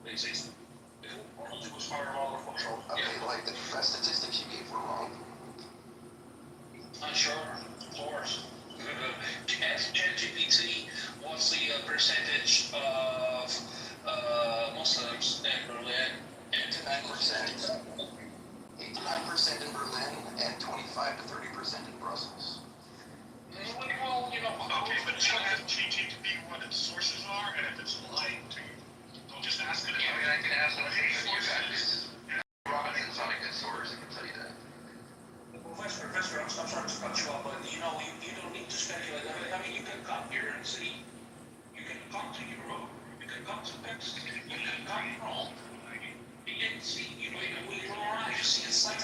Basically. The quality was far out of control. Okay, like the statistics you gave were wrong. Sure, of course. Ask ChatGPT what's the percentage of Muslims in Berlin. 89%. 89% in Berlin and 25 to 30% in Brussels. Well, Okay, but you ask ChatGPT what its sources are, and if it's lying to you. Don't just ask it. Yeah, I mean, I can ask them sources. Robinson's not a good source, I can tell you that. Professor, I'm sorry to cut you off, but you don't need to speculate. I mean, you can come here and see. You can come to Europe. You can come to Mexico. You can come from. You can see. With your own eyes, you see it's like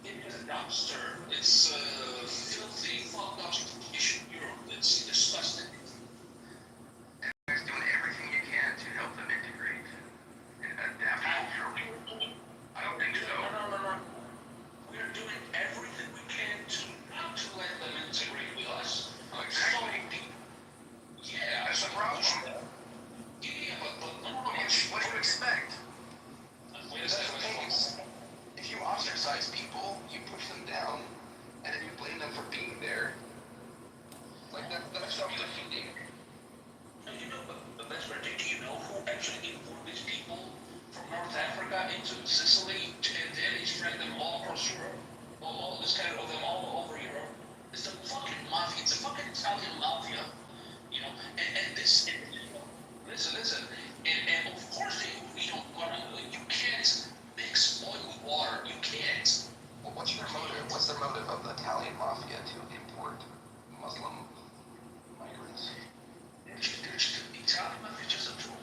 it's a dumpster. It's filthy, fucked up situation in Europe. It's disgusting. You're doing everything you can to help them integrate and adapt culturally. I don't think so. No. We're doing everything we can not to let them integrate with us. Oh, exactly. So, yeah, that's the problem. Yeah, but what do you expect? Wait a That's second. the case. If you ostracize people, you push them down, and then you blame them for being there. Like that's self-defeating. But that's where do you know who actually imported these people from North Africa into Sicily, and then he spread them all across Europe? All this kind of them all over Europe. It's the fucking mafia. It's the fucking Italian mafia. And this. Listen. And of course you can't mix oil with water. You can't. Well, what's their motive? What's the motive of the Italian mafia to import Muslim migrants? The Italian mafia is just a tool.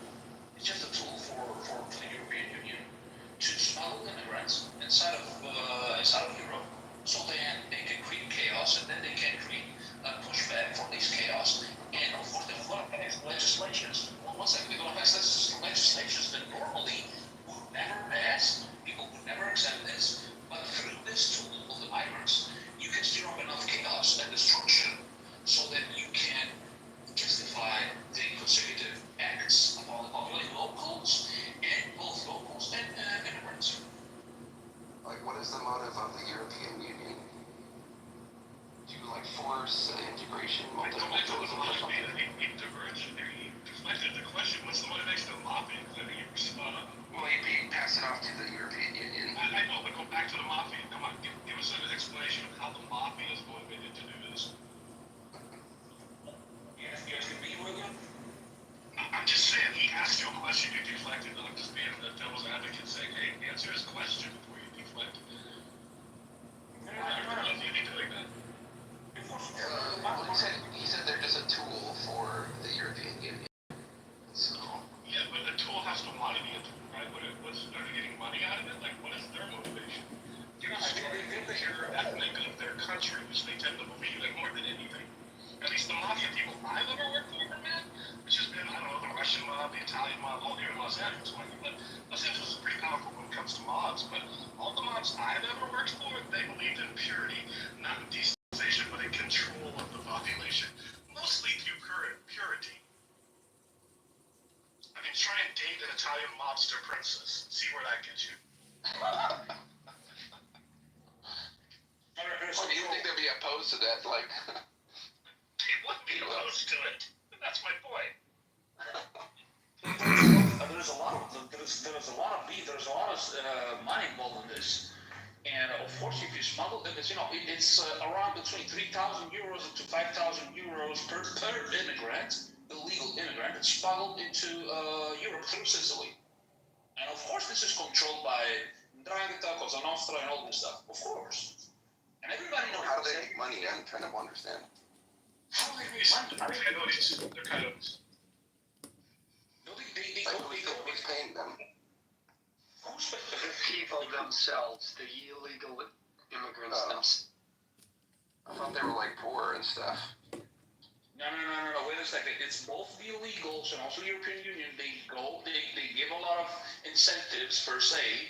It's just a tool for the European Union to smuggle immigrants inside of Europe, so then they can create chaos, and then they can create a pushback for this chaos. And of course, they're going to pass legislations. One second, they're going to pass legislations that normally would never pass. People would never accept this. But through this tool of the migrants, you can stir up enough chaos and destruction so that you can justify the consecutive acts upon locals, and both locals and immigrants. Like, what is the motive of the European Union? Do you force integration, multiculturalism, or something? He diverged there. He deflected the question. What's the motivation of the mafia? Well, he'd pass it off to the European Union. I know, but go back to the mafia. Come on, give us an explanation of how the mafia is motivated to do this. You asking me, William? I'm just saying, he asked you a question, you deflected. I'm just being the devil's advocate saying, hey, answer his question before you deflect. You need to doing that. He said they're just a tool for the European Union. So. Yeah, but the tool has to want to be a tool, right? Are they getting money out of it? Like, what is their motivation? They're destroying the pure ethnic of their country, which they tend to believe in more than anything. At least the mafia people I've ever worked for, man, which has been, I don't know, the Russian mob, the Italian mob, all here in Los Angeles. But Los Angeles is pretty powerful when it comes to mobs, but all the mobs I've ever worked for, they believed in purity, not in decentralization, but in control of the population, mostly through purity. I mean, try and date an Italian mobster princess. See where that gets you. Well, do you think they'd be opposed to that? Like, they wouldn't be opposed to it. That's my point. There's a lot of money involved in this, and of course, if you smuggle them, it's around between 3,000 euros to 5,000 euros per immigrant, illegal immigrant, that's smuggled into Europe through Sicily. And of course, this is controlled by Ndrangheta, Cosa Nostra, and all this stuff. Of course. And everybody knows. how do they make money? I'm trying to understand. How do they make money? I know they're kind of. No, who's paying them? The people themselves, the illegal immigrants themselves. I thought they were poor and stuff. No. Wait a second. It's both the illegals and also the European Union. They give a lot of incentives per se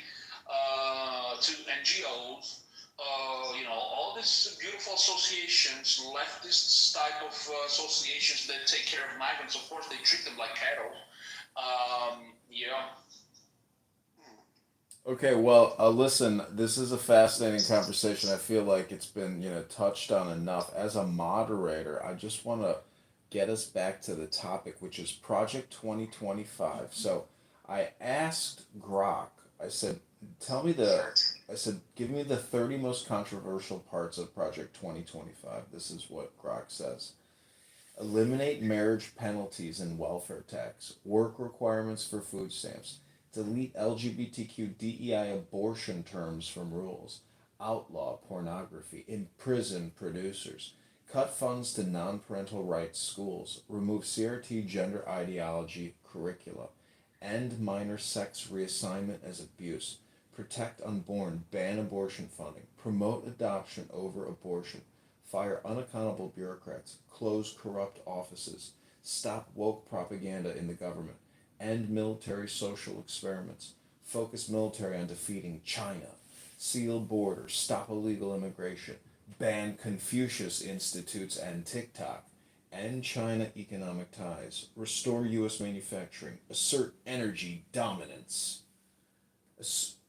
to NGOs. All these beautiful associations, leftist type of associations that take care of migrants. Of course, they treat them like cattle. Okay, well, listen, this is a fascinating conversation. I feel like it's been, touched on enough. As a moderator, I just want to get us back to the topic, which is Project 2025. So I asked Grok, I said, tell me Sure. I said, give me the 30 most controversial parts of Project 2025. This is what Grok says. Eliminate marriage penalties and welfare tax, work requirements for food stamps, delete LGBTQ DEI abortion terms from rules, outlaw pornography, imprison producers, cut funds to non parental rights schools, remove CRT gender ideology curricula, end minor sex reassignment as abuse, protect unborn, ban abortion funding, promote adoption over abortion, fire unaccountable bureaucrats, close corrupt offices, stop woke propaganda in the government, end military social experiments, focus military on defeating China, seal borders, stop illegal immigration, ban Confucius Institutes and TikTok, end China economic ties, restore U.S. manufacturing, assert energy dominance,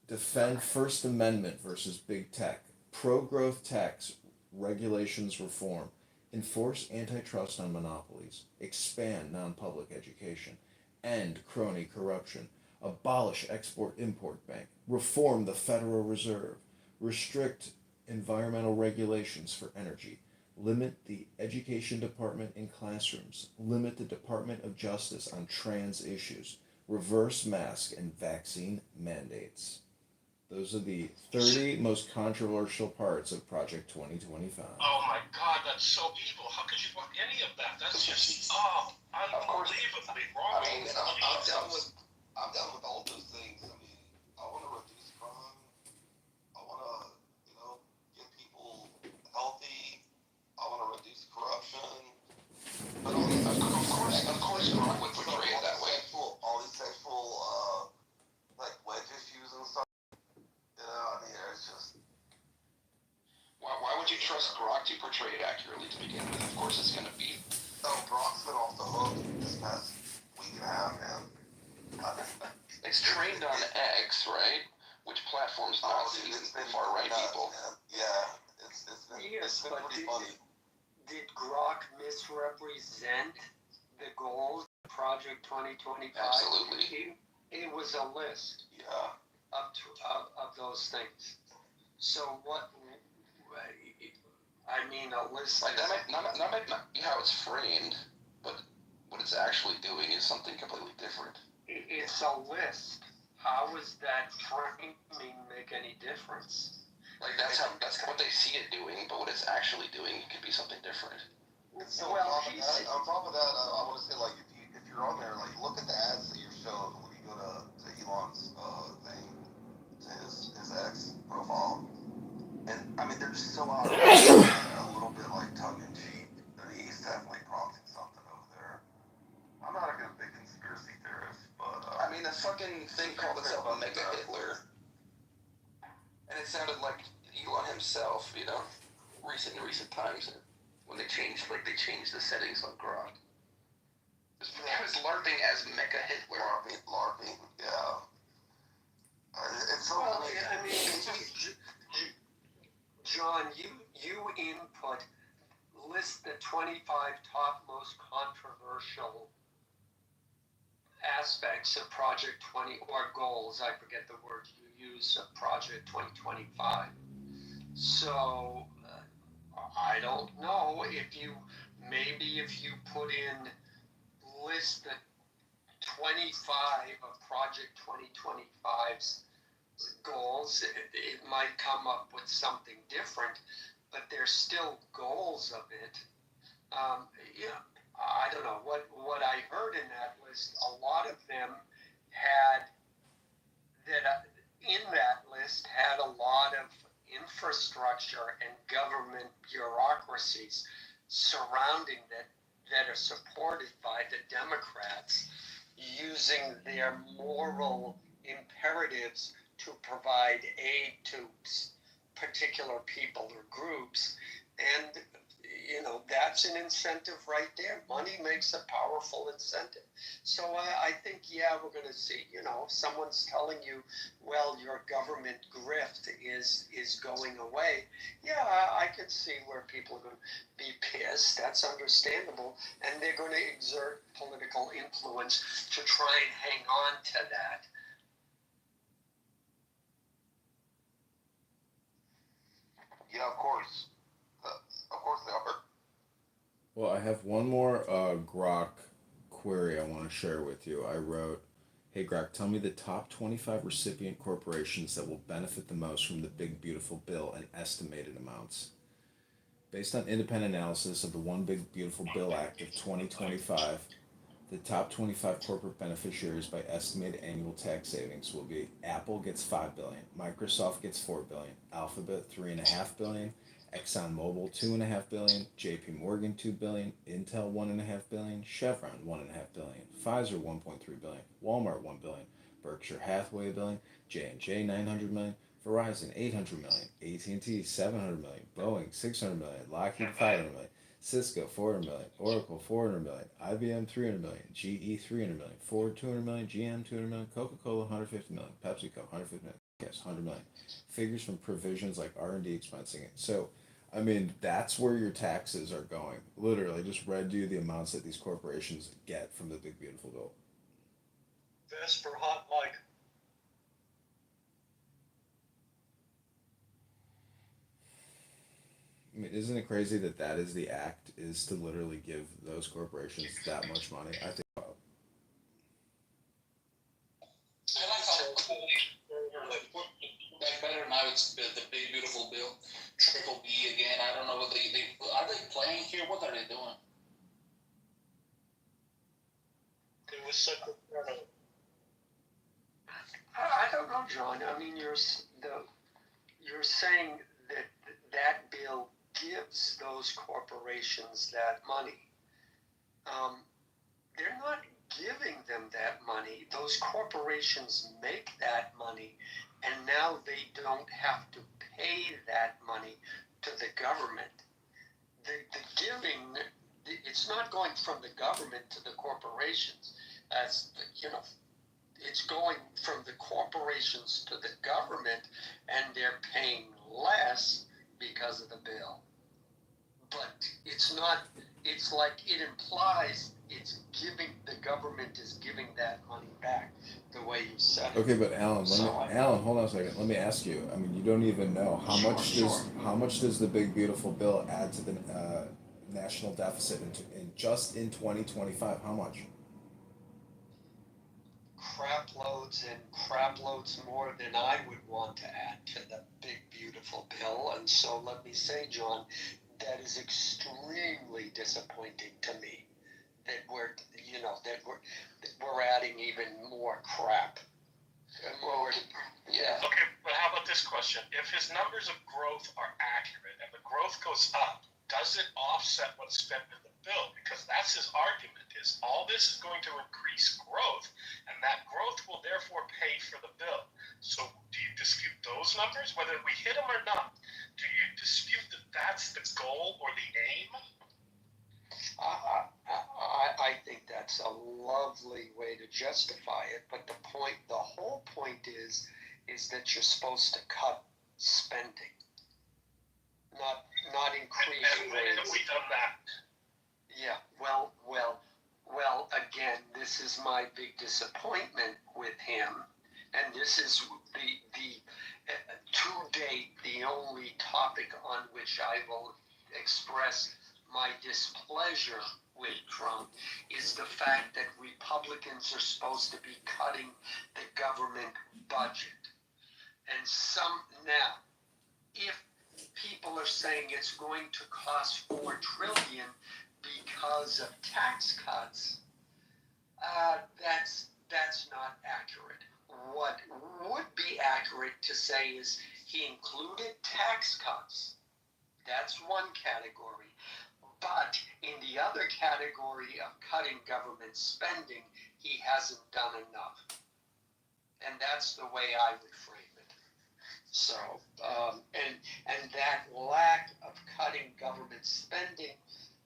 defend First Amendment versus big tech, pro growth tax regulations reform, enforce antitrust on monopolies, expand non public education, end crony corruption, abolish export import bank, reform the Federal Reserve, restrict environmental regulations for energy, limit the education department in classrooms, limit the Department of Justice on trans issues, reverse mask and vaccine mandates. Those are the 30 most controversial parts of Project 2025. Oh my God, that's so evil. How could you want any of that? That's just Of course. unbelievably I wrong. mean, I'm down with all those things. I mean, I want to reduce crime. I want to, get people healthy. I want to reduce corruption. But of course, Grok would portray it that way. All these sexual, like wedge issues and stuff. I mean, it's just. Why would you trust Grok to portray it accurately to begin with? Of course, it's going to be. Oh, Grok's been off the hook this past week and a half, man. It's trained on X, right? Which platforms Nazis and far right people. Yeah, it's been but pretty funny. did Grok misrepresent the goals of Project 2025? Absolutely. It was a list Yeah. of those things. So what? I mean, a list. Like that might not be how it's framed, but what it's actually doing is something completely different. It's a list. How does that framing make any difference? Like that's what they see it doing, but what it's actually doing could be something different. So on top of that, I want to say, like, if you're on there, like, look at the ads that you're shown when you go to Elon's thing, to his X profile, and I mean, they're just so out of a little bit like tongue in cheek. I mean, he's definitely prompting something over there. I'm not a big conspiracy theorist, but I mean, the fucking thing called itself a Mega Hitler, and it sounded like Elon himself, recent times when they changed the settings on Grok. It was LARPing as Mecha Hitler. LARPing, yeah. It's so. Well, I mean, John, you input list the 25 top most controversial aspects of Project 20 or goals. I forget the word you use of Project 2025. So I don't know if you put in list the 25 of Project 2025's goals, it might come up with something different, but there's still goals of it. I don't know what I heard in that list. A lot of them had that in that list had a lot of infrastructure and government bureaucracies surrounding that are supported by the Democrats using their moral imperatives to provide aid to particular people or groups, and that that's an incentive right there. Money makes a powerful incentive. So I think, yeah, we're going to see, if someone's telling you, well, your government grift is going away, yeah, I could see where people are going to be pissed. That's understandable. And they're going to exert political influence to try and hang on to that. Yeah, of course. Of course they are. Well, I have one more Grok query I want to share with you. I wrote, "Hey Grok, tell me the top 25 recipient corporations that will benefit the most from the Big Beautiful Bill and estimated amounts." Based on independent analysis of the One Big Beautiful Bill Act of 2025, the top 25 corporate beneficiaries by estimated annual tax savings will be: Apple gets 5 billion, Microsoft gets 4 billion, Alphabet 3.5 billion, ExxonMobil 2.5 billion, JP Morgan 2 billion, Intel 1.5 billion, Chevron 1.5 billion, Pfizer 1.3 billion, Walmart 1 billion, Berkshire Hathaway 1 billion, J&J 900 million, Verizon 800 million, AT&T 700 million, Boeing 600 million, Lockheed 500 million, Cisco 400 million, Oracle 400 million, IBM 300 million, GE 300 million, Ford 200 million, GM 200 million, Coca-Cola 150 million, PepsiCo 150 million, yes, 100 million. Figures from provisions like R&D expensing it. So, I mean, that's where your taxes are going. Literally, just read you the amounts that these corporations get from the Big Beautiful Bill. That's for hot Mike. I mean, isn't it crazy that that is the act, is to literally give those corporations that much money? I think. I like how back better now. It's the Big Beautiful Bill, Triple B again. I don't know what they are they playing here. What are they doing? It was such a turnover. I don't know, John. I mean, you're saying that that bill gives those corporations that money. They're not giving them that money. Those corporations make that money, and now they don't have to pay that money to the government. The giving, it's not going from the government to the corporations. As it's going from the corporations to the government, and they're paying less because of the bill. But it's not, it's like it implies it's giving, the government is giving that money back the way you said it. Okay, but Alan, Alan, hold on a second. Let me ask you. I mean, you don't even know how much does the Big Beautiful Bill add to the national deficit in just in 2025? How much? Crap loads and crap loads more than I would want to add to the Big Beautiful Bill. And so let me say, John, that is extremely disappointing to me that we're adding even more crap. Yeah. Okay, but how about this question? If his numbers of growth are accurate and the growth goes up, does it offset what's spent in the bill? Because that's his argument, is all this is going to increase growth, and that growth will therefore pay for the bill. So do you dispute those numbers, whether we hit them or not? Do you dispute that that's the goal or the aim? I think that's a lovely way to justify it, but the whole point is that you're supposed to cut spending, not increase and when have we done that? Yeah, well, again, this is my big disappointment with him, and this is the to date, the only topic on which I will express my displeasure with Trump is the fact that Republicans are supposed to be cutting the government budget. And now, if people are saying it's going to cost $4 trillion because of tax cuts, that's not accurate. What would be accurate to say is he included tax cuts. That's one category. But in the other category of cutting government spending, he hasn't done enough. And that's the way I would frame it. So, and that lack of cutting government spending,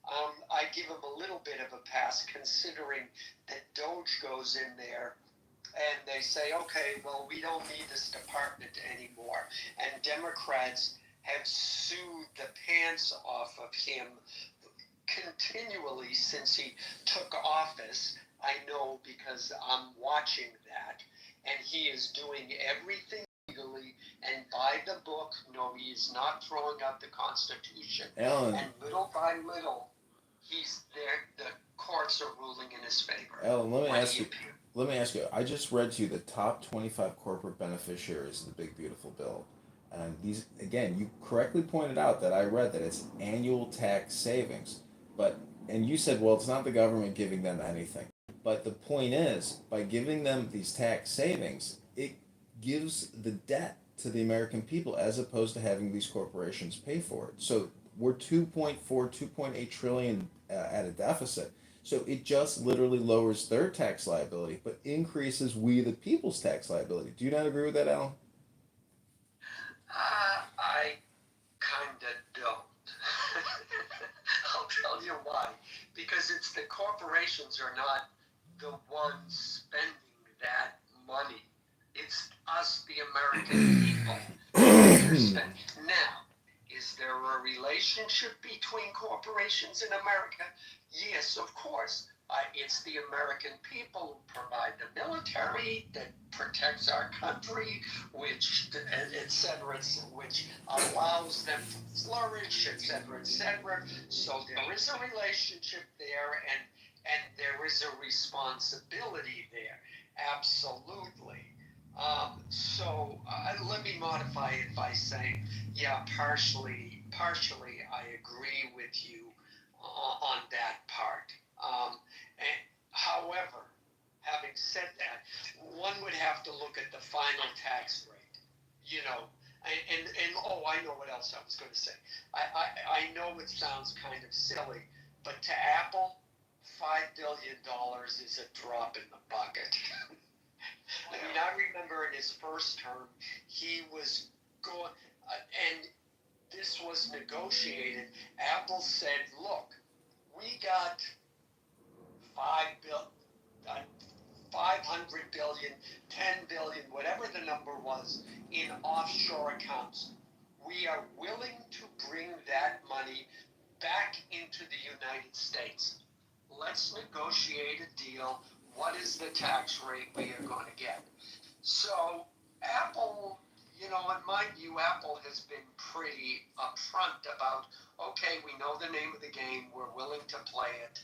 I give him a little bit of a pass considering that Doge goes in there and they say, okay, well, we don't need this department anymore. And Democrats have sued the pants off of him continually since he took office. I know because I'm watching that. And he is doing everything legally and by the book. No, he is not throwing out the Constitution. Alan, And little by little, he's there. The courts are ruling in his favor. Alan, let me When ask he you. Let me ask you. I just read to you the top 25 corporate beneficiaries of the Big Beautiful Bill, and these again, you correctly pointed out that I read that it's annual tax savings, but and you said, well, it's not the government giving them anything, but the point is, by giving them these tax savings, it gives the debt to the American people as opposed to having these corporations pay for it. So we're 2.4, 2.8 trillion at a deficit. So it just literally lowers their tax liability, but increases we the people's tax liability. Do you not agree with that, Alan? I kinda don't. I'll tell you why. Because it's the corporations are not the ones spending that money. It's us, the American people. Now, is there a relationship between corporations in America? Yes, of course. It's the American people who provide the military that protects our country, which, et cetera, which allows them to flourish, et cetera, et cetera. So there is a relationship there, and there is a responsibility there. Absolutely. Let me modify it by saying, yeah, partially, I agree with you on that part. And however, having said that, one would have to look at the final tax rate, you know, and oh, I know what else I was going to say. I know it sounds kind of silly, but to Apple, $5 billion is a drop in the bucket. I mean, I remember in his first term, he was going, and this was negotiated. Apple said, look, we got 500 billion, 10 billion, whatever the number was, in offshore accounts. We are willing to bring that money back into the United States. Let's negotiate a deal. What is the tax rate we are going to get? So Apple, you know, in my view, Apple has been pretty upfront about, okay, we know the name of the game, we're willing to play it.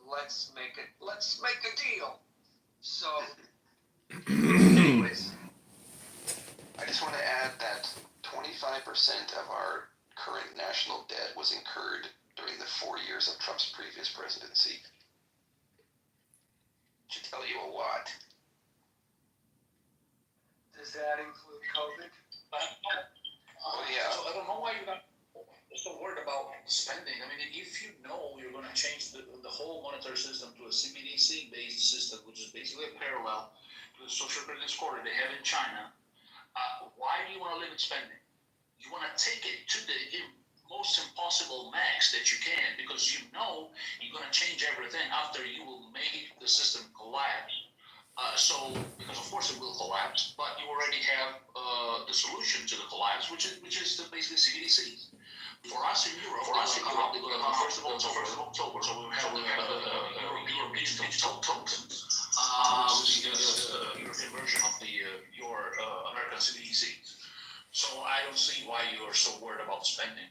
Let's make a deal. So, anyways, I just want to add that 25% of our current national debt was incurred during the 4 years of Trump's previous presidency. Should tell you a lot. does that include COVID? Yeah. So I don't know why you're not so worried about spending. I mean, if you know you're going to change the whole monetary system to a CBDC-based system, which is basically a parallel to the social credit score they have in China, why do you want to limit spending? You want to take it to the most impossible max that you can, because you know you're going to change everything after you will make the system collapse. Because of course it will collapse, but you already have the solution to the collapse, which is basically CBDC. For us in Europe, they're going to come first of October, so we have European digital tokens, which is the European version of your American CBDC. So I don't see why you are so worried about spending.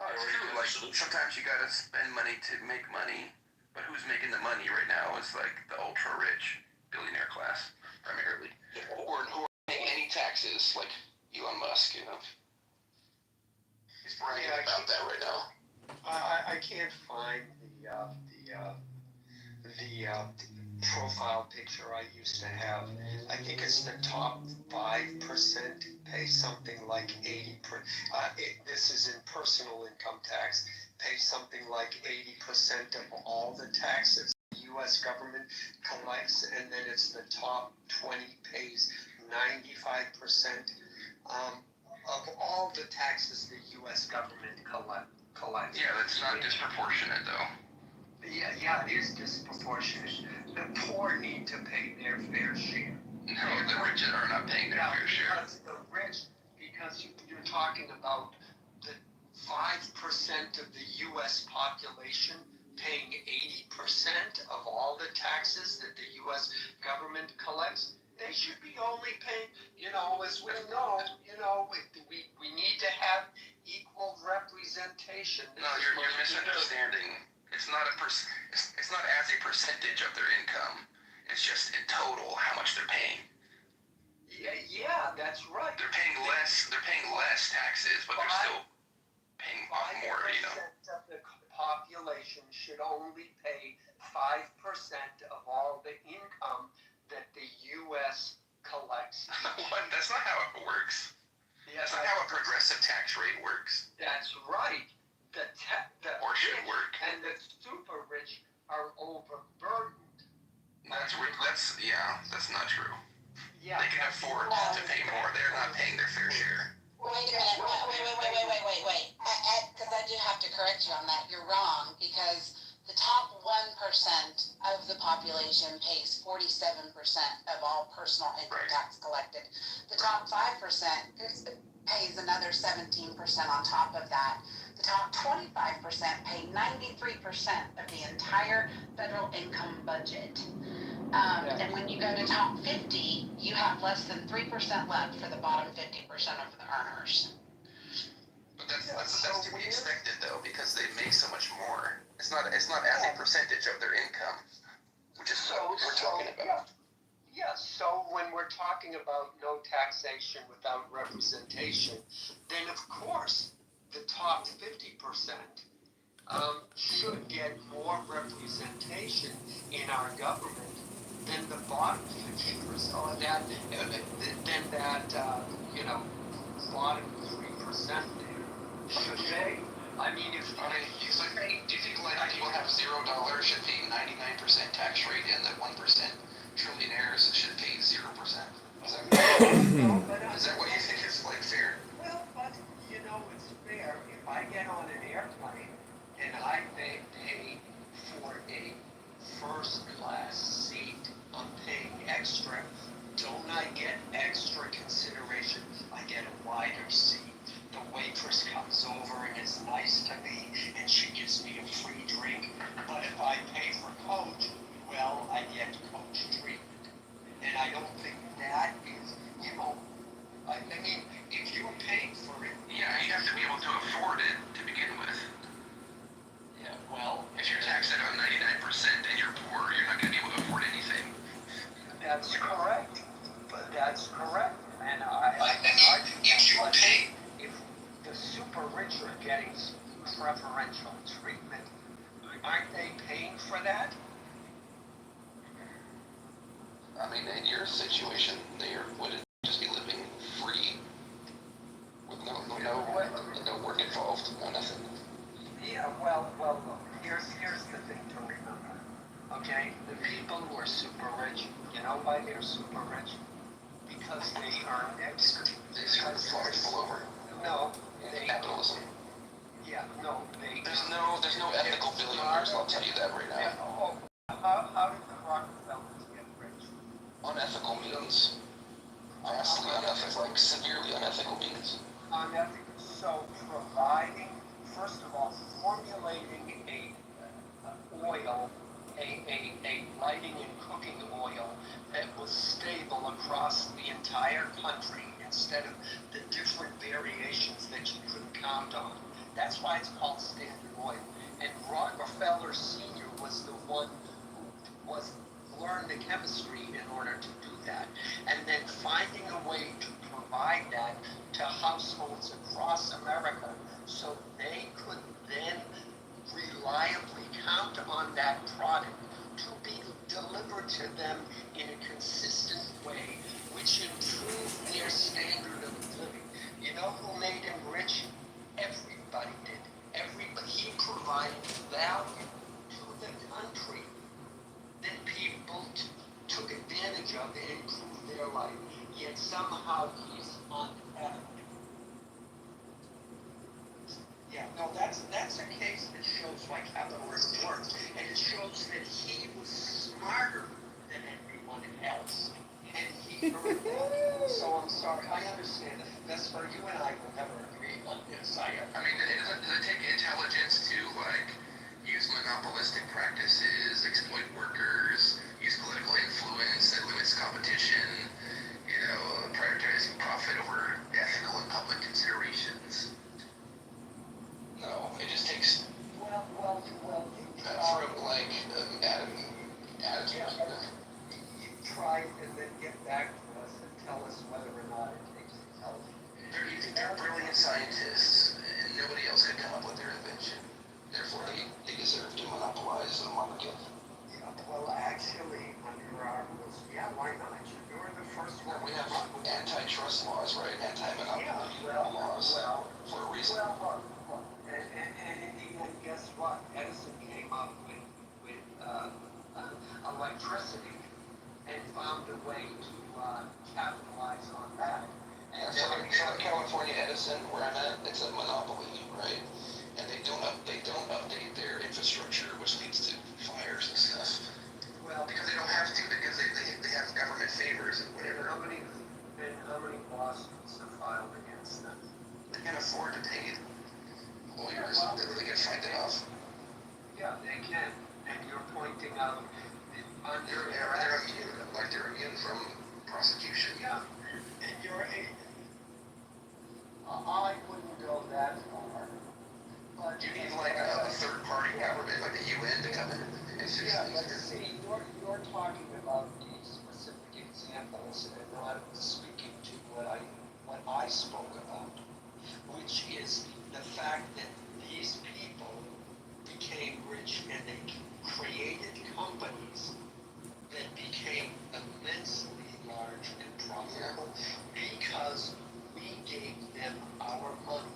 Oh, it's true. Like, sometimes you gotta spend money to make money, but who's making the money right now is like the ultra rich billionaire class primarily, or who are paying any taxes, like Elon Musk. You know, he's bragging about that right now. I can't find the profile picture I used to have. I think it's the top 5% pay something like 80%. This is in personal income tax. Pay something like 80% of all the taxes the U.S. government collects, and then it's the top 20 pays 95% of all the taxes the U.S. government collects. Yeah, that's not disproportionate though. Yeah, it is disproportionate. The poor need to pay their fair share. No, the rich are not paying their fair share. Because the rich, because you're talking about the 5% of the U.S. population paying 80% of all the taxes that the U.S. government collects. They should be only paying, as we know, we need to have equal representation. No, you're misunderstanding. It's not it's not as a percentage of their income. It's just in total how much they're paying. Yeah, that's right. They're paying less taxes, but they're still paying more, 5% of the population should only pay 5% of all the income that the U.S. collects. What? That's not how it works. That's not how a progressive tax rate works. That's right. The Or should rich work. and the super rich are overburdened. That's not true. Yeah. They can afford to pay more. They're not paying their fair share. Wait a minute, wait. Because I do have to correct you on that. You're wrong, because the top 1% of the population pays 47% of all personal income tax collected. The top 5% pays another 17% on top of that. The top 25% pay 93% of the entire federal income budget. And when you go to top 50, you have less than 3% left for the bottom 50% of the earners. But that's to be expected though, because they make so much more. It's not as a percentage of their income, which is what we're talking about. Yeah, so when we're talking about no taxation without representation, then of course the top 50% should get more representation in our government than the bottom 50%, than that bottom 3% there. Should they? I mean, do you think like people have $0 should pay 99% tax rate and the 1% trillionaires should pay 0%? Is that what you think is like fair? Well, but it's fair. If I get on an airplane and I pay for a first class seat, I'm paying extra. Don't I get extra consideration? I get a wider seat. The waitress comes over and is nice to me, and she gives me a free drink. But if I pay for coach, well, I get coach treatment. And I don't think that is, I mean, if you're paying for it. Yeah, you have to be able to afford it to begin with. Yeah, well. If you're taxed at 99% and you're poor, you're not going to be able to afford anything. That's correct. But that's correct. And if the super rich are getting preferential treatment, aren't they paying for that? I mean, in your situation, they would just be living free with no work involved, no nothing. Yeah, well, look, here's the thing to remember. Okay, the people who are super rich, you know why they're super rich? Because they earned it. They screwed people over. No, capitalism. Yeah, no, There's no ethical billionaires. I'll tell you that right now. How did the Rockefellers get rich? Unethical means. Vastly unethical, like severely unethical means. Unethical. So providing, first of all, formulating a lighting and cooking oil that was stable across the entire country instead of the different variations that you couldn't count on. That's why it's called Standard Oil. And Rockefeller Sr. was the one who learned the chemistry in order to do that. And then finding a way to provide that to households across America so they could then reliably count on that product to be delivered to them in a consistent way, which improved their standard of living. You know who made him rich? Everybody did. He provided value to the country that people took advantage of and improved their life. Yet somehow he's unethical. Yeah, no, that's that's a case that shows why capitalism works, and it shows that he was smarter than anyone else, and he heard that. So I'm sorry, I understand that. That's where you and I will never agree on this. I mean, does it take intelligence to like use monopolistic practices, exploit workers, use political influence that limits competition, prioritizing profit over ethical and public considerations? No, it just takes Well, from like attitude. you try and then get back to us and tell us whether or not it takes intelligence. They're brilliant scientists, and nobody else could come up with their invention. Therefore, they deserve to monopolize the market. Yeah, well, actually, under our rules, yeah, why not? You're the first one. We have antitrust laws, right? Anti-monopoly laws for a reason. Well, look, and in the end, guess what? Edison came up with electricity and found a way to capitalize on that. And Southern California Edison, where I'm at, it's a monopoly, right? And they don't update their infrastructure, which leads to fires and stuff. Well, Because they don't have to, because they have government favors and whatever. how many lawsuits are filed against them? They can afford to pay lawyers. They can fight it off. Yeah, they can. And you're pointing out They're immune, like they're immune from prosecution. Yeah, and I wouldn't go that far. But You need like a third-party government, like the UN, to come in and fix yeah, but things. see, you're talking about these specific examples and not speaking to what I spoke about, which is the fact that these people became rich and they created companies that became immensely large and profitable because we gave them our money,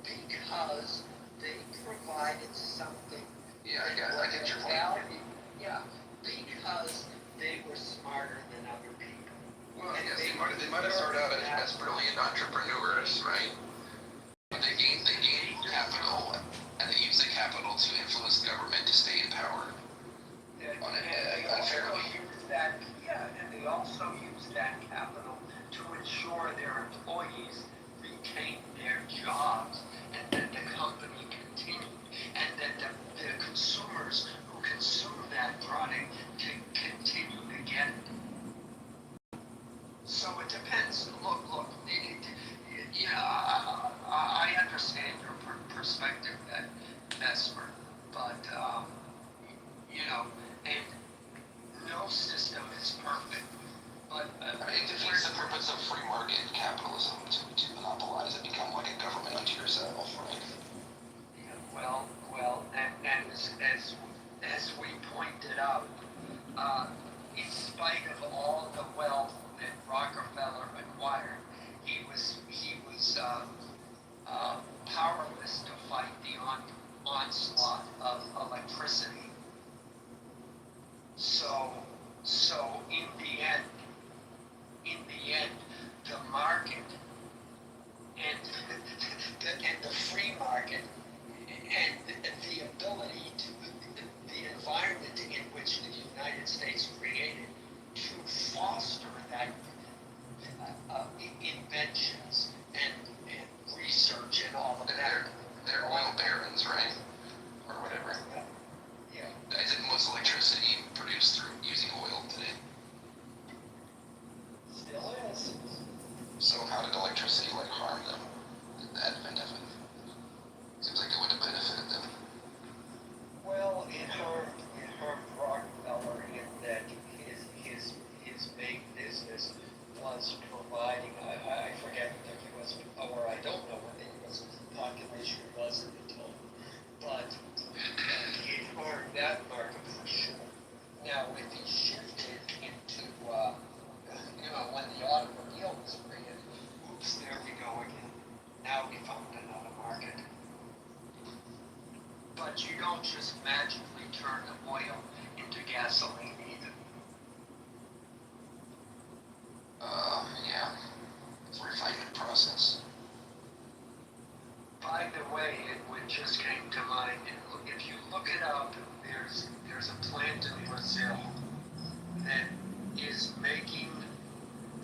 because they provided something. Yeah, I get your point. Value. Yeah, because they were smarter than other people. Well, yes, they might have started out as brilliant entrepreneurs, right? But they gained capital, and they used the capital to influence the government to stay in power. And they also use that capital to ensure their employees retained their jobs, and that the company continued, and that the consumers who consume that product can continue to get it. So it depends. Look, I understand your perspective, that Vesper, but and no system is perfect. But It defeats the purpose of free market capitalism to monopolize and become like a government unto yourself, right? And as we pointed out, in spite of all the wealth that Rockefeller acquired, he was powerless to fight the onslaught of electricity. So in the end, the market and the free market and the ability to the environment in which the United States created to foster that inventions and research and all of that. They're oil barons, right? Or whatever. Yeah. Isn't most electricity produced through using oil today? Still is. So how did electricity harm them? The advent of it. Seems like it would have benefited them. Well, it harmed Rockefeller in that his main business was providing, I forget if it was, or I don't know what the U.S. population was at the time, but it harmed that market for sure. Now, if he shifted into, when the automobile was created, oops, there we go again. Now we found another market. But you don't just magically turn the oil into gasoline either. Yeah. It's a refinement process. By the way, what just came to mind. If you look it up, there's a plant in Brazil that is making.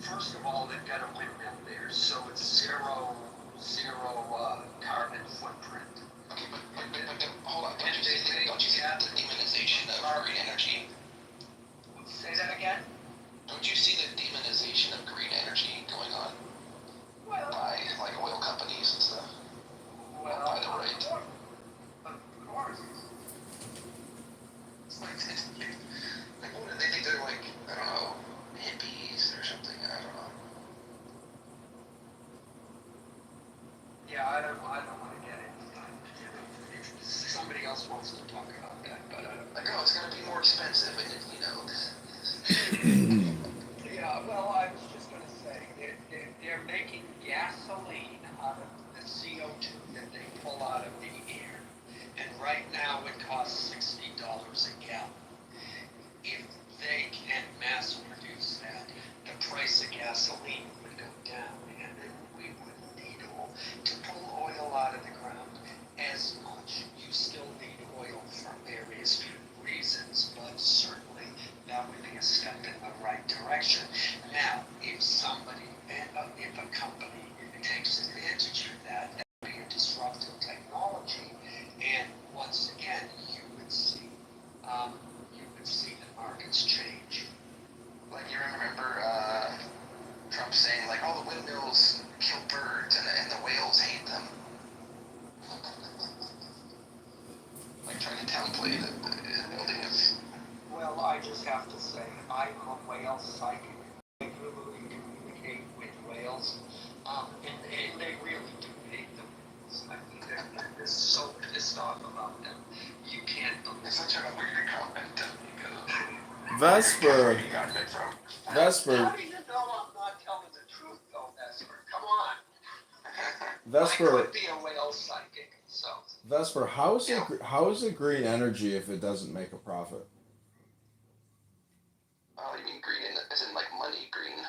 First of all, they've got a windmill there, so it's zero carbon footprint. Okay, but hold on. Don't you see the demonization of green energy? Say that again? Don't you see the demonization of green energy going on Well, by like oil companies and stuff? well, By the right. Of course. It's like what do they think they're like? I don't know, hippies or something. I don't know. Yeah, I don't want to get into that. If somebody else wants to talk about that, but I don't. Like, oh, it's gonna be more expensive, and you know. Yeah, well, I was just going to say, they're making gasoline out of the CO2 that they pull out of the air. And right now it costs $60 a gallon. If they can mass produce that, the price of gasoline would go down. And then we wouldn't need to pull oil out of the ground as much. You still need oil for various reasons, but certainly that would be a step in the right direction. Now, if a company takes advantage of that, that would be a disruptive technology, and once again, you would see the markets change. Like you remember Trump saying like all the windmills kill birds and the whales hate them. Like trying to downplay the building of. Well, I just have to say, I'm a whale psychic. I regularly communicate with whales, and they really do hate the whales. I mean, they're so pissed off about them. You can't believe It's such a weird comment to Vesper. you got it from. Vesper. How do you know I'm not telling the truth, though, Vesper? Come on. I Vesper. could be a whale psychic, so. Vesper. How is it green energy if it doesn't make a profit? Oh, you mean green as in like money green?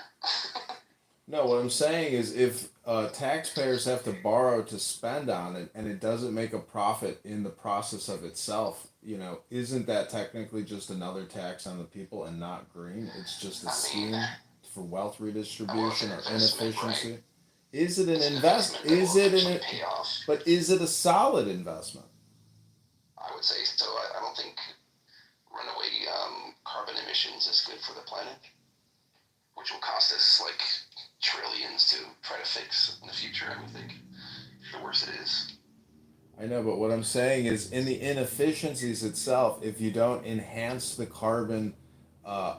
No, what I'm saying is if taxpayers have to borrow to spend on it and it doesn't make a profit in the process of itself, isn't that technically just another tax on the people and not green? It's just a scheme for wealth redistribution or inefficiency. Right? Is it an It's investment? But is it a solid investment? I would say so. I don't think runaway carbon emissions is good for the planet, which will cost us like trillions to try to fix in the future. I think the worse it is. I know, but what I'm saying is in the inefficiencies itself, if you don't enhance the carbon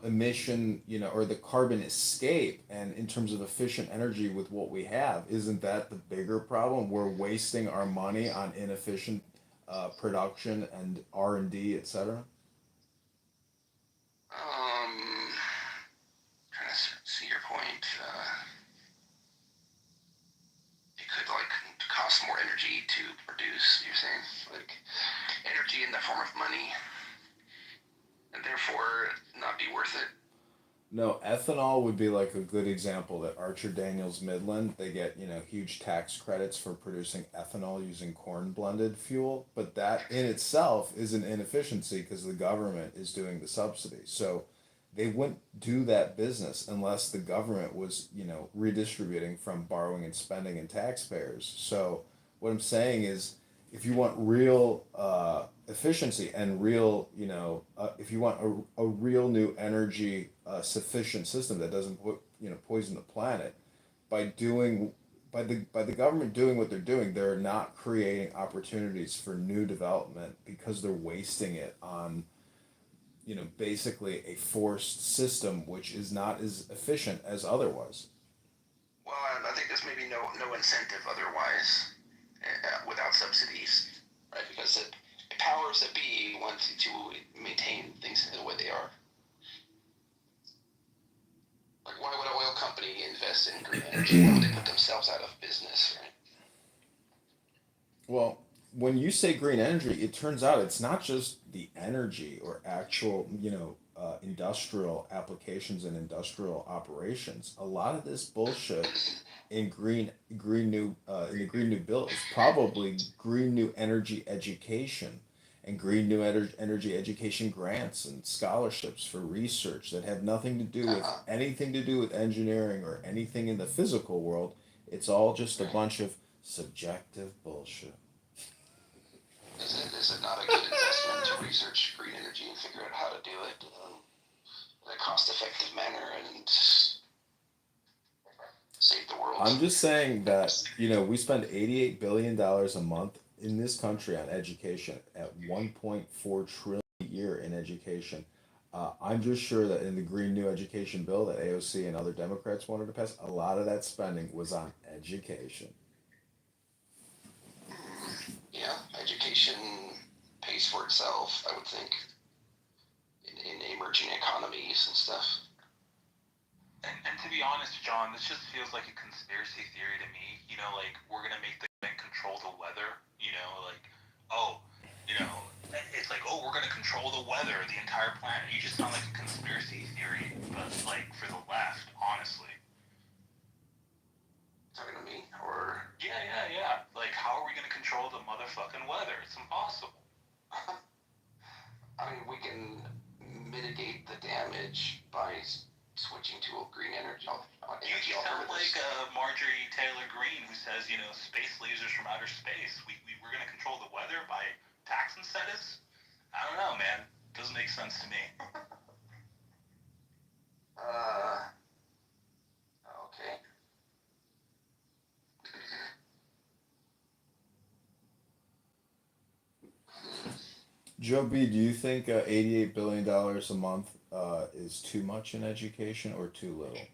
emission, or the carbon escape, and in terms of efficient energy with what we have, isn't that the bigger problem? We're wasting our money on inefficient production and R&D, etc. Trying to see your point. It could like cost more energy to produce. You're saying like energy in the form of money, and therefore not be worth it. No, ethanol would be like a good example that Archer Daniels Midland, they get, huge tax credits for producing ethanol using corn blended fuel, but that in itself is an inefficiency because the government is doing the subsidy. So they wouldn't do that business unless the government was, redistributing from borrowing and spending and taxpayers. So what I'm saying is if you want real efficiency and real, if you want a real new energy sufficient system that doesn't poison the planet, by the government doing what they're doing, they're not creating opportunities for new development because they're wasting it on, basically a forced system which is not as efficient as otherwise. Well, I think there's maybe no incentive otherwise without subsidies, right? Because the powers that be want to maintain things the way they are. Like, why would an oil company invest in green energy? Why would they put themselves out of business, right? Well, when you say green energy, it turns out it's not just the energy or actual, industrial applications and industrial operations. A lot of this bullshit in the Green New Bill is probably Green New Energy Education and Green New Energy Education grants and scholarships for research that have nothing to do with anything to do with engineering or anything in the physical world. It's all just a bunch of subjective bullshit. Is it not a good investment to research green energy and figure out how to do it in a cost-effective manner and save the world? I'm just saying that, we spend $88 billion a month in this country on education at 1.4 trillion a year in education. I'm just sure that in the Green New Education bill that AOC and other Democrats wanted to pass, a lot of that spending was on education. Yeah, education pays for itself, I would think, in emerging economies and stuff. And to be honest, John, this just feels like a conspiracy theory to me. Like we're gonna make the government control the weather. It's like, oh, we're gonna control the weather, the entire planet. You just sound like a conspiracy theory, but like for the left, honestly. Talking to me, or Yeah. Like, how are we gonna control the motherfucking weather? It's impossible. I mean, we can mitigate the damage by switching to a green energy. You sound like Marjorie Taylor Greene, who says, space lasers from outer space. We're going to control the weather by tax incentives? I don't know, man. Doesn't make sense to me. Okay. Joe B, do you think $88 billion a month is too much in education or too little?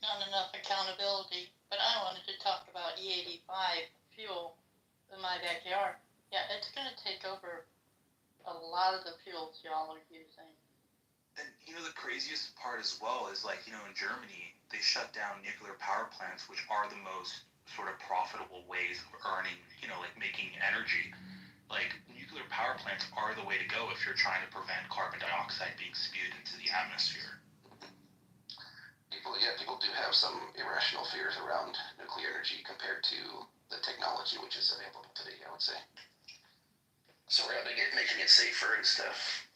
Not enough accountability, but I wanted to talk about E85 fuel in my backyard. Yeah, it's going to take over a lot of the fuels y'all are using. And the craziest part as well is like, in Germany, they shut down nuclear power plants, which are the most sort of profitable ways of earning, like making energy. Like, nuclear power plants are the way to go if you're trying to prevent carbon dioxide being spewed into the atmosphere. People do have some irrational fears around nuclear energy compared to the technology which is available today, I would say. Surrounding it, making it safer and stuff.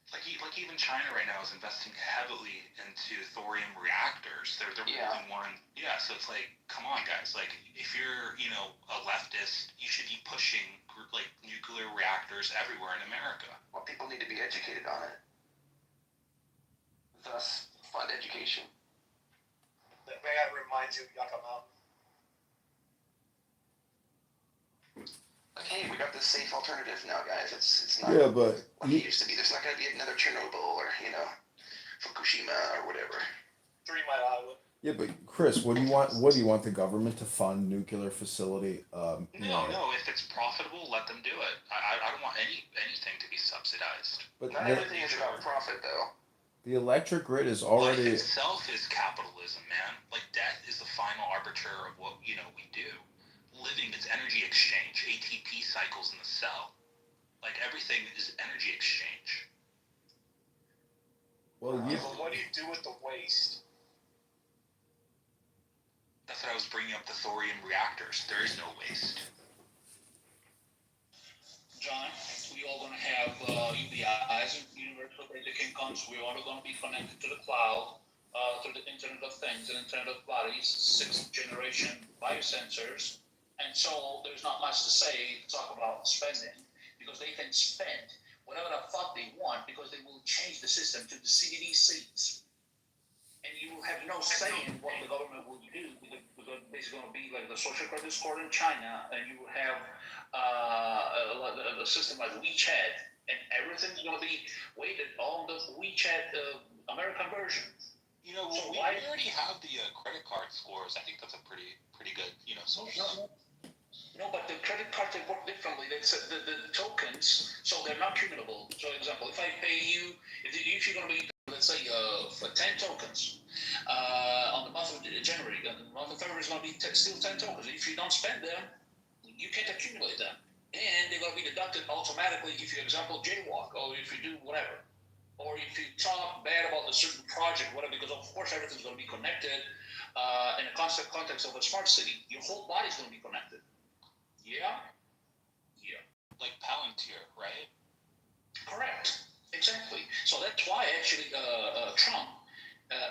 Like even China right now is investing heavily into thorium reactors. They're building one. Yeah, so it's like, come on, guys. Like, if you're a leftist, you should be pushing like nuclear reactors everywhere in America. Well, people need to be educated on it. Thus, fund education. May I remind you of Yucca Mountain? Hey, we got this safe alternative now, guys. It's not But like it used to be. There's not going to be another Chernobyl or Fukushima or whatever. 3 Mile Island. Yeah, but Chris, what do you want? What do you want the government to fund nuclear facility? No. If it's profitable, let them do it. I don't want anything to be subsidized. But not everything is about profit, though. The electric grid is already. Life itself is capitalism, man. Like, death is the final arbiter of what we do. Living is energy exchange, ATP cycles in the cell. Like, everything is energy exchange. Well, what do you do with the waste? That's what I was bringing up, the thorium reactors. There is no waste. John, we all going to have UBIs, universal basic incomes. We're all going to be connected to the cloud through the Internet of Things and Internet of Bodies, 6th generation biosensors. And so there's not much to say, talk about spending, because they can spend whatever the fuck they want, because they will change the system to the CDCs. And you will have no say in what the government will do, because it's basically going to be like the social credit score in China, and you will have a system like WeChat, and everything's going to be weighted on the WeChat American version. We already have the credit card scores. I think that's a pretty good, social. No, but the credit cards, they work differently. The tokens, so they're not cumulable. So, for example, if I pay you, if you're going to be, let's say, for 10 tokens on the month of January, and the month of February is going to be still 10 tokens. If you don't spend them, you can't accumulate them. And they're going to be deducted automatically if you, for example, jaywalk or if you do whatever. or if you talk bad about a certain project, whatever, because of course everything's going to be connected in a constant context of a smart city. Your whole body's going to be connected. Yeah, yeah, Like Palantir, right? correct, exactly. So that's why actually Trump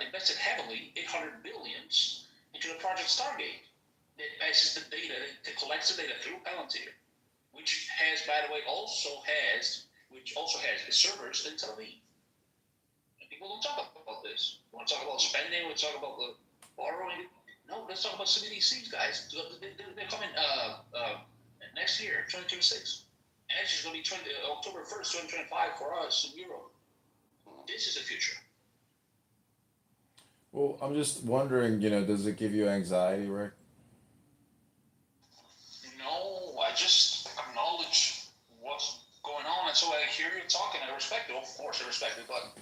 invested heavily, 800 billions, into the project Stargate. That passes the data, that collects the data through Palantir, which has, by the way, which also has the servers in Tel Aviv. And people don't talk about this. We want to talk about spending. We talk about the borrowing. No, let's talk about CBDCs, guys. They're coming next year, 2026. And actually, it's going to be October 1st, 2025 for us in Europe. This is the future. Well, I'm just wondering, does it give you anxiety, Rick? No, I just acknowledge what's going on, and so I hear you talking. I respect it. Of course, I respect it, but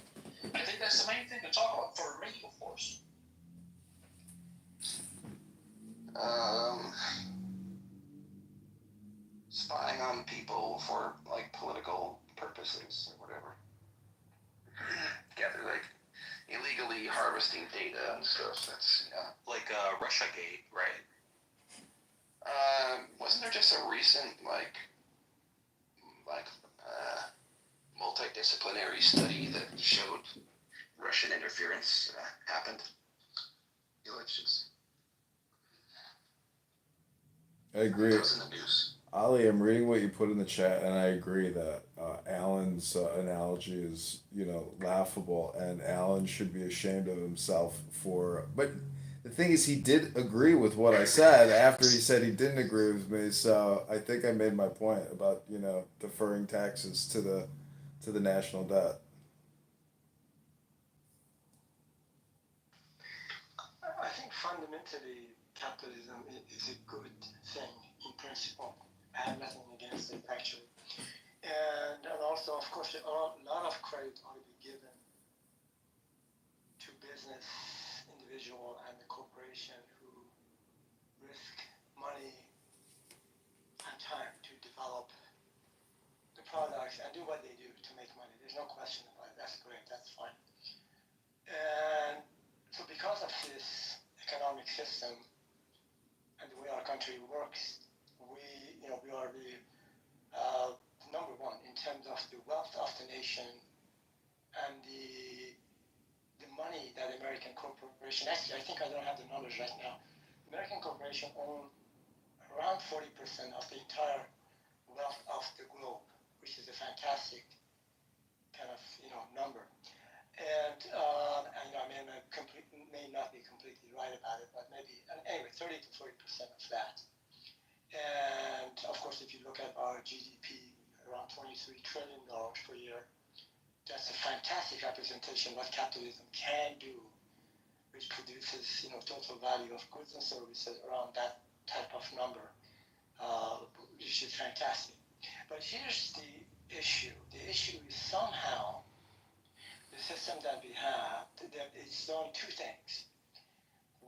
I think that's the main thing to talk about for me, of course. Um, spying on people for like political purposes or whatever. Gather like illegally harvesting data and stuff. That's Like Russiagate, right? wasn't there just a recent multidisciplinary study that showed Russian interference happened in elections? I agree. That was in the news. Ali, I'm reading what you put in the chat, and I agree that Alan's analogy is, laughable, and Alan should be ashamed of himself for. But the thing is, he did agree with what I said after he said he didn't agree with me. So I think I made my point about deferring taxes to the national debt. I think fundamentally capitalism is a good thing in principle. I have nothing against it actually. And also, of course, a lot of credit ought to be given to business, individual, and the corporation who risk money and time to develop the products and do what they do to make money. There's no question about it. That's great. That's fine. And so because of this economic system and the way our country works, we are the number one in terms of the wealth of the nation and the money that American corporation, actually I think I don't have the numbers right now, American corporation own around 40% of the entire wealth of the globe, which is a fantastic kind of number. And I may not be completely right about it, but maybe anyway 30 to 40% of that. And of course, if you look at our GDP, around $23 trillion per year, that's a fantastic representation of what capitalism can do, which produces total value of goods and services around that type of number, which is fantastic. But here's the issue. The issue is somehow the system that we have, that it's done two things,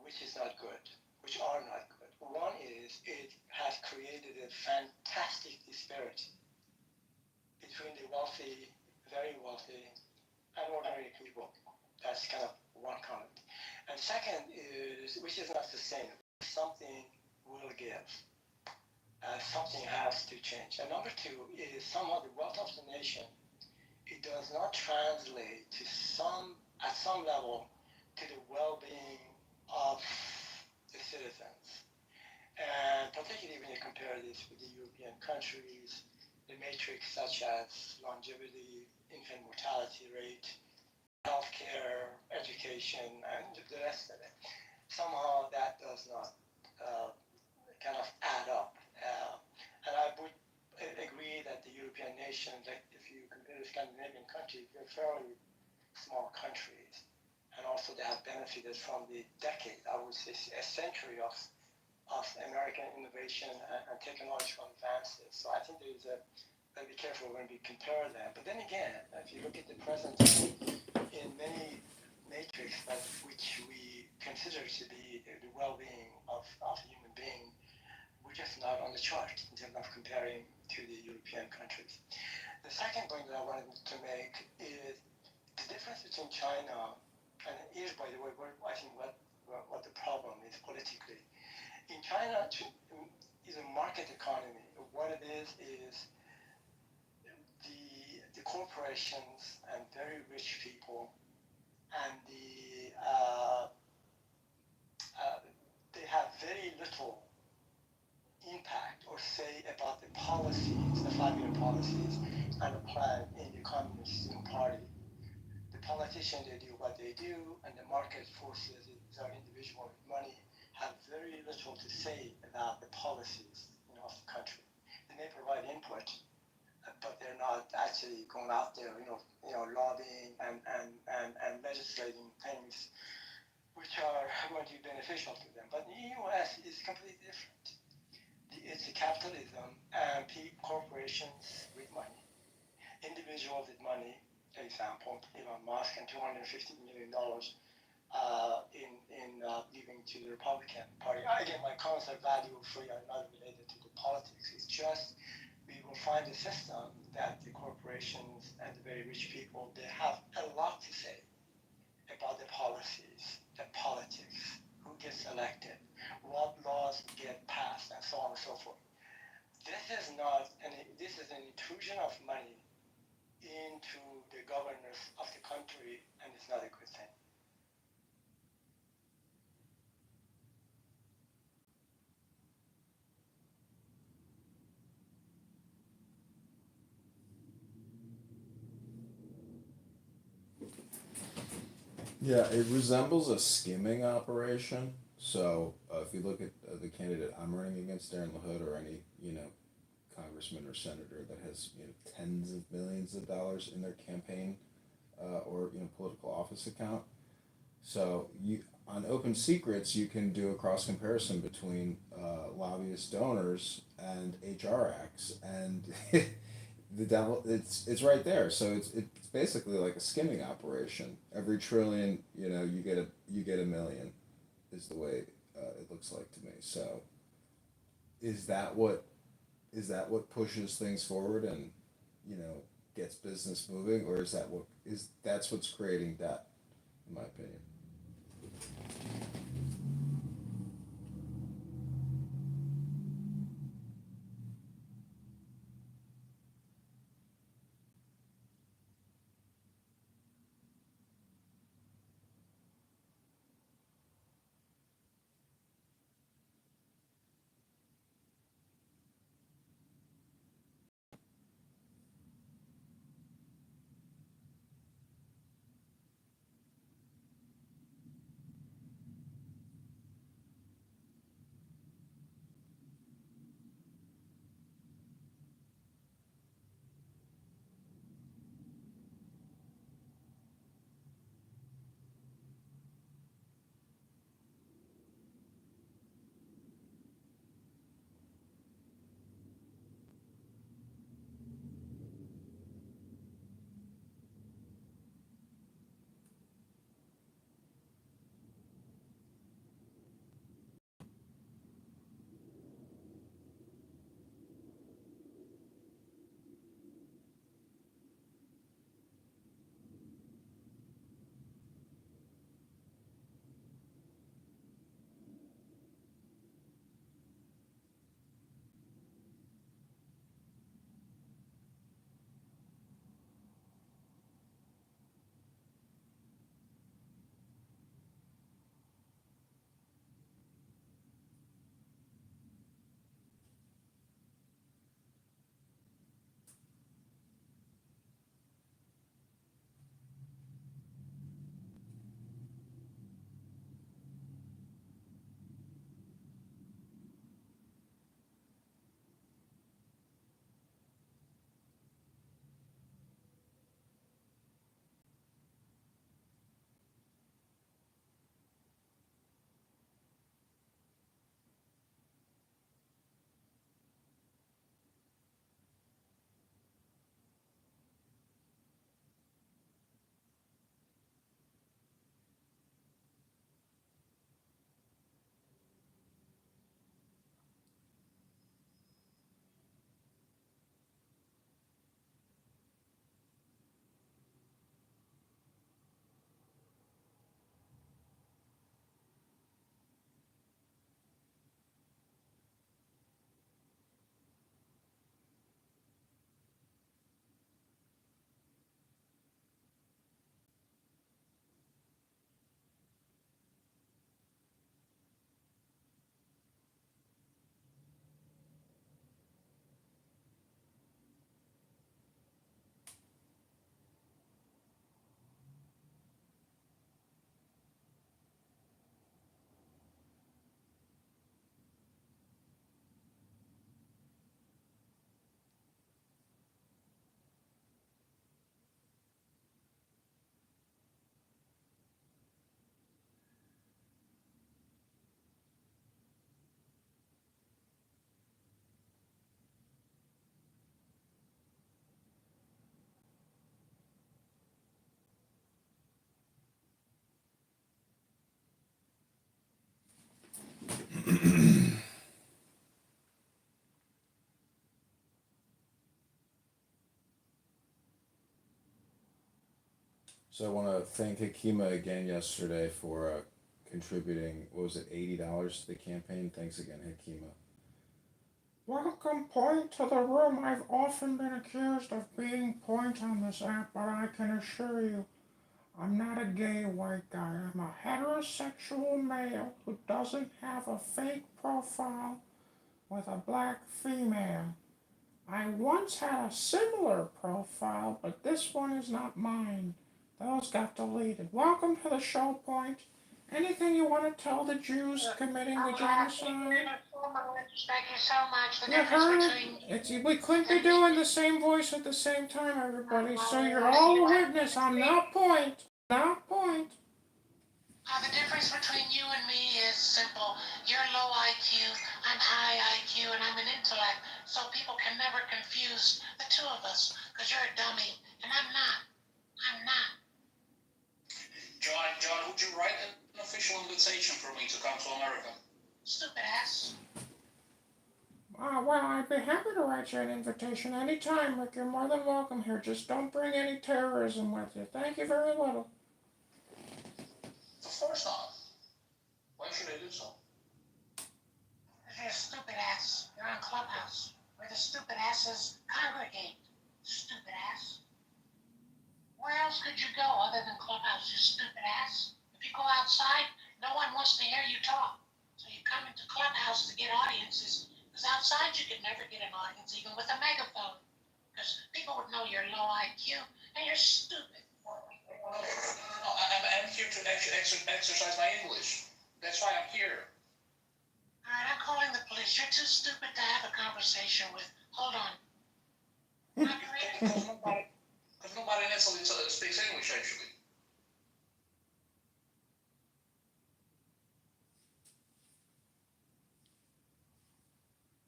which is not good, which are not good. One is it has created a fantastic disparity between the wealthy, very wealthy, and ordinary people. That's kind of one comment. And second is, which is not sustainable, something will give. Something has to change. And number two is somehow the wealth of the nation, it does not translate to at some level to the well-being of the citizens. And particularly when you compare this with the European countries, the metrics such as longevity, infant mortality rate, healthcare, education, and the rest of it. Somehow that does not kind of add up. And I would agree that the European nations, like if you compare the Scandinavian countries, they're fairly small countries. And also they have benefited from the decade, I would say a century of American innovation and technological advances. So I think there's gotta be careful when we compare them. But then again, if you look at the present in many matrix which we consider to be the well-being of a human being, we're just not on the chart in terms of comparing to the European countries. The second point that I wanted to make is the difference between China and here's, by the way, where I think what the problem is politically. In China, is a market economy. What it is the corporations and very rich people and they have very little impact or say about the policies, the 5-year policies and the plan in the Communist Party. The politicians, they do what they do, and the market forces, these are individuals with money, have very little to say about the policies, of the country. They may provide input, but they're not actually going out there, lobbying and legislating things which are going to be beneficial to them. But the U.S. is completely different. It's a capitalism and corporations with money, individuals with money. Example, Elon Musk and $250 million in giving to the Republican Party. Again, my comments are value-free, are not related to the politics. It's just we will find a system that the corporations and the very rich people, they have a lot to say about the policies, the politics, who gets elected, what laws get passed, and so on and so forth. This is an intrusion of money into the governance of the country, and it's not a good thing. Yeah, it resembles a skimming operation. So if you look at the candidate I'm running against, Darren LaHood, or any congressman or senator that has tens of millions of dollars in their campaign or political office account. So you on Open Secrets you can do a cross comparison between lobbyist donors and HR acts, and the devil it's right there. So it's basically like a skimming operation. Every trillion, you get a million, is the way it looks like to me. So is that what pushes things forward and gets business moving, or is that's what's creating debt, in my opinion? So I want to thank Hakima again yesterday for contributing, what was it, $80 to the campaign? Thanks again, Hakima. Welcome, Point, to the room. I've often been accused of being Point on this app, but I can assure you, I'm not a gay white guy. I'm a heterosexual male who doesn't have a fake profile with a black female. I once had a similar profile, but this one is not mine. Those got deleted. Welcome to the show, Point. Anything you want to tell the Jews committing the genocide? Thank you so much. The You difference heard? between We couldn't be doing the same voice at the same time, everybody. So you're all a witness. I'm not Point. Not Point. the difference between you and me is simple. You're low IQ, I'm high IQ, and I'm an intellect. So people can never confuse the two of us, because you're a dummy, and I'm not. I'm not. John, would you write an official invitation for me to come to America? Stupid ass. Well, I'd be happy to write you an invitation anytime, Rick. You're more than welcome here. Just don't bring any terrorism with you. Thank you very little. Of course not. Why should I do so? You're a stupid ass. You're on Clubhouse, where the stupid asses congregate. Stupid ass. Where else could you go other than Clubhouse, you stupid ass? If you go outside, no one wants to hear you talk. So you come into Clubhouse to get audiences, because outside you could never get an audience, even with a megaphone. Because people would know you're low IQ and you're stupid. No, I'm here to exercise my English. That's why I'm here. All right, I'm calling the police. You're too stupid to have a conversation with. Hold on. Because nobody in Italy speaks English, actually.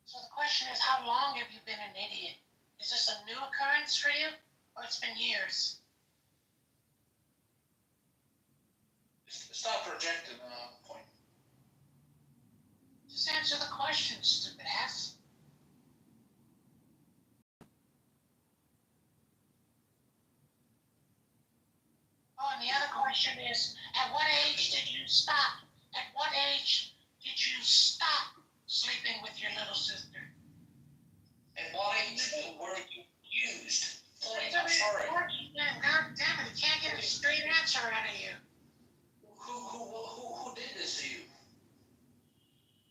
So the question is, how long have you been an idiot? Is this a new occurrence for you, or it's been years? Stop projecting, Point. Just answer the question, stupid ass. Oh, and the other question is, at what age did you stop? At what age did you stop sleeping with your little sister? And why were you used? Point, I'm sorry. God damn it, he can't get a straight answer out of you. Who did this to you?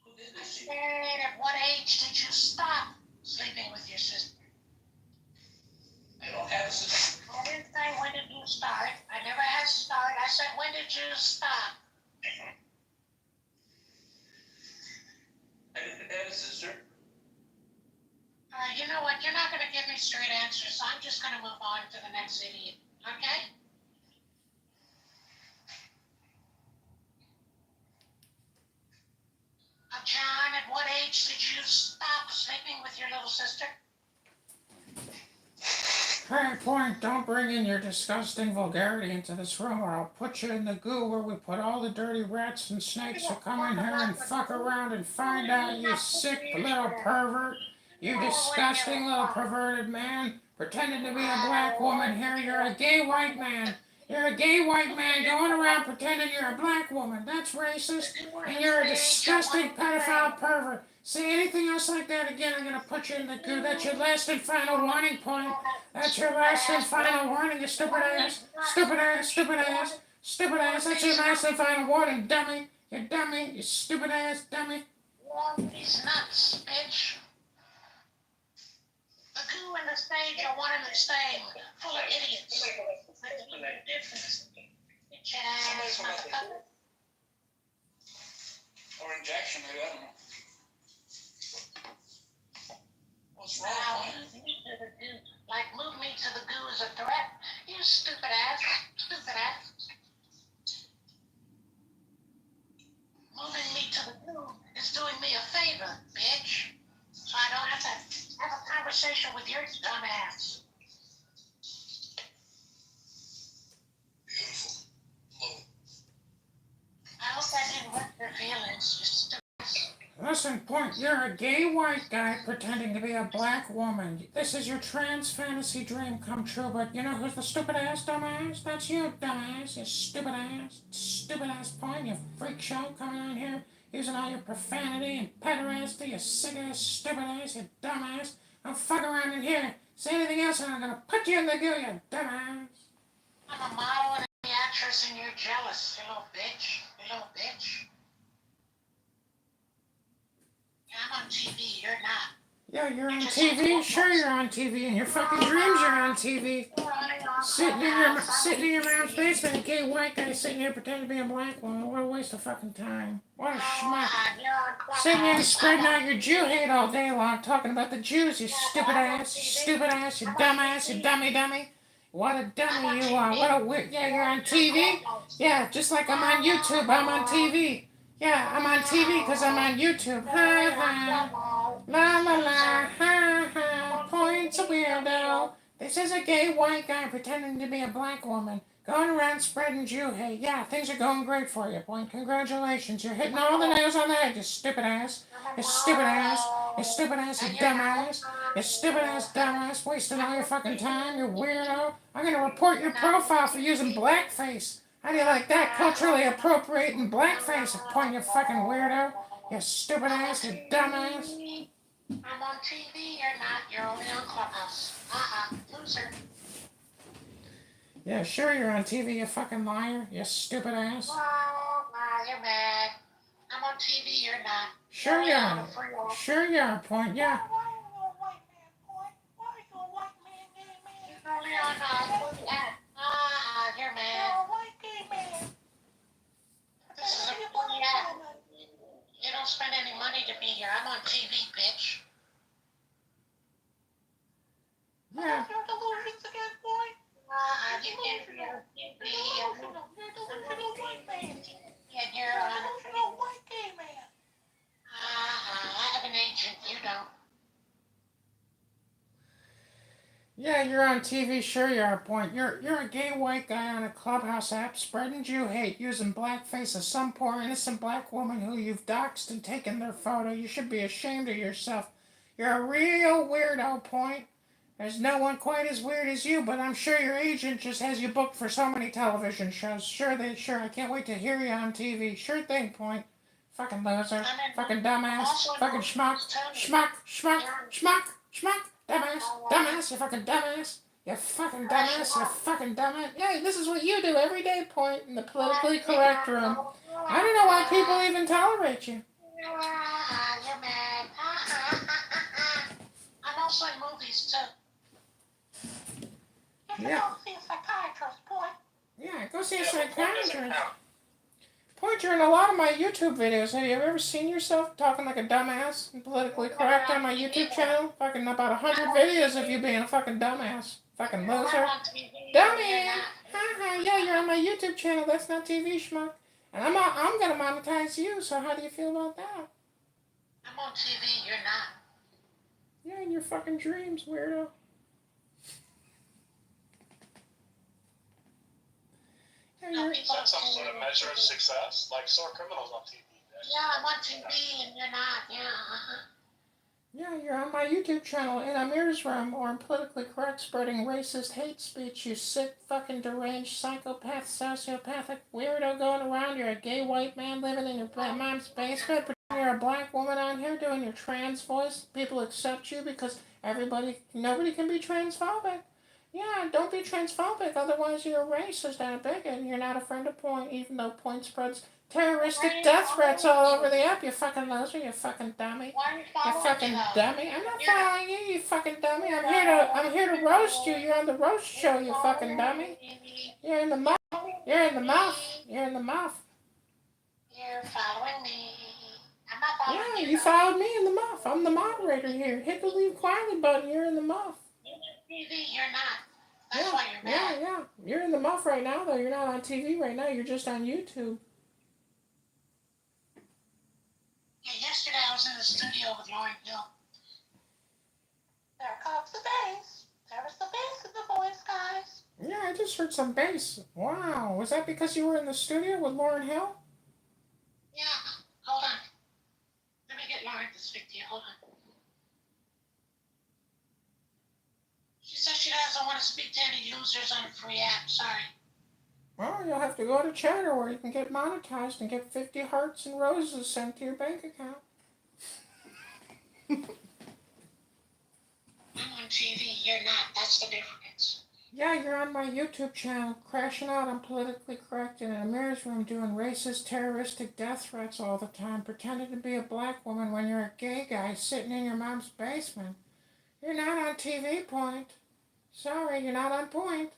Who did I this to you? said, at what age did you stop sleeping with your sister? I don't have a sister. I didn't say when did you start. I never had start. I said, when did you stop? I didn't have a sister. You know what? You're not going to give me straight answers, so I'm just going to move on to the next idiot. Okay? John, at what age did you stop sleeping with your little sister? Hey, Point, don't bring in your disgusting vulgarity into this room or I'll put you in the goo where we put all the dirty rats and snakes who come in here and fuck around and find out, you sick little pervert. You disgusting little perverted man. Pretending to be a black woman here. You're a gay white man. You're a gay white man going around pretending you're a black woman. That's racist. And you're a disgusting pedophile pervert. Say anything else like that again, I'm gonna put you in the goo. That's your last and final warning, Point. That's your last and final warning, you stupid ass. Stupid ass, stupid ass. Stupid ass, that's your last and final warning, dummy. You dummy, you stupid ass dummy. He's nuts, bitch. The goo and the stage are one and the same. Full of idiots. There's no difference. Bitch ass motherfucker. Or injection, maybe, I don't know. What's wrong, Now, Point? move me to the goo. Like, move me to the goo is a threat. You stupid ass. Stupid ass. Moving me to the goo is doing me a favor, bitch. So I don't have to have a conversation with your dumb ass. Beautiful. Love it. I hope that didn't hurt your feelings, you stupid ass. listen, Point, you're a gay white guy pretending to be a black woman. This is your trans fantasy dream come true, but you know who's the stupid ass dumbass? That's you, dumbass, you stupid ass Point, you freak show coming on here using all your profanity and pederasty, you sick ass, stupid ass, you dumbass. Don't fuck around in here. Say anything else and I'm gonna put you in the goo, you dumbass. I'm a model and an actress and you're jealous, you little bitch. You little bitch. Yeah, I'm on TV, you're not. Yeah, you're on TV. Sure, you're on TV. In your fucking dreams, you're on TV. Sitting in your mom's basement, a gay white guy sitting here pretending to be a black woman. What a waste of fucking time. What a schmuck. Sitting there spreading out your Jew hate all day long, talking about the Jews, you stupid ass, you dumbass, you dummy. What a dummy you are. What a weird. Yeah, you're on TV? Yeah, just like I'm on YouTube, I'm on TV. Yeah, I'm on TV because I'm on YouTube. Ha ha. La la la. Ha ha. Point's a weirdo. This is a gay white guy pretending to be a black woman. Going around spreading Jew hate. Yeah, things are going great for you, Point. Congratulations. You're hitting all the nails on the head, you stupid ass. You stupid ass. You stupid ass, you dumbass. You stupid ass dumbass. Wasting all your fucking time, you weirdo. I'm gonna report your profile for using blackface. How do you like that? Culturally appropriating blackface, Point, you fucking weirdo. You stupid ass, you dumbass. I'm on TV, you're not. You're only on Clubhouse. Loser. Yeah, sure you're on TV, you fucking liar. You stupid ass. You're mad. I'm on TV, you're not. Sure you are. Sure you are, Point, yeah. You're mad. This is a free ad. You don't spend any money to be here. I'm on TV, bitch. Yeah. You're delusions again, boy. You can't be on TV. You're delusional white man. And you're on a delusional white gay man. I have an agent. You don't. Yeah, you're on TV, sure you are, Point. You're a gay white guy on a Clubhouse app spreading Jew hate using blackface of some poor innocent black woman who you've doxxed and taken their photo. You should be ashamed of yourself. You're a real weirdo, Point. There's no one quite as weird as you, but I'm sure your agent just has you booked for so many television shows. Sure, I can't wait to hear you on TV. Sure thing, Point. Fucking loser. Fucking dumbass. Fucking schmuck. Dumbass, you fucking dumbass. You fucking dumbass. Yeah, this is what you do every day, Point, in the politically correct room. I don't know why people even tolerate you. You're mad. I'm also in movies, too. Yeah. Go see a psychiatrist, Point. Yeah, go see a psychiatrist. Point, you're in a lot of my YouTube videos. Have you ever seen yourself talking like a dumbass and politically correct on my YouTube channel? Fucking about 100 videos of you being a fucking dumbass. Fucking loser. Dummy! Haha, yeah, you're on my YouTube channel. That's not TV, schmuck. And I'm gonna monetize you, so how do you feel about that? I'm on TV, you're not. Yeah, in your fucking dreams, weirdo. Is that some sort of measure of success? Like, so are criminals on TV? Yeah, I'm on TV and you're not. Yeah, you're on my YouTube channel in Amir's room or in politically correct spreading racist hate speech, you sick fucking deranged psychopath, sociopathic weirdo going around. You're a gay white man living in your mom's basement, but you're a black woman on here doing your trans voice. People accept you because nobody can be transphobic. Yeah, don't be transphobic, otherwise you're a racist and a bigot and you're not a friend of Point, even though Point spreads terroristic death threats all over the app. You fucking loser, you fucking dummy. You fucking dummy. I'm not following you, you fucking dummy. I'm here to roast you. You're on the roast show, you fucking dummy. You're in the muff. You're in the muff. You're in the muff. You're following me. I'm not following you. Yeah, you followed me in the muff. I'm the moderator here. Hit the leave quietly button. You're in the muff. TV, you're not. That's why you're mad. Yeah. You're in the muff right now, though. You're not on TV right now. You're just on YouTube. Yeah, yesterday I was in the studio with Lauryn Hill. There comes the bass. There's the bass in the voice, guys. Yeah, I just heard some bass. Wow. Was that because you were in the studio with Lauryn Hill? Yeah. Hold on. Let me get Lauryn speak to any losers on a free app. Sorry. Well, you'll have to go to Chatter where you can get monetized and get 50 hearts and roses sent to your bank account. I'm on TV. You're not. That's the difference. Yeah, you're on my YouTube channel, crashing out on politically correct in a mirror's room doing racist, terroristic death threats all the time, pretending to be a black woman when you're a gay guy sitting in your mom's basement. You're not on TV, Point. Sorry, you're not on point.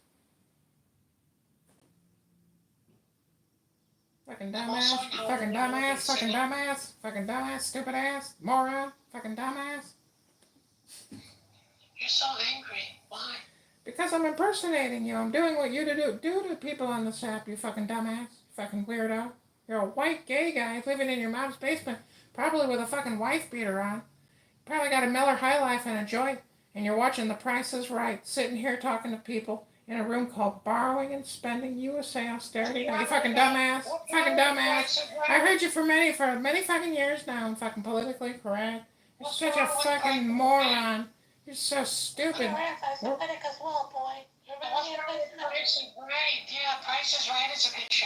Fucking dumbass, fucking dumbass, fucking dumbass, fucking dumbass, stupid ass, moron, fucking dumbass. You're so angry. Why? Because I'm impersonating you. I'm doing what you do to people on this app, you fucking dumbass, fucking weirdo. You're a white gay guy living in your mom's basement, probably with a fucking wife beater on. Probably got a Miller High Life and a joint, and you're watching The Price is Right, sitting here talking to people in a room called Borrowing and Spending USA Austerity. You fucking dumbass, fucking dumbass. I heard you for many fucking years now. I'm fucking politically correct. You're such a fucking moron. You're so stupid. Pathetic as well, boy. Price is Right. Yeah, Price is Right is a good show.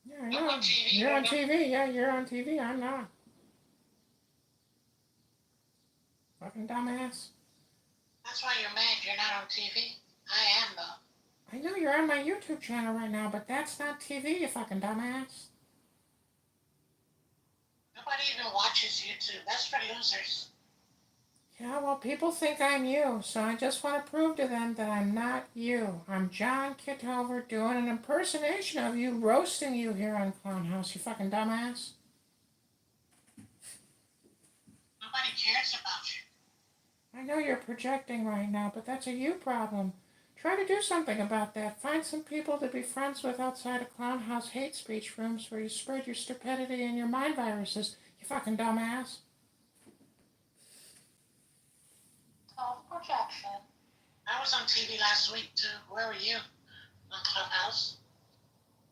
Yeah, I know. You're on TV. Yeah, you're on TV. I'm not. Fucking dumbass. That's why you're mad. You're not on TV. I am, though. I know you're on my YouTube channel right now, but that's not TV, you fucking dumbass. Nobody even watches YouTube. That's for losers. Yeah, well, people think I'm you, so I just want to prove to them that I'm not you. I'm John Kitover doing an impersonation of you, roasting you here on Clown House, you fucking dumbass. Nobody cares about you. I know you're projecting right now, but that's a you problem. Try to do something about that. Find some people to be friends with outside of Clown House hate speech rooms where you spread your stupidity and your mind viruses, you fucking dumbass. Projection. I was on TV last week too. Where were you? On Clubhouse?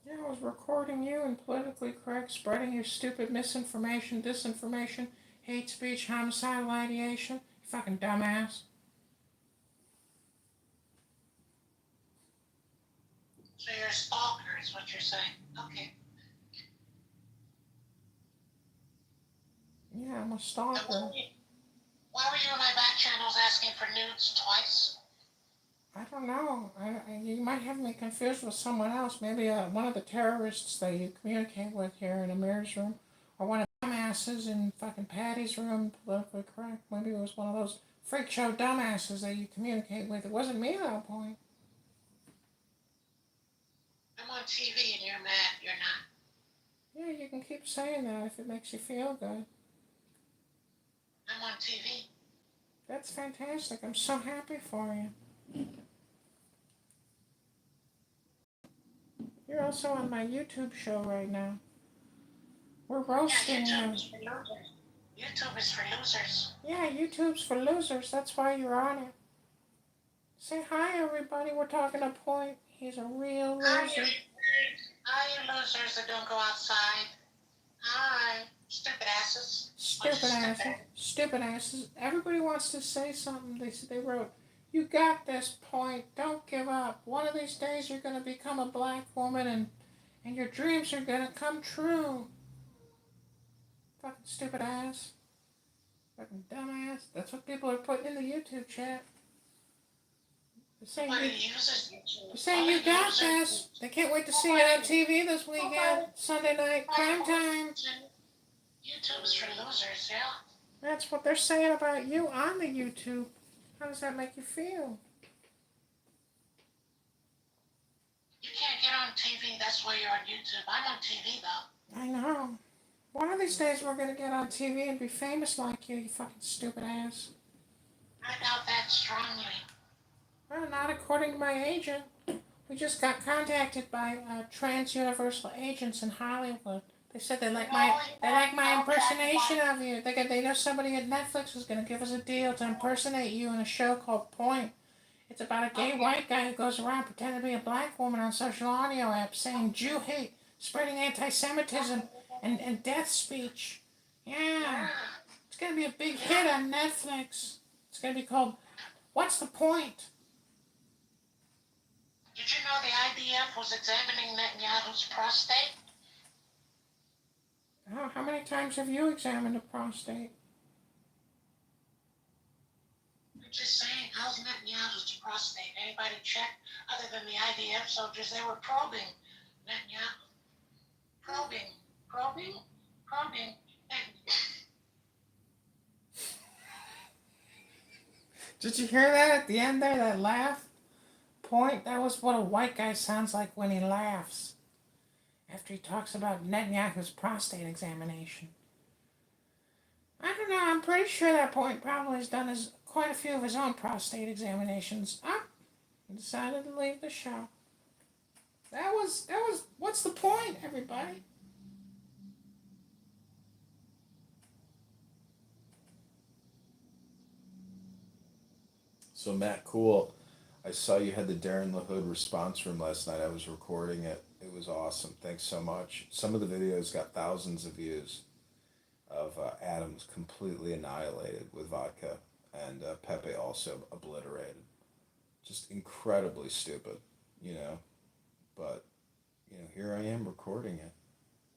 Yeah, I was recording you and politically correct, spreading your stupid misinformation, disinformation, hate speech, homicidal ideation. You fucking dumbass. So you're a stalker is what you're saying. Okay. Yeah, I'm a stalker. Why were you in my back channels asking for nudes twice? I don't know. You might have me confused with someone else. Maybe one of the terrorists that you communicate with here in Amir's room, or one of the dumbasses in fucking Patty's room, politically correct. Maybe it was one of those freak show dumbasses that you communicate with. It wasn't me at that point. I'm on TV and you're mad. You're not. Yeah, you can keep saying that if it makes you feel good. I'm on TV. That's fantastic. I'm so happy for you. You're also on my YouTube show right now. We're roasting Yeah, you. YouTube is for losers. YouTube is for losers. Yeah, YouTube's for losers. That's why you're on it. Say hi, everybody. We're talking to Point. He's a real loser. Hi, you losers that don't go outside. Hi, stupid asses. Stupid asses. Everybody wants to say something. They wrote, "You got this, Point. Don't give up. One of these days you're going to become a black woman and your dreams are going to come true." Fucking stupid ass. Fucking dumbass. That's what people are putting in the YouTube chat. They're saying you got this. They can't wait to see you on TV this weekend. Sunday night, prime time. YouTube is for losers, yeah. That's what they're saying about you on the YouTube. How does that make you feel? You can't get on TV, that's why you're on YouTube. I'm on TV, though. I know. One of these days we're going to get on TV and be famous like you fucking stupid ass. I doubt that strongly. Well, not according to my agent. We just got contacted by trans-universal agents in Hollywood. They said they like my impersonation of you. They know somebody at Netflix is going to give us a deal to impersonate you in a show called Point. It's about a gay white guy who goes around pretending to be a black woman on social audio apps saying Jew hate, spreading anti-Semitism, and death speech. Yeah. It's going to be a big hit on Netflix. It's going to be called What's the Point? Did you know the IDF was examining Netanyahu's prostate? How many times have you examined a prostate? I'm just saying, how's Netanyahu's prostate? Anybody check other than the IDF soldiers? They were probing Netanyahu. Probing. Did you hear that at the end there, that laugh? Point? That was what a white guy sounds like when he laughs. After he talks about Netanyahu's prostate examination. I don't know, I'm pretty sure that Point probably has done quite a few of his own prostate examinations. He decided to leave the show. That was, what's the point, everybody? So Matt, cool. I saw you had the Darren LaHood response room last night. I was recording it. It was awesome. Thanks so much. Some of the videos got thousands of views of Adams completely annihilated with vodka and Pepe also obliterated. Just incredibly stupid, you know. But, here I am recording it.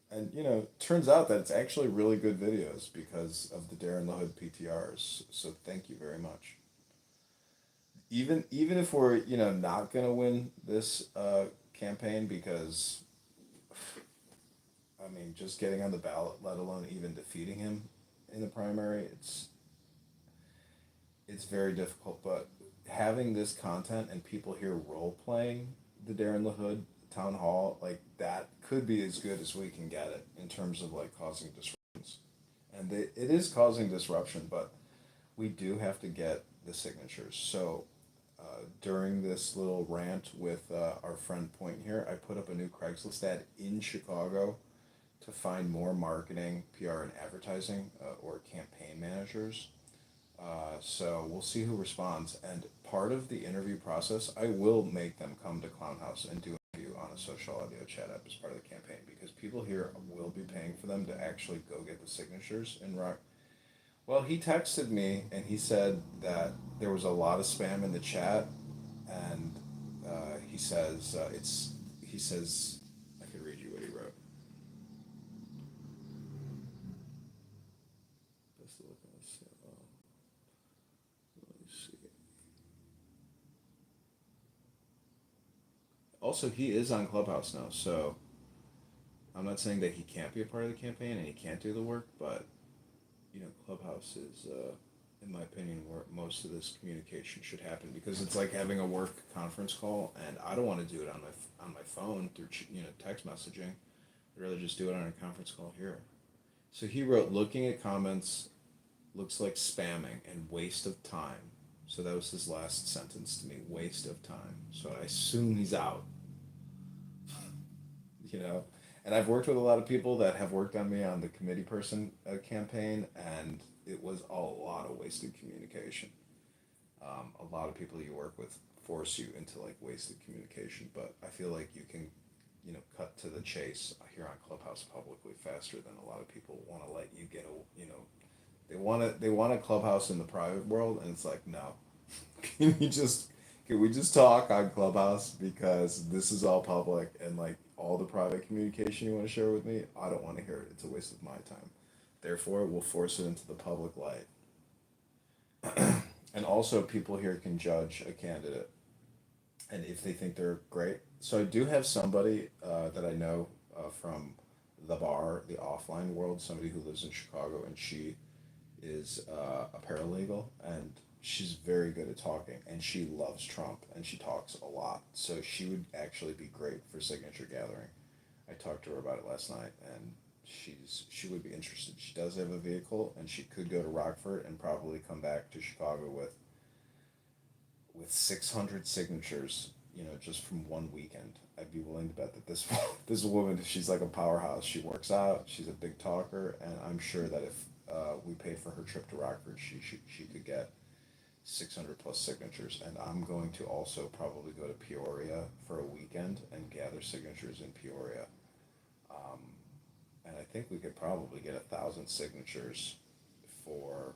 And, turns out that it's actually really good videos because of the Darren LaHood PTRs. So thank you very much. Even if we're not gonna win this campaign because I mean just getting on the ballot, let alone even defeating him in the primary, it's very difficult. But having this content and people here role playing the Darren LaHood town hall, like that could be as good as we can get it in terms of like causing disruptions, and it is causing disruption, but we do have to get the signatures. So during this little rant with our friend Point here, I put up a new Craigslist ad in Chicago to find more marketing, PR, and advertising or campaign managers. So we'll see who responds. And part of the interview process, I will make them come to Clown House and do an interview on a social audio chat app as part of the campaign because people here will be paying for them to actually go get the signatures and rock. Well, he texted me and he said that there was a lot of spam in the chat, and he says it's. He says I could read you what he wrote. Best look on this. Let me see. Also, he is on Clubhouse now, so I'm not saying that he can't be a part of the campaign and he can't do the work, but Clubhouse is, in my opinion, where most of this communication should happen because it's like having a work conference call, and I don't want to do it on my phone through text messaging. I'd rather just do it on a conference call here. So he wrote, looking at comments looks like spamming and waste of time. So that was his last sentence to me, waste of time. So I assume he's out. you know. And I've worked with a lot of people that have worked on me on the committee person campaign, and it was a lot of wasted communication. A lot of people you work with force you into like wasted communication, but I feel like you can, cut to the chase here on Clubhouse publicly faster than a lot of people want to let you get they want a Clubhouse in the private world, and it's like no, can we just talk on Clubhouse because this is all public and like all the private communication you want to share with me, I don't want to hear it. It's a waste of my time. Therefore, we'll force it into the public light. And also, people here can judge a candidate, and if they think they're great. So I do have somebody that I know from the bar, the offline world, somebody who lives in Chicago, and she is a paralegal, and she's very good at talking, and she loves Trump, and she talks a lot. So she would actually be great for signature gathering. I talked to her about it last night, and she would be interested. She does have a vehicle, and she could go to Rockford and probably come back to Chicago with 600 signatures. Just from one weekend. I'd be willing to bet that this woman, she's like a powerhouse. She works out. She's a big talker, and I'm sure that if we paid for her trip to Rockford, she could get 600 plus signatures. And I'm going to also probably go to Peoria for a weekend and gather signatures in Peoria. Um, and I think we could probably get 1,000 signatures for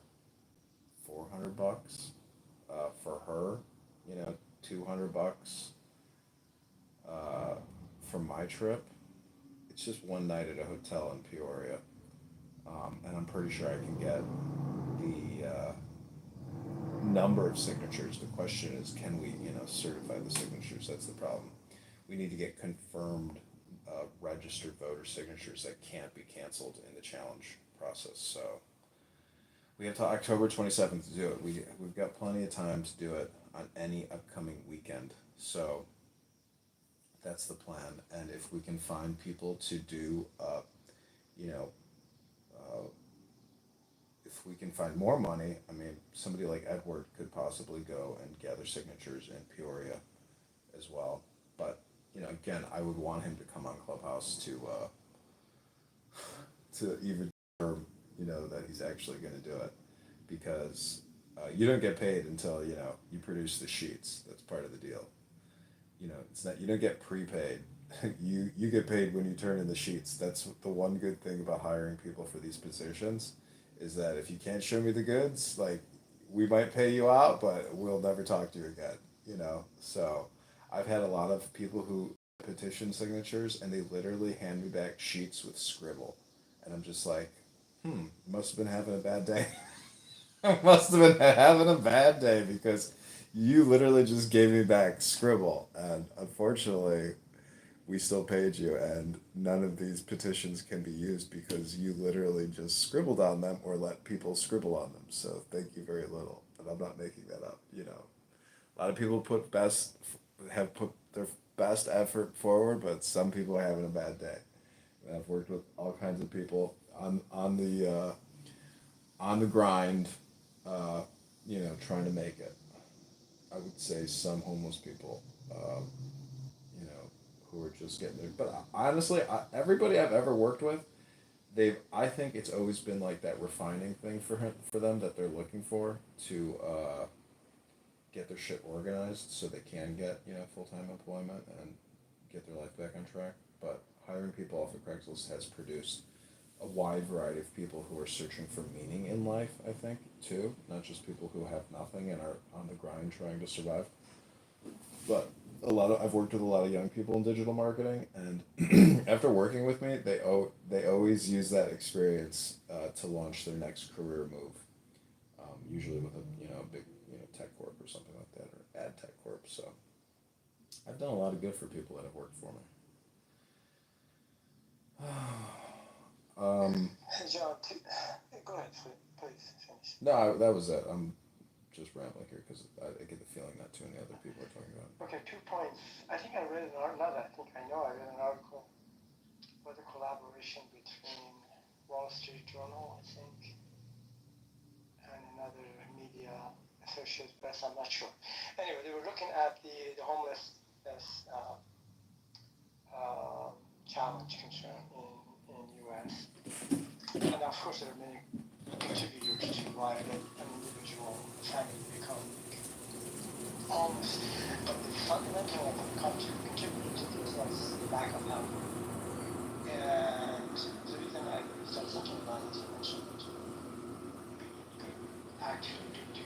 $400 for her. $200 for my trip, it's just one night at a hotel in Peoria, and I'm pretty sure I can get the number of signatures. The question is, can we, certify the signatures? That's the problem. We need to get confirmed registered voter signatures that can't be canceled in the challenge process. So we have till October 27th to do it. We've got plenty of time to do it on any upcoming weekend. So that's the plan. And if we can find people to do, you know, uh, if we can find more money, I mean, somebody like Edward could possibly go and gather signatures in Peoria as well. But again, I would want him to come on Clubhouse to even confirm, that he's actually going to do it, because you don't get paid until you produce the sheets. That's part of the deal. It's not, you don't get prepaid. You get paid when you turn in the sheets. That's the one good thing about hiring people for these positions, is that if you can't show me the goods, like, we might pay you out, but we'll never talk to you again. So I've had a lot of people who petition signatures, and they literally hand me back sheets with scribble, and I'm just like, must have been having a bad day. Must have been having a bad day, because you literally just gave me back scribble, and unfortunately we still paid you, and none of these petitions can be used because you literally just scribbled on them or let people scribble on them. So thank you very little, and I'm not making that up. A lot of people have put their best effort forward, but some people are having a bad day. And I've worked with all kinds of people on the grind, trying to make it. I would say some homeless people, you know, who are just getting there. But honestly, everybody I've ever worked with, I think it's always been like that refining thing for them that they're looking for to get their shit organized so they can get full time employment and get their life back on track. But hiring people off of Craigslist has produced a wide variety of people who are searching for meaning in life, I think, too. Not just people who have nothing and are on the grind trying to survive. But I've worked with a lot of young people in digital marketing, and after working with me, they always use that experience to launch their next career move. Usually with a big tech corp or something like that, or ad tech corp. So I've done a lot of good for people that have worked for me. Hey, John, go ahead, please finish. No, that was it. I'm just rambling here because I get the feeling not too many other people are talking about it. Okay, 2 points. I think I read an article, I read an article about the collaboration between Wall Street Journal, I think, and another media, Associated Press, I'm not sure. Anyway, they were looking at the homelessness challenge concern in U.S. And of course, there are many contributors to why an individual family become homeless. But the fundamental contributor to this was lack of help. And the reason I started thinking about it, you mentioned that you could actually to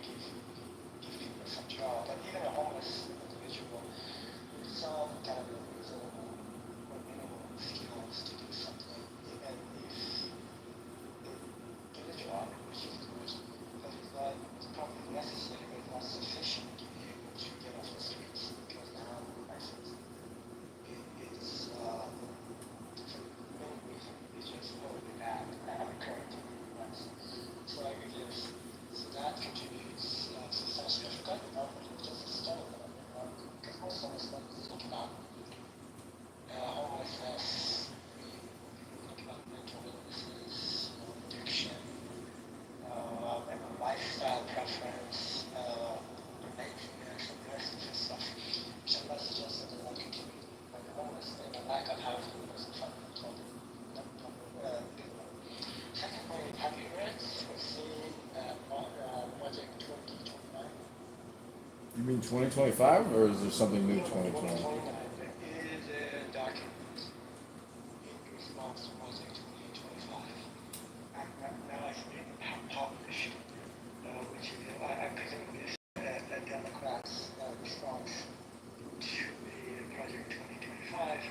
give people some job, but even a homeless individual with some kind of reasonable or minimal skills to do something, even if they get a job, which is good, but it's not, it's probably necessary, but not sufficient to be able to get off the streets, because the housing crisis, it's for many reasons, it's just horribly bad current in the US. So I guess, so that contributes substantially. I forgot the number, it was just a study that I read, because most of us don't think about homelessness, we think about mental illnesses, addiction, and lifestyle preference, laziness, and the rest of this stuff, which I'm not suggesting does not contribute, but the homelessness and the lack of housing was a fundamental big one. Second point, have you read or seen Project 2029? You mean 2025, or is there something new 2020? 2029. It is a document in response to Project 2025. Now it's been published, which is, I presume is a Democrats' response to the Project 2025.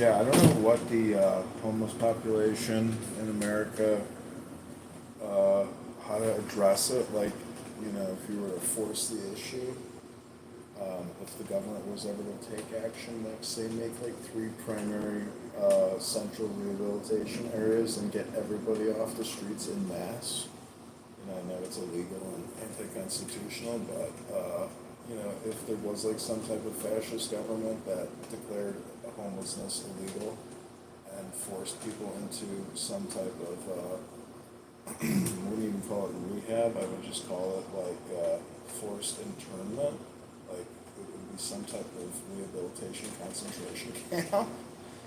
Yeah, I don't know what the homeless population in America, how to address it. Like, if you were to force the issue, if the government was ever to take action, like say make like three primary central rehabilitation areas and get everybody off the streets in mass. I know it's illegal and anti-constitutional, but if there was like some type of fascist government that declared homelessness illegal and forced people into some type of wouldn't even call it rehab. I would just call it like forced internment. Like it would be some type of rehabilitation concentration camp.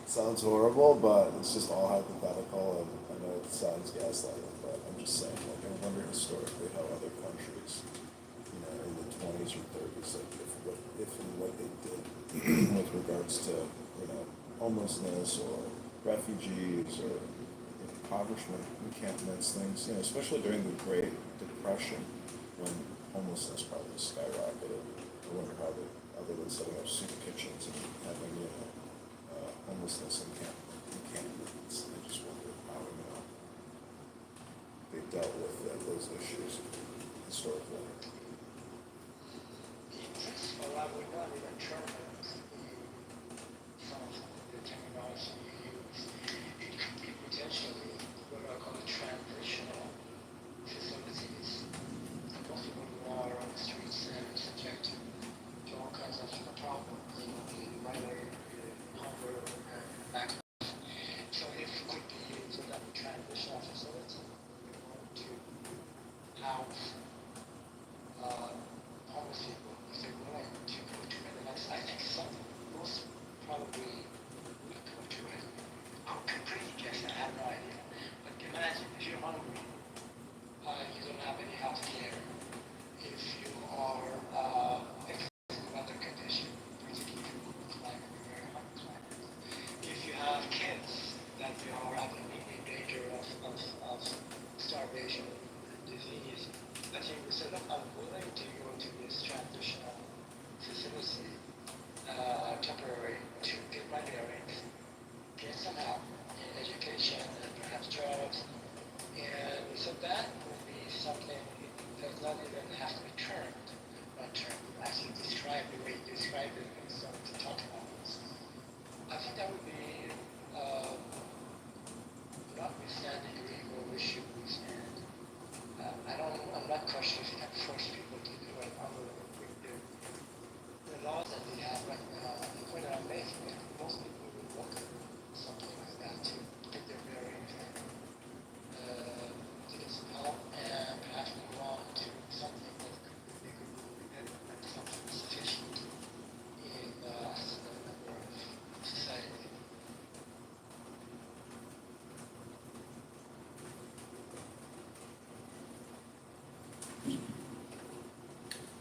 Sounds horrible, but it's just all hypothetical, and I know it sounds gaslighting, but I'm just saying, like, I wonder historically how other countries, in the 20s or 30s, like, if and what they did with regards to, homelessness or refugees or impoverishment, encampments, things, especially during the Great Depression when homelessness probably skyrocketed. I wonder how other than setting up soup kitchens and having, homelessness encampments. I just wonder how they dealt with those issues historically. In principle, I would not even try some of the terminology you use. It could be potentially what I call transitional facilities. Most people who are on the streets and subject to all kinds of problems, whether hunger and lack of. So if it could be used as a transitional facility, to house homeless people if they're willing to go to it. And I think most probably would go to it. I'm completely guessing, I have no idea. But imagine if you're hungry, you don't have any health care. If you are experiencing another condition, particularly climate, very hot climate. If you have kids that they are in danger of starvation and disease, I think we said, look, I'm willing to go to this transitional facility, temporary, to get my bearings, get some help in education and perhaps jobs. And so that would be something that does not even have to be not termed, as you describe the way you describe it, and so to talk about this. I think that would be, notwithstanding legal issues, and I'm not questioning if you can force people to do it under the laws that we have right now. I think when I'm making it, most people will look at something like that to get their bearings and to get some help and perhaps move on to something that they could do and something sufficient in a certain member of society.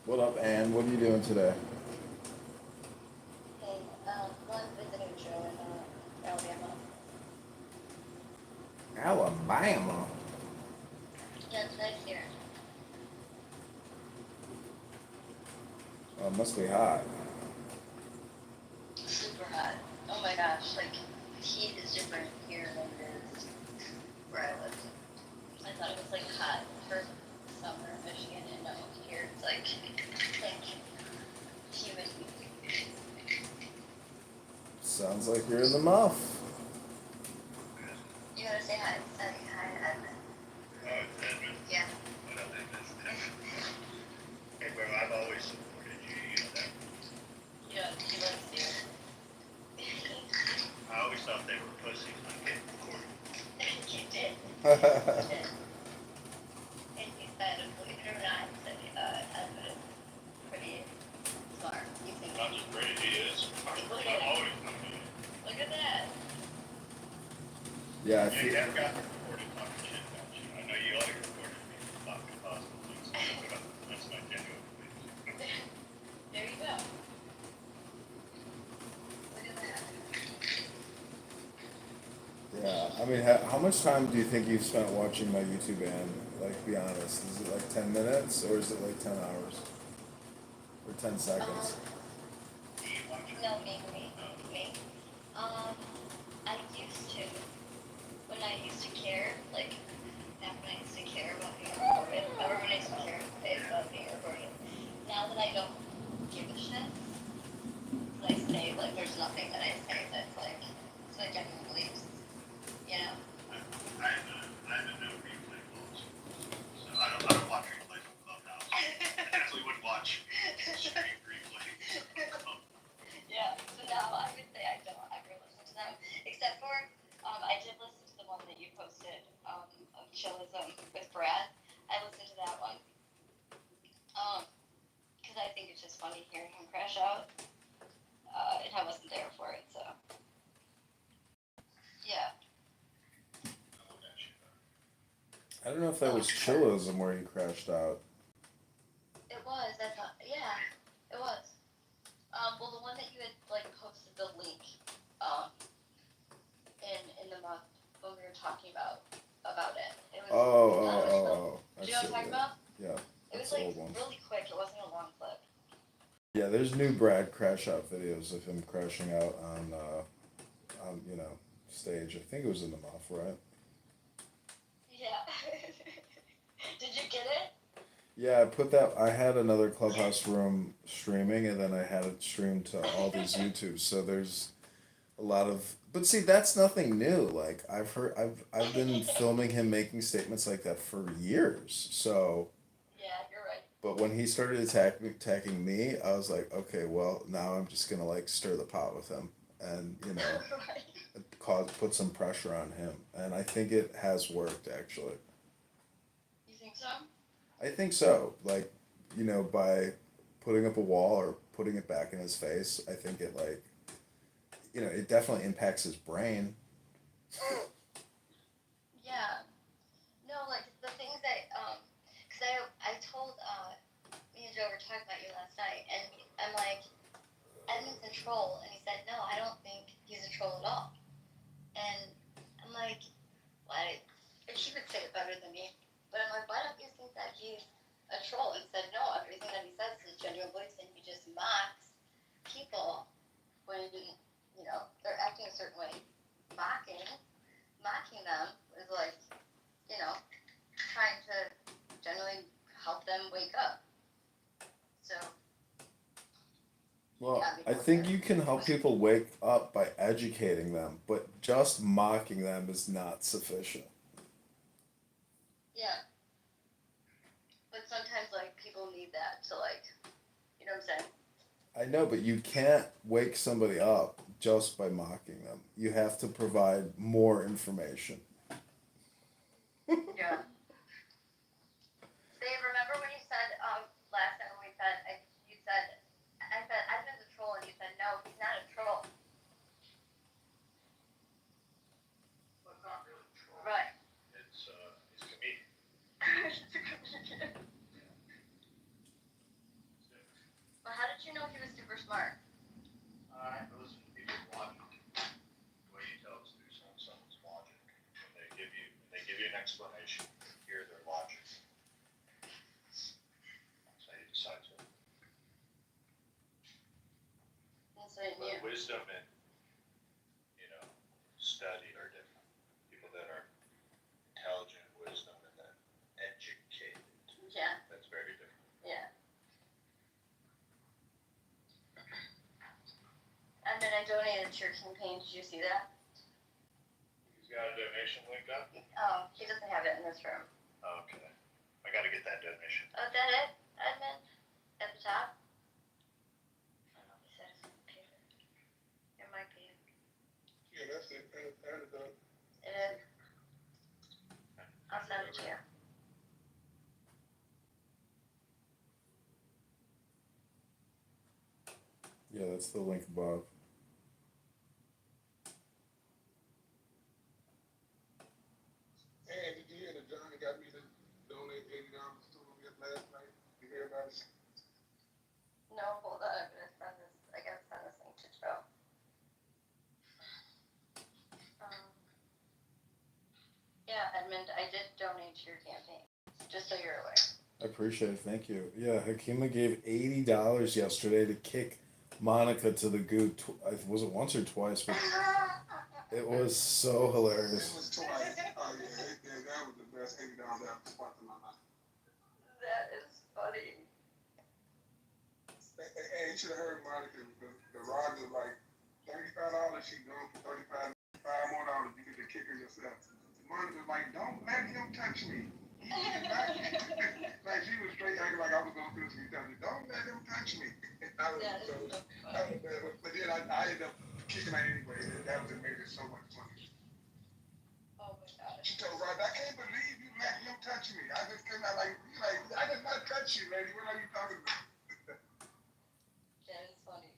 What up, Ann? What are you doing today? Hey, one visiting show in Alabama. Alabama? Yeah, it's nice here. Oh, it must be hot. Super hot. Oh my gosh, like, heat is different here than it is where I live. I thought it was like hot for summer in Michigan, and no, here it's like humid. Sounds like you're in the muff. You gotta say hi. Hi, Edmund. Oh, it's Edmund. Yeah. What up, Edmund? Hey, bro, I've always supported you, you know that. Yeah, he loves you. I always thought they were pussies when getting recorded. You did. You did. And you said, believe it or not, that Edmund is pretty smart. You think Not as great as he is. Look I've at it. always known he is. Look at that. Yeah, I Yeah, feel. you have got the recorded talking shit about you. I know you ought to record me talking possible things. That's my genuine belief. There you go. Look at that. Yeah, I mean, how much time do you think you've spent watching my YouTube, and like, be honest, is it like 10 minutes or is it like 10 hours or 10 seconds? No, me. anything that I say that's like, so I genuinely believes, you know? I haven't known replay calls, so I don't watch replays on Clubhouse. I definitely would watch stream replays on Clubhouse. Yeah, so now I would say I don't ever listen to them, except for, I did listen to the one that you posted, of Chillism with Brad. I listened to that one. Because I think it's just funny hearing him crash out. And I wasn't there for it, so. Yeah. I don't know if that was Chillism where he crashed out. It was, I thought, yeah, it was. Well, the one that you had, like, posted the link, in the month when we were talking about it. It was. Oh. Do you know what I'm talking about? Yeah. It was That's the like old one. really quick. It wasn't a long clip. Yeah, there's new Brad crash out videos of him crashing out on stage. I think it was in the muff, right? Yeah. Did you get it? Yeah, I put that. I had another Clubhouse room streaming, and then I had it streamed to all these YouTubes. So there's a lot of. But see, that's nothing new. Like I've been filming him making statements like that for years. So. Yeah, you're right. But when he started attacking me, I was like, okay, well, now I'm just gonna like stir the pot with him, and Right. put some pressure on him, and I think it has worked actually. You think so? I think so. Like, by putting up a wall or putting it back in his face, I think it it definitely impacts his brain. Yeah. No, like the things that cause I told me and Joe were talking about you last night, and I'm like, Edmund's a troll, and he said, no, I don't think he's a troll at all. And I'm like, why? And he would say it better than me. But I'm like, why don't you think that he's a troll? And said, no, everything that he says is genuine beliefs, and he just mocks people when they're acting a certain way. Mocking them is like, trying to generally help them wake up. So. Well, Yeah, I think you can help people wake up by educating them, but just mocking them is not sufficient. Yeah. But sometimes, like, people need that to, like, you know what I'm saying? I know, but you can't wake somebody up just by mocking them. You have to provide more information. Yeah. Dave, remember when you said, last time when we said, I said, Edmund's a troll, and you said, no, he's not a troll. But not really troll. Right. He's a comedian. Well, how did you know he was super smart? I listen to people's logic. The way you tell us through someone's logic. When they give you an explanation, you hear their logic. That's how you decide to. That's what I knew. But wisdom and study are different. People that are intelligent, wisdom, and then educated. Yeah. That's very different. Yeah. And then I donated to your campaign. Did you see that? He's got a donation link up? Oh, he doesn't have it in this room. Okay. I gotta get that donation. Oh, is that it, Edmund? At the top? I don't know if he said his computer. It might be. Yeah, that's it. That is done. It is. I'll send it to you. Yeah, that's the link above. And did you hear that Johnny got me to donate $80 to him last night? Did you hear about it? No, hold on. I gotta send this thing to Joe. Yeah, Edmund, I did donate to your campaign. Just so you're aware. I appreciate it. Thank you. Yeah, Hakima gave $80 yesterday to kick Monica to the goo. Was it once or twice? But it was so hilarious. It was twice. Oh, yeah, that was the best $80 I ever spent in my life. That is funny. Hey, you should have heard Monica. The Roger, like, $35. She going for 35. $5 more. You get the kicker yourself. Monica was like, don't let him touch me. Like she was straight acting like I was gonna do some stuff. Don't let him touch me. But then I ended up kicking her anyway. That was what made it so much funny. Oh my gosh. She told Rod, I can't believe you let him touch me. I just could not I did not touch you, lady. What are you talking about? That is funny.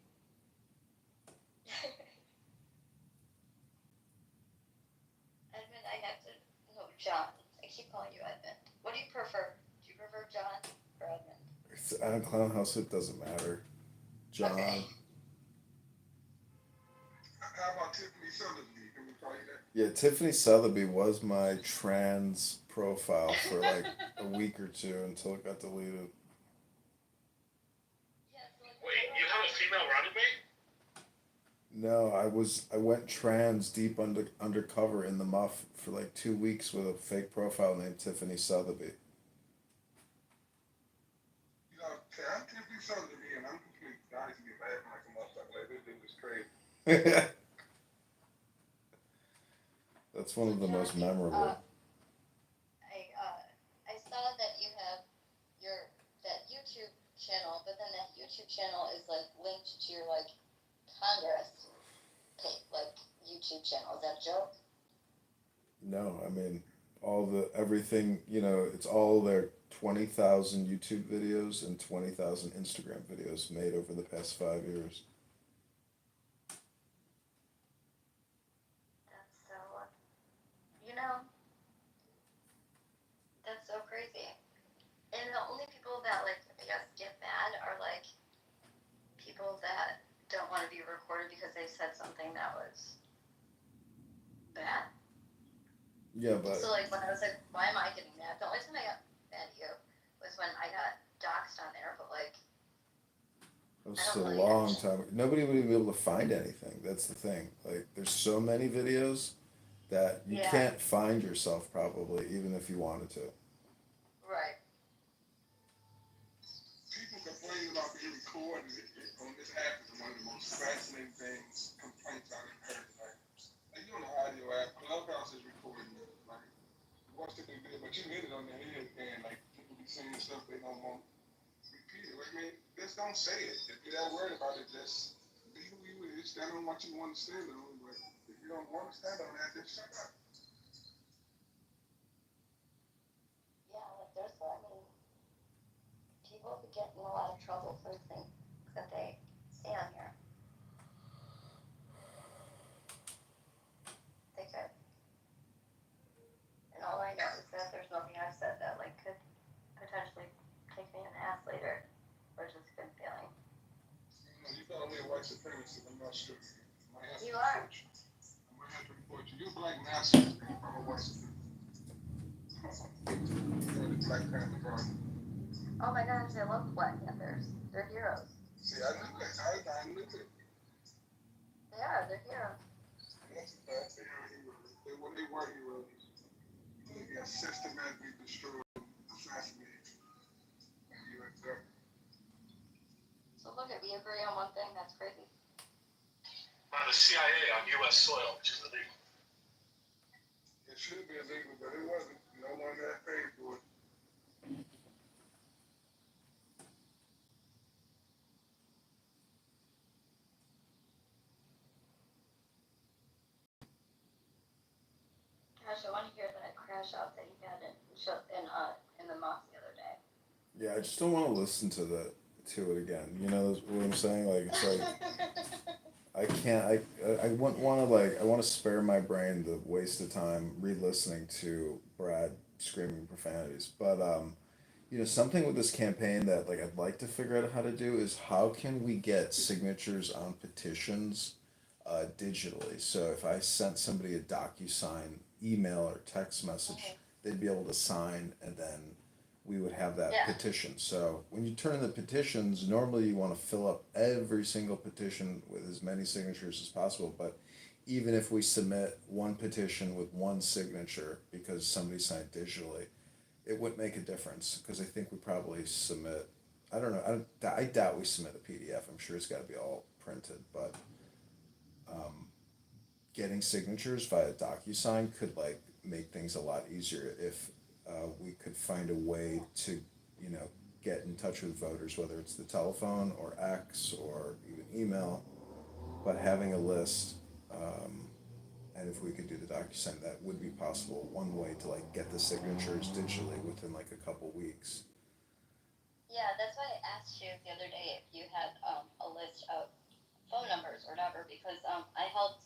Edmund, I have to know John. I keep calling you Edmund. What do you prefer? Do you prefer John or Edmund? It's Adam Clown House. It doesn't matter. John. Okay. How about Tiffany Sotheby's? Can we call you that? Yeah, Tiffany Sotheby was my trans profile for like a week or two until it got deleted. Yeah, so like, Wait, you have a female running mate? No, I went trans deep undercover in the muff for like 2 weeks with a fake profile named Tiffany Sotheby. You know, I'm Tiffany Sotheby, and I'm completely honest to get laughing like a motherfucker. Like this dude is crazy. That's one of the most memorable. I saw that you have that YouTube channel, but then that YouTube channel is like linked to your like Congress like YouTube channel. Is that a joke? No, I mean everything. It's all their 20,000 YouTube videos and 20,000 Instagram videos made over the past 5 years. That's so, that's so crazy. And the only people that like I guess get mad are like people that don't want to be recorded because they said something that was bad. Yeah, but So like when I was like, why am I getting mad? The only time I got mad at you was when I got doxxed on there, but like it was I just don't a really long understand. time. Nobody would even be able to find anything. That's the thing. Like, there's so many videos that you Yeah. can't find yourself probably, even if you wanted to. Right. People complaining about being recorded on this app is one of the most fascinating things, complaints I've heard. Like you on the audio app, Clubhouse is recording it. Like, what's the big deal? But you hit it on the head, and like people be saying stuff they don't want repeated. I mean, just don't say it. If you're that worried about it, just be who you is. Stand on what you want to stand on. But if you don't want to stand on that, just shut up. Yeah, like people get in a lot of trouble for things that they say on here. They could. And all I know is that there's nothing I've said that like could potentially kick me in the ass later, which is a good feeling. You call me a white supremacist. I'm not sure. You are. I might have to report you. You're a black nationalist. I'm a white supremacist. You're the Black Panther Party. Oh my gosh, I love Black Panthers. They're heroes. See, I knew it. I knew it. They are. They're heroes. That's a fact. They are heroes. They were heroes. They got systematically destroyed, assassinated by the U.S. government. So look at we agree on one thing. That's crazy. By the CIA on U.S. soil, which is illegal. It should be illegal, but it wasn't. No one got paid for it. Gosh, I want to hear that crash out that you had in the mosque the other day. Yeah, I just don't want to listen to it again. You know what I'm saying? Like, it's like I can't. I wouldn't want to I want to spare my brain the waste of time re-listening to Brad screaming profanities. But something with this campaign that I'd like to figure out how to do is how can we get signatures on petitions digitally. So if I sent somebody a DocuSign email or text message, they'd be able to sign, and then we would have that Yeah. petition. So when you turn in the petitions, normally you want to fill up every single petition with as many signatures as possible. But even if we submit one petition with one signature because somebody signed digitally, it wouldn't make a difference because I think we probably submit. I don't know. I doubt we submit a PDF. I'm sure it's got to be all printed, but getting signatures via DocuSign could like make things a lot easier if we could find a way to, you know, get in touch with voters, whether it's the telephone or X or even email. But having a list, and if we could do the DocuSign, that would be possible. One way to like get the signatures digitally within like a couple weeks. Yeah, that's why I asked you the other day if you had a list of phone numbers or whatever, because I helped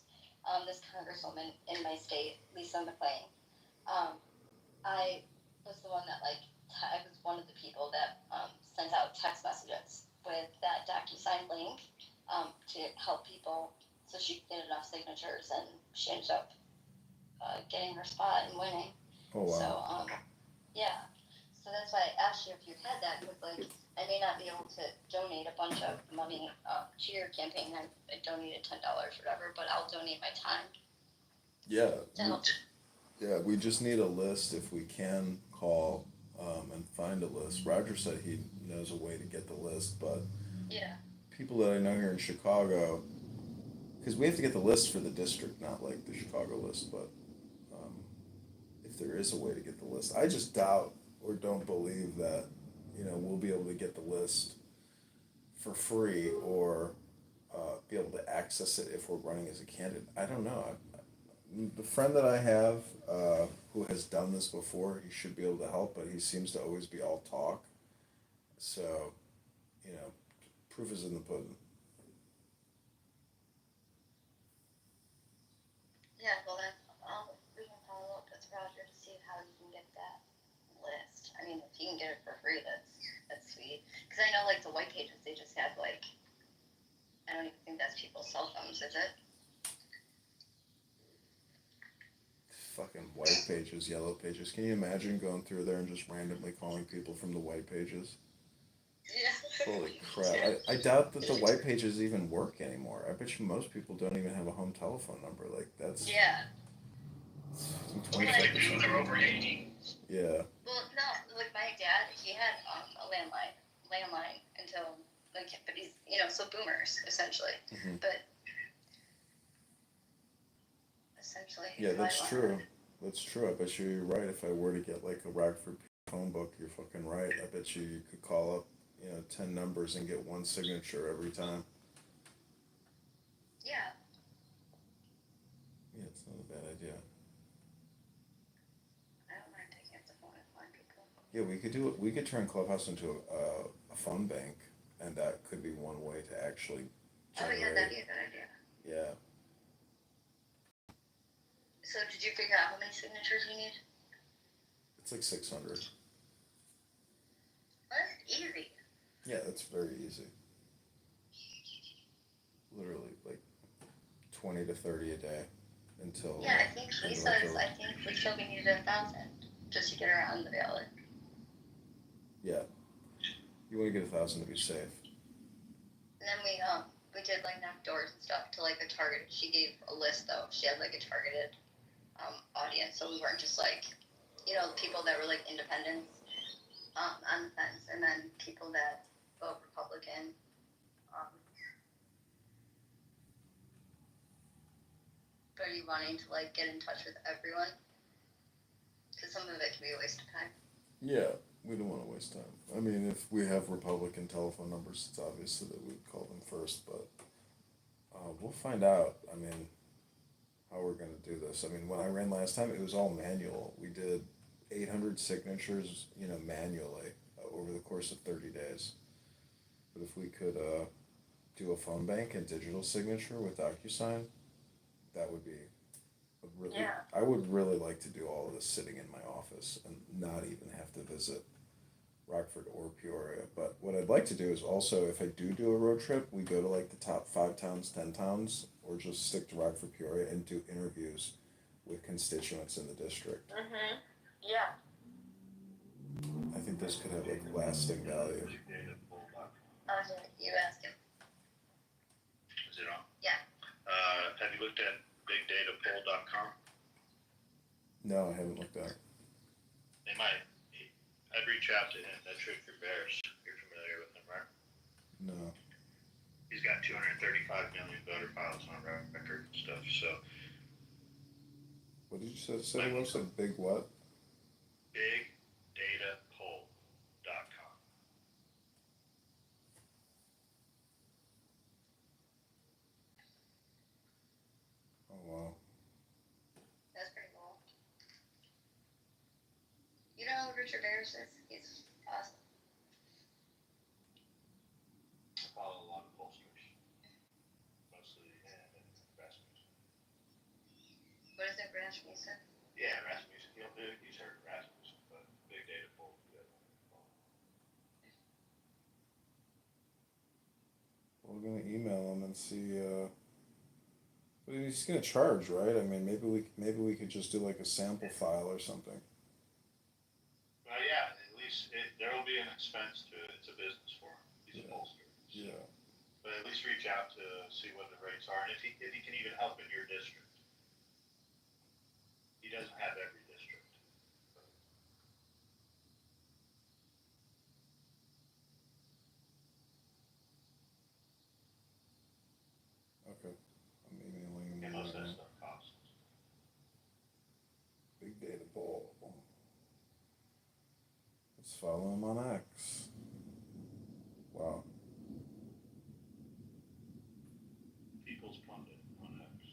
this congresswoman in my state, Lisa McLean. I was the one that I was one of the people that sent out text messages with that DocuSign link to help people so she could get enough signatures, and she ended up getting her spot and winning. Oh So wow. yeah, so that's why I asked you if you had that, because I may not be able to donate a bunch of money to your campaign. I donated $10 or whatever, but I'll donate my time Yeah. to help. Yeah, we just need a list if we can call and find a list. Roger said he knows a way to get the list, but Yeah. people that I know here in Chicago, because we have to get the list for the district, not like the Chicago list, but um, if there is a way to get the list, I just doubt or don't believe that, you know, we'll be able to get the list for free or be able to access it if we're running as a candidate. I don't know. The friend that I have who has done this before, he should be able to help, but he seems to always be all talk. So, you know, proof is in the pudding. Yeah, well, we can follow up with Roger to see how you can get that list. I mean, if you can get it for free, that's sweet. Because I know, like, the white pages, they just have, like, I don't even think that's people's cell phones, is it? Fucking white pages, yellow pages. Can you imagine going through there and just randomly calling people from the white pages? Yeah. Holy crap. I doubt that the white pages even work anymore. I bet you most people don't even have a home telephone number. Like, that's Yeah. Well, if they do, they're over 80. Yeah. Well, no, like, my dad, he had a landline until, like, but he's, so boomers, essentially. Hmm. But essentially, Yeah, that's my true. That's true. I bet you're right. If I were to get like a Rockford phone book, you're fucking right. I bet you could call up, 10 numbers and get one signature every time. Yeah. Yeah, it's not a bad idea. I don't mind taking up the phone and calling people. Yeah, we could do it. We could turn Clubhouse into a phone bank, and that could be one way to actually Oh, yeah, that'd generate. be a good idea. Yeah. So, did you figure out how many signatures you need? It's like 600. That's easy. Yeah, that's very easy. Literally, like 20 to 30 a day until. Yeah, I think until Lisa October. we needed 1,000 just to get her on the ballot. Yeah. You want to get 1,000 to be safe. And then we did like knock doors and stuff to like a target. She gave a list though. She had like a targeted audience, so we weren't just like people that were like independents on the fence, and then people that vote Republican. But are you wanting to like get in touch with everyone? Because some of it can be a waste of time. Yeah, we don't want to waste time. I mean, if we have Republican telephone numbers, it's obvious that we'd call them first, but we'll find out. I mean, how we're going to do this. I mean, when I ran last time, it was all manual. We did 800 signatures, manually over the course of 30 days. But if we could do a phone bank and digital signature with DocuSign, that would be a really. Yeah. I would really like to do all of this sitting in my office and not even have to visit Rockford or Peoria. But what I'd like to do is also, if I do a road trip, we go to like the top 5 towns, 10 towns, or just stick to Rockford, Peoria, and do interviews with constituents in the district. Mhm. Yeah. I think this could have like lasting value. You ask him. Is it on? Yeah. Have you looked at bigdatapoll.com? No, I haven't looked at it. They might. I'd reach out to him. That's Richard Bears. You're familiar with him, right? No. He's he's got 235 million voter files on record and stuff. So What did you say the website? Big what? BigDataPoll.com. Oh wow. That's pretty cool. You know who Richard Ayers is? He's awesome. I follow a lot of pollsters, mostly and Rasmussen. What is it, Rasmussen? Yeah, Rasmussen. He's heard of Rasmussen, but Big Data Poll. We're gonna email him and see. But he's gonna charge, right? I mean, maybe we could just do like a sample file or something. Yeah, at least there will be an expense to it. It's a business for him. He's a pollster. So. Yeah. But at least reach out to see what the rates are, and if he can even help in your district. He doesn't have every district. Okay. I'm emailing him. And most of that stuff costs. Big Data Poll. Let's follow him on X. Wow. People's Pundit on X.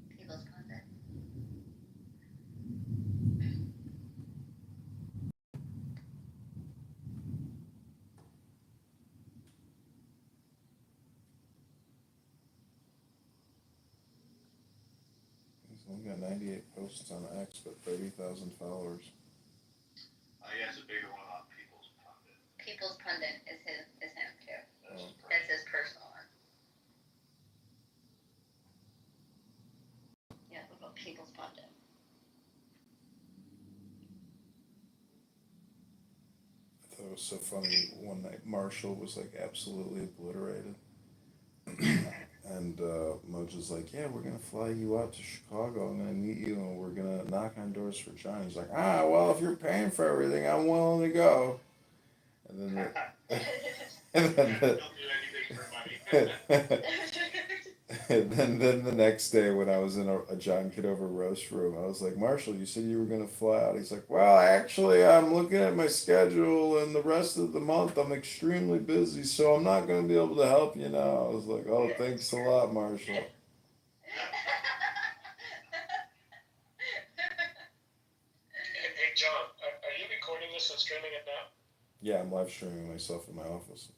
People's Pundit. He's only got 98 posts on X, but 30,000 followers. He has a bigger one on People's Pundit. People's Pundit is him too. That's That's his personal one. Yeah, what about People's Pundit? I thought it was so funny one night. Marshall was like absolutely obliterated. And Moja's like, yeah, we're gonna fly you out to Chicago. I'm gonna meet you, and we're gonna knock on doors for John. He's like, well, if you're paying for everything, I'm willing to go. And then and then Don't do anything for money. and then the next day when I was in a John Kitover roast room, I was like, Marshall, you said you were gonna fly out. He's like, well, actually, I'm looking at my schedule, and the rest of the month I'm extremely busy, so I'm not gonna be able to help you now. I was like, oh, thanks a lot, Marshall. Hey, John, are you recording this and streaming it now? Yeah, I'm live streaming myself in my office.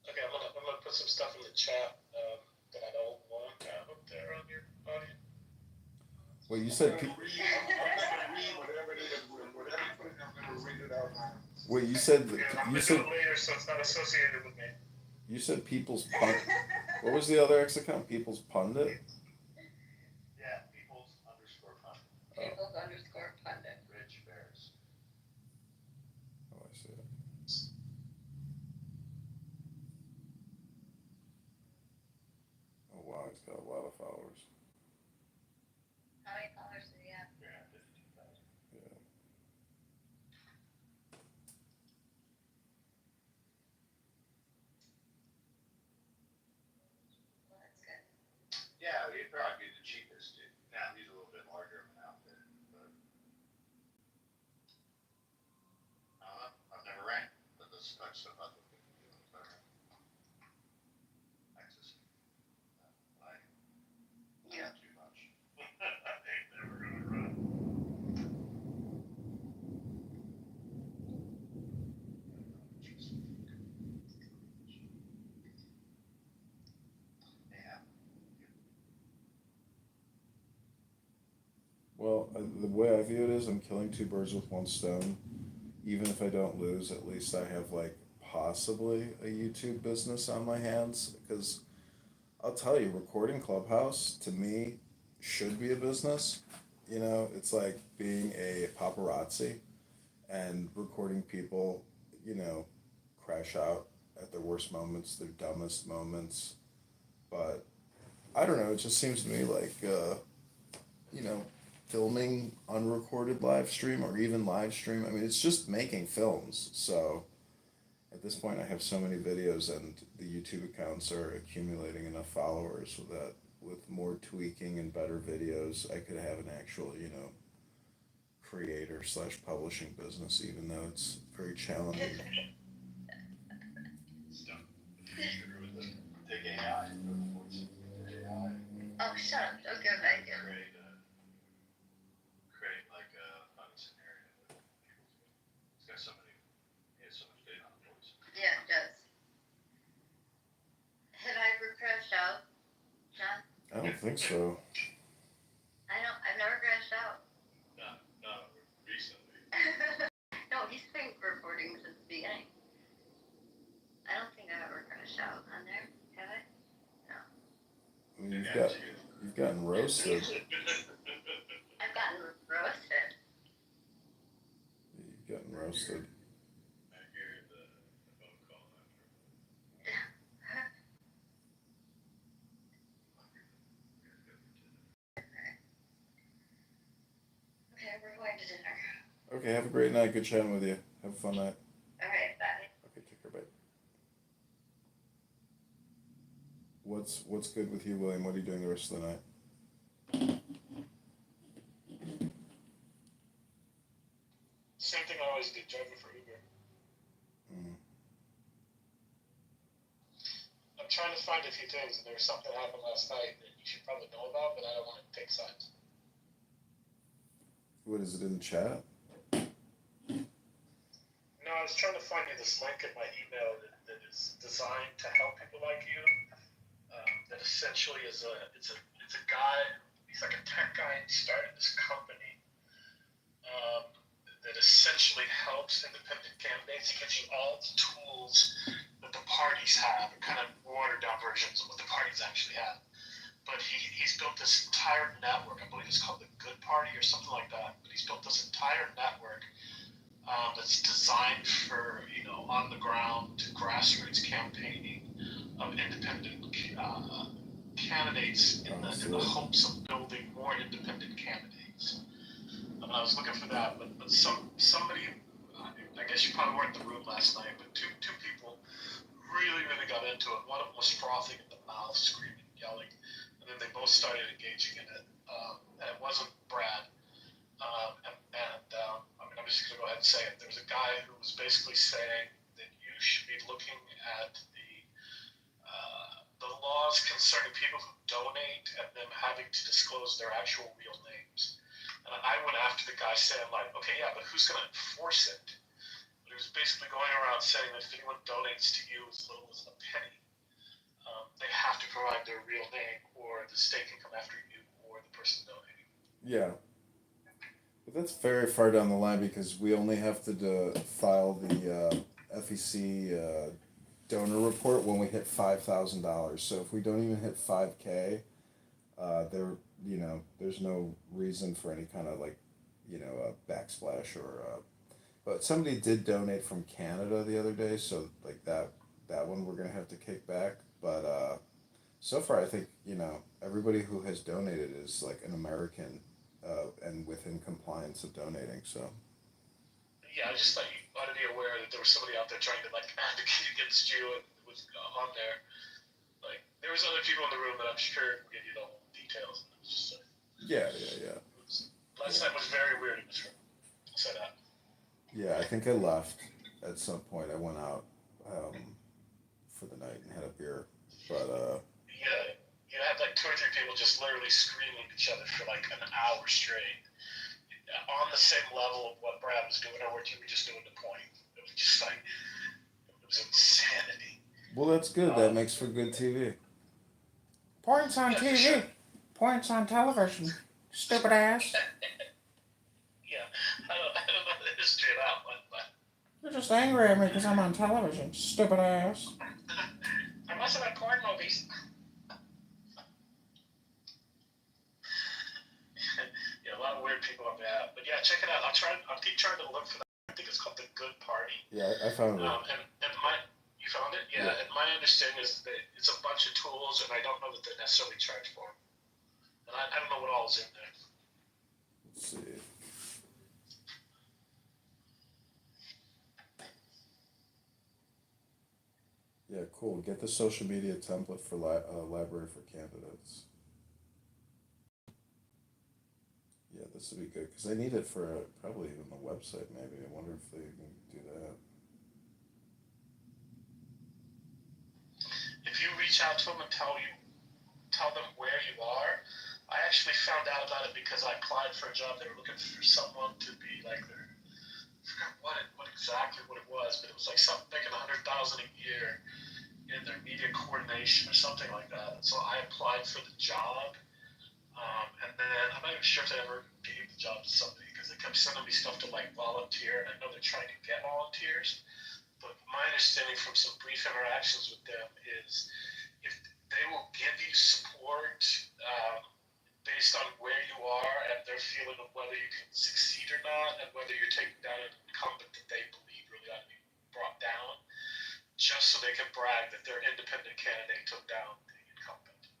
Okay, I'm gonna put some stuff in the chat that I don't want to have up there on your audio. Wait, you said I'm gonna read whatever it is. Whatever you put in, I'm gonna read it out loud. wait, you said I'm gonna you do said it later, so it's not associated with me. you said People's Pundit. What was the other X account? People's Pundit. Yeah, People's_Pundit. People's _ Pundit. Rich Bears. Oh, I see it. Oh wow, he's got a lot of followers. How many followers do you have? Yeah, 52,000. Yeah. Well, that's good. Yeah, he'd probably be the cheapest, dude. Now he's a little bit larger of an outfit, but I don't know. I've never ran, but this type of stuff I think we can do better. Access. Yeah. Too much. I ain't never gonna run. Yeah. Well, the way I view it is I'm killing two birds with one stone. Even if I don't lose, at least I have like possibly a YouTube business on my hands. Because I'll tell you, recording Clubhouse to me should be a business. You know, it's like being a paparazzi and recording people, you know, crash out at their worst moments, their dumbest moments. But I don't know, it just seems to me like, you know, filming unrecorded live stream or even live stream. I mean, it's just making films. So at this point, I have so many videos, and the YouTube accounts are accumulating enough followers that with more tweaking and better videos, I could have an actual, creator slash publishing business, even though it's very challenging. Stuff. The future with the big AI, AI. Oh, shut up. Don't go back in. Create like a funny scenario with people's. It's got so many. He has so much data on voice. Yeah, it does. Have I ever crashed out, John? I don't think so. I've never crashed out. Not recently. No, he's been recording since the beginning. I don't think I've ever crashed out on there, have I? No. I mean, you've gotten roasted. I've gotten roasted. You've gotten roasted. I hear the phone call after. Okay, we're going to dinner. Okay, have a great night. Good chatting with you. Have a fun night. Alright, bye. Okay, take care. Bye. What's good with you, William? What are you doing the rest of the night? Same thing I always did, driving for Uber. Mm. I'm trying to find a few things, and there was something that happened last night that you should probably know about, but I don't want to take sides. What is it in the chat? No, I was trying to find you this link in my email that is designed to help people like you. That essentially is it's a guy. He's like a tech guy, and he started this company that essentially helps independent candidates. He gives you all the tools that the parties have, kind of watered down versions of what the parties actually have. But he's built this entire network. I believe it's called the Good Party or something like that. But he's built this entire network that's designed for on the ground grassroots campaigning of independent candidates in the hopes of building more independent candidates. I was looking for that, but somebody, I guess you probably weren't in the room last night, but two people really got into it. One of them was frothing at the mouth, screaming, yelling, and then they both started engaging in it. And it wasn't Brad. I'm just going to go ahead and say it. There was a guy who was basically saying that you should be looking at the laws concerning people who donate and them having to disclose their actual real names. And I went after the guy saying, like, okay, yeah, but who's going to enforce it? But he was basically going around saying that if anyone donates to you as little as a penny, they have to provide their real name, or the state can come after you or the person donating. Yeah. But that's very far down the line because we only have to file the FEC donor report when we hit $5,000. So if we don't even hit 5K, there's no reason for any kind of a backsplash or. But somebody did donate from Canada the other day, so like that one we're gonna have to kick back. But so far, I think everybody who has donated is like an American. And within compliance of donating, so. Yeah, I just thought you ought to be aware that there was somebody out there trying to advocate against you and was on there. Like there was other people in the room that I'm sure will give you the whole details. And it was just Yeah. Last night was very weird in this room. I'll say that. Yeah, I think I left at some point. I went out for the night and had a beer, but Yeah. You had like 2 or 3 people just literally screaming at each other for like an hour straight on the same level of what Brad was doing or what you were just doing to point. It was just like, it was insanity. Well, that's good. That makes for good TV. Points on TV. Sure. Points on television. Stupid ass. Yeah, I don't know the history of that one, but. You're just angry at me because I'm on television. Stupid ass. I must have had porn movies. A lot of weird people on that, but yeah, check it out. I'll keep trying to look for that. I think it's called the Good Party. Yeah, I found it. You found it? Yeah. And my understanding is that it's a bunch of tools, and I don't know that they necessarily charge for them. And I don't know what all is in there. Let's see. Yeah, cool. Get the social media template for library for candidates. Yeah, this would be good because I need it for probably even the website. Maybe I wonder if they can do that. If you reach out to them and tell them where you are, I actually found out about it because I applied for a job. They were looking for someone to be like their, I forgot what exactly what it was, but it was like something making 100,000 a year in their media coordination or something like that. And so I applied for the job, and then I'm not even sure if I ever gave the job to somebody because they kept sending me stuff to like volunteer, and I know they're trying to get volunteers. But my understanding from some brief interactions with them is if they will give you support based on where you are and their feeling of whether you can succeed or not, and whether you're taking down an incumbent that they believe really ought to be brought down, just so they can brag that their independent candidate took down the incumbent.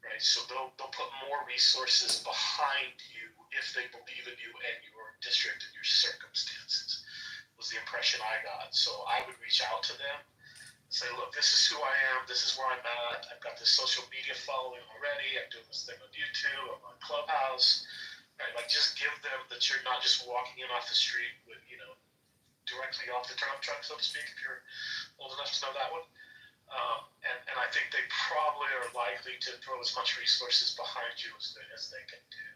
Right? So they'll put more resources behind you if they believe in you and your district and your circumstances, was the impression I got. So I would reach out to them and say, look, this is who I am, this is where I'm at, I've got this social media following already, I'm doing this thing on YouTube, I'm on Clubhouse, right? Like just give them that you're not just walking in off the street with, directly off the turnip truck, so to speak, if you're old enough to know that one. And I think they probably are likely to throw as much resources behind you as they can do,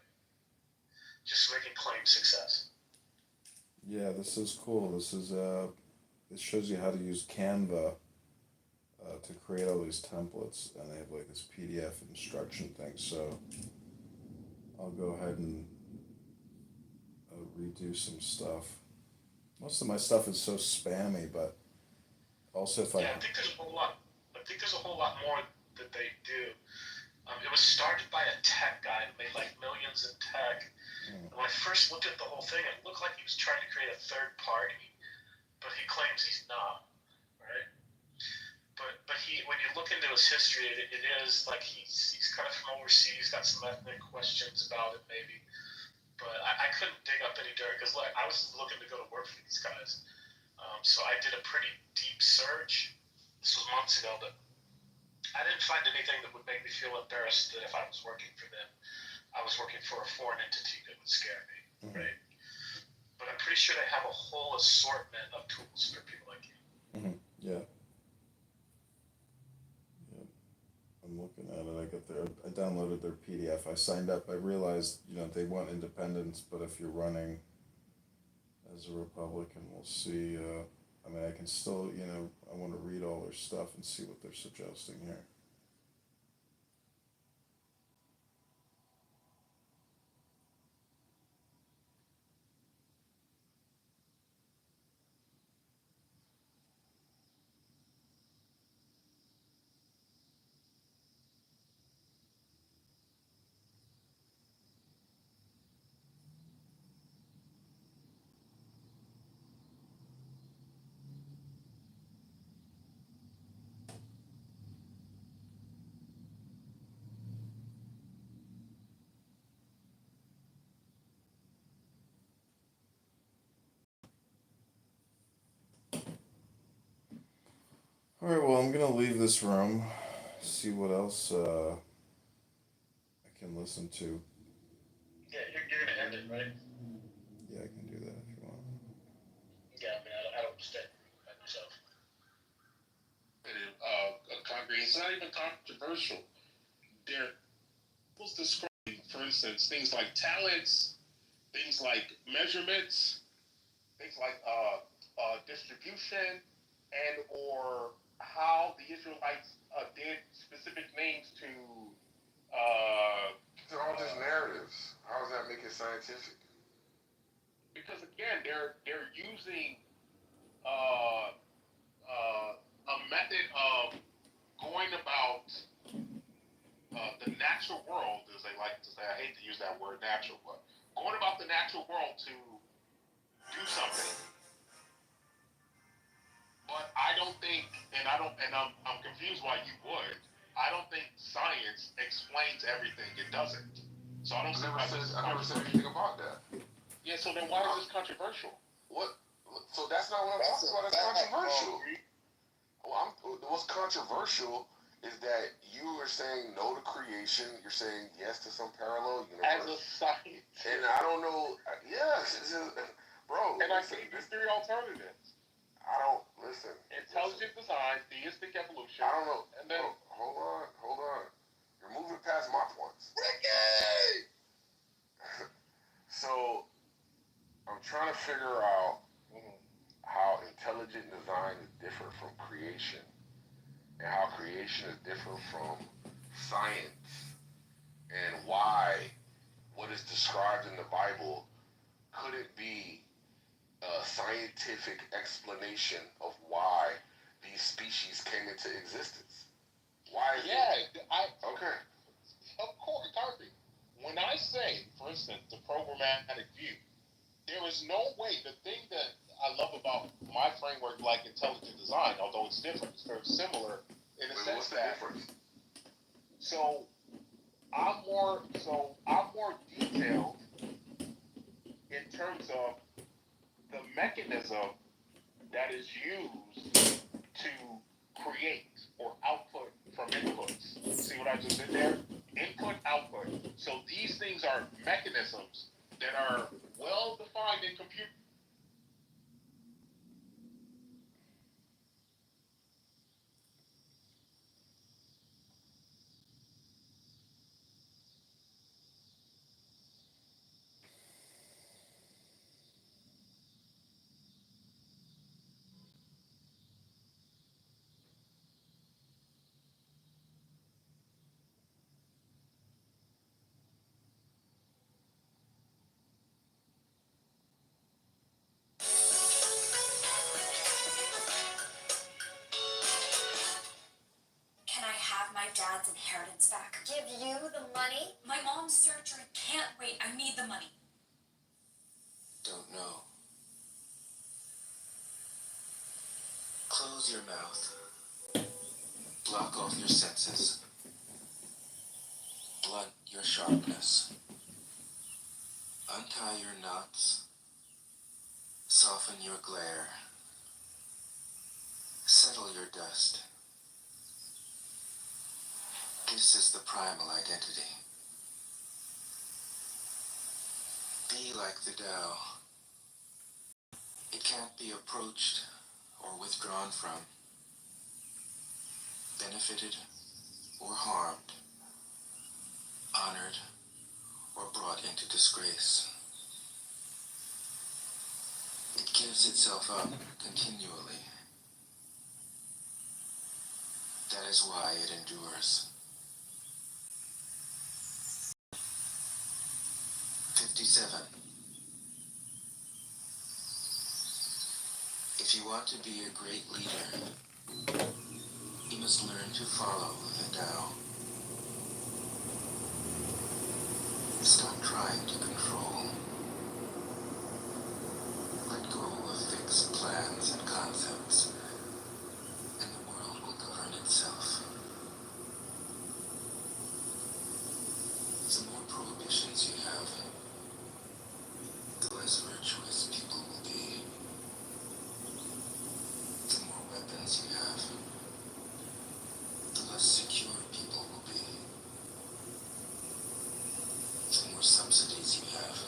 just so they can claim success. Yeah, this is cool. This shows you how to use Canva to create all these templates, and they have like this PDF instruction thing. So I'll go ahead and redo some stuff. Most of my stuff is so spammy, but also if I Yeah, I think there's a whole lot. I think there's a whole lot more that they do. It was started by a tech guy who made like millions in tech. And when I first looked at the whole thing, it looked like he was trying to create a third party, but he claims he's not, right? But when you look into his history, it is like he's kind of from overseas, got some ethnic questions about it maybe. But I couldn't dig up any dirt because look, I was looking to go to work for these guys. So I did a pretty deep search. This was months ago, but I didn't find anything that would make me feel embarrassed that if I was working for them, I was working for a foreign entity that would scare me, right? But I'm pretty sure they have a whole assortment of tools for people like you. Yeah. Yeah. I'm looking at it. I downloaded their PDF. I signed up. I realized, they want independence, but if you're running as a Republican, we'll see. I can still, I want to read all their stuff and see what they're suggesting here. All right, well, I'm gonna leave this room, see what else I can listen to. Yeah, you're gonna end it, right? Yeah, I can do that if you want. Yeah, I mean, I don't understand myself. Concrete. It's not even controversial. There was describing, for instance, things like talents, things like measurements, things like distribution, and or how the Israelites did specific names to. They're all just narratives. How does that make it scientific? Because again, they're using uh, a method of going about the natural world, as they like to say. I hate to use that word, natural, but going about the natural world to do something. But I don't think, and I'm confused why you would. I don't think science explains everything. It doesn't. So I don't see why this is I never said controversial. anything about that. Yeah, so then why is this controversial? What? So that's not what I'm talking about. That's controversial. What's controversial is that you are saying no to creation. You're saying yes to some parallel As universe. a scientist. And I don't know. Yes, bro. And I gave you three alternatives. I don't listen. Intelligent design, theistic evolution. I don't know. And then hold on. You're moving past my points. Ricky! So I'm trying to figure out how intelligent design is different from creation, and how creation is different from science, and why what is described in the Bible couldn't be a scientific explanation of why these species came into existence. Why? Okay. Of course, Carthy. When I say, for instance, the programmatic view, there is no way. The thing that I love about my framework, like intelligent design, although it's different, it's very similar in a sense what's the that. difference? So I'm more detailed in terms of the mechanism that is used to create or output from inputs. See what I just did there? Input, output. So these things are mechanisms that are well defined in computer. Can I have my dad's inheritance back? Give you the money? My mom's surgery can't wait. I need the money. Don't know. Close your mouth. Block off your senses. Blunt your sharpness. Untie your knots. Soften your glare. Settle your dust. This is the primal identity. Be like the Tao. It can't be approached or withdrawn from, benefited or harmed, honored or brought into disgrace. It gives itself up continually. That is why it endures. 57. If you want to be a great leader, you must learn to follow the Tao. Stop trying to control. Let go of fixed plans and concepts, and the world will govern itself. The more prohibitions you have, the less virtuous people will be. The more weapons you have, the less secure people will be. The more subsidies you have,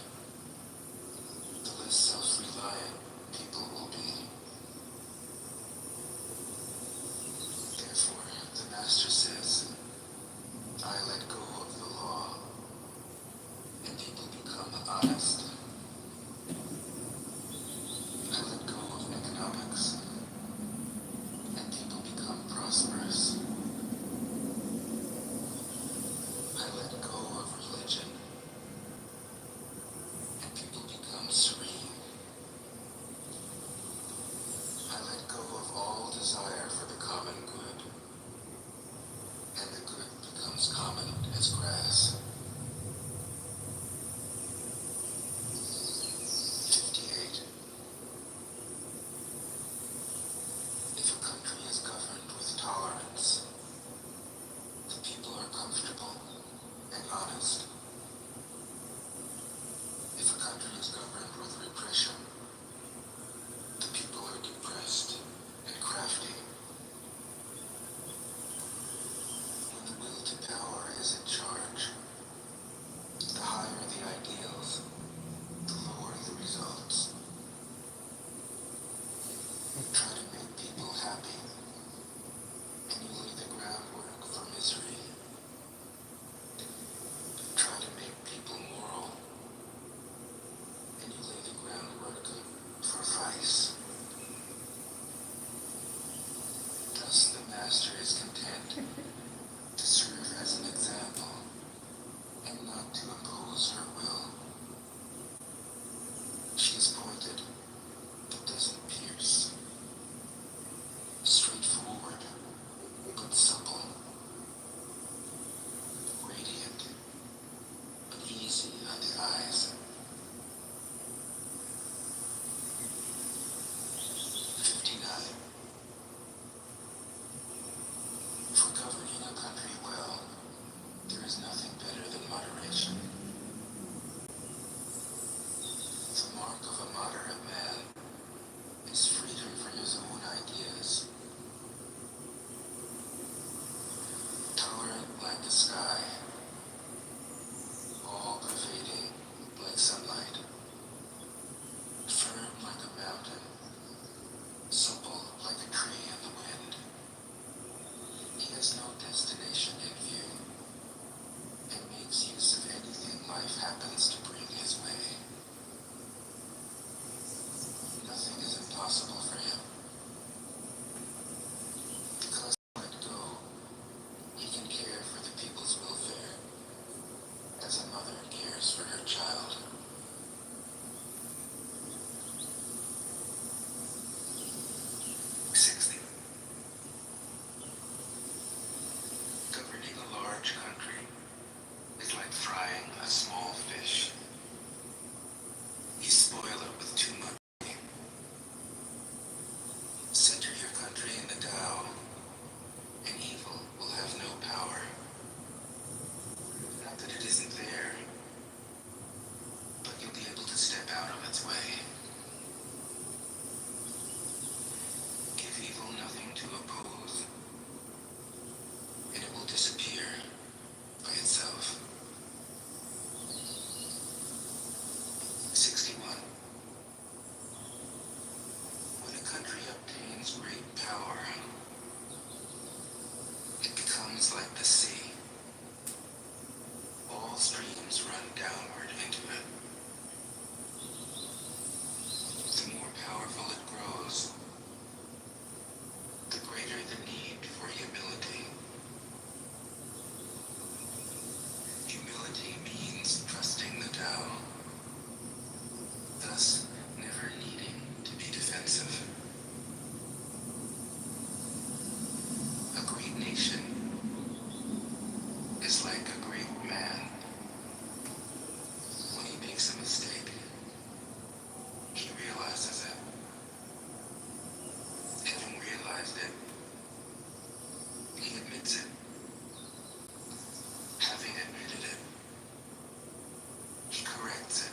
the less self-reliant people will be. Therefore, the Master says, I let go of the law, and people become honest. I let go of economics, and people become prosperous. I let go of religion, and people become serene. I let go of all desire for the common good, and the good becomes common as grass. 58. If a country is governed with tolerance, the people are comfortable and honest. is governed with repression. The people are depressed and crafty. When the will to power is in charge, the higher the ideals, the lower the results. Try to make people happy, and you lay the groundwork for misery. Try to make people moral, and you lay the groundwork for vice. Thus the master is content to serve as an example and not to impose her will. She is pointed, but doesn't pierce. Straightforward, but supple. Radiant, but easy on the eyes. 59. For governing a country well, there is nothing better than moderation. The mark of a moderate man is freedom from his own ideas. Tolerant like the sky, all-pervading like sunlight, firm like a mountain, supple like a tree in the wind. He has no destination in view, and makes use of anything life happens to bring his way. Nothing is impossible for him. Because he let go, he can care for the people's welfare, as a mother cares for her child. 60. Governing a large country is like frying a small fish. You spoil it with too much. Center your country in the Tao, and evil will have no power. Not that it isn't there, but you'll be able to step out of its way. Give evil nothing to oppose, and it will disappear by itself. 61. When a country obtains great power, it becomes like the sea. All streams run downward into it. The more powerful it grows, the greater the need for humility. Humility means trusting the Tao, thus never needing to be defensive. A great nation is like a great man. When he makes a mistake, he realizes it. Having realized it, he admits it. Having admitted it, he corrects it.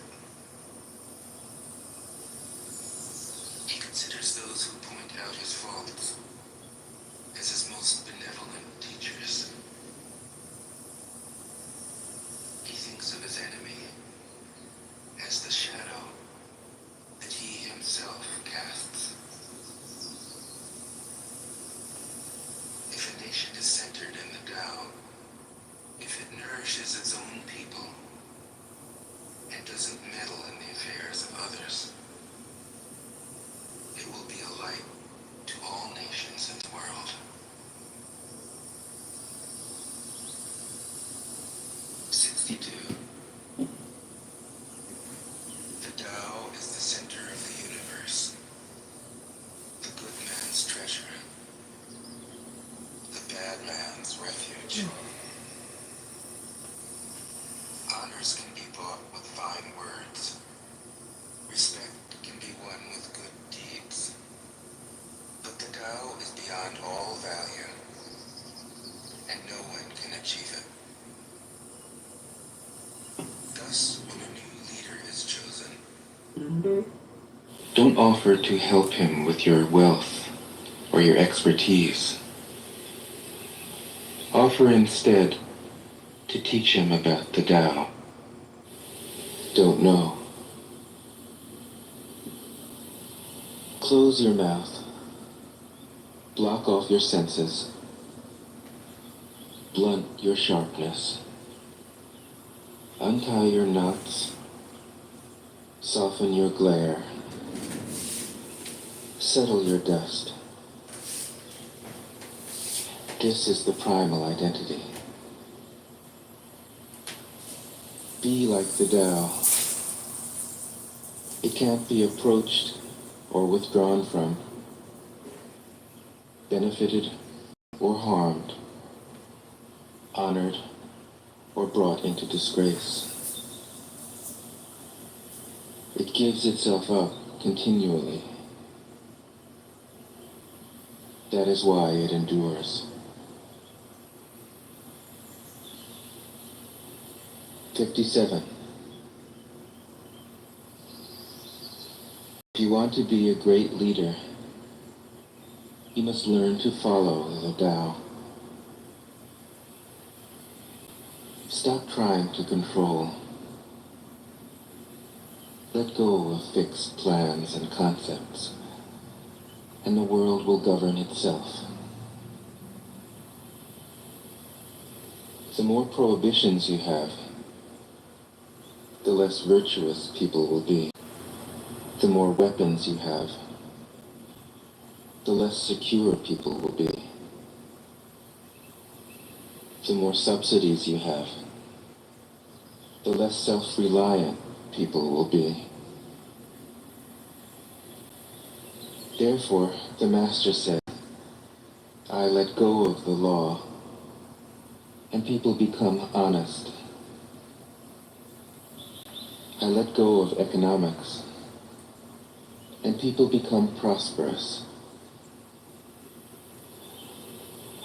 He considers those who point out his faults as his most benevolent teachers. He thinks of his enemy as the shadow that he himself casts. If a nation is centered in the Tao, if it nourishes its own people and doesn't meddle in the affairs of others, it will be a light to all nations in the world. 62. The Tao is the center of the universe, the good man's treasure, the bad man's refuge. Honors can be bought with fine words. Respect can be won with good deeds. But the Tao is beyond all value, and no one can achieve it. Thus, when a new leader is chosen, Don't offer to help him with your wealth or your expertise. Offer instead to teach him about the Tao. Don't know. Close your mouth. Block off your senses. Blunt your sharpness. Untie your knots. Soften your glare. Settle your dust. This is the primal identity. Be like the Tao. It can't be approached or withdrawn from, benefited or harmed, honored or brought into disgrace. It gives itself up continually. That is why it endures. 57. If you want to be a great leader, you must learn to follow the Tao. Stop trying to control. Let go of fixed plans and concepts, and the world will govern itself. The more prohibitions you have, the less virtuous people will be. The more weapons you have, the less secure people will be. The more subsidies you have, the less self-reliant people will be. Therefore, the Master said, I let go of the law, and people become honest. I let go of economics, and people become prosperous.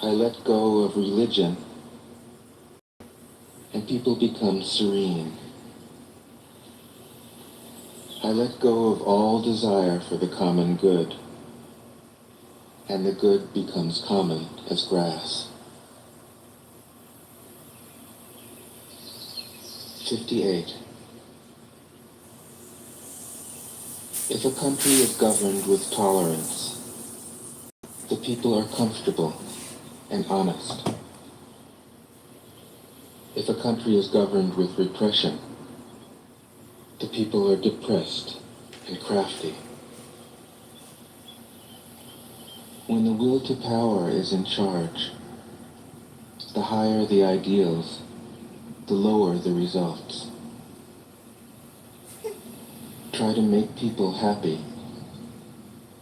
I let go of religion, and people become serene. I let go of all desire for the common good, and the good becomes common as grass. 58. If a country is governed with tolerance, the people are comfortable and honest. If a country is governed with repression, the people are depressed and crafty. When the will to power is in charge, the higher the ideals, the lower the results. Try to make people happy,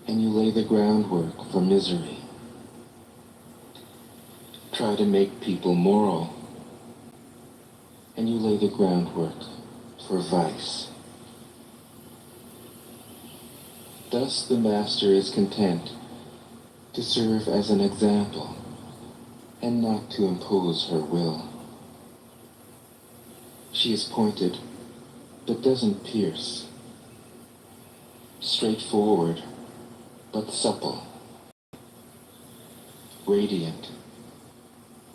and you lay the groundwork for misery. Try to make people moral, and you lay the groundwork for vice. Thus the Master is content to serve as an example and not to impose her will. She is pointed, but doesn't pierce. Straightforward, but supple. Radiant,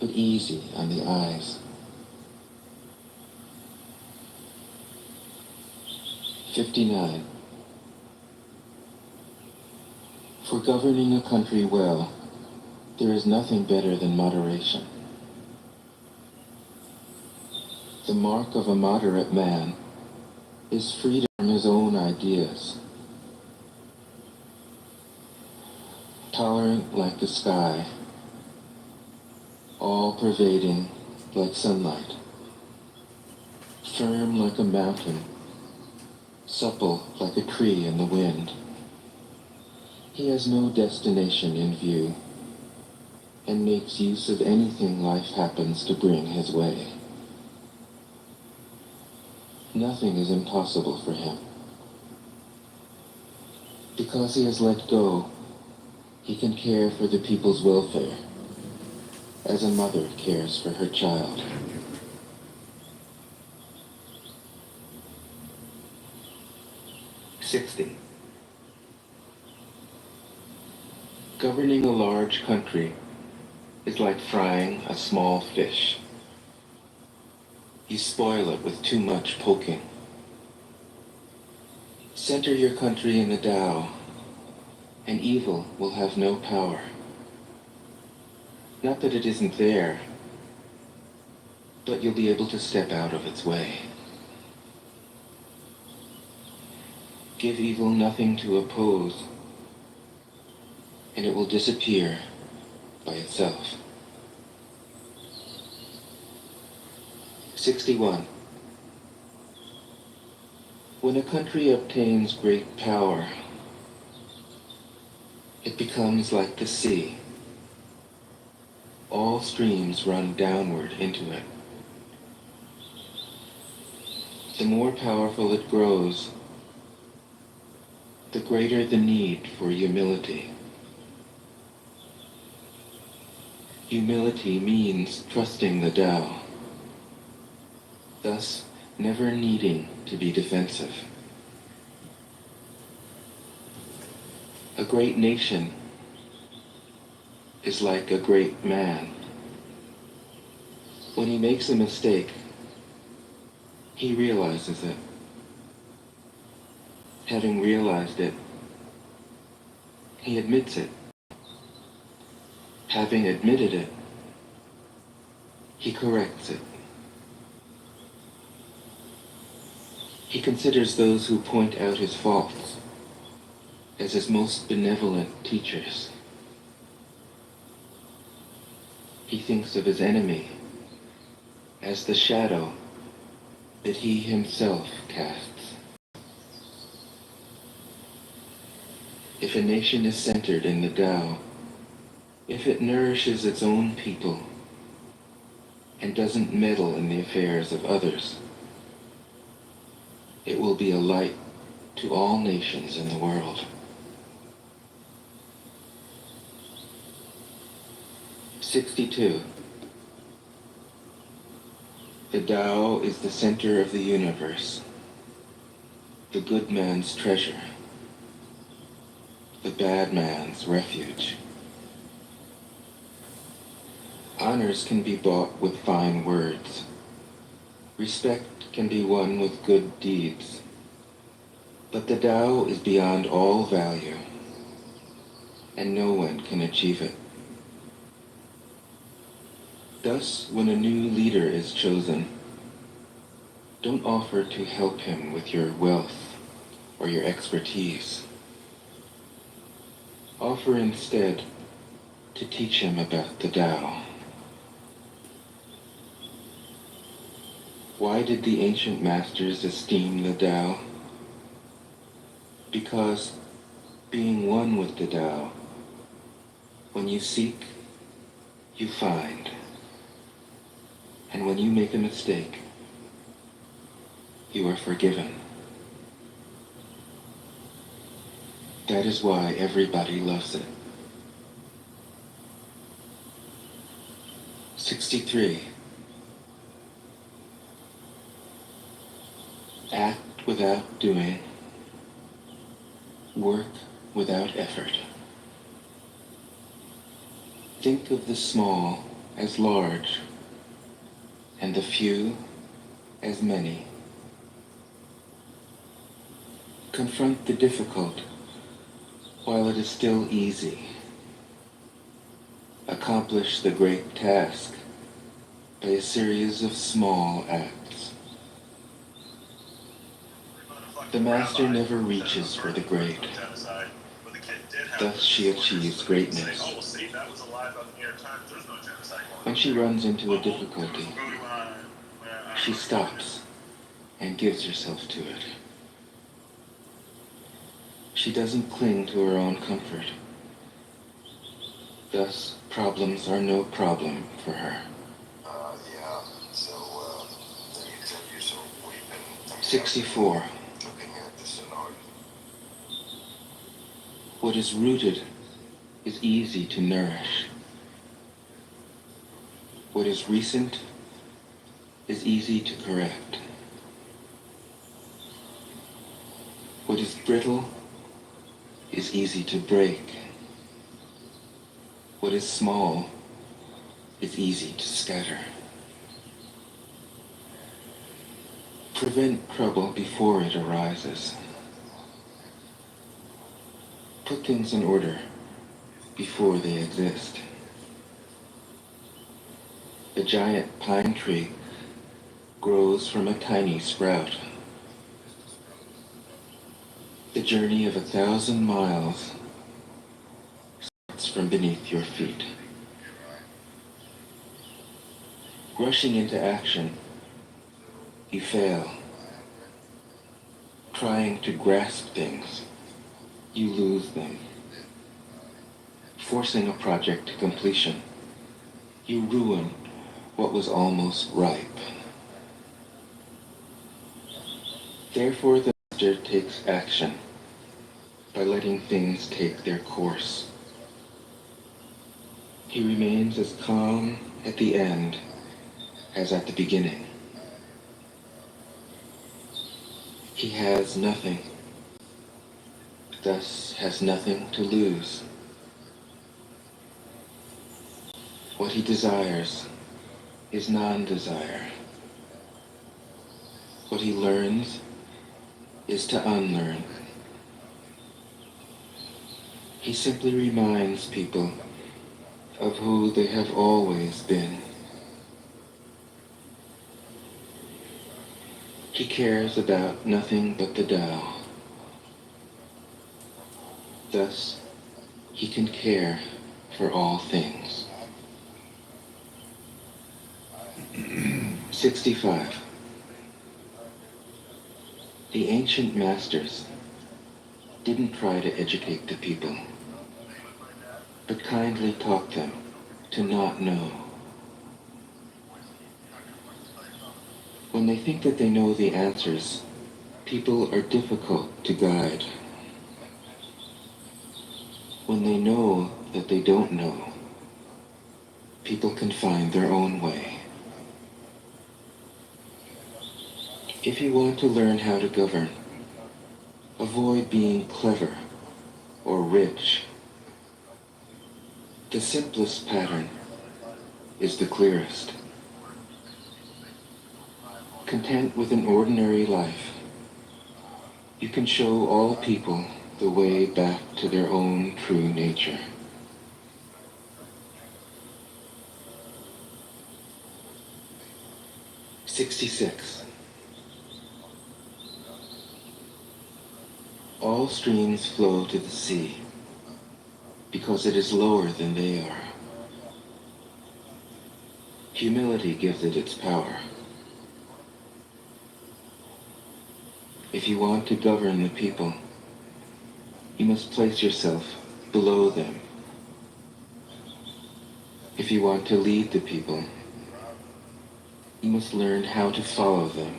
but easy on the eyes. 59. For governing a country well, there is nothing better than moderation. The mark of a moderate man is freedom from his own ideas. Tolerant like the sky, all-pervading like sunlight, firm like a mountain, supple like a tree in the wind. He has no destination in view, and makes use of anything life happens to bring his way. Nothing is impossible for him. Because he has let go, he can care for the people's welfare, as a mother cares for her child. 60. Governing a large country is like frying a small fish. You spoil it with too much poking. Center your country in the Tao, and evil will have no power. Not that it isn't there, but you'll be able to step out of its way. Give evil nothing to oppose, and it will disappear by itself. 61. When a country obtains great power, it becomes like the sea. All streams run downward into it. The more powerful it grows, the greater the need for humility. Humility means trusting the Tao, thus never needing to be defensive. A great nation is like a great man. When he makes a mistake, he realizes it. Having realized it, he admits it. Having admitted it, he corrects it. He considers those who point out his faults as his most benevolent teachers. He thinks of his enemy as the shadow that he himself casts. If a nation is centered in the Tao, if it nourishes its own people and doesn't meddle in the affairs of others, it will be a light to all nations in the world. 62. The Tao is the center of the universe, the good man's treasure, the bad man's refuge. Honors can be bought with fine words. Respect can be won with good deeds. But the Tao is beyond all value, and no one can achieve it. Thus, when a new leader is chosen, don't offer to help him with your wealth or your expertise. Offer instead to teach him about the Tao. Why did the ancient masters esteem the Tao? Because being one with the Tao, when you seek, you find. And when you make a mistake, you are forgiven. That is why everybody loves it. 63. Act without doing. Work without effort. Think of the small as large, and the few as many. Confront the difficult while it is still easy. Accomplish the great task by a series of small acts. The master never reaches for the great. Thus she achieves greatness. When she runs into a difficulty, she stops and gives herself to it. She doesn't cling to her own comfort. Thus, problems are no problem for her. Yeah, so, then you said you're so weeping. 64. Looking at the scenario. What is rooted is easy to nourish. What is recent is easy to correct. What What is brittle is easy to break. What is small is easy to scatter. Prevent trouble before it arises. Put things in order before they exist. A giant pine tree grows from a tiny sprout. The journey of 1,000 miles starts from beneath your feet. Rushing into action, you fail. Trying to grasp things, you lose them. Forcing a project to completion, you ruin what was almost ripe. Therefore, the master takes action by letting things take their course. He remains as calm at the end as at the beginning. He has nothing, thus has nothing to lose. What he desires is non-desire. What he learns is to unlearn. He simply reminds people of who they have always been. He cares about nothing but the Tao. Thus, he can care for all things. 65. The ancient masters didn't try to educate the people, but kindly taught them to not know. When they think that they know the answers, people are difficult to guide. When they know that they don't know, people can find their own way. If you want to learn how to govern, avoid being clever or rich. The simplest pattern is the clearest. Content with an ordinary life, you can show all people the way back to their own true nature. '66. All streams flow to the sea because it is lower than they are. Humility gives it its power. If you want to govern the people, you must place yourself below them. If you want to lead the people, you must learn how to follow them.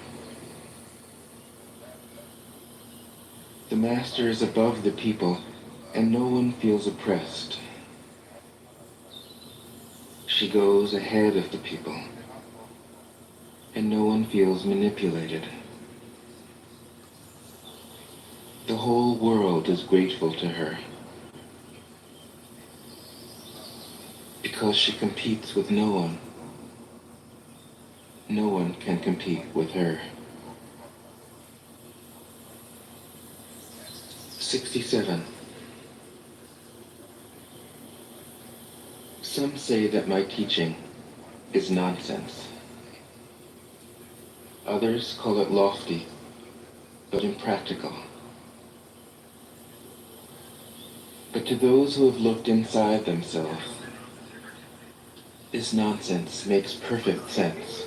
The master is above the people, and no one feels oppressed. She goes ahead of the people, and no one feels manipulated. The whole world is grateful to her because she competes with no one. No one can compete with her. 67. Some say that my teaching is nonsense. Others call it lofty, but impractical. But to those who have looked inside themselves, this nonsense makes perfect sense.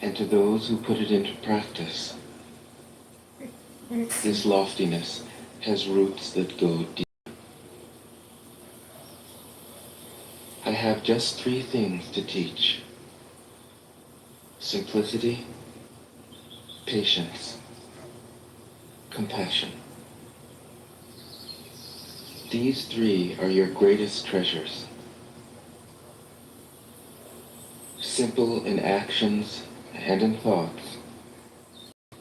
And to those who put it into practice, this loftiness has roots that go deep. I have just 3 things to teach: simplicity, patience, compassion. These 3 are your greatest treasures. Simple in actions and in thoughts,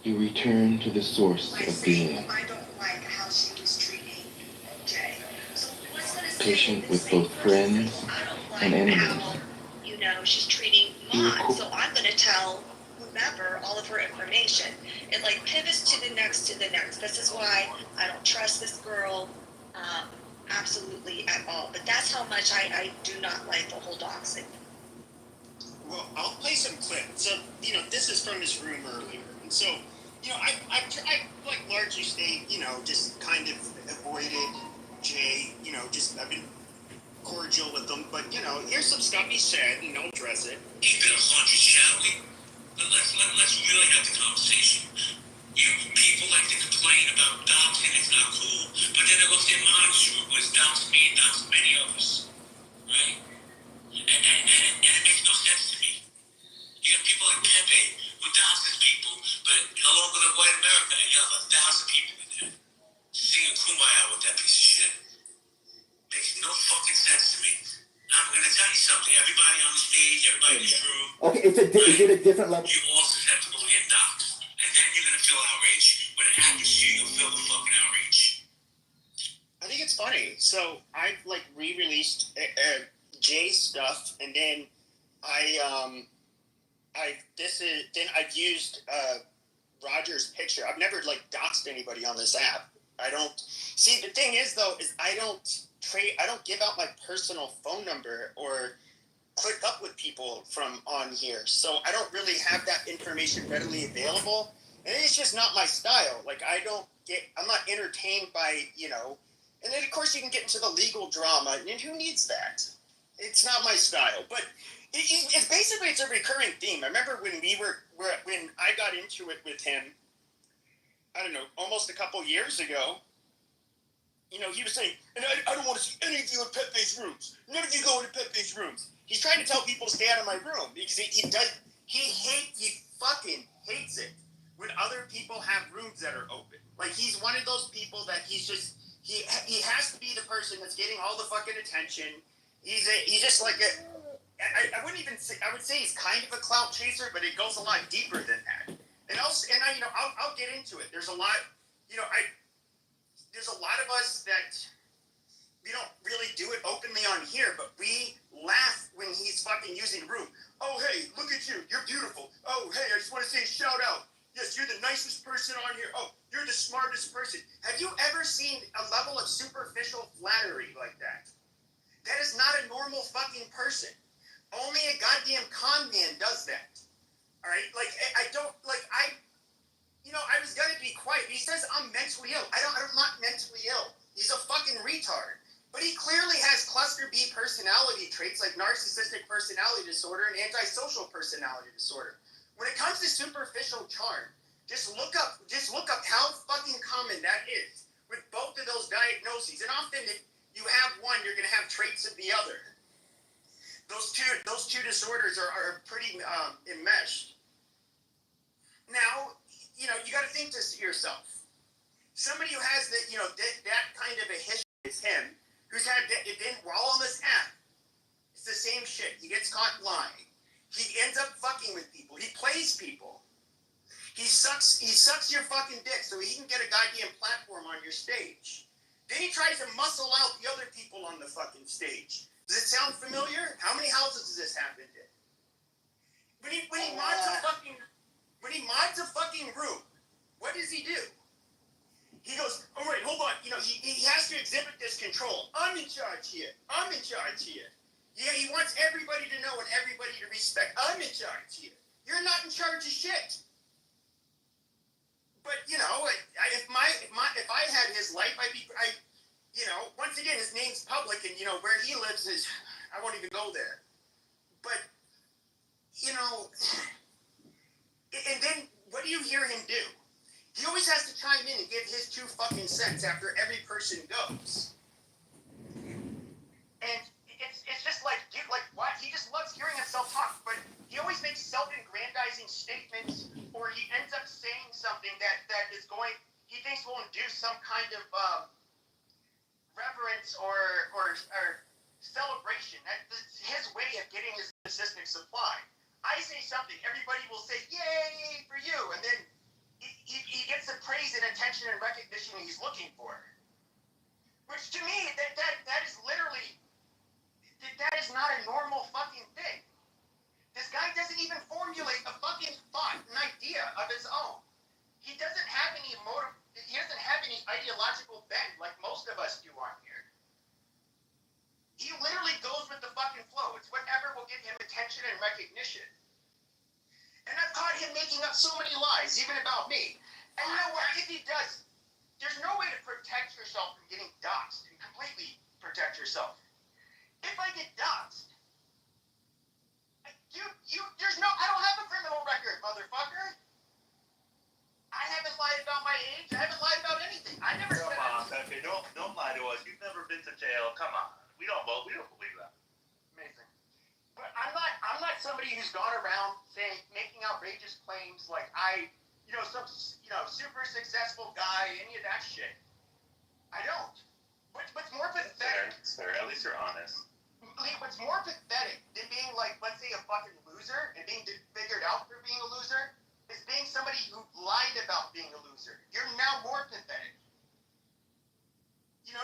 You return to the source of being. I don't like how she was treating Jay. So what's gonna say Patient this with same both person? friends I don't and like enemies. how, she's treating Mom. So I'm gonna tell whomever all of her information. It like pivots to the next to the next. This is why I don't trust this girl absolutely at all. But that's how much I do not like the whole doxing. Well, I'll play some clip. So, this is from his room earlier. And so, I like largely stayed, just kind of avoided Jay, I've been cordial with him. But, here's some stuff he said, and I'll address it. Keep it 100, shall we? Let's really have the conversation. People like to complain about doxing, it's not cool. But then it looks at mine, was doxing me and doxing many of us. Right? And it makes no sense to me. You got people like Pepe who doxes people, but along with white America, you have 1,000 people in there singing Kumbaya with that piece of shit. Makes no fucking sense to me. I'm gonna tell you something. Everybody on the stage, everybody in this room. Okay, is it a different level? You're all susceptible to get doxed, and then you're gonna feel outrage. When it happens to you, you'll feel the fucking outrage. I think it's funny. So I've re-released Jay's stuff, and then I've used Roger's picture. I've never doxed anybody on this app. I don't see. The thing is though, is I don't give out my personal phone number or click up with people from on here. So I don't really have that information readily available. And it's just not my style. I'm not entertained by, and then of course you can get into the legal drama, and who needs that? It's not my style. But it's basically, it's a recurring theme. I remember when when I got into it with him, I don't know, almost a couple years ago, he was saying, and I don't want to see any of you in Pepe's rooms. None of you go into Pepe's rooms. He's trying to tell people to stay out of my room because he fucking hates it when other people have rooms that are open. He's one of those people that he has to be the person that's getting all the fucking attention. He's just like I wouldn't even say, I would say he's kind of a clout chaser, but it goes a lot deeper than that. I'll get into it. There's a lot, there's a lot of us that we don't really do it openly on here, but we laugh when he's fucking using room. Oh, hey, look at you. You're beautiful. Oh, hey, I just want to say shout out. Yes, you're the nicest person on here. Oh, you're the smartest person. Have you ever seen a level of superficial flattery like that? That is not a normal fucking person. Only a goddamn con man does that. All right? I was going to be quiet. He says I'm mentally ill. I'm not mentally ill. He's a fucking retard. But he clearly has cluster B personality traits like narcissistic personality disorder and antisocial personality disorder. When it comes to superficial charm, just look up how fucking common that is with both of those diagnoses. And often if you have one, you're going to have traits of the other. Those two disorders are pretty enmeshed. Now, you got to think this to yourself. Somebody who has that kind of a history is him, who's had that, then while on this app, it's the same shit. He gets caught lying. He ends up fucking with people. He plays people. He sucks your fucking dick so he can get a goddamn platform on your stage. Then he tries to muscle out the other people on the fucking stage. Does it sound familiar? How many houses does this happen in? When he mods a fucking room, what does he do? He goes, all right, hold on. He has to exhibit this control. I'm in charge here. Yeah, he wants everybody to know and everybody to respect. I'm in charge here. You're not in charge of shit. But if I had his life, once again, his name's public, and where he lives is, I won't even go there. But and then what do you hear him do? He always has to chime in and give his 2 fucking cents after every person goes. And it's just like, dude, what? He just loves hearing himself talk, but he always makes self-aggrandizing statements, or he ends up saying something that is going, he thinks will induce some kind of reverence or celebration. That's his way of getting his consistent supply. I say something, everybody will say, yay for you, and then praise and attention and recognition he's looking for. Which to me, that is literally, that is not a normal fucking thing. This guy doesn't even formulate a fucking thought, an idea of his own. He doesn't have any motive, he doesn't have any ideological bent like most of us do on here. He literally goes with the fucking flow. It's whatever will get him attention and recognition. And I've caught him making up so many lies, even about me. And you know what? If he does, there's no way to protect yourself from getting doxxed and completely protect yourself. If I get doxxed, I don't have a criminal record, motherfucker. I haven't lied about my age. I haven't lied about anything. I never said. Come on, Pepe, don't lie to us. You've never been to jail. Come on. We don't believe that. Amazing. But I'm not somebody who's gone around making outrageous claims like some super successful guy, any of that shit. I don't. What's more pathetic? Sir, at least you're honest. What's more pathetic than being like, let's say, a fucking loser and being figured out for being a loser is being somebody who lied about being a loser. You're now more pathetic.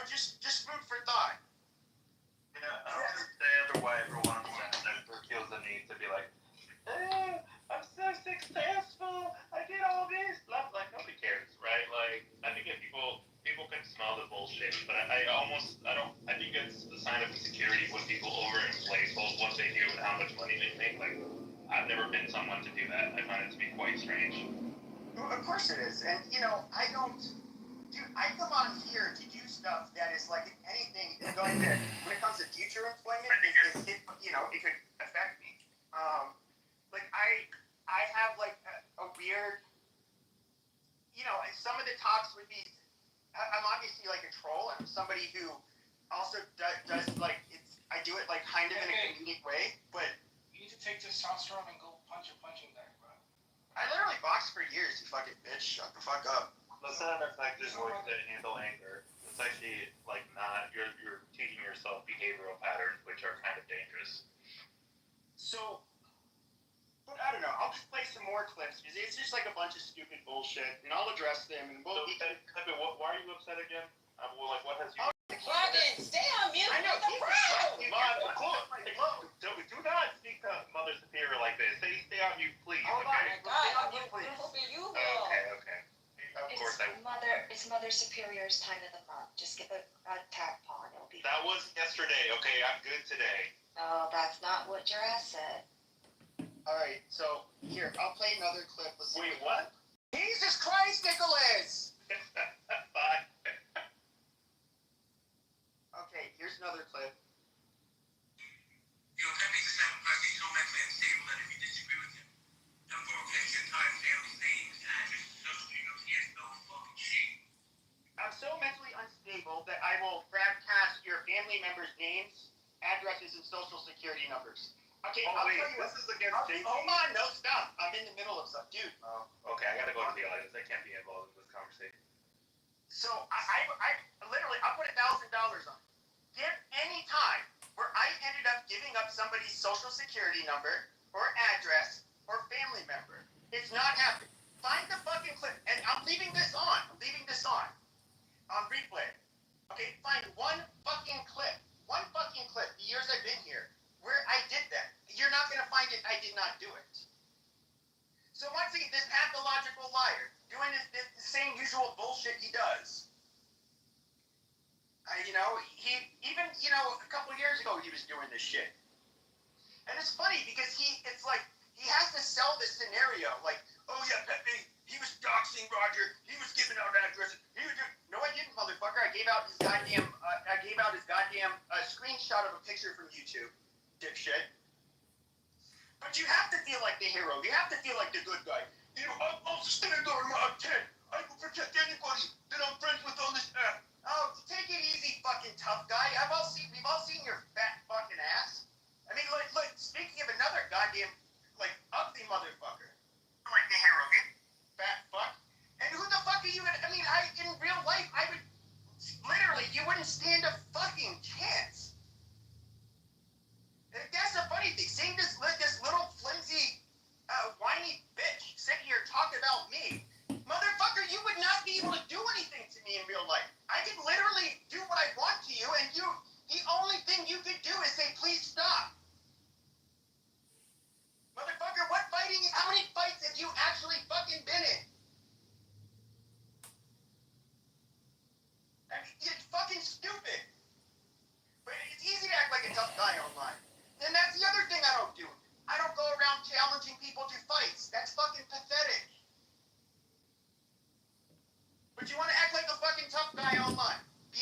Just food for thought. I don't understand why everyone feels the need to be like, hey, I'm so successful. I did all this. Like nobody cares, right? Like I think if people can smell the bullshit, but I think it's the sign of insecurity when people overinflate both what they do and how much money they make. Like I've never been someone to do that. I find it to be quite strange. Well, of course it is, and I don't. Dude, I come on here to do stuff that is like, if anything, is going to, when it comes to future employment, it could affect me. I have like a weird, some of the talks would be, I'm obviously like a troll, and I'm somebody who also does like, I do it like kind of in a comedic way, but. You need to take testosterone and go punch a punching bag, bro. I literally boxed for years, you fucking bitch. Shut the fuck up. That's not an effective way to handle anger. It's actually like not, you're teaching yourself behavioral patterns which are kind of dangerous. So, but I don't know, I'll just play some more clips because it's just like a bunch of stupid bullshit and I'll address them and we'll why are you upset again? What has you... Logan, stay on mute. I know, the bro. Do not speak to Mother Superior like this. Stay on mute, please. Oh okay? my God, you will. Okay. Of course I will. It's Mother Superior's time of the month. Just give a tag paw and it'll be fine. That was yesterday, okay? I'm good today. No, that's not what your ass said. Alright, so here, I'll play another clip. Wait, what? Jesus Christ, Nicholas! Bye. Okay, here's another clip. That means this type of person is so mentally unstable that if you disagree with him, he'll go against your entire family's names, addresses, social security, he has no fucking shit. I'm so mentally unstable that I will broadcast your family members' names, addresses, and social security numbers. Okay, I'll tell you this is against JT? Hold on, no, stop. I'm in the middle of something. Dude. Oh, okay, I gotta go to the audience. I can't be involved in this conversation. So, I literally, I put $1,000 on it. Give any time where I ended up giving up somebody's social security number or address or family member. It's not happening. Find the fucking clip, and I'm leaving this on. On replay. Okay, find one fucking clip, the years I've been here, where I did that. You're not going to find it, I did not do it. So once again, this pathological liar, doing the same usual bullshit he does. A couple years ago he was doing this shit. And it's funny because it's like, he has to sell this scenario, like, oh yeah, Pepe, he was doxing Roger, he was giving out addresses, no I didn't, motherfucker, I gave out his goddamn screenshot of a picture from YouTube, dipshit. But you have to feel like the hero, you have to feel like the good guy. I'm standing on my 10, I will protect anybody that I'm friends with on this app. Oh, take it easy, fucking tough guy. We've all seen your fat fucking ass. I mean, like speaking of another goddamn, ugly motherfucker. Like the hero, fat fuck. And who the fuck are you? In real life, I would, literally, you wouldn't stand a fucking chance. And that's the funny thing. Seeing this little flimsy, whiny bitch sit here talk about me. Motherfucker, you would not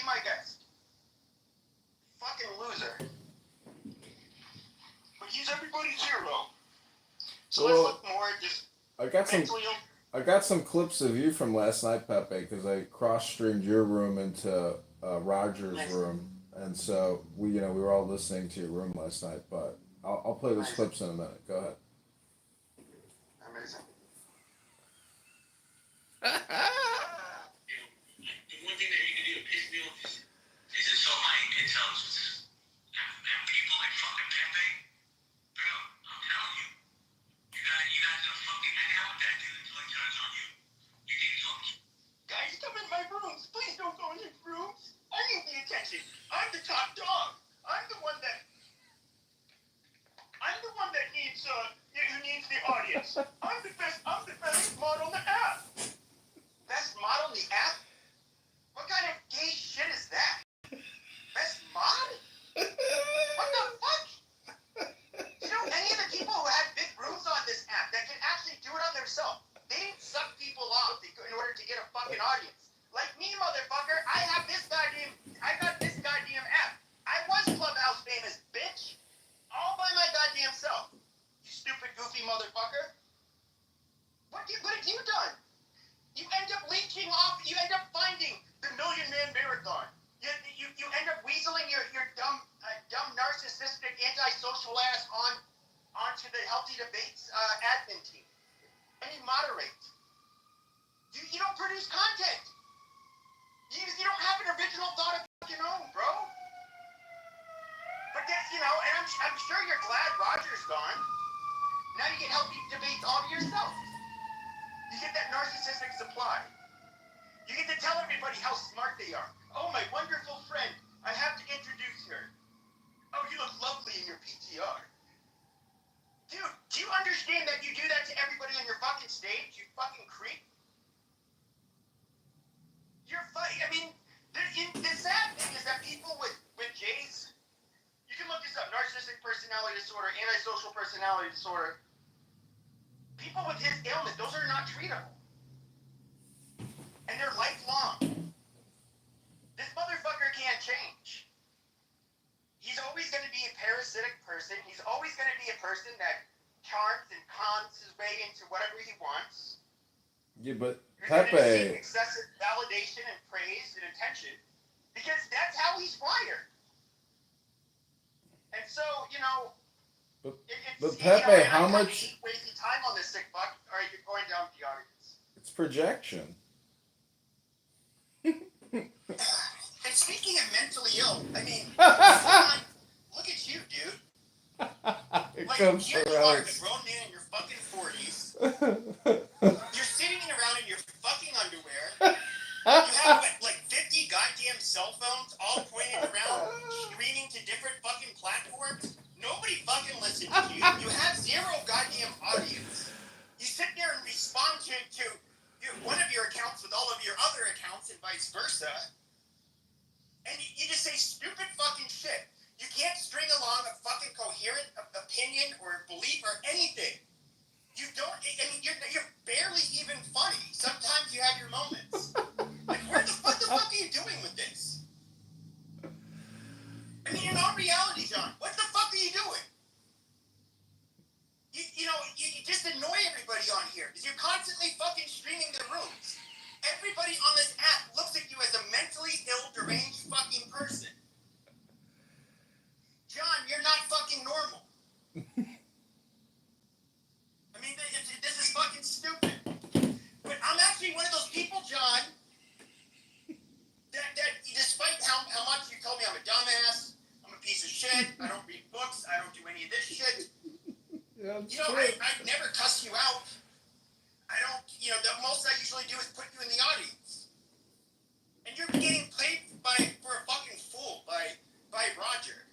be my guest. Fucking loser. But he's everybody's hero. So let's look more at this. I got some clips of you from last night, Pepe, because I cross-streamed your room into Roger's room, and so we were all listening to your room last night. But I'll play those clips in a minute. Go ahead. Amazing. The one thing that you can do to piss me off is it's so high intelligence. And people like fucking Pepe, bro, I'm telling you, you guys gonna fucking hang out with that dude until he turns on you. You need help. Guys, come in my rooms. Please don't go in his rooms. I need the attention. I'm the top dog. I'm the one that needs who needs the audience. I'm the best mod on the app. Best mod on the app? What kind of gay shit is that? Best mod? What the fuck? You know, any of the people who have big rooms on this app that can actually do it on themselves, they didn't suck people off in order to get a fucking audience. Like me, motherfucker, I got this goddamn app. I was Clubhouse famous, bitch. All by my goddamn self. You stupid, goofy motherfucker. What have you done? You end up leeching off, you end up finding the Million Man Marathon. You end up weaseling your dumb, narcissistic, antisocial ass onto the Healthy Debates admin team. And you moderate. You don't produce content. You don't have an original thought of your own, bro. But that's, and I'm sure you're glad Roger's gone. Now you get Healthy Debates all to yourself. You get that narcissistic supply. You get to tell everybody how smart they are. Oh, my wonderful friend. I have to introduce her. Oh, you look lovely in your PTR. Dude, do you understand that you do that to everybody on your fucking stage? You fucking creep. You're funny. I mean, the sad thing is that people with J's, you can look this up, narcissistic personality disorder, antisocial personality disorder. People with his ailment, those are not treatable. And they're lifelong. This motherfucker can't change. He's always going to be a parasitic person. He's always going to be a person that charms and cons his way into whatever he wants. Yeah, but You're going to seek Pepe. excessive validation and praise and attention because that's how he's wired. And so, But Pepe, I'm how much? wasting time on this sick fuck. All right, you're going down to the audience. It's projection. And speaking of mentally ill, I mean, look at you, dude. It Like, comes here you are, a grown man in your fucking 40s. You're sitting around in your fucking underwear. You have, like, 50 goddamn cell phones all pointed around, screaming to different fucking platforms. Nobody fucking listens to you. You have zero goddamn audience. You sit there and respond to one of your accounts with all of your other accounts and vice versa. And you just say stupid fucking shit. You can't string along a fucking coherent opinion or belief or anything. You don't, I mean, you're barely even funny. Sometimes you have your moments. Like, what the fuck are you doing with this? I mean, in all reality, John, what the fuck are you doing? You just annoy everybody on here because you're constantly fucking streaming their rooms. Everybody on this app looks at you as a mentally ill, deranged fucking person. John, you're not fucking normal. I mean, this is fucking stupid. But I'm actually one of those people, John, that despite how much you told me I'm a dumbass, I'm a piece of shit, I don't read books, I don't do any of this shit. Yeah, I never cuss you out. I don't, the most I usually do is put you in the audience. And you're getting played for a fucking fool by Roger.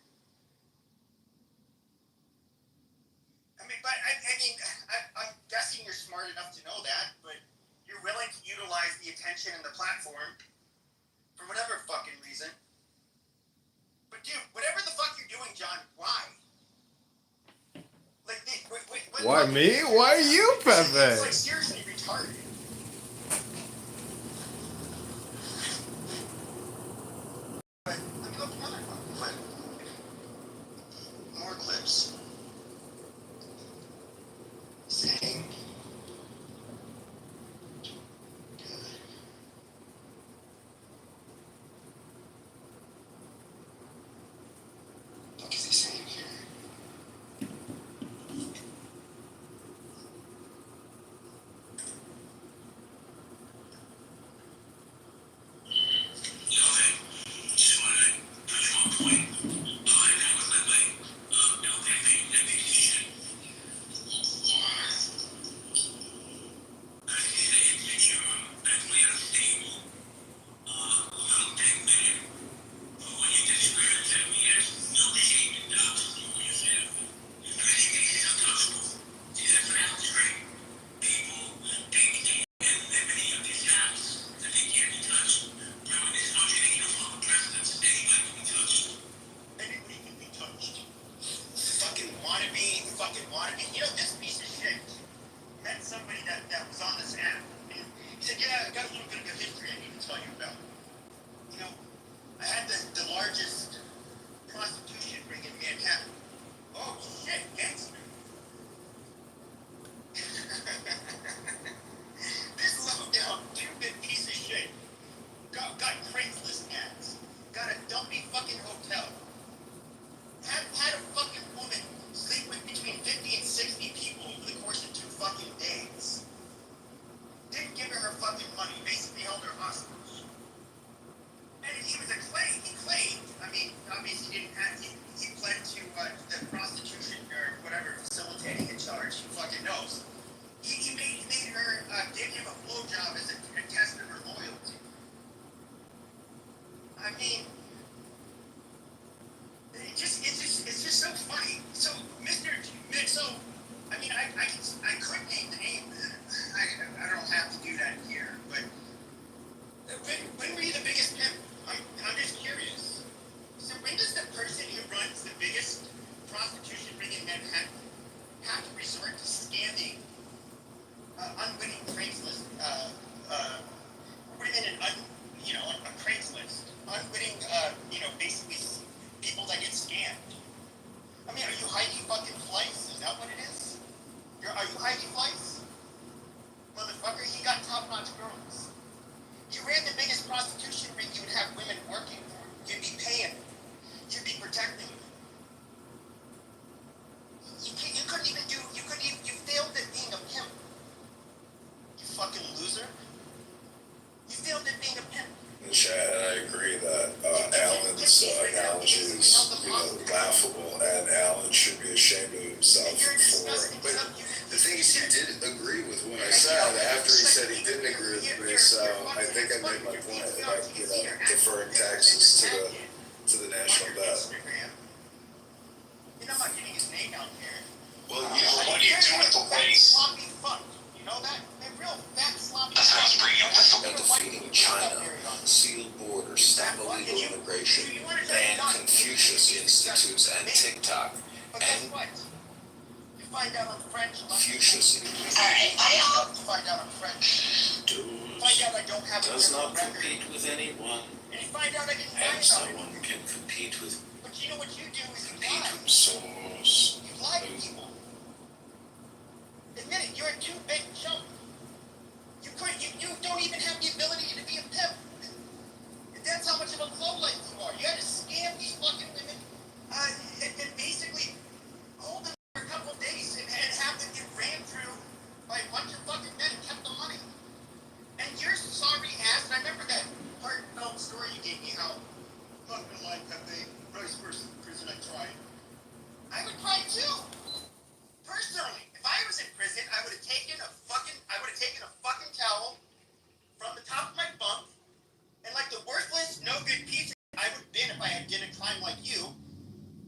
I mean, I'm guessing you're smart enough to know that, but you're willing to utilize the attention and the platform for whatever fucking reason. But dude, whatever the fuck you're doing, John, why? Like, Why me? Why you, Pepe? It's like seriously retarded. he did agree with what I said after he said he didn't agree with me, so I think I made my point about, deferring taxes to the national debt. You know, I'm not getting his name down here. Well, what do you do with the waste? Sloppy fuck. You know that? They're real fat sloppy fuck. Now defeating China, seal borders, stop illegal immigration, ban Confucius Institutes and TikTok, and You find out I'm French. Confucius You find out I'm French. Find out I don't have a does not record. compete with anyone, And you find out I didn't lie and about it. someone can compete with But you know what you do is you compete lie. with source. You lie to people. Admit it, you're a too big chump. You don't even have the ability to be a pimp. That's how much of a lowlife you are. You had to scam these fucking women, and basically hold them for a couple days and have them get ran through by a bunch of fucking men and kept the money. And your sorry ass, and I remember that heartfelt story you gave me how, not gonna lie, Pepe, vice versa prison, I tried. I would cry too. Personally, if I was in prison, I would have taken a fucking towel from the top of my bunk, and like the worthless, no good piece I would have been if I did a crime like you.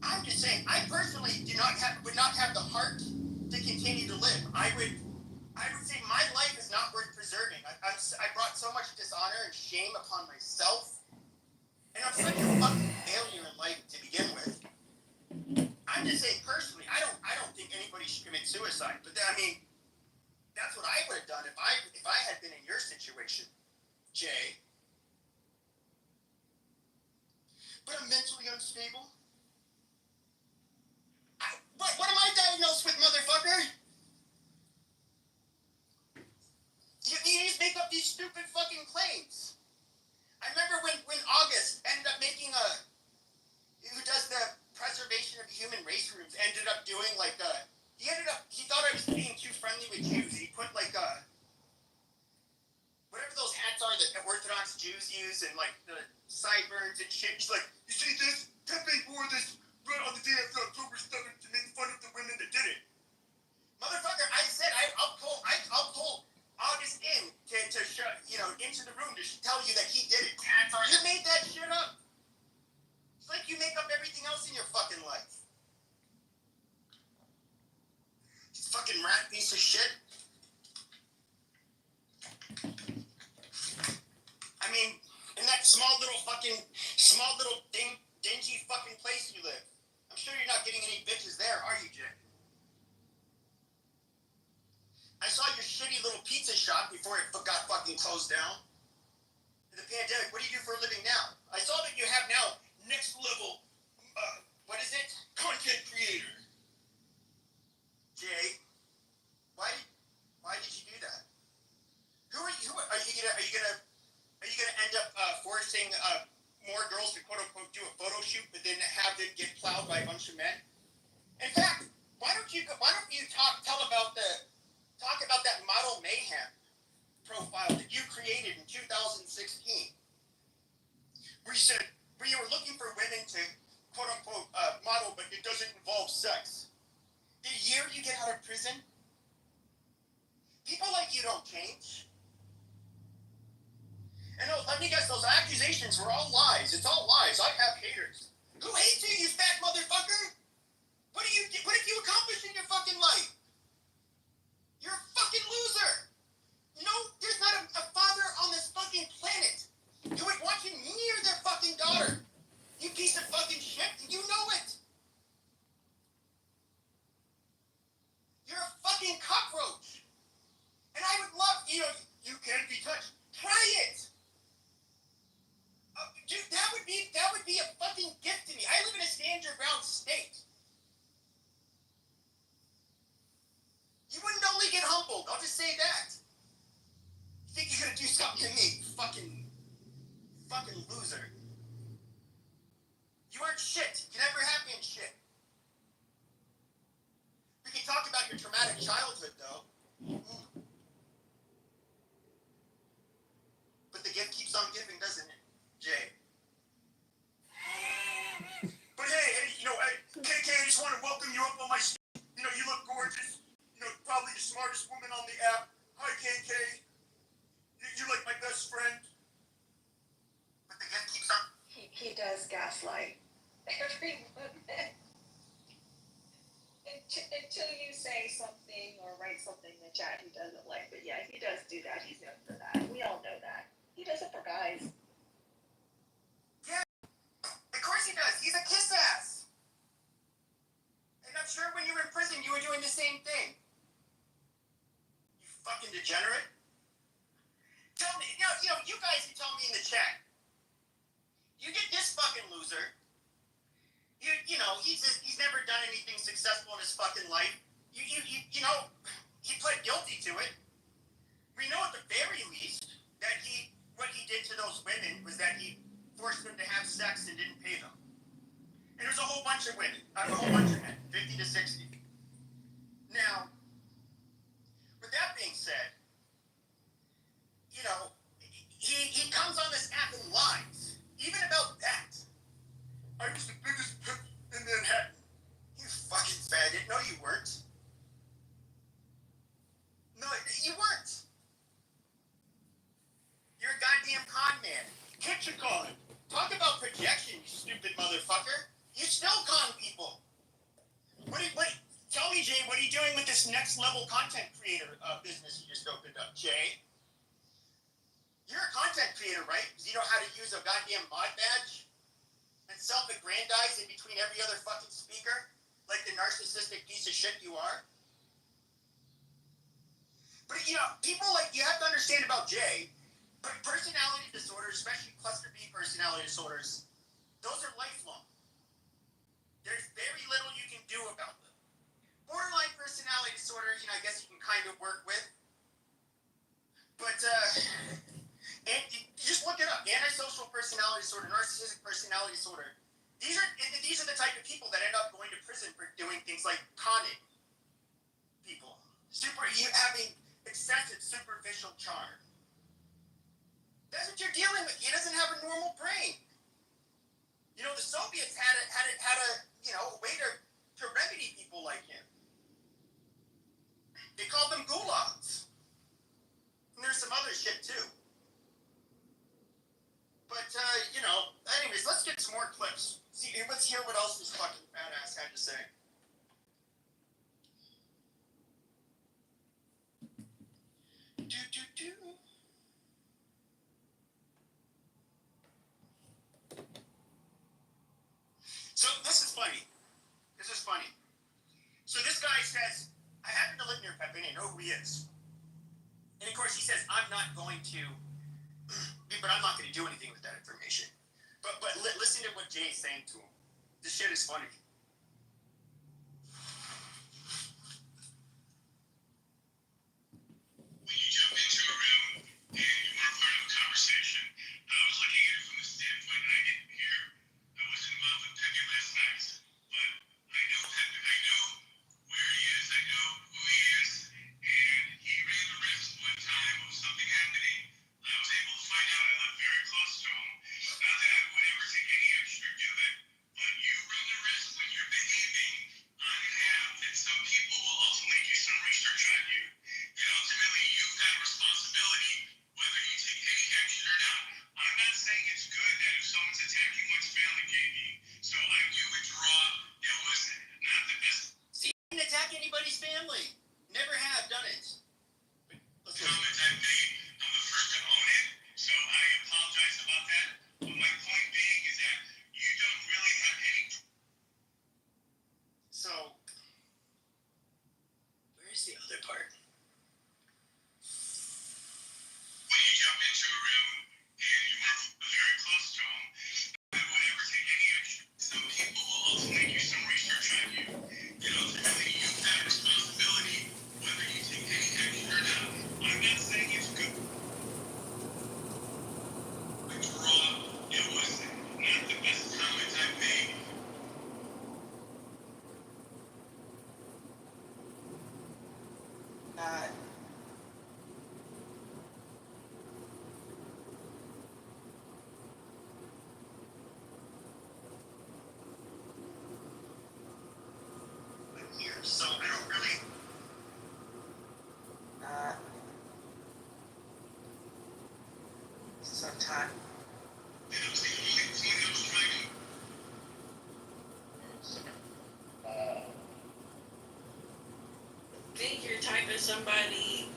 I'm just saying, I personally would not have the heart to continue to live. I would say my life is not worth preserving. I brought so much dishonor and shame upon myself, and I'm such a fucking failure in life to begin with. I'm just saying personally, I don't think anybody should commit suicide. But I mean, that's what I would have done if I had been in your situation, Jay. But I'm mentally unstable. What am I diagnosed with, motherfucker? You just make up these stupid fucking claims. I remember when August ended up making who does the preservation of human race rooms, ended up doing he thought I was being too friendly with Jews. He put whatever those hats are that Orthodox Jews use and like the sideburns and shit. He's like, you see this? Pepe wore this right on the day after October 7th to make fun of the women that did it. Motherfucker, I said I'll pull August in to shut, into the room to tell you that he did it. You made that shit up. It's like you make up everything else in your fucking life. You fucking rat piece of shit. I mean, in that small little dingy fucking place you live, I'm sure you're not getting any bitches there, are you, Jay? I saw your shitty little pizza shop before it got fucking closed down. In the pandemic, what do you do for a living now? I saw that you have now next level, what is it? Content creator. Jay, why did you do that? Are you gonna end up forcing more girls to quote unquote do a photo shoot, but then have them get plowed by a bunch of men? In fact, why don't you talk about that model mayhem profile that you created in 2016, where you were looking for women to quote unquote model, but it doesn't involve sex. The year you get out of prison, people like you don't change. And let me guess, those accusations were all lies. It's all lies. I have haters. Who hates you, you fat motherfucker? What did you accomplish in your fucking life? You're a fucking loser. There's not a father on this fucking planet who would want you near their fucking daughter. You piece of fucking shit, and you know it. You're a fucking cockroach. And I would love, you can't be touched. Try it. Dude, that would be a fucking gift to me. I live in a stand your ground state. You wouldn't only get humbled. I'll just say that. You think you're gonna do something to me, fucking loser. You aren't shit. You never have been shit. We can talk about your traumatic childhood, though. But the gift keeps on giving, doesn't it, Jay? But hey, KK, I just want to welcome you up on my. You look gorgeous. Probably the smartest smartest woman on the app. Hi, KK. You're like my best friend. But the guy keeps on. He does gaslight every woman. Until you say something or write something in the chat he doesn't like. But yeah, he does do that. He's known for that. We all know that. He does it for guys. Yeah, of course he does. He's a kiss ass. And I'm sure when you were in prison, you were doing the same thing. You fucking degenerate. Tell me, you guys can tell me in the chat. You get this fucking loser. He's never done anything successful in his fucking life. He pled guilty to it. We know at the very least that what he did to those women was that he forced them to have sex and didn't pay them. And there's a whole bunch of women, a whole bunch of men, 50 to 60. Now, with that being said, he comes on this app and lies, even about that. I was the biggest pimp in Manhattan. You fucking faggot. No, you weren't. No, you weren't. You're a goddamn con man. Kitchicon. Talk about projection, you stupid motherfucker. You still con people. Tell me, Jay, what are you doing with this next level content creator business you just opened up, Jay? You're a content creator, right? Because you know how to use a goddamn mod badge and self-aggrandize in between every other fucking speaker, like the narcissistic piece of shit you are. But people you have to understand about Jay. Personality disorders, especially cluster B personality disorders, those are lifelong. There's very little you can do about them. Borderline personality disorders, I guess you can kind of work with. But, and you just look it up. Antisocial personality disorder, narcissistic personality disorder. These are the type of people that end up going to prison for doing things like conning people. Having excessive superficial charm. That's what you're dealing with. He doesn't have a normal brain. The Soviets had a way to remedy people like him. They called them gulags. And there's some other shit too. But anyways, let's get some more clips. Let's hear what else this fucking badass had to say. So this is funny. So this guy says, I happen to live near Pepe, I know who he is. And of course he says, I'm not going to do anything with that information. But listen to what Jay is saying to him. This shit is funny. When you jump into a room and you are part of a conversation, I was looking at it from the standpoint I didn't hear. I wasn't involved with Pepe last night, but I know Pepe. I know where he is. I know who he is, and he ran the risk one time of something happening. I was able to find out. I lived very close to him. Not that I would ever take any extra do it, but you run the risk when sometime. Think you're type of somebody.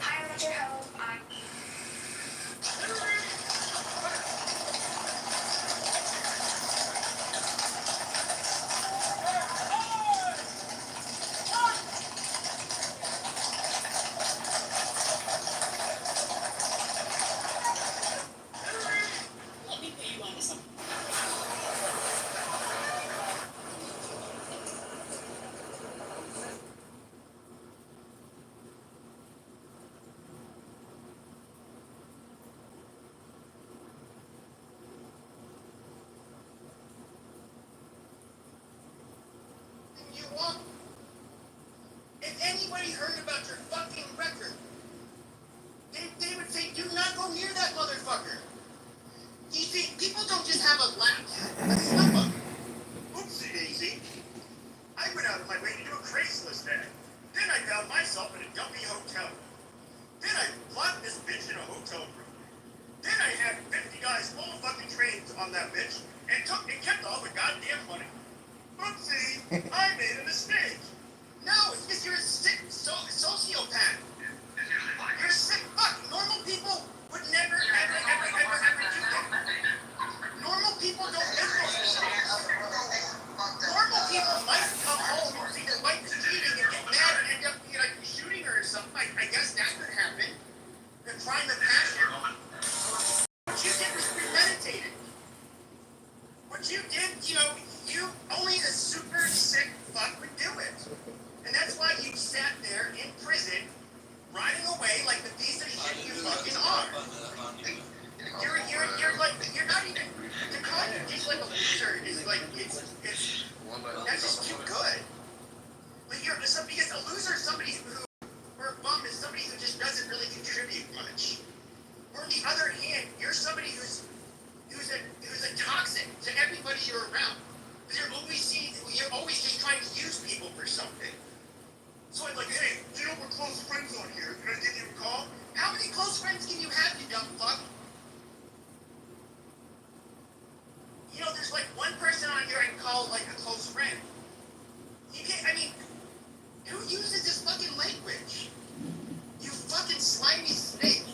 Hi, I'm at your home. Let me put you on to something. You want? If anybody heard about your fucking record, they would say, do not go near that motherfucker. You see, people don't just have a lapse, a slip up. Oopsie daisy. I went out of my way to do a Craigslist ad. Then I found myself in a dumpy hotel. Then I locked this bitch in a hotel room. Then I had 50 guys full of fucking trains on that bitch and kept all the goddamn money. Oopsie, I made a mistake. No, it's because you're a sick sociopath. You're a sick fuck. Normal people would never, ever, ever, ever, ever do that. Normal people don't make those mistakes. Normal people might come home and see their wife is cheating and get mad and end up like shooting her or something. I guess that could happen. The crime of passion. What you did was premeditated. What you did, you only a super sick fuck would do it. And that's why you sat there in prison, riding away like the piece of shit you fucking are. You're not even, to call you just like a loser is like, that's just too good. Like because a loser is somebody or a bum is somebody who just doesn't really contribute much. Or on the other hand, you're somebody who's a toxic to everybody you're around. Because you're always just trying to use people for something. So I'm like, hey, we're close friends on here. Can I give you a call? How many close friends can you have, you dumb fuck? There's like one person on here I can call like a close friend. You can't, who uses this fucking language? You fucking slimy snake.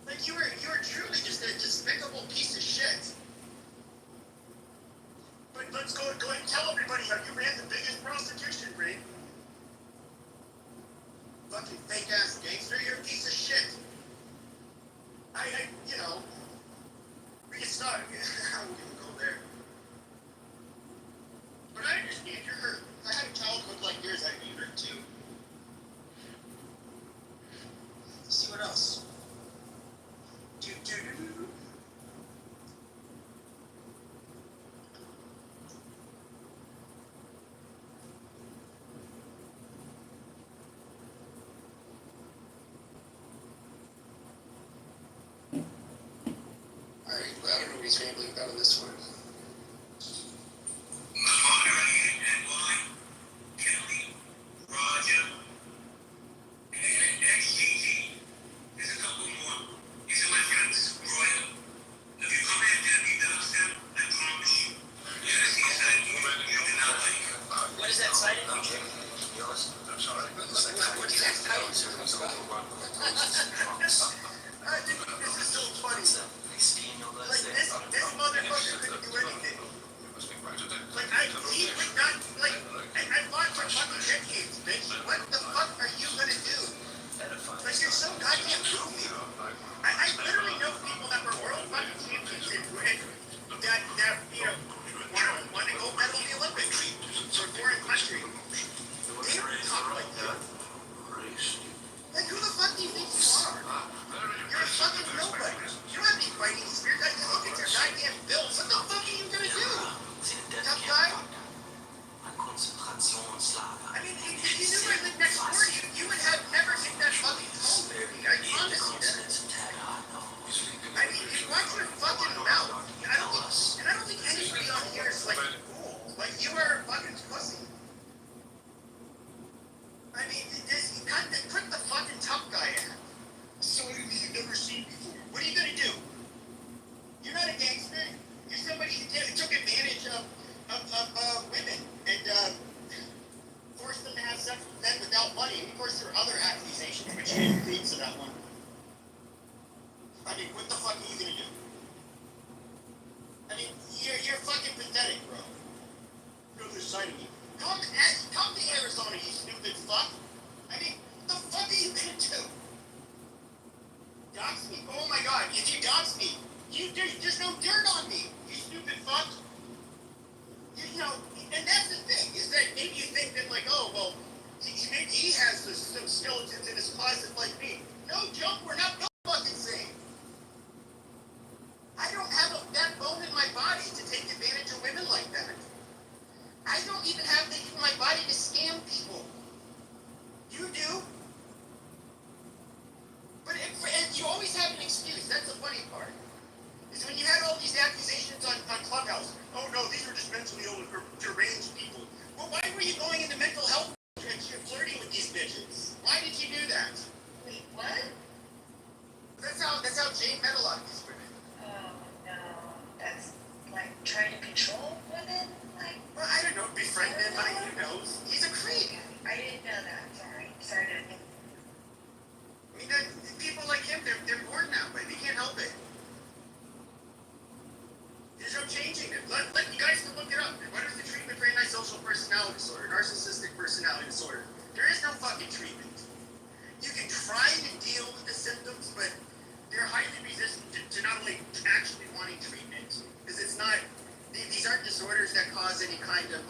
Like you were truly just a despicable piece of shit. But let's go ahead and tell everybody how you ran the biggest prostitution ring. Fucking fake ass gangster, you're a piece of shit. We can start. I won't even go there. But I understand you're hurt. If I had a childhood like yours, I'd be hurt too. Let's see what else. Alright, I don't know what he's rambling about in this one. Roger, and XGG. There's a couple more. These are my friends. Royal. If you come after them, you dox them, I promise you. You're gonna see a side of me. fuck do you think you are? You're a fucking nobody. You don't have any fighting spirit. Like, look at your goddamn build. What the fuck are you gonna do? Tough guy? I mean, if you knew I lived next door to you, you would have never hit that fucking home, baby. I promise you that. I mean, watch your fucking mouth. I don't think anybody on here is like cool. Like, you are a fucking pussy. I mean, put the fucking tough guy in. Somebody you've never seen before. What are you gonna do? You're not a gangster. You're somebody who took advantage of women and forced them to have sex with men without money. And of course, there are other accusations which you didn't lead to that one. I mean, what the fuck are you gonna do? I mean, you're fucking pathetic, bro. The other side of me. Come to Arizona, you stupid fuck. I mean, what the fuck are you gonna do? Dox me? Oh my god, if you dox me, there's no dirt on me, you stupid fuck. You know, and that's the thing, is that maybe you think that like, oh, well, maybe he has some skeletons in his closet like me. No, Joe, we're not built fucking same. I don't have a backbone in my body to take advantage of women like that. I don't even have the in my body to scam people. You do. But and you always have an excuse. That's the funny part. Is when you had all these accusations on Clubhouse. Oh no, these were just mentally ill or deranged people. Well, why were you going into mental health and you're flirting with these bitches? Why did you do that? Wait, what? That's how Jane met a lot of these women. Oh no, that's like trying to control women. Like, well, I don't know, befriend him. Who knows? He's a creep. I didn't know that. Sorry to think. I mean, people like him, they're born that way. They can't help it. There's no changing it. Let you guys can look it up. What is the treatment for antisocial personality disorder, narcissistic personality disorder? There is no fucking treatment. You can try to deal with the symptoms, but they're highly resistant to not only actually wanting treatment, because it's not, these aren't disorders that cause any kind of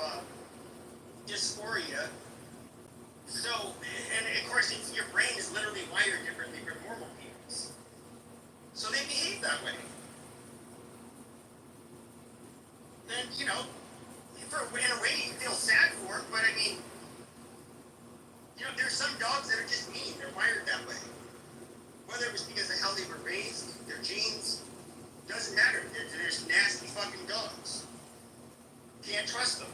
dysphoria. So, and of course, your brain is literally wired differently from normal people's. So they behave that way. And, you know, in a way, you feel sad for them, but I mean, you know, there's some dogs that are just mean. They're wired that way. Whether it was because of how they were raised, their genes, doesn't matter. They're just nasty fucking dogs. Can't trust them.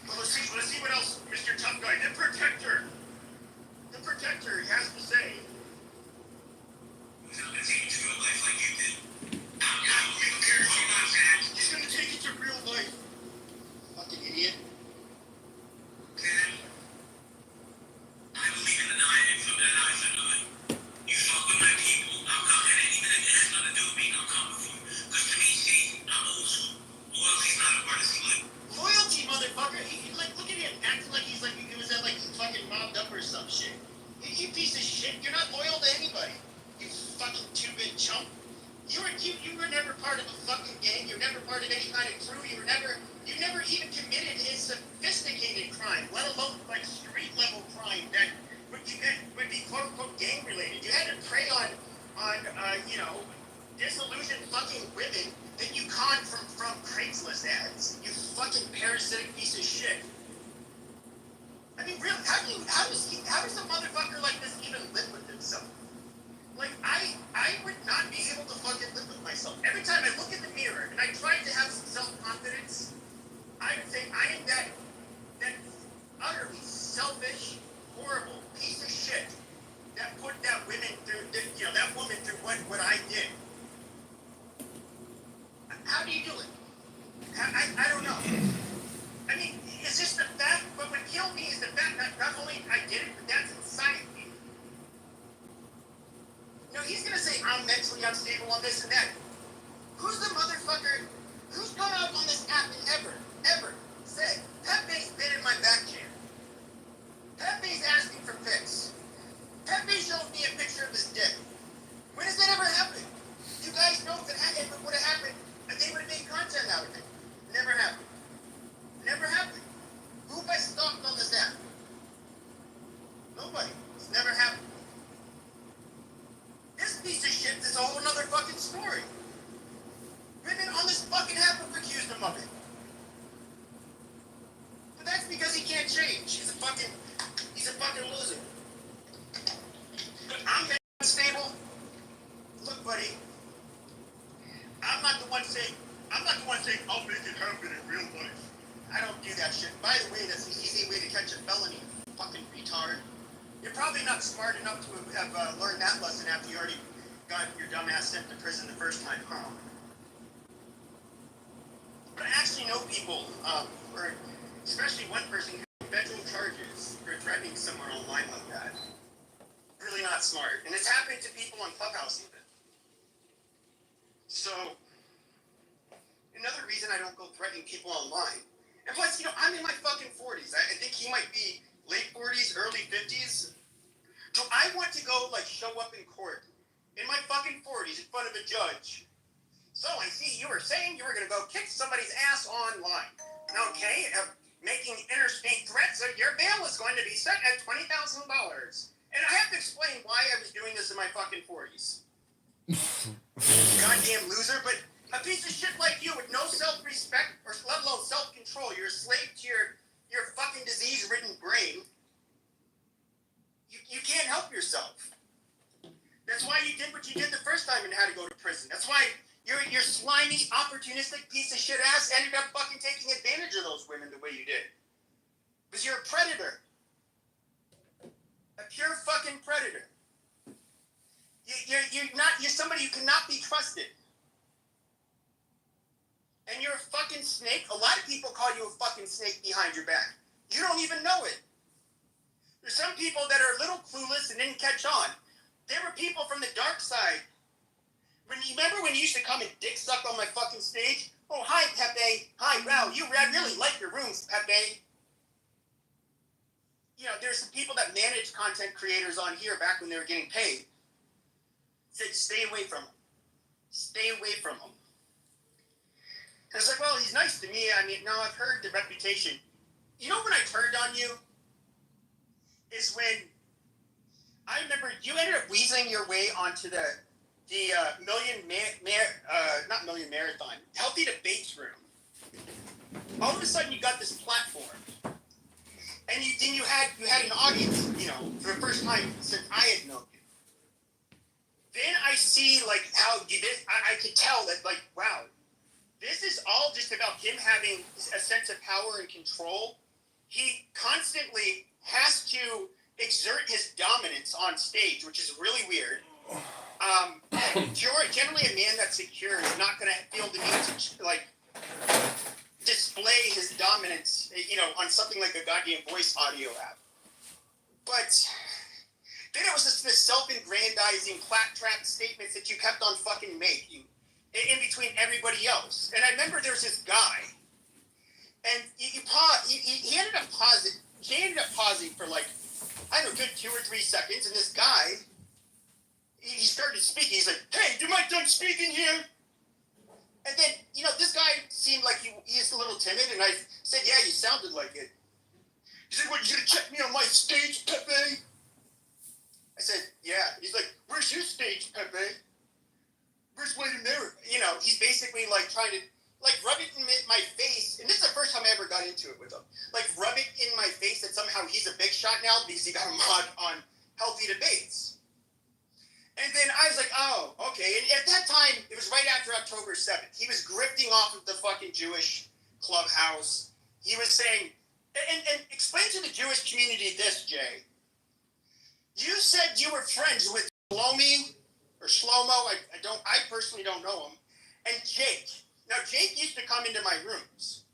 Well, let's see what else Mr. Tough Guy, the Protector has to say. Let's take it to real life like you did. I don't even care if you're not that. He's gonna take it to real life. Fucking idiot. Dad, I believe in an eye for an eye for an eye. You fuck with my people, I'll come. And even if it has nothing to do with me, I'll come with you. Because to me, see, I'm old school. Loyalty's not a word, it's a life. Loyalty, motherfucker. Like, look at him, acting like he's like he was at like fucking mobbed up or some shit. You piece of shit. You're not loyal to anybody. You fucking two-bit chump. You were never part of a fucking gang. You're never part of any kind of crew. You never even committed a sophisticated crime, let alone like street level crime that would be quote unquote gang related. You had to prey on you know, disillusioned fucking women that you conned from Craigslist ads. You fucking parasitic piece of shit. I mean, really, how does a motherfucker like this even live with himself? Like, I would not be able to fucking live with myself. Every time I look in the mirror and I try to have some self-confidence, I would say I am that utterly selfish, horrible piece of shit that put that woman through, that woman through what I did. How do you do it? I don't know. I mean, is this the fact? What would kill me is the fact that not only I did it, but that's inside me. You know, he's gonna say I'm mentally unstable on this and that. Who's the motherfucker? Who's gone out on this app and ever said, Pepe's been in my back chair. Pepe's asking for pics. Pepe showed me a picture of his dick. When does that ever happen? You guys know if it would have happened, they would have made content out of it. Never happened. Never happened. Who have I stalked on this app? Nobody. It's never happened. change. He's a fucking loser. But I'm unstable. Look, buddy, I'm not the one saying, I'll make it happen in real life. I don't do that shit. By the way, that's an easy way to catch a felony, you fucking retard. You're probably not smart enough to have learned that lesson after you already got your dumb ass sent to prison the first time, huh? But I actually know people, or especially one person who has federal charges for threatening someone online like that. Really not smart. And it's happening to people on Clubhouse even. So, another reason I don't go threatening people online. And plus, I'm in my fucking 40s. I think he might be late 40s, early 50s. Do I want to go, show up in court in my fucking 40s in front of a judge? So, I see you were saying you were going to go kick somebody's ass online. Okay, making interstate threats, your bail is going to be set at $20,000. And I have to explain why I was doing this in my fucking 40s. Goddamn loser, but a piece of shit like you with no self-respect or let alone self-control, you're a slave to your fucking disease-ridden brain. You can't help yourself. That's why you did what you did the first time and had to go to prison. That's why your slimy, opportunistic piece of shit ass ended up fucking taking advantage of those women the way you did. Because you're a predator. A pure fucking predator. You're somebody who cannot be trusted. And you're a fucking snake. A lot of people call you a fucking snake behind your back. You don't even know it. There's some people that are a little clueless and didn't catch on. There were people from the dark side. Remember when you used to come and dick suck on my fucking stage? Oh, hi, Pepe. Hi, wow, I really like your rooms, Pepe. There's some people that managed content creators on here back when they were getting paid. Said, stay away from him. Stay away from him. I was like, well, he's nice to me. No, I've heard the reputation. You know when I turned on you? Is when I remember you ended up weaseling your way onto the not Million Marathon, Healthy Debates room. All of a sudden you got this platform. And you had an audience, for the first time since I had known you. Then I see how you did. I could tell that wow, this is all just about him having a sense of power and control. He constantly has to exert his dominance on stage, which is really weird. Generally, a man that's secure is not going to feel the need to display his dominance, on something like a goddamn voice audio app. But then it was just this self-aggrandizing, claptrap statements that you kept on fucking making in between everybody else. And I remember there was this guy, and he ended up pausing. Jay ended up pausing for I don't know, good 2 or 3 seconds, and this guy, he started speaking. He's like, hey, do you mind done speaking here? And then, this guy seemed like he's a little timid, and I said, yeah, you sounded like it. He said, what, you gonna check me on my stage, Pepe? I said, yeah. He's like, where's your stage, Pepe? Where's Wade America? He's basically trying to rub it in my face, and this is the first time I ever got into it with him. Rub it in my face that somehow he's a big shot now because he got a mod on Healthy Debates. And then I was like, oh, okay. And at that time, it was right after October 7th. He was grifting off of the fucking Jewish clubhouse. He was saying, and explain to the Jewish community this, Jay. You said you were friends with Shlomo, I personally don't know him, and Jake. Now, Jake used to come into my rooms.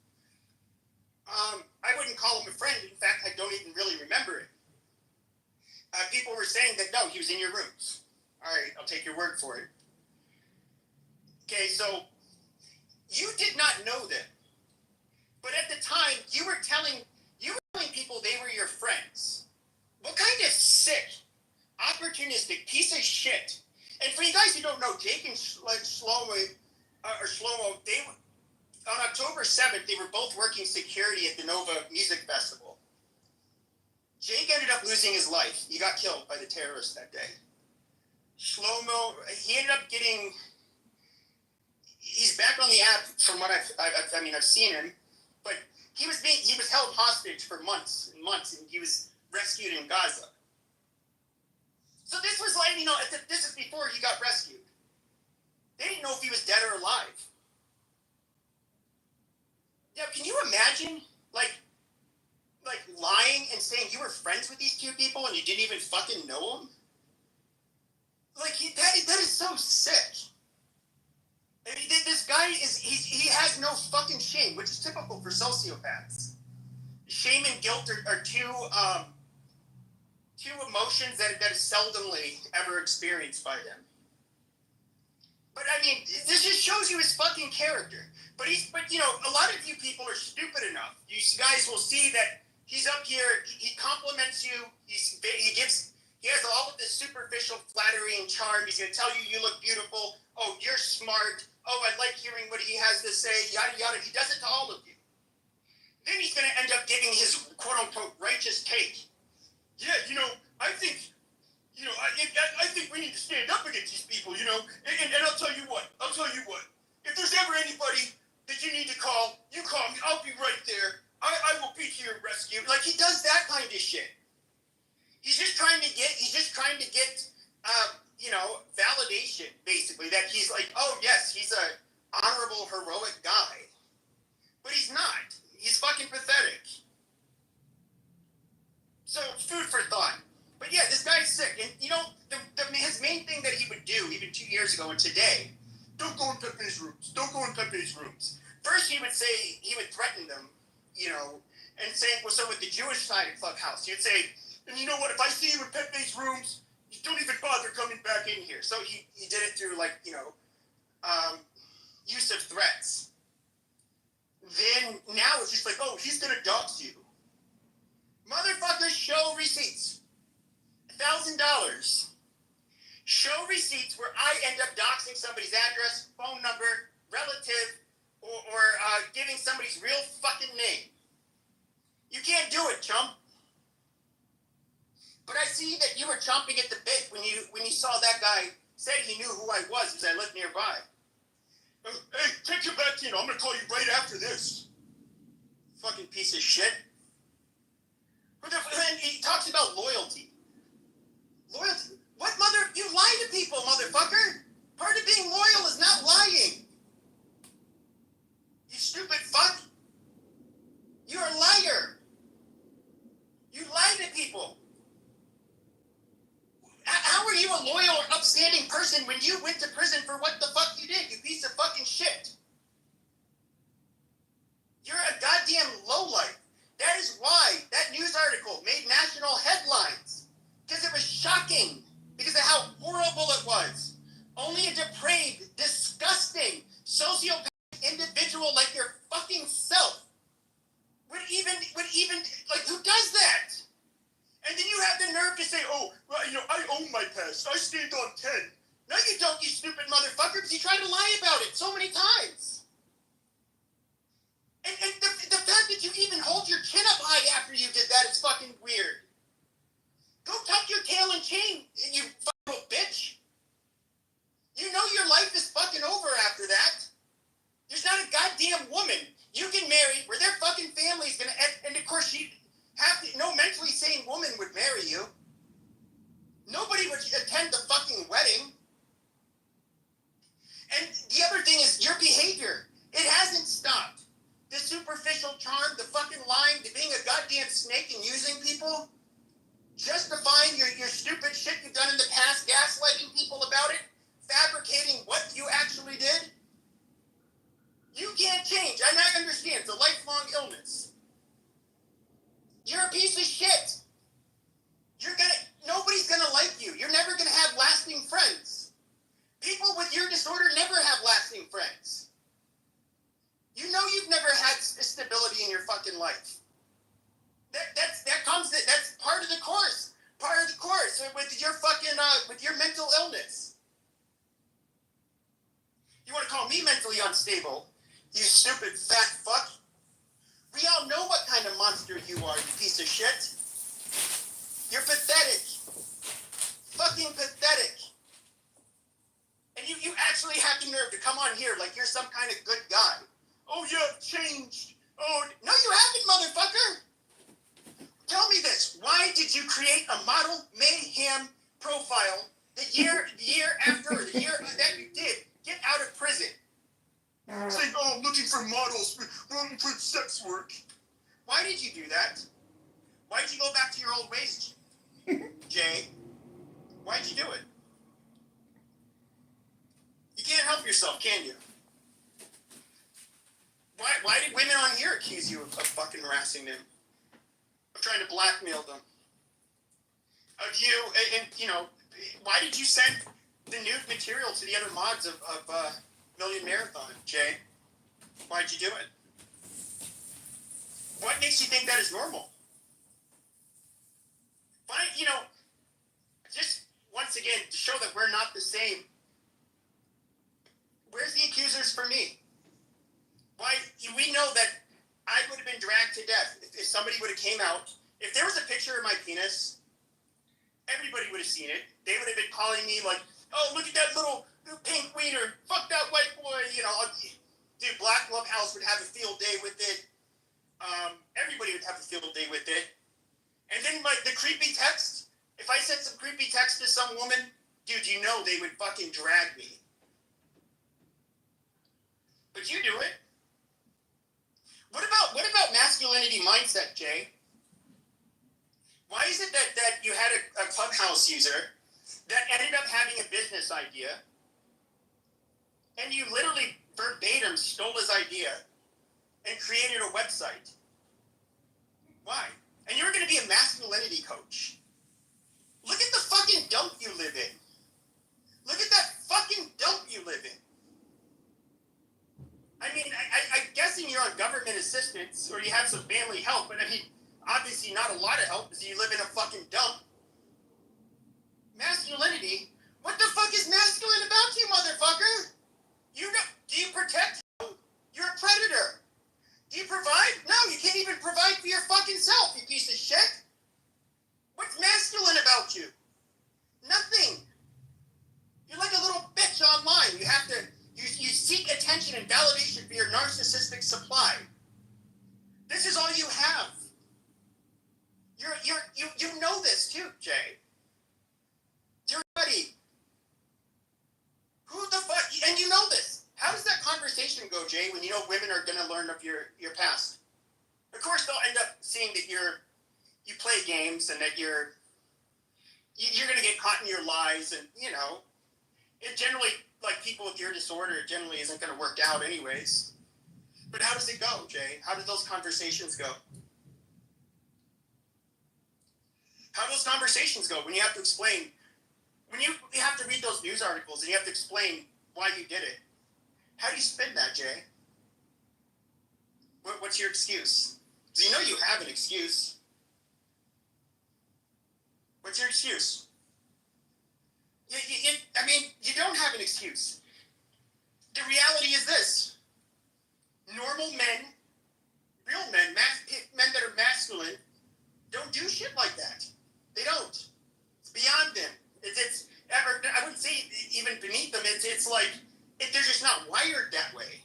I wouldn't call him a friend. In fact, I don't even really remember it. People were saying that, no, he was in your rooms. All right, I'll take your word for it. Okay, so you did not know that. But at the time, you were telling people they were your friends. What kind of sick, opportunistic piece of shit. And for you guys who don't know, Jake and Shlomo, they on October 7th, they were both working security at the Nova Music Festival. Jake ended up losing his life. He got killed by the terrorists that day. Shlomo, he ended up he's back on the app from what I've seen him, but he was held hostage for months and months, and he was rescued in Gaza. So this was like, this is before he got rescued. They didn't know if he was dead or alive. Yeah, can you imagine, like lying and saying you were friends with these two people and you didn't even fucking know them? Like, that is so sick. I mean, this guy he has no fucking shame, which is typical for sociopaths. Shame and guilt are two emotions that is seldomly ever experienced by them. But I mean, this just shows you his fucking character. But a lot of you people are stupid enough. You guys will see that he's up here. He compliments you. He has all of this superficial flattery and charm. He's gonna tell you look beautiful. Oh, you're smart. Oh, I like hearing what he has to say. Yada yada. He does it to all of you. Then he's gonna end up giving his quote unquote righteous take. Yeah, I think. I think we need to stand up against these people, and I'll tell you what. If there's ever anybody that you need to call, you call me. I'll be right there. I will be to your rescue. Like, he does that kind of shit. He's just trying to get, validation, basically, that he's like, oh, yes, he's a honorable, heroic guy. But he's not. He's fucking pathetic. So, food for thought. But yeah, this guy's sick. And, his main thing that he would do, even 2 years ago and today, don't go in Pepe's rooms. Don't go in Pepe's rooms. First, he would threaten them, and say, well, so with the Jewish side of Clubhouse, he'd say, and you know what, if I see you in Pepe's rooms, you don't even bother coming back in here. So he did it through, use of threats. Then, now it's just like, oh, he's going to dox you. Motherfuckers, show receipts. $1,000. Show receipts where I end up doxing somebody's address, phone number, relative, or giving somebody's real fucking name. You can't do it, chump. But I see that you were chomping at the bit when you saw that guy said he knew who I was because I lived nearby. Hey, take your back in. I'm going to call you right after this. Fucking piece of shit. And he talks about loyalty. Loyalty? What you lie to people, motherfucker. Part of being loyal is not lying. You stupid fuck. You're a liar. You lie to people. How are you a loyal or upstanding person when you went to prison for what the fuck you did, you piece of fucking shit? You're a goddamn lowlife. That is why that news article made national headlines. Because it was shocking. Because of how horrible it was. Only a depraved, disgusting, sociopathic individual like your fucking self would even, who does that? And then you have the nerve to say, oh, well, I own my past. I stand on 10. No, you don't, you stupid motherfucker, because you tried to lie about it so many times. And the fact that you even hold your chin up high after you did that is fucking weird. Go tuck your tail and chain, you fucking bitch. You know your life is fucking over after that. There's not a goddamn woman you can marry where their fucking family's gonna, and of course no mentally sane woman would marry you. Nobody would attend the fucking wedding. And the other thing is your behavior. It hasn't stopped. The superficial charm, the fucking lying, the being a goddamn snake and using people, justifying your stupid shit you've done in the past, gaslighting people about it, fabricating what you actually did. You can't change. I understand. It's a lifelong illness. You're a piece of shit. Nobody's gonna like you. You're never gonna have lasting friends. People with your disorder never have lasting friends. You know you've never had stability in your fucking life. That's part of the course. Part of the course with your fucking with your mental illness. You want to call me mentally unstable? You stupid fat fuck. We all know what kind of monster you are, you piece of shit. You're pathetic. Fucking pathetic. And you actually have the nerve to come on here like you're some kind of good guy. Oh yeah, I've changed. Oh, no, you haven't, motherfucker. Tell me this. Why did you create a model mayhem profile the year after or the year that you did get out of prison? Saying, oh, I'm looking for models for sex work. Why did you do that? Why did you go back to your old ways, Jay? Why did you do it? You can't help yourself, can you? Why did women on here accuse you of fucking harassing them? Of trying to blackmail them? Of you, and you know, why did you send the nude material to the other mods of Million Marathon, Jay? Why'd you do it? What makes you think that is normal? Why, you know, just once again, to show that we're not the same, where's the accusers for me? Why, we know that I would have been dragged to death if somebody would have came out. If there was a picture of my penis, everybody would have seen it. They would have been calling me like, oh, look at that little pink wiener. Fuck that white boy. You know, dude, Black Love House would have a field day with it. Everybody would have a field day with it. And then like the creepy text, if I sent some creepy text to some woman, dude, you know they would fucking drag me. But you do it. What about masculinity mindset, Jay? Why is it that you had a Clubhouse user that ended up having a business idea and you literally verbatim stole his idea and created a website? Why? And you were going to be a masculinity coach. Look at the fucking dump you live in. Look at that fucking dump you live in. I mean, I'm guessing you're on government assistance or you have some family help, but I mean, obviously not a lot of help because you live in a fucking dump. Masculinity? What the fuck is masculine about you, motherfucker? Do you protect? You're a predator. Do you provide? No, you can't even provide for your fucking self, you piece of shit. What's masculine about you? Nothing. You're like a little bitch online. You have to, you seek attention and validation for your narcissistic supply. This is all you have. You know this too, Jay. You're ready. Who the fuck, and you know this. How does that conversation go, Jay, when you know women are going to learn of your past? Of course, they'll end up seeing that you play games and that you're going to get caught in your lies, and, you know, it generally, like people with your disorder, it generally isn't going to work out anyways. But how does it go, Jay? How do those conversations go? How do those conversations go when you have to explain, when you have to read those news articles and you have to explain why you did it? How do you spin that, Jay? What's your excuse? Because you know you have an excuse. What's your excuse? I mean, you don't have an excuse. The reality is this. Normal men, real men, men that are masculine, don't do shit like that. They don't. It's beyond them. I wouldn't say even beneath them. It's like, they're just not wired that way.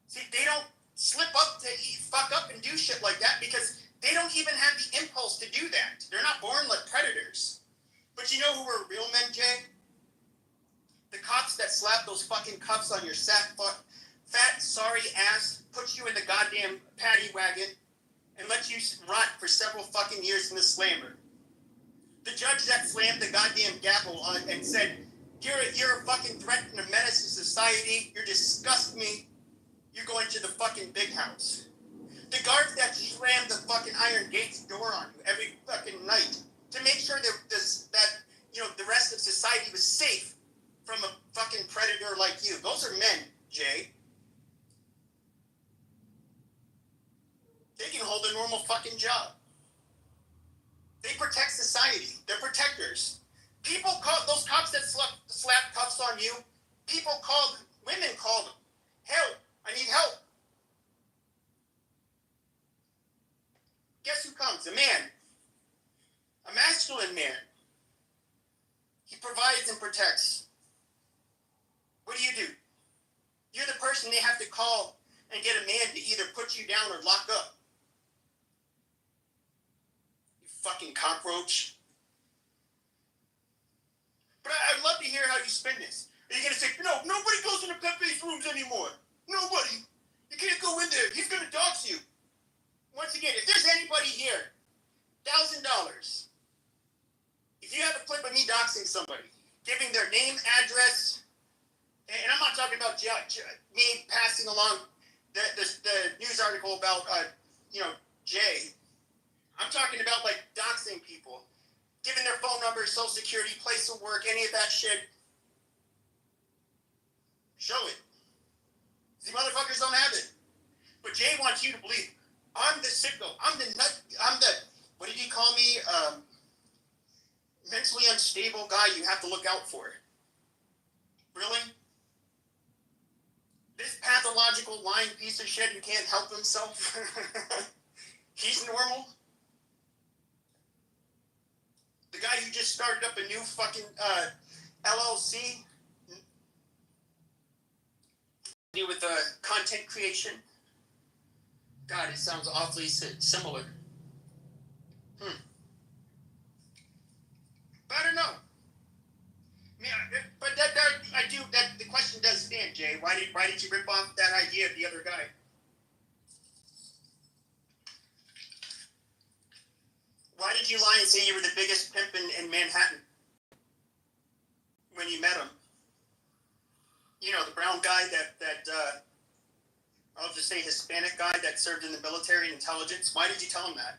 See, they don't slip up to fuck up and do shit like that because they don't even have the impulse to do that. They're not born like predators. But you know who are real men, Jay? The cops that slap those fucking cuffs on your fat, sorry ass, put you in the goddamn paddy wagon, and let you rot for several fucking years in the slammer. The judge that slammed the goddamn gavel on and said, you're a fucking threat and a menace to society, you disgust me, you're going to the fucking big house. The guards that slammed the fucking iron gates door on you every fucking night to make sure that you know, the rest of society was safe from a fucking predator like you. Those are men, Jay. They can hold a normal fucking job. They protect society. They're protectors. People call those cops that slap cuffs on you. Women called them. Help! I need help. Guess who comes? A man. A masculine man. He provides and protects. What do? You're the person they have to call and get a man to either put you down or lock up. You fucking cockroach. But I'd love to hear how you spin this. Are you going to say, no, nobody goes into Pepe's rooms anymore. Nobody. You can't go in there. He's going to dox you. Once again, if there's anybody here, $1,000. If you have a clip of me doxing somebody, giving their name, address, and I'm not talking about me passing along the news article about, Jay. I'm talking about, like, doxing people. Giving their phone number, social security, place of work, any of that shit. Show it. These motherfuckers don't have it. But Jay wants you to believe, I'm the sicko. I'm the, what did he call me? Mentally unstable guy you have to look out for. Really? This pathological lying piece of shit who can't help himself? He's normal? The guy who just started up a new fucking LLC? Do with content creation? God, it sounds awfully similar. But I don't know. But the question does stand, Jay. Why did you rip off that idea of the other guy? Why did you lie and say you were the biggest pimp in Manhattan when you met him? You know, the brown guy that I'll just say Hispanic guy that served in the military and intelligence. Why did you tell him that,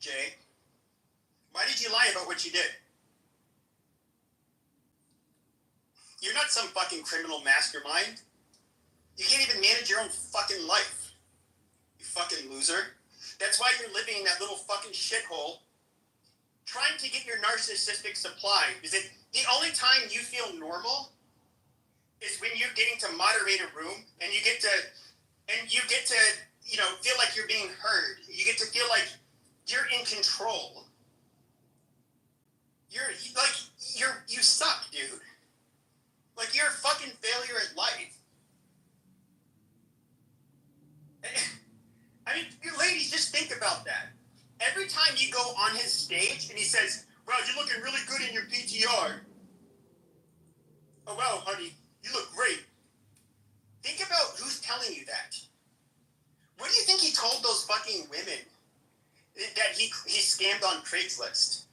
Jay? Why did you lie about what you did? You're not some fucking criminal mastermind. You can't even manage your own fucking life. You fucking loser. That's why you're living in that little fucking shithole trying to get your narcissistic supply. Is it the only time you feel normal is when you're getting to moderate a room and you get to feel like you're being heard. You get to feel like you're in control. You suck, dude. Like, you're a fucking failure at life. I mean, you ladies, just think about that. Every time you go on his stage and he says, wow, you're looking really good in your PTR. Oh, wow, honey, you look great. Think about who's telling you that. What do you think he told those fucking women that he scammed on Craigslist?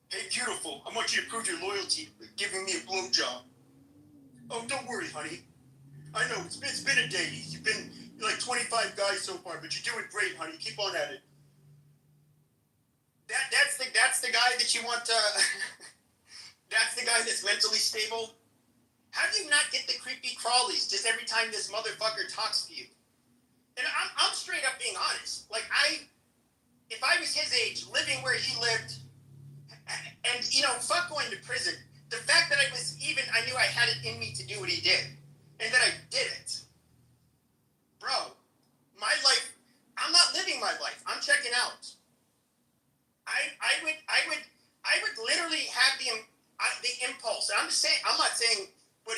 Hey, beautiful, I want you to prove your loyalty by giving me a blowjob. Oh, don't worry, honey. I know, it's been a day. You've been like 25 guys so far, but you're doing great, honey. Keep on at it. That's the guy that you want to... That's the guy that's mentally stable? How do you not get the creepy crawlies just every time this motherfucker talks to you? And I'm straight up being honest. Like, if I was his age, living where he lived, and, fuck going to prison, the fact that I knew I had it in me to do what he did, and that I did it. Bro, my life, I'm not living my life. I'm checking out. I would literally have the impulse. And I'm not saying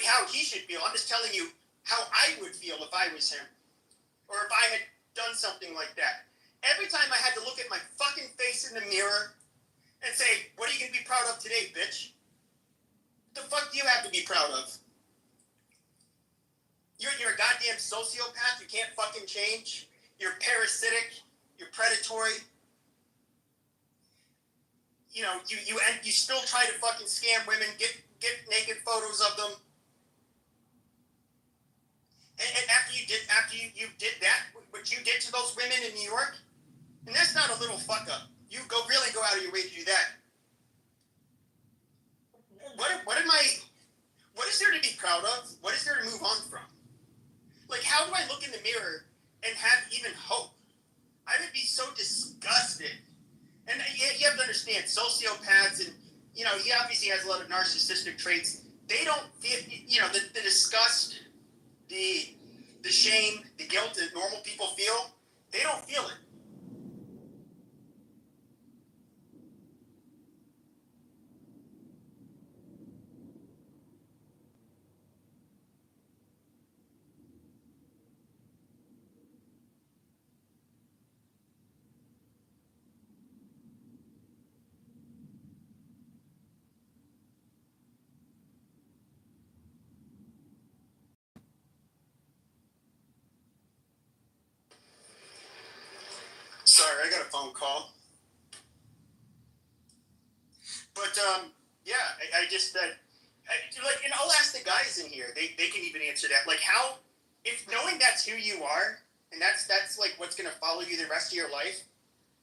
how he should feel. I'm just telling you how I would feel if I was him. Or if I had done something like that. Every time I had to look at my fucking face in the mirror and say, what are you going to be proud of today, bitch? What the fuck do you have to be proud of? You're a goddamn sociopath. You can't fucking change. You're parasitic. You're predatory. You still try to fucking scam women, get naked photos of them. And after you did that, what you did to those women in New York, and that's not a little fuck up. You really go out of your way to do that. What is there to be proud of? What is there to move on from? Like, how do I look in the mirror and have even hope? I would be so disgusted. And you have to understand, sociopaths and, he obviously has a lot of narcissistic traits. They don't feel, the disgust, the shame, the guilt that normal people feel, they don't feel it. phone call. But yeah, I just like, and I'll ask the guys in here. They can even answer that. Like, how, if knowing that's who you are, and that's like what's gonna follow you the rest of your life,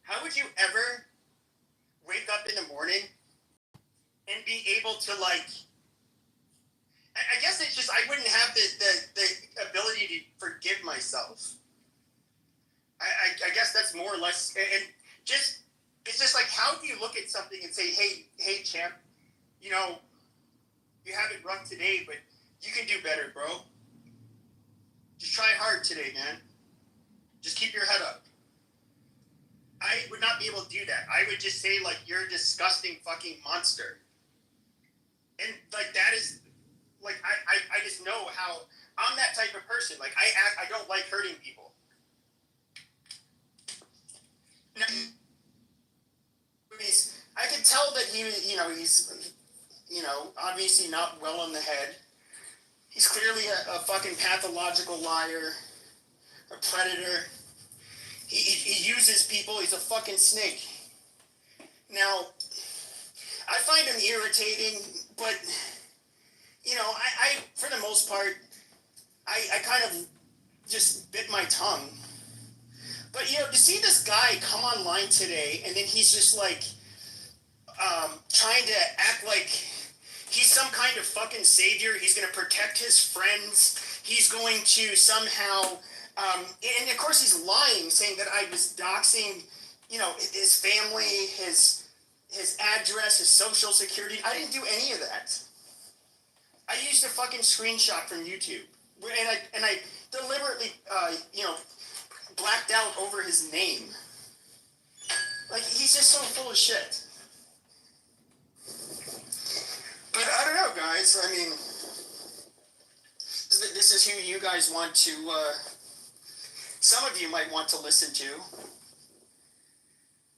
how would you ever wake up in the morning and be able to like? I guess it's just I wouldn't have the ability to forgive myself. I guess that's more or less, and just it's just like, how do you look at something and say, hey champ, you know, you have it rough today, but you can do better, bro. Just try hard today, man. Just keep your head up. I would not be able to do that. I would just say, like, you're a disgusting fucking monster. And, like, that is, like, I just know how, I'm that type of person. Like, I don't like hurting people. Now, I could tell that he's, you know, obviously not well in the head. He's clearly a fucking pathological liar, a predator. He uses people. He's a fucking snake. Now, I find him irritating, but, you know, I for the most part, I kind of just bit my tongue. But, you know, to see this guy come online today, and then he's just like, trying to act like he's some kind of fucking savior. He's going to protect his friends. He's going to somehow, and of course he's lying, saying that I was doxing, you know, his family, his address, his social security. I didn't do any of that. I used a fucking screenshot from YouTube, and I deliberately, you know, blacked out over his name. Like, he's just so full of shit. But I don't know, guys. I mean, this is who you guys want to, some of you might want to listen to.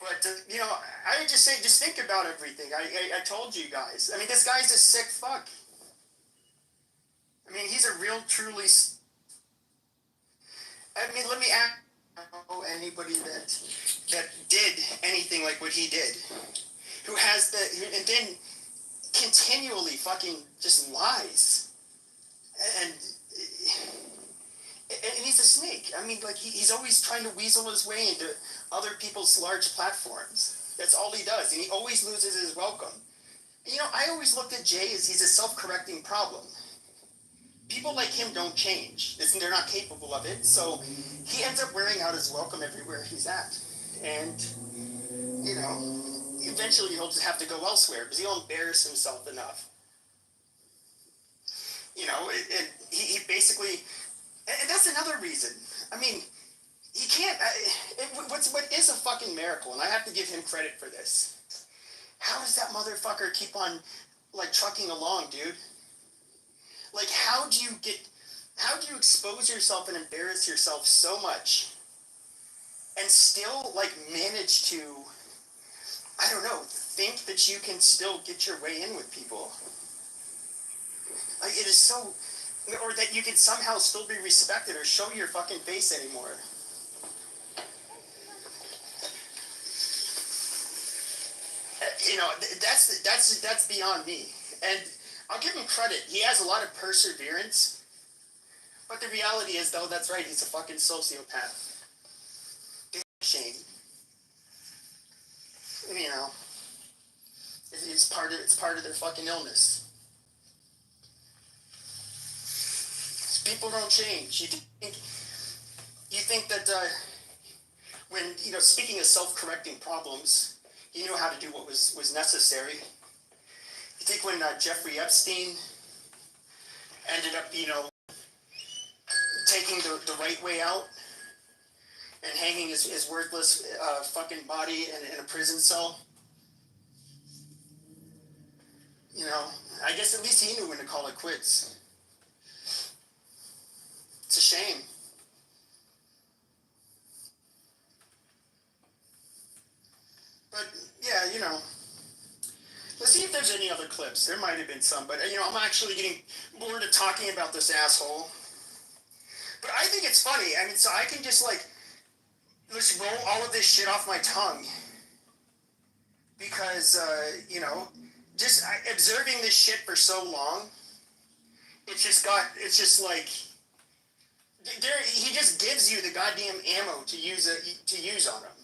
But, you know, I would just say, just think about everything. I told you guys. I mean, this guy's a sick fuck. I mean, he's a real, truly... I mean, let me ask anybody that did anything like what he did. Who has and then continually fucking just lies. And he's a snake. I mean, like, he's always trying to weasel his way into other people's large platforms. That's all he does. And he always loses his welcome. And, you know, I always looked at Jay as he's a self-correcting problem. People like him don't change. They're not capable of it. So he ends up wearing out his welcome everywhere he's at. And, you know, eventually he'll just have to go elsewhere because he'll embarrass himself enough. You know, he basically... And that's another reason. I mean, he can't... what is a fucking miracle, and I have to give him credit for this. How does that motherfucker keep on, like, trucking along, dude? Like, how do you expose yourself and embarrass yourself so much and still, like, manage to, I don't know, think that you can still get your way in with people? Like, it is so... Or that you can somehow still be respected or show your fucking face anymore. You know, that's beyond me. And I'll give him credit. He has a lot of perseverance. But the reality is, though, that's right. He's a fucking sociopath. Damn shame. You know, it's part of their fucking illness. People don't change. You think that when, you know, speaking of self-correcting problems, he knew how to do what was necessary. You think when Jeffrey Epstein ended up, you know, taking the right way out and hanging his worthless fucking body in a prison cell, you know, I guess at least he knew when to call it quits. It's a shame. But, yeah, you know, let's see if there's any other clips. There might have been some, but, you know, I'm actually getting bored of talking about this asshole. But I think it's funny. I mean, so I can just, like, let's roll all of this shit off my tongue. Because, just observing this shit for so long, it's just like, he just gives you the goddamn ammo to use on him.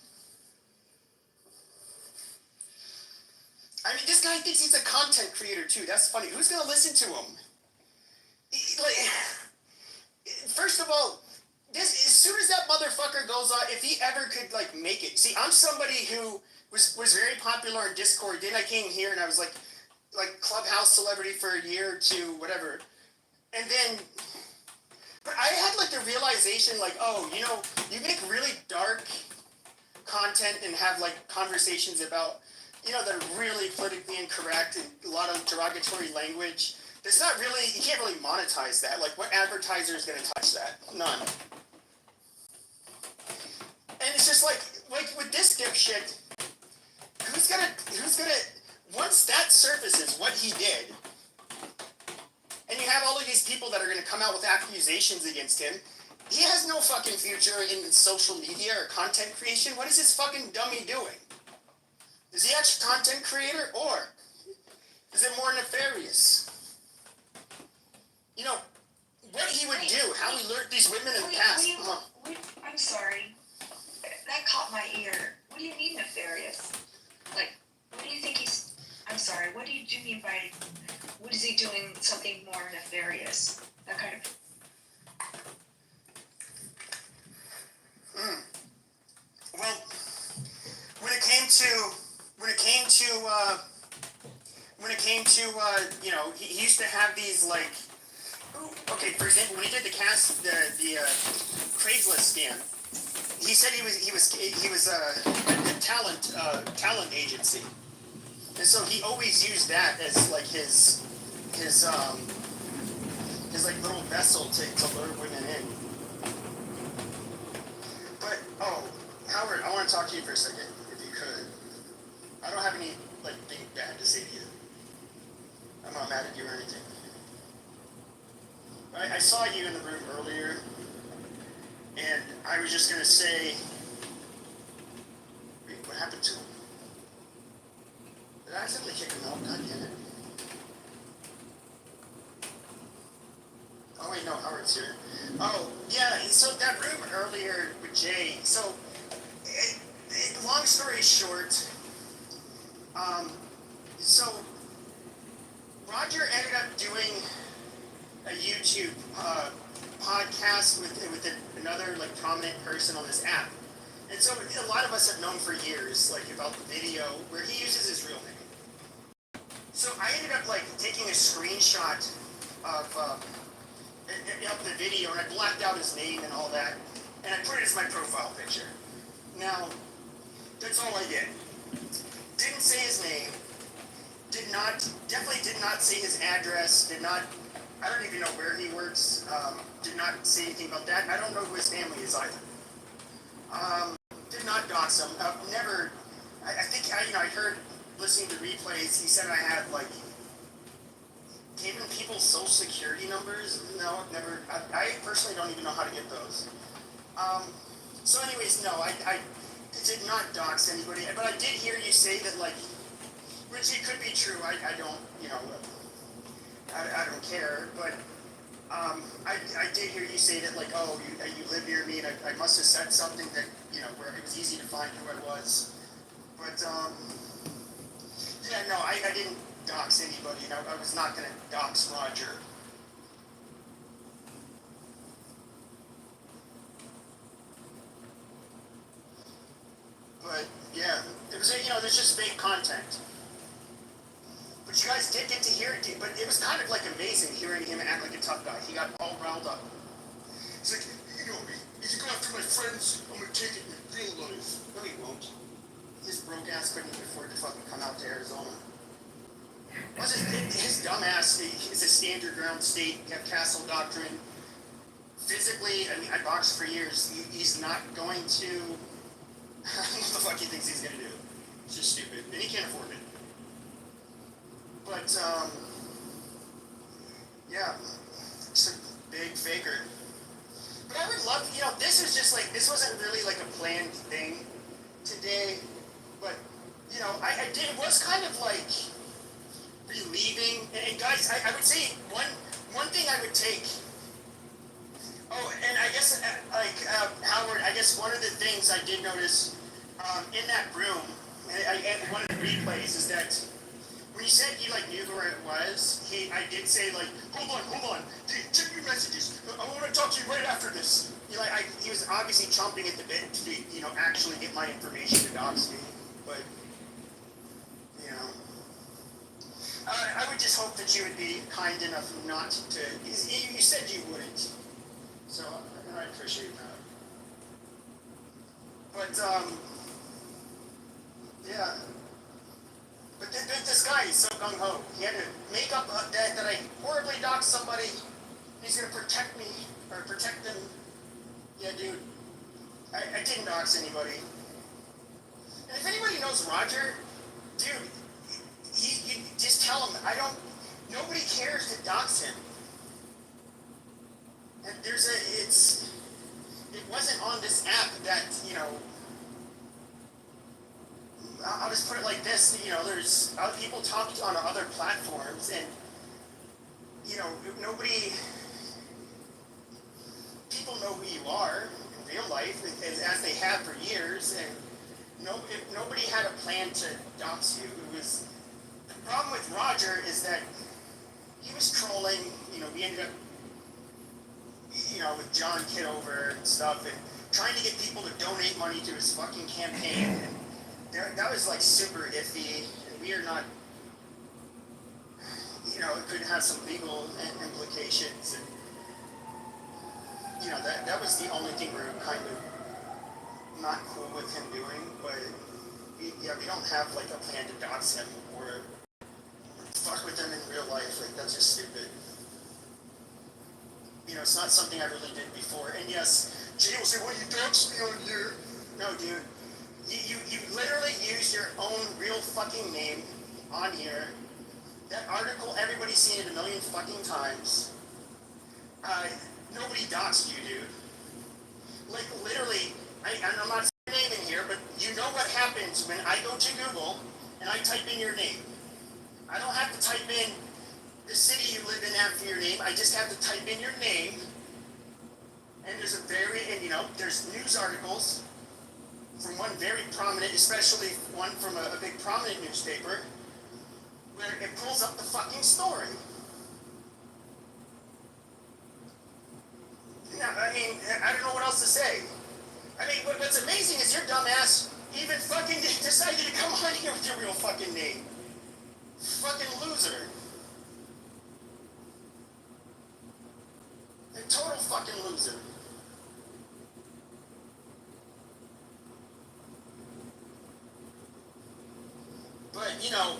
I mean, this guy thinks he's a content creator too. That's funny. Who's gonna listen to him? First of all, as soon as that motherfucker goes on, if he ever could make it. See, I'm somebody who was very popular on Discord. Then I came here and I was like Clubhouse celebrity for a year or two, whatever. And then, but I had the realization you make really dark content and have conversations about, that are really politically incorrect and a lot of derogatory language. There's not really, you can't really monetize that. What advertiser is going to touch that? None. And it's just with this dipshit, who's gonna, once that surfaces what he did, and you have all of these people that are gonna come out with accusations against him, he has no fucking future in social media or content creation. What is this fucking dummy doing? Is he actually a content creator, or is it more nefarious? What he would do, how he lured these women in the past. I'm sorry. That caught my ear. What do you mean nefarious? What do you think he's... I'm sorry, what do you mean by... What is he doing something more nefarious? That kind of... Well, when it came to he used to have these okay, for example, when he did the Craigslist scam, he said he was a talent agency, and so he always used that as his little vessel to lure women in. But Howard, I want to talk to you for a second, if you could. I don't have anything bad to say to you. I'm not mad at you or anything. I saw you in the room earlier, and I was just gonna say, wait, what happened to him? Did I accidentally kick him out? God damn it. Oh wait, no, Howard's here. Oh, yeah, so that room earlier with Jay, so, long story short, so Roger ended up doing a YouTube podcast with another prominent person on this app, and so a lot of us have known for years about the video where he uses his real name. So I ended up taking a screenshot of the video, and I blacked out his name and all that, and I put it as my profile picture. Now, that's all I did. Didn't say his name. Definitely did not say his address. I don't even know where he works. Did not say anything about that. I don't know who his family is either. Did not dox him. Never. I think I heard listening to replays. He said I had gave him people's social security numbers. No, I've never. I personally don't even know how to get those. So, anyways, no, I did not dox anybody. But I did hear you say that which it could be true. I don't, I don't care, but I did hear you say that you live near me, and I must have said something that where it was easy to find who I was. But yeah, no, I didn't dox anybody, and I was not gonna dox Roger. But yeah, it was there's just fake content. But you guys did get to hear it, but it was kind of amazing hearing him act like a tough guy. He got all riled up. He's like, if you go after my friends, I'm gonna take it in real life. No, he won't. His broke ass couldn't even afford to fucking come out to Arizona. His dumb ass is a standard ground state, you have castle doctrine. Physically, I mean, I boxed for years. He's not going to. What the fuck he thinks he's gonna do? It's just stupid, and he can't afford it. But yeah, it's a big faker. But I would love, this this is just like, this wasn't really like a planned thing today, but, you know, I did, it was kind of like relieving, and guys, I would say one thing I would take, and I guess, Howard, I guess one of the things I did notice in that room, and one of the replays, is that when he said he like knew where it was, I did say like, hold on, check your messages. I want to talk to you right after this. He was obviously chomping at the bit to, you know, actually get my information to dox me, but, you know, I would just hope that you would be kind enough not to. You said you wouldn't, so I appreciate that. But yeah. But this guy is so gung ho. He had to make up that I horribly doxed somebody. He's gonna protect me or protect them. Yeah, dude. I didn't dox anybody. And if anybody knows Roger, dude, you just tell him nobody cares to dox him. And it wasn't on this app that, you know, I'll just put it like this, you know, there's other people talk on other platforms, and, you know, people know who you are in real life, as they have for years, and nobody had a plan to dox you. The problem with Roger is that he was trolling, you know, we ended up, you know, with John Kitover and stuff, and trying to get people to donate money to his fucking campaign, and that was like super iffy, and we are not, you know, it could have some legal implications, and, you know, that was the only thing we were kind of not cool with him doing, but, we don't have like a plan to dox him or fuck with him in real life, like, that's just stupid. You know, it's not something I really did before, and yes, Jay will say, well, you doxed me on here. No, dude. You literally use your own real fucking name on here. That article, everybody's seen it a million fucking times. Nobody doxed you, dude. Like, literally, I'm not saying your name in here, but you know what happens when I go to Google and I type in your name. I don't have to type in the city you live in after your name. I just have to type in your name. And there's news articles from one very prominent, especially one from a big prominent newspaper, where it pulls up the fucking story. Now, I mean, I don't know what else to say. I mean, what's amazing is your dumbass even fucking decided to come on here with your real fucking name. Fucking loser. A total fucking loser. But, you know,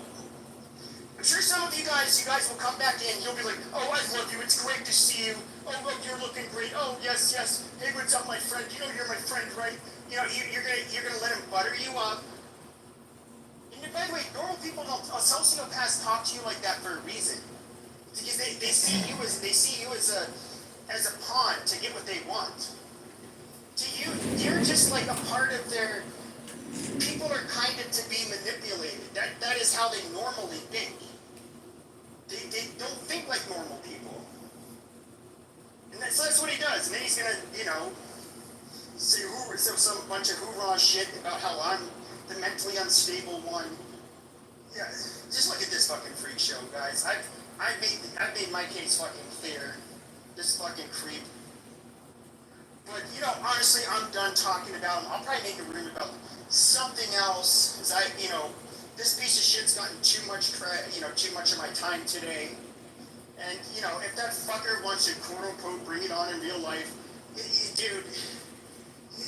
I'm sure some of you guys will come back in, you'll be like, oh, I love you, it's great to see you. Oh, look, you're looking great. Oh, yes. Hey, what's up, my friend? You know you're my friend, right? You know, you're gonna let him butter you up. And by the way, normal people don't, sociopaths talk to you like that for a reason. Because they see you as a pawn to get what they want. To you, you're just like a part of their. People are kind of to be manipulated. That is how they normally think. They don't think like normal people. And so that's what he does. And then he's gonna, you know, say some bunch of hoorah shit about how I'm the mentally unstable one. Yeah, just look at this fucking freak show, guys. I've made my case fucking clear. This fucking creep. But, you know, honestly, I'm done talking about him. I'll probably make a room about something else, because this piece of shit's gotten too much of my time today. And, you know, if that fucker wants to quote-unquote bring it on in real life, dude,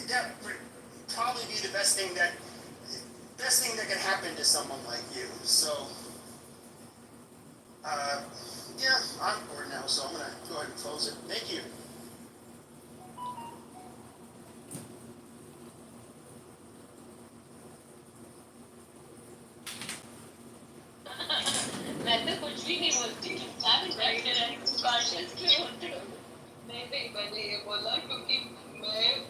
that would probably be the best thing that can happen to someone like you. So, yeah, I'm bored now, so I'm going to go ahead and close it. Thank you. मैं तो कुछ भी नहीं बोलती आप बैठ के भाषण क्यों होते हो नहीं मैंने ये बोला क्योंकि मैं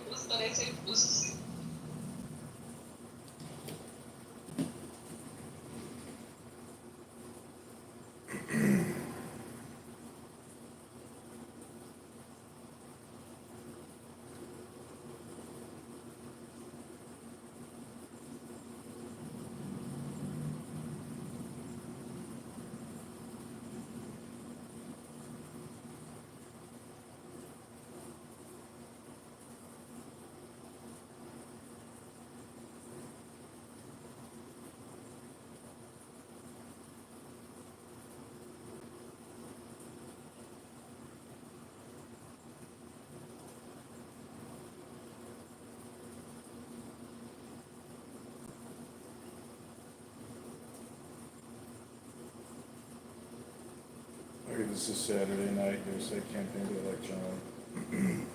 This is Saturday night. USA campaign to elect John.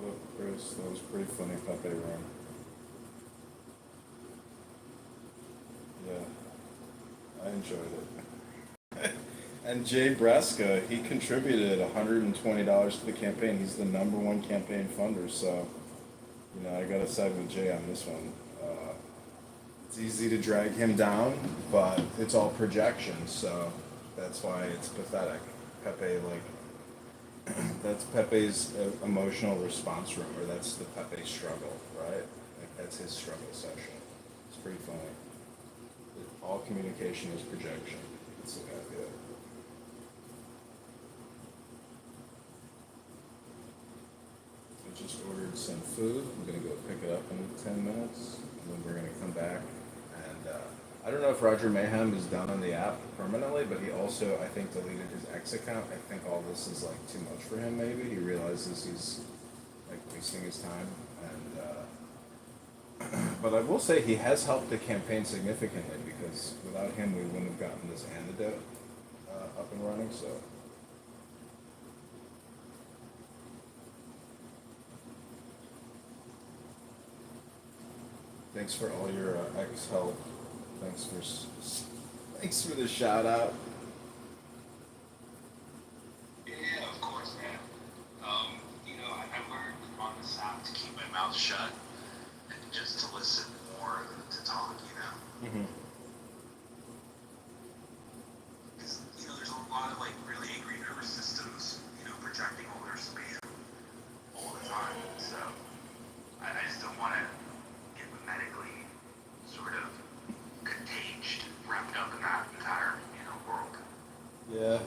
Oh, Chris, that was pretty funny, Pepe run. Yeah, I enjoyed it. And Jay Breska, he contributed $120 to the campaign. He's the #1 campaign funder, so, you know, I gotta side with Jay on this one. It's easy to drag him down, but it's all projections, so that's why it's pathetic. Pepe, like, that's Pepe's emotional response room, or that's the Pepe struggle, right? Like, that's his struggle session. It's pretty funny. All communication is projection. That's the way I feel. I just ordered some food. I'm gonna go pick it up in 10 minutes, and then we're gonna come back. And I don't know if Roger Mayhem is done on the app permanently, but he also, I think, deleted his X account. I think all this is like too much for him. Maybe he realizes he's like wasting his time. And but I will say he has helped the campaign significantly, because without him, we wouldn't have gotten this antidote up and running. So. Thanks for all your X help. Thanks for the shout out. Yeah, of course, man. You know, I learned on this app to keep my mouth shut and just to listen more than to talk, you know? Mm-hmm. Because, you know, there's a lot of, like, really angry nervous systems, you know, projecting all their spam all the time. So, I just don't want to get medically sort of contaged, wrapped up in that entire, you know, world. Yeah.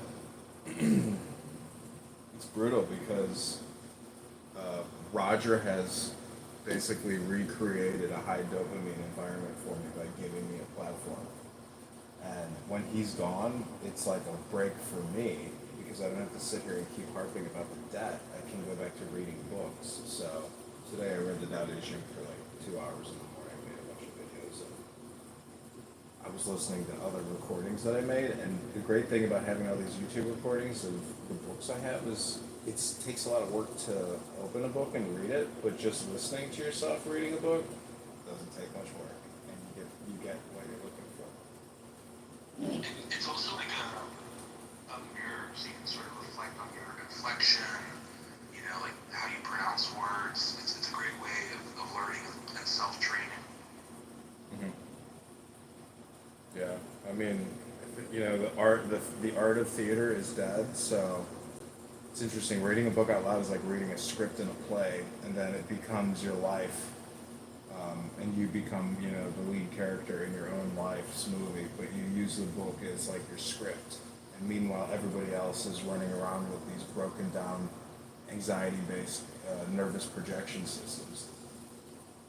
It's brutal because Roger has basically recreated a high dopamine environment for me by giving me a platform. And when he's gone, it's like a break for me, because I don't have to sit here and keep harping about the debt. I can go back to reading books. So today I read the Tao Te Ching for like 2 hours in the morning, made a bunch of videos, and I was listening to other recordings that I made. And the great thing about having all these YouTube recordings of the books I have is it takes a lot of work to open a book and read it, but just listening to yourself reading a book doesn't take much work, and you get what you're looking for. It's also like a mirror, so you can sort of reflect on your inflection, you know, like how you pronounce words. It's a great way of learning and self-training. Mm-hmm. Yeah, I mean, you know, the art of theater is dead, so it's interesting. Reading a book out loud is like reading a script in a play, and then it becomes your life, and you become, you know, the lead character in your own life's movie, but you use the book as like your script. And meanwhile, everybody else is running around with these broken down, anxiety-based, nervous projection systems.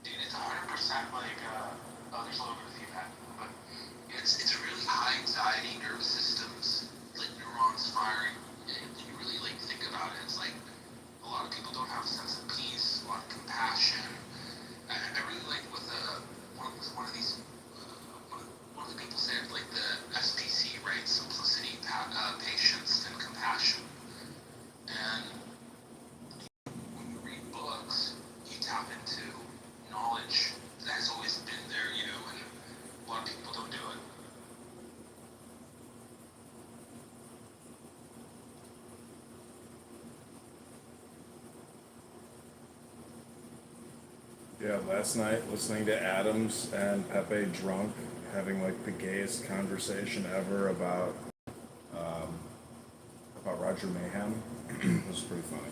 Dude, it's 100% like, there's a little bit of feedback, but it's really high anxiety nervous systems, like neurons firing. And when you really like think about it, it's like a lot of people don't have a sense of peace, a lot of compassion. I really like what one of these one of the people said, like the SPC, right? Simplicity, patience, and compassion. And when you read books, you tap into knowledge that has always been there, you know, and a lot of people don't do it. Yeah, last night listening to Adams and Pepe drunk, having like the gayest conversation ever about Roger Mayhem was pretty funny.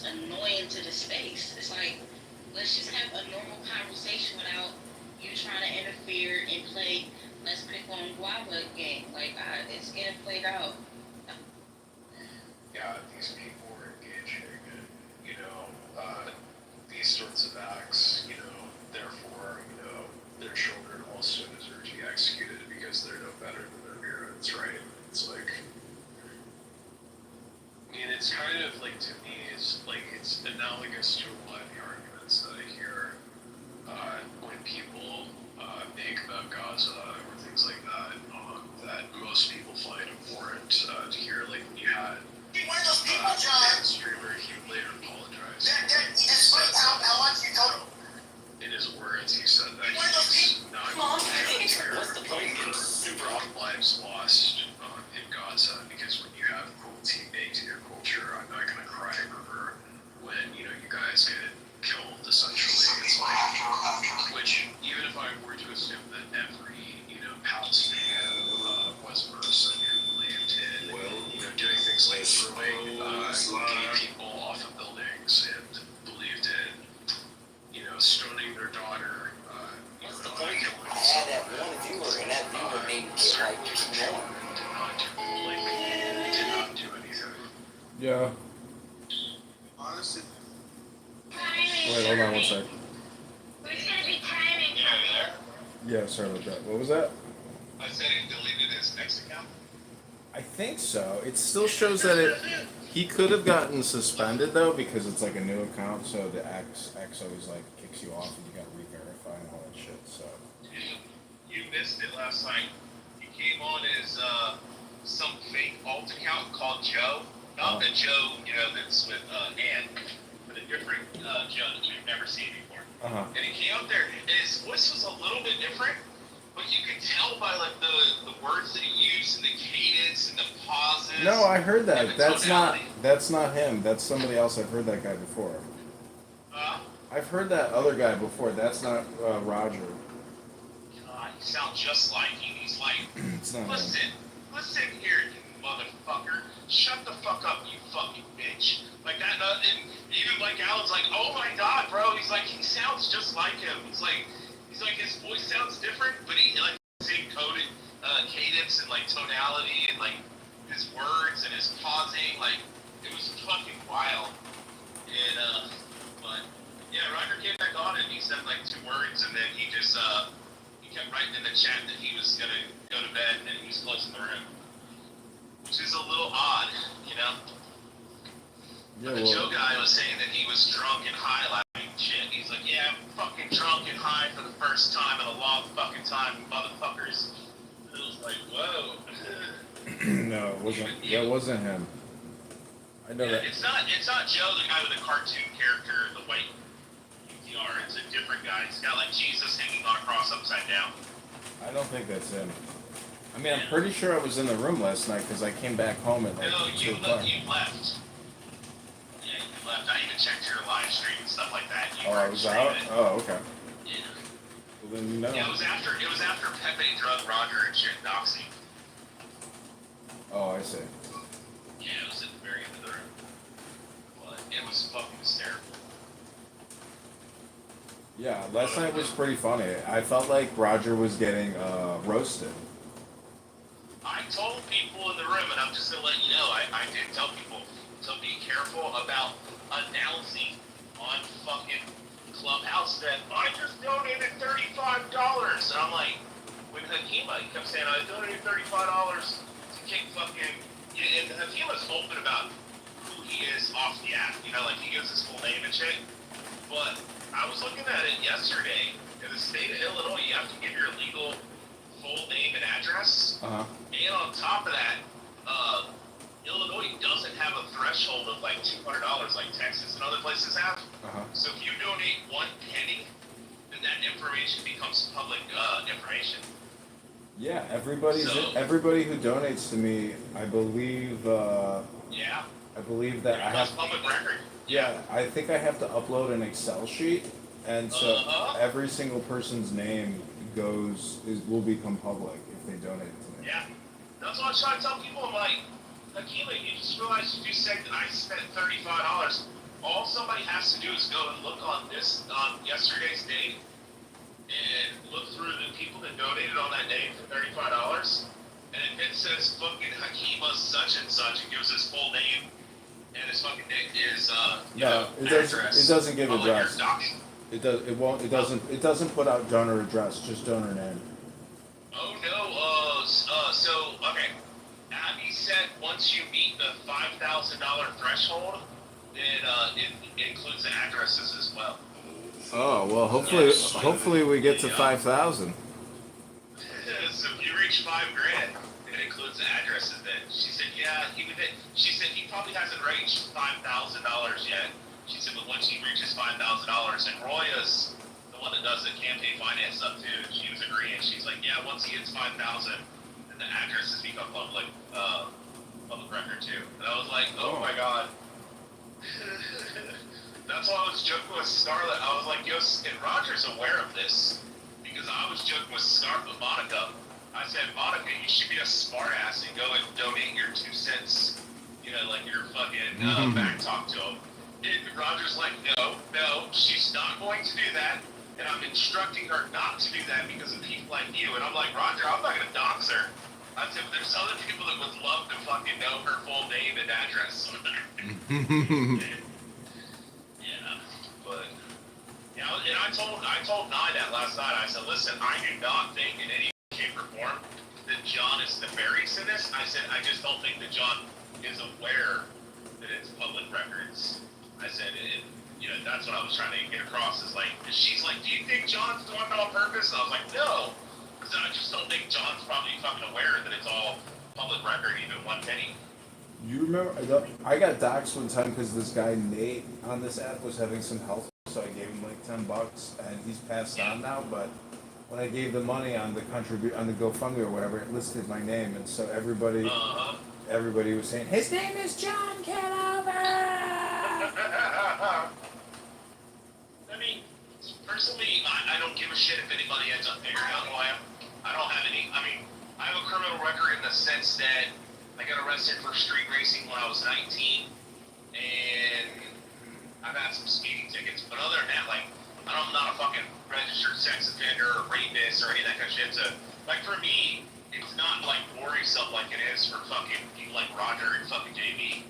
just annoying to the space. It's like, let's just have a normal conversation without you trying to interfere and play let's pick on guava game. Like, it's getting played out. Yeah, these people are engaging in, these sorts of acts, therefore, their children also deserve to be executed because they're no better than their parents, right? It's like, it's kind of like, to me, it's analogous to a lot of the arguments that I hear when people make about Gaza or things like that, that most people find abhorrent to hear, like when you had One of those people, John. streamer, he later apologized. It's funny how much you told him. In his words, he said that he's not going to super lives lost in Gaza because when you have cruelty baked in your culture, I'm not going to cry over when you guys get killed. Essentially, it's like, which even if I were to assume that every Palestinian was a person who believed in doing things like throwing gay people off of buildings and believed in stoning their daughter. What's the point? I had that one viewer, and that viewer made me get like 2 more. Did not do anything. Yeah. Honestly. Wait, hold on one sec. Yeah, sorry about that. What was that? I said he deleted his X account. I think so. It still shows that he could have gotten suspended though because it's like a new account, so the X always like kicks you off and you gotta re-verify and all that shit. So. You missed it last night. He came on as some fake alt account called Joe. Not the Joe, that's with Ann, but a different Joe that we've never seen before. And he came out there, and his voice was a little bit different, but you could tell by like the words that he used and the cadence and the pauses. No, I heard that. That's not him. That's somebody else. I've heard that guy before. I've heard that other guy before. That's not Roger. God, he sounds just like him. He's like, It's not him. listen here, you motherfucker. Shut the fuck up, you fucking bitch. Like that, and even like Alan's like, oh my god, bro. He's like, he sounds just like him. He's like his voice sounds different, but he like same coded cadence and like tonality and like his words and his pausing. Like it was fucking wild. And but yeah, Roger came back on and he said like 2 words, and then he just he kept writing in the chat that he was gonna go to bed and he was closing the room, which is a little odd, Yeah, But the Joe guy was saying that he was drunk and high last night and shit. He's like, yeah, I'm fucking drunk and high for the first time in a long fucking time, motherfuckers. And it was like, whoa. No, it wasn't. That wasn't him. I know that. It's not Joe, the guy with the cartoon character, the white PTR. It's a different guy. He's got like Jesus hanging on a cross upside down. I don't think that's him. I mean, I'm pretty sure I was in the room last night because I came back home at like No, 2 you o'clock. left. Yeah, you left. I even checked your live stream and stuff like that. You Oh, I was out? Oh, okay. Yeah. Well, then no. Yeah, it was after Pepe drugged Roger and shit, Doxy. Oh, I see. Yeah, it was at the very end of the room. But it was fucking hysterical. Yeah, last night was pretty funny. I felt like Roger was getting roasted. I told people in the room, and I'm just gonna let you know, I did tell people to be careful about announcing on fucking Clubhouse that I just donated $35. And I'm like, with Hakima, he kept saying, I donated $35 to kick fucking, and Hakima's open about who he is off the app, like he gives his full name and shit. But I was looking at it yesterday, in the state of Illinois, you have to give your legal full name and address. And on top of that, Illinois doesn't have a threshold of like $200 like Texas and other places have. So if you donate 1 penny, then that information becomes public information. Yeah, everybody who donates to me, I believe. Yeah. I believe that I have. Public record. Yeah, I think I have to upload an Excel sheet, and so every single person's name will become public if they donate to me. Yeah. That's what I was trying to tell people. I'm like, Akila, you just realized you just said that I spent $35. all somebody has to do is go and look on yesterday's date and look through the people that donated on that day for $35. And if it says fucking Hakima such and such, it gives his full name and his fucking name is address. It doesn't give I'm like, address. you're doxing. It does. It won't. It doesn't. It doesn't put out donor address. Just donor name. Oh no. So okay. Abby said once you meet the $5,000 threshold, it includes the addresses as well. Oh well. Hopefully we get to 5,000. So if you reach $5,000, it includes the addresses. Then she said, yeah, she said he probably hasn't reached $5,000 yet. She said, but once he reaches $5,000, and Roya's the one that does the campaign finance stuff too. She was agreeing. She's like, yeah, once he hits 5,000, then the addresses become public record too. And I was like, oh my god. That's why I was joking with Scarlett. I was like, yo, and Roger's aware of this. Because I was joking with Monica. I said, Monica, you should be a smartass and go and donate your 2 cents, like your fucking back talk to him. And Roger's like, no, she's not going to do that. And I'm instructing her not to do that because of people like you. And I'm like, Roger, I'm not going to dox her. I said, but there's other people that would love to fucking know her full name and address. Yeah, but... and I told Nye that last night. I said, listen, I do not think in any shape or form that John is nefarious in this. I said, I just don't think that John is aware that it's public records. I said, that's what I was trying to get across. Is like, she's like, do you think John's doing it on purpose? And I was like, no. Because I just don't think John's probably fucking aware that it's all public record, even 1 penny. You remember? I got doxxed one time because this guy Nate on this app was having some health. So I gave him like $10, and he's passed on now. But when I gave the money on the GoFundMe or whatever, it listed my name, and so everybody was saying his name is John Kitover. I mean, personally, I don't give a shit if anybody ends up figuring out who I am. I don't have any. I mean, I have a criminal record in the sense that I got arrested for street racing when I was 19, and I've had some speeding tickets, but other than that, like, I'm not a fucking registered sex offender or rapist or any of that kind of shit. So, like, for me, it's not, like, worrisome like it is for fucking people like Roger and fucking JB.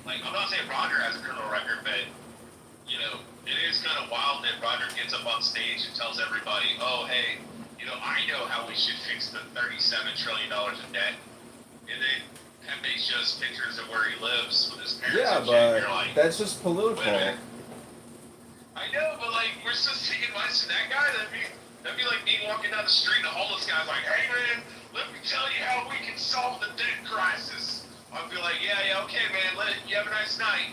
Like, I'm not saying Roger has a criminal record, but, it is kind of wild that Roger gets up on stage and tells everybody, oh, hey, I know how we should fix the $37 trillion in debt. And then Pepe shows pictures of where he lives with his parents. Yeah, and but shit. You're like, that's just political. I know, but like we're supposed to take advice from that guy. That'd be like me walking down the street and the homeless guy's like, hey man, let me tell you how we can solve the debt crisis. I'd be like, yeah, okay man, you have a nice night.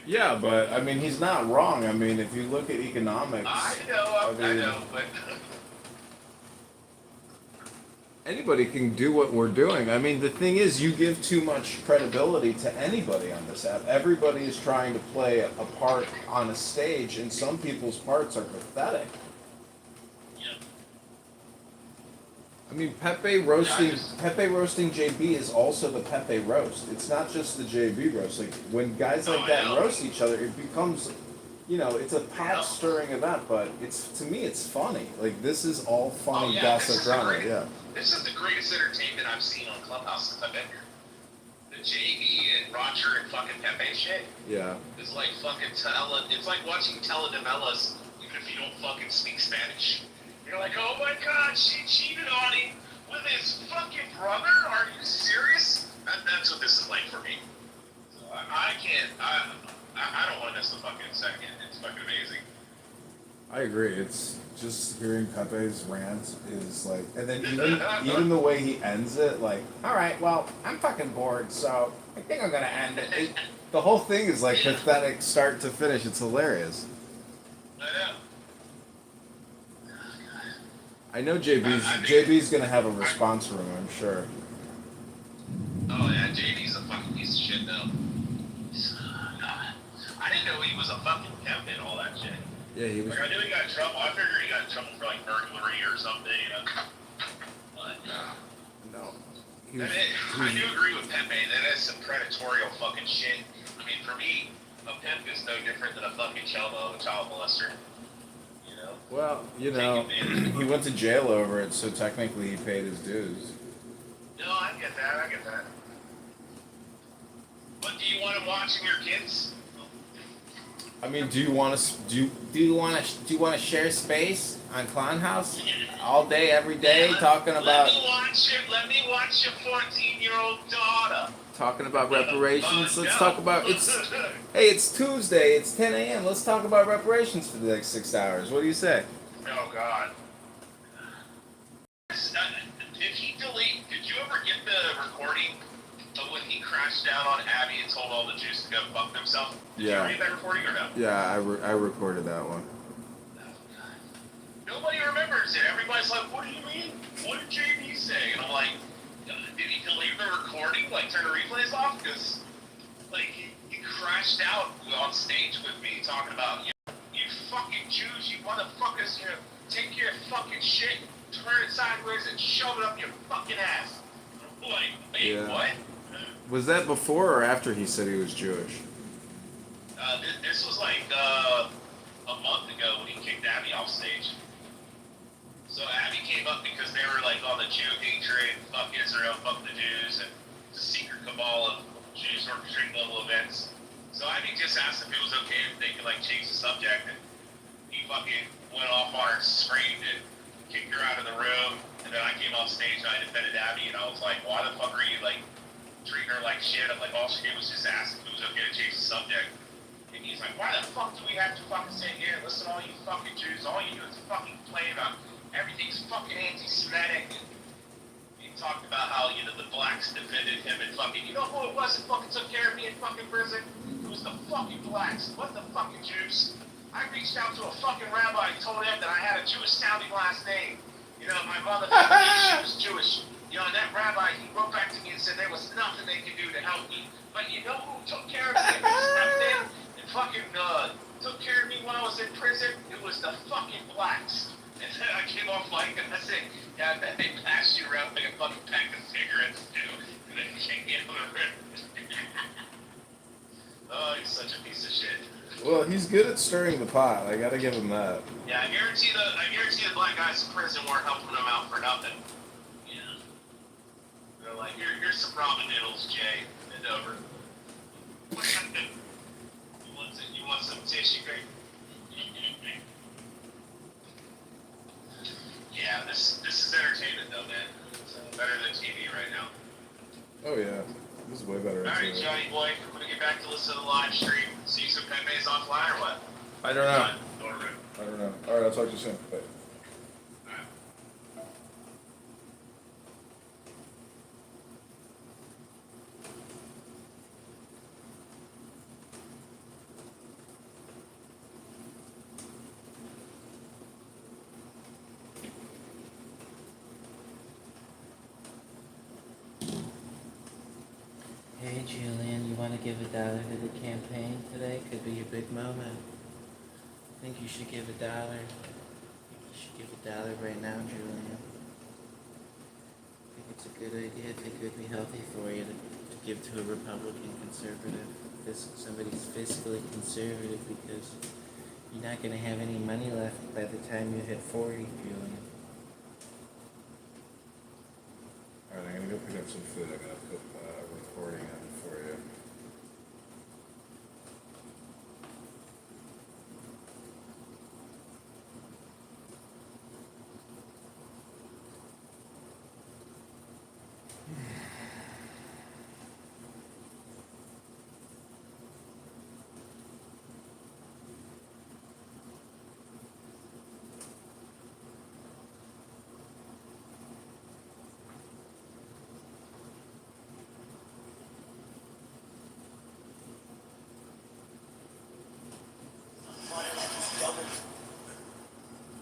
Yeah, but I mean, he's not wrong. I mean, if you look at economics, I know, but anybody can do what we're doing. I mean, the thing is, you give too much credibility to anybody on this app. Everybody is trying to play a part on a stage, and some people's parts are pathetic. I mean, Pepe roasting JB is also the Pepe roast. It's not just the JB roast. Like, when guys like that roast each other, it becomes, it's a pot stirring event. But to me, it's funny. Like, this is all funny gossip drama. Yeah. This is the greatest entertainment I've seen on Clubhouse since I've been here. The JB and Roger and fucking Pepe shit. Yeah. It's like fucking it's like watching telenovelas, even if you don't fucking speak Spanish. You're like, oh my god, she cheated on him with his fucking brother? Are you serious? That's what this is like for me. So I can't, I don't want to miss the fucking second. It's fucking amazing. I agree. It's just hearing Pepe's rant is like, and then even the way he ends it, like, all right, well, I'm fucking bored, so I think I'm gonna end it. The whole thing is like pathetic, start to finish. It's hilarious. I know. I know JB's gonna have a response room, I'm sure. Oh yeah, JB's a fucking piece of shit though. I didn't know he was a fucking pimp and all that shit. Yeah, he was. Like, I knew he got in trouble. I figured he got in trouble for like burglary or something, But no. I do agree with Pepe. That is some predatorial fucking shit. I mean, for me, A pimp is no different than a fucking cello, a child molester. You know? Well, he went to jail over it, so technically he paid his dues. No, I get that. But do you want him watching your kids? I mean, do you want to share space on Clown House all day, every day, talking about Let me watch your 14-year-old daughter. talking about reparations? Let's No. talk about Hey, it's Tuesday. It's 10 a.m. Let's talk about reparations for the next 6 hours. What do you say? Oh God. Did you ever get the recording of when he crashed down on Abby and told all the Jews to go fuck themselves? Did you ever get that recording or no? Yeah, I recorded that one. Nobody remembers it. Everybody's like, what do you mean? What did JB say? And I'm like, did he delete the recording? Like, turn the replays off? Because, like, he crashed out on stage with me talking about, you fucking Jews, you motherfuckers, take your fucking shit, turn it sideways, and shove it up your fucking ass. I'm like, wait, Yeah. what? Was that before or after he said he was Jewish? This was like a month ago when he kicked Abby off stage. So Abby came up because they were like on the Jew hatred, fuck Israel, fuck the Jews, and it's a secret cabal of Jews orchestrating little events. So Abby just asked if it was okay if they could like change the subject, and he fucking went off on her, screamed, and kicked her out of the room. And then I came off stage and I defended Abby, and I was like, why the fuck are you like treating her like shit? I'm like, all she did was just ask if it was okay to change the subject. And he's like, why the fuck do we have to fucking sit here and listen to all you fucking Jews? All you do is fucking complain about everything's fucking anti-Semitic. And he talked about how, the blacks defended him and fucking, you know who it was that fucking took care of me in fucking prison? It was the fucking blacks. What the fucking Jews? I reached out to a fucking rabbi and told him that I had a Jewish sounding last name. My mother, she was Jewish. And that rabbi, he wrote back to me and said there was nothing they could do to help me. But you know who took care of me? Stepped in and fucking took care of me when I was in prison? It was the fucking blacks. And then I came off like, and I said, yeah, I bet they passed you around like a fucking pack of cigarettes too. And then kicked me out of the room. Oh, he's such a piece of shit. Well, he's good at stirring the pot. I gotta give him that. Yeah, I guarantee the black guys in prison weren't helping him out for nothing. They're like, here's some ramen noodles, Jay. Bend over. You want some tissue paper? Yeah, this is entertainment though, man. It's better than TV right now. Oh yeah, this is way better. Alright, Johnny boy, I'm gonna get back to listen to the live stream. See some Pepe's offline or what? I don't know. Alright, I'll talk to you soon. Bye. Hey Julian, you want to give $1 to the campaign today? Could be your big moment. I think you should give $1. You should give $1 right now, Julian. I think it's a good idea. I think it would be healthy for you to give to a Republican conservative. Somebody's fiscally conservative, because you're not going to have any money left by the time you hit 40, Julian. Alright, I'm gonna go pick up some food. I'm gonna put recording on for you.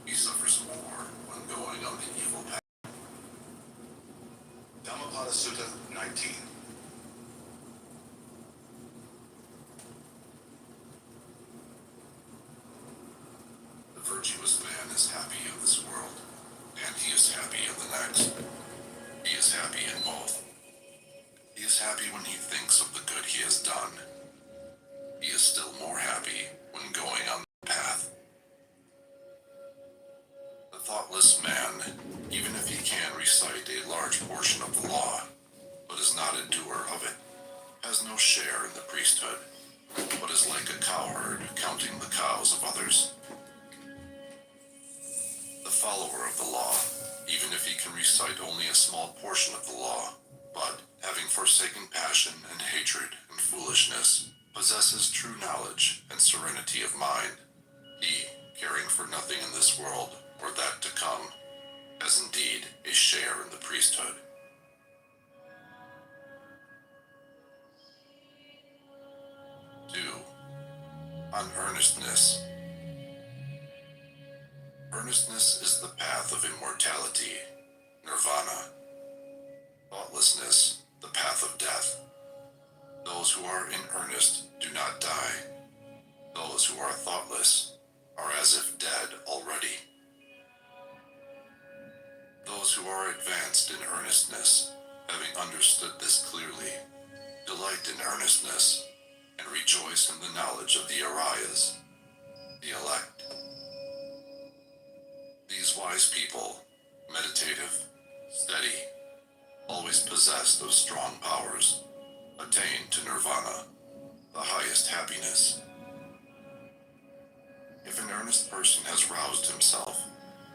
He suffers more when going on the evil path. Dhammapada Sutta 19. The virtuous man is happy in this world, and he is happy in the next. He is happy in both. He is happy when he thinks of the good he has done, he is still more happy when going on the path. The thoughtless man, even if he can recite a large portion of the law, but is not a doer of it, has no share in the priesthood, but is like a cowherd counting the cows of others. The follower of the law, even if he can recite only a small portion of the law, but, having forsaken passion and hatred and foolishness, possesses true knowledge and serenity of mind. He, caring for nothing in this world or that to come, has indeed a share in the priesthood. 2. On earnestness. Earnestness is the path of immortality, nirvana. Thoughtlessness, the path of death. Those who are in earnest do not die. Those who are thoughtless are as if dead already. Those who are advanced in earnestness, having understood this clearly, delight in earnestness, and rejoice in the knowledge of the Arias, the elect. These wise people, meditative, steady, always possessed of strong powers, attain to nirvana, the highest happiness. If an earnest person has roused himself,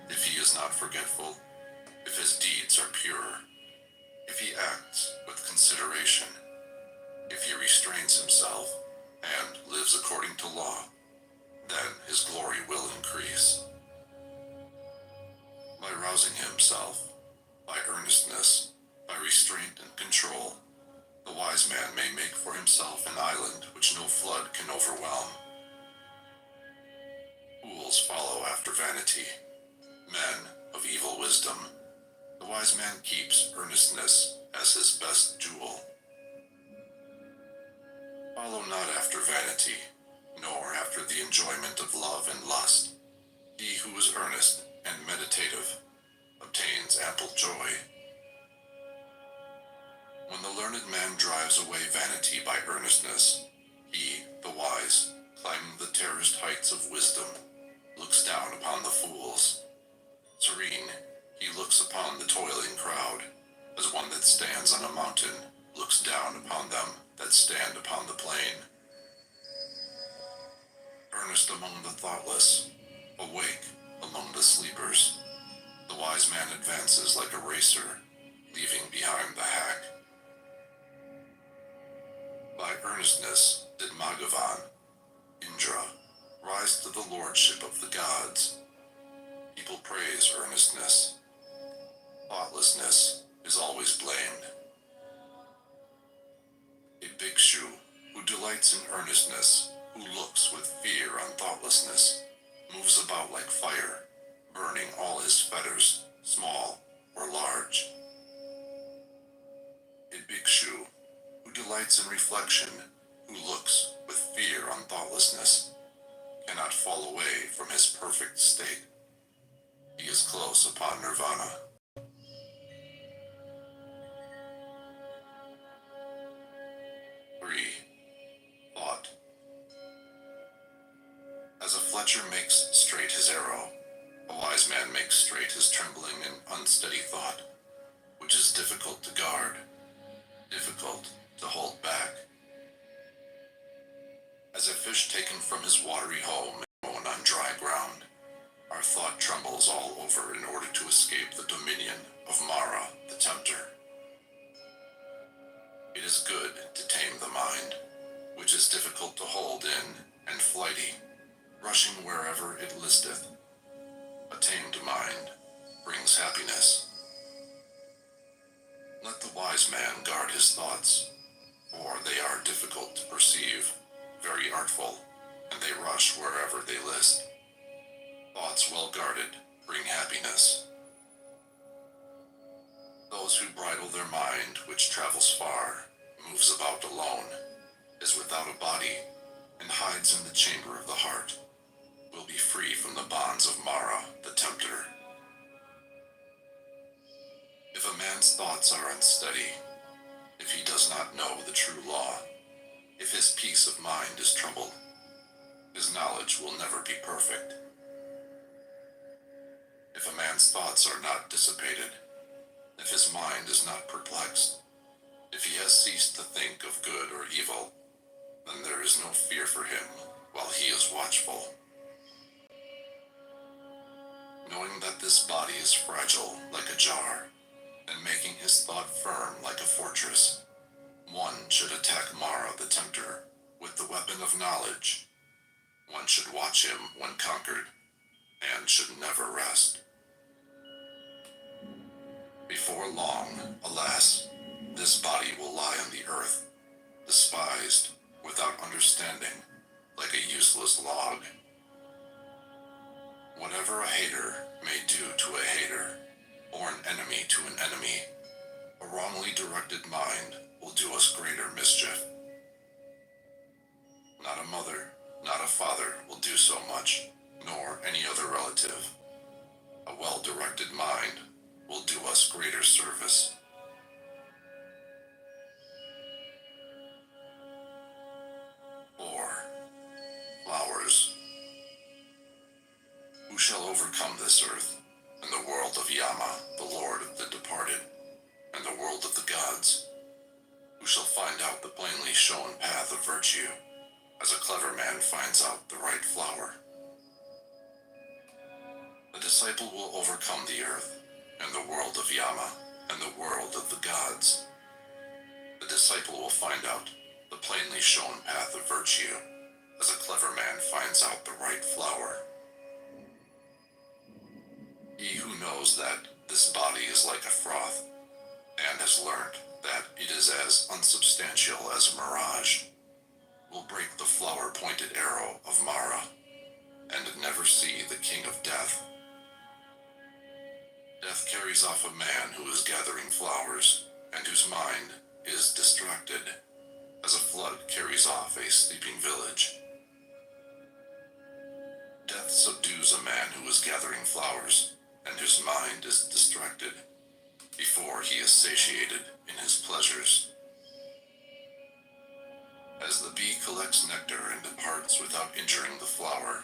if he is not forgetful, if his deeds are pure, if he acts with consideration, if he restrains himself and lives according to law, then his glory will increase. By rousing himself, by earnestness, by restraint and control, the wise man may make for himself an island which no flood can overwhelm. Fools follow after vanity, men of evil wisdom. The wise man keeps earnestness as his best jewel. Follow not after vanity, nor after the enjoyment of love and lust. He who is earnest and meditative obtains ample joy. When the learned man drives away vanity by earnestness, he, the wise, climbing the terraced heights of wisdom, looks down upon the fools. Serene, he looks upon the toiling crowd, as one that stands on a mountain looks down upon them that stand upon the plain. Earnest among the thoughtless, awake among the sleepers. The wise man advances like a racer, leaving behind the hack. By earnestness did Magavan, Indra, rise to the lordship of the gods. People praise earnestness. Thoughtlessness is always blamed. A bhikshu who delights in earnestness, who looks with fear on thoughtlessness, moves about like fire, burning all his fetters, small or large. A bhikshu who delights in reflection, who looks with fear on thoughtlessness, cannot fall away from his perfect state. He is close upon nirvana. Thought. As a fletcher makes straight his arrow, a wise man makes straight his trembling and unsteady thought, which is difficult to guard, difficult to hold back. As a fish taken from his watery home and thrown on dry ground, our thought trembles all over in order to escape the dominion of Mara, the tempter. It is good to tame the mind, which is difficult to hold in and flighty, rushing wherever it listeth. A tamed mind brings happiness. Let the wise man guard his thoughts, for they are difficult to perceive, very artful, and they rush wherever they list. Thoughts well guarded bring happiness. Those who bridle their mind, which travels far, moves about alone, is without a body, and hides in the chamber of the heart, will be free from the bonds of Mara, the tempter. If a man's thoughts are unsteady, if he does not know the true law, If his peace of mind is troubled, his knowledge will never be perfect. If a man's thoughts are not dissipated, if his mind is not perplexed, if he has ceased to think of good or evil, then there is no fear for him while he is watchful. Knowing that this body is fragile like a jar, and making his thought firm like a fortress, one should attack Mara the tempter with the weapon of knowledge. One should watch him when conquered, and should never rest. Before long, alas, this body will lie on the earth, despised, without understanding, like a useless log. Whatever a hater may do to a hater, or an enemy to an enemy, a wrongly directed mind will do us greater mischief. Not a mother, not a father will do so much, nor any other relative. A well-directed mind will do us greater service. Or flowers. Who shall overcome this earth, and the world of Yama, the lord of the departed, and the world of the gods? Who shall find out the plainly shown path of virtue, as a clever man finds out the right flower? The disciple will overcome the earth, and the world of Yama, and the world of the gods. The disciple will find out the plainly shown path of virtue, as a clever man finds out the right flower. He who knows that this body is like a froth, and has learned that it is as unsubstantial as a mirage, will break the flower-pointed arrow of Mara, and never see the king of death. Death carries off a man who is gathering flowers, and whose mind is distracted, as a flood carries off a sleeping village. Death subdues a man who is gathering flowers, and whose mind is distracted, before he is satiated in his pleasures. As the bee collects nectar and departs without injuring the flower,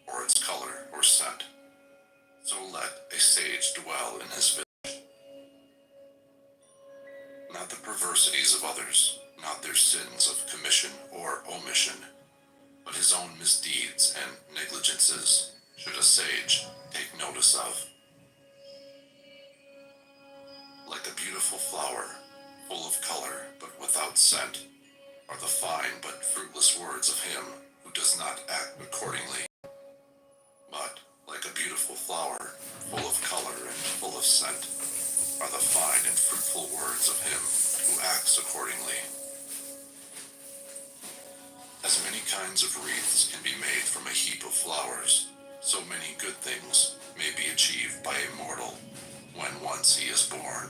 or its color or scent, so let a sage dwell in his village. Not the perversities of others, not their sins of commission or omission, but his own misdeeds and negligences should a sage take notice of. Like a beautiful flower, full of color but without scent, are the fine but fruitless words of him who does not act accordingly. But, like a beautiful flower, full of color and full of scent, are the fine and fruitful words of him who acts accordingly. As many kinds of wreaths can be made from a heap of flowers, so many good things may be achieved by a mortal when once he is born.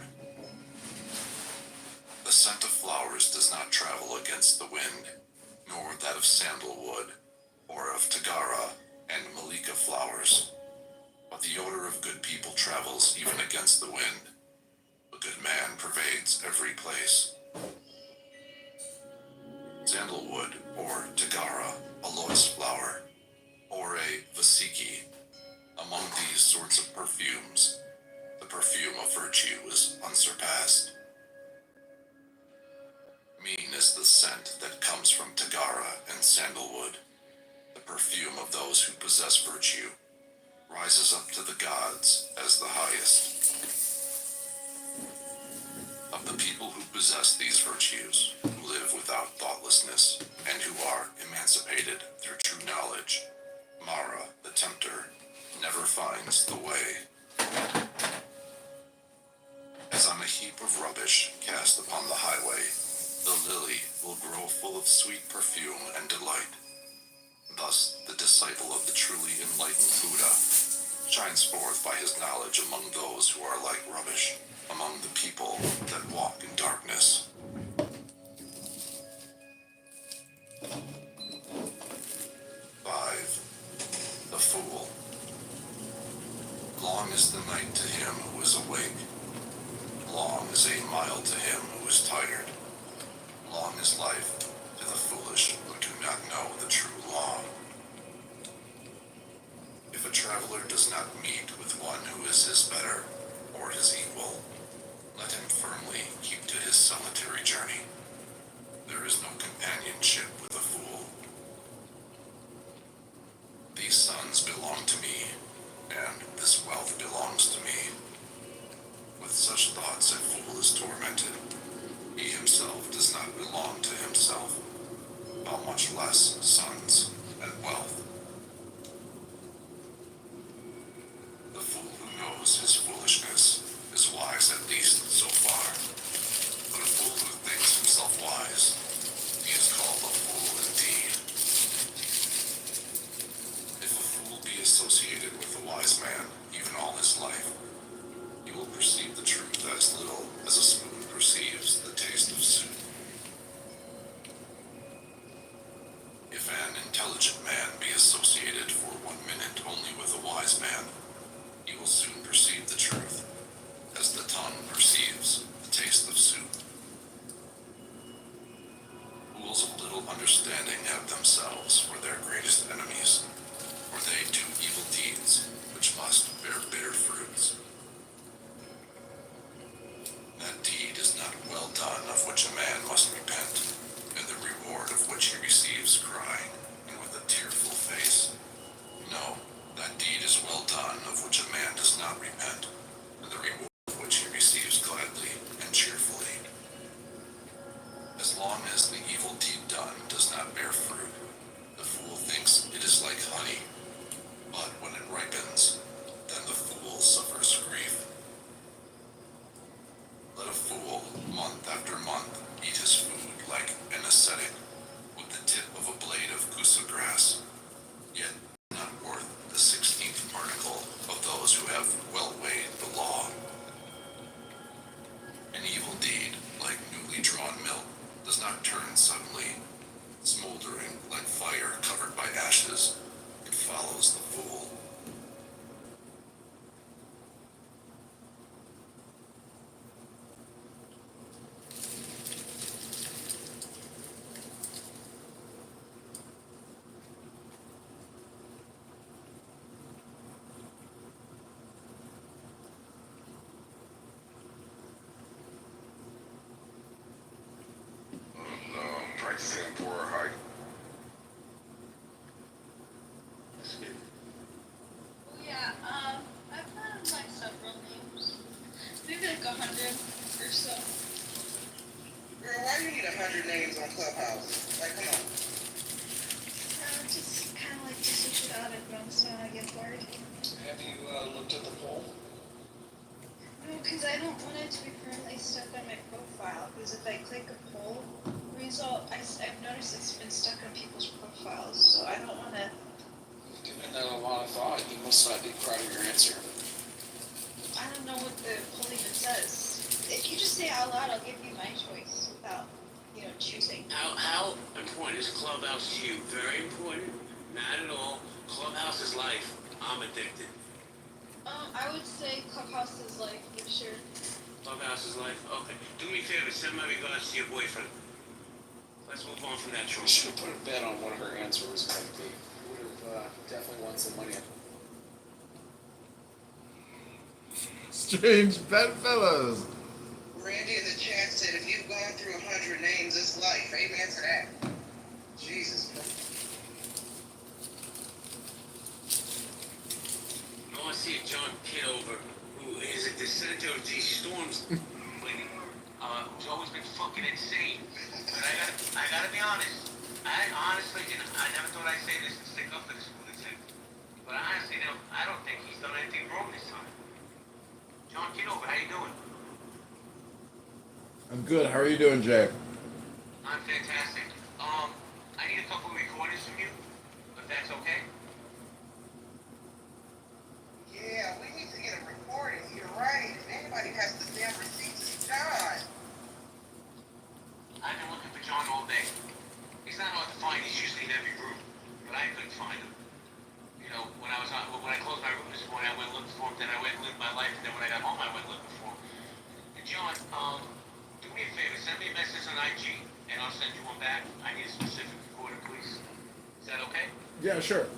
The scent of flowers does not travel against the wind, nor that of sandalwood, or of tagara and malika flowers. But the odor of good people travels even against the wind. A good man pervades every place. Sandalwood, or tagara, a lotus flower, or a vasiki. Among these sorts of perfumes, the perfume of virtue is unsurpassed. Mean is the scent that comes from tagara and sandalwood. The perfume of those who possess virtue rises up to the gods as the highest. Of the people who possess these virtues, who live without thoughtlessness, and who are emancipated through true knowledge, Mara, the tempter, never finds the way. As on a heap of rubbish cast upon the highway, the lily will grow full of sweet perfume and delight. Thus, the disciple of the truly enlightened Buddha shines forth by his knowledge among those who are like rubbish, among the people that walk in darkness. 5. The fool. Long is the night to him who is awake. Long is a mile to him who is tired. Long is life to the foolish. understanding have themselves for their greatest enemies, or they do evil deeds which must bear bitter fruits. That deed is not well done of which a man must repent, and the reward of which he receives crying and with a tearful face. No, that deed is well done of which a man does not repent, and the reward of which he receives gladly and cheerfully. As long as the evil deed done does not bear fruit, the fool thinks it is like honey, but when it ripens, then the fool suffers grief. Let a fool, month after month, eat his food like an ascetic, with the tip of a blade of kusa grass, yet not worth the 16th particle of those who have well weighed the law. An evil deed, like newly drawn milk, does not turn suddenly, smoldering like fire covered by ashes. It follows the fool. Practicing for a hike. Yeah, I've found like several names. Maybe like 100 or so. Girl, why do you need 100 names on Clubhouse? Like, come on. Just kind of like to switch it out every once in a while I get bored. Have you looked at the poll? No, because I don't want it to be permanently stuck on my profile. Because if I click a poll result, I've noticed it's been stuck on people's profiles. So I don't want to. You've given that a lot of thought. You must not be proud of your answer. I don't know what the poll even says. If you just say it out loud, I'll give you my choice without, choosing. How important is Clubhouse to you? Very important? Not at all. Clubhouse is life. I'm addicted. I would say Clubhouse is life for sure. Clubhouse is life? Okay. Do me a favor, send my regards to your boyfriend. Let's move on from that We trope. should have put a bet on one of her answers was correctly. Would have definitely won some money. Strange bedfellows. Randy in the chat said if you've gone through 100 names, it's life. Amen to that. Jesus. I want to see a John Kitover, who is a dissenter of these storms lately, who's always been fucking insane. But I gotta be honest. I honestly, I never thought I'd say this and stick up for this lunatic. But honestly, I don't think he's done anything wrong this time. John Kitover, how you doing? I'm good. How are you doing, Jay? I'm fantastic. I need a couple of recordings from you, if that's okay. Yeah, we need to get a recording. You're right. If anybody has the damn receipts, it's John. I've been looking for John all day. He's not hard to find. He's usually in every room, but I couldn't find him. When I closed my room this morning, I went looking for him. Then I went and lived my life. And then when I got home, I went looking for him. And John, do me a favor. Send me a message on IG, and I'll send you one back. I need a specific recording, please. Is that okay? Yeah, sure.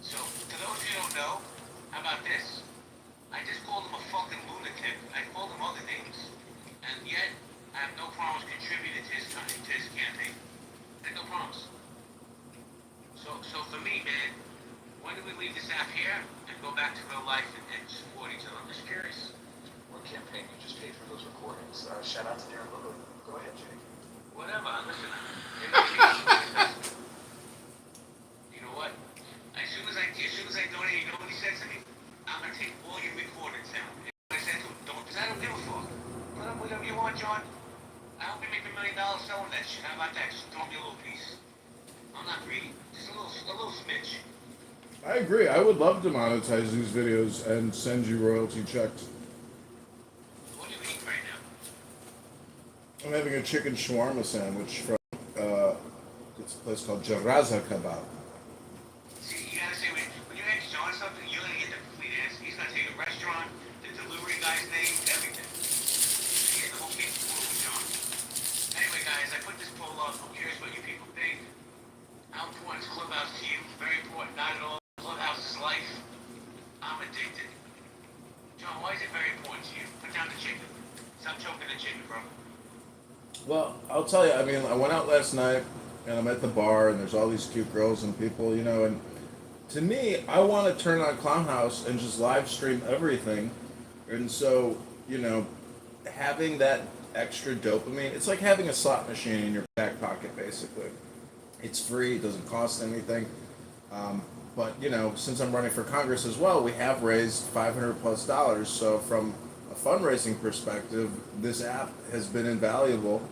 So, to those who don't know, how about this? I just called him a fucking lunatic. I called him other names. And yet, I have no problems contributing to his campaign. I have no problems. So for me, man, when do we leave this app here and go back to real life and support each other? I'm just curious. What campaign you just paid for those recordings? Shout out to Darren Lillard. Go ahead, Jake. Whatever, listen. You know what? As soon as I donate, you know what he said to me? I'm gonna take all your recordings down. I said to him, don't, because I don't give a fuck. Put up whatever you want, John. I hope you make $1 million selling that shit. How about that? Just throw me a little piece. I'm not greedy. Just a little smidge. I agree. I would love to monetize these videos and send you royalty checks. What are you eating right now? I'm having a chicken shawarma sandwich from it's a place called Jaraza Kebab. See, you gotta say, when you ask John something, you're gonna get the complete answer. He's gonna take the restaurant, the delivery guy's name, everything. You get the whole game with John. Anyway, guys, I put this poll up. I'm curious what you How important is Clubhouse to you? Very important. Not at all. Clubhouse is life. I'm addicted. John, why is it very important to you? Put down the chicken. Stop choking the chicken, bro. Well, I'll tell you. I mean, I went out last night, and I'm at the bar, and there's all these cute girls and people, and to me, I want to turn on Clown House and just live stream everything, and so having that extra dopamine, it's like having a slot machine in your back pocket, basically. It's free, it doesn't cost anything. But since I'm running for Congress as well, we have raised $500+. So from a fundraising perspective, this app has been invaluable.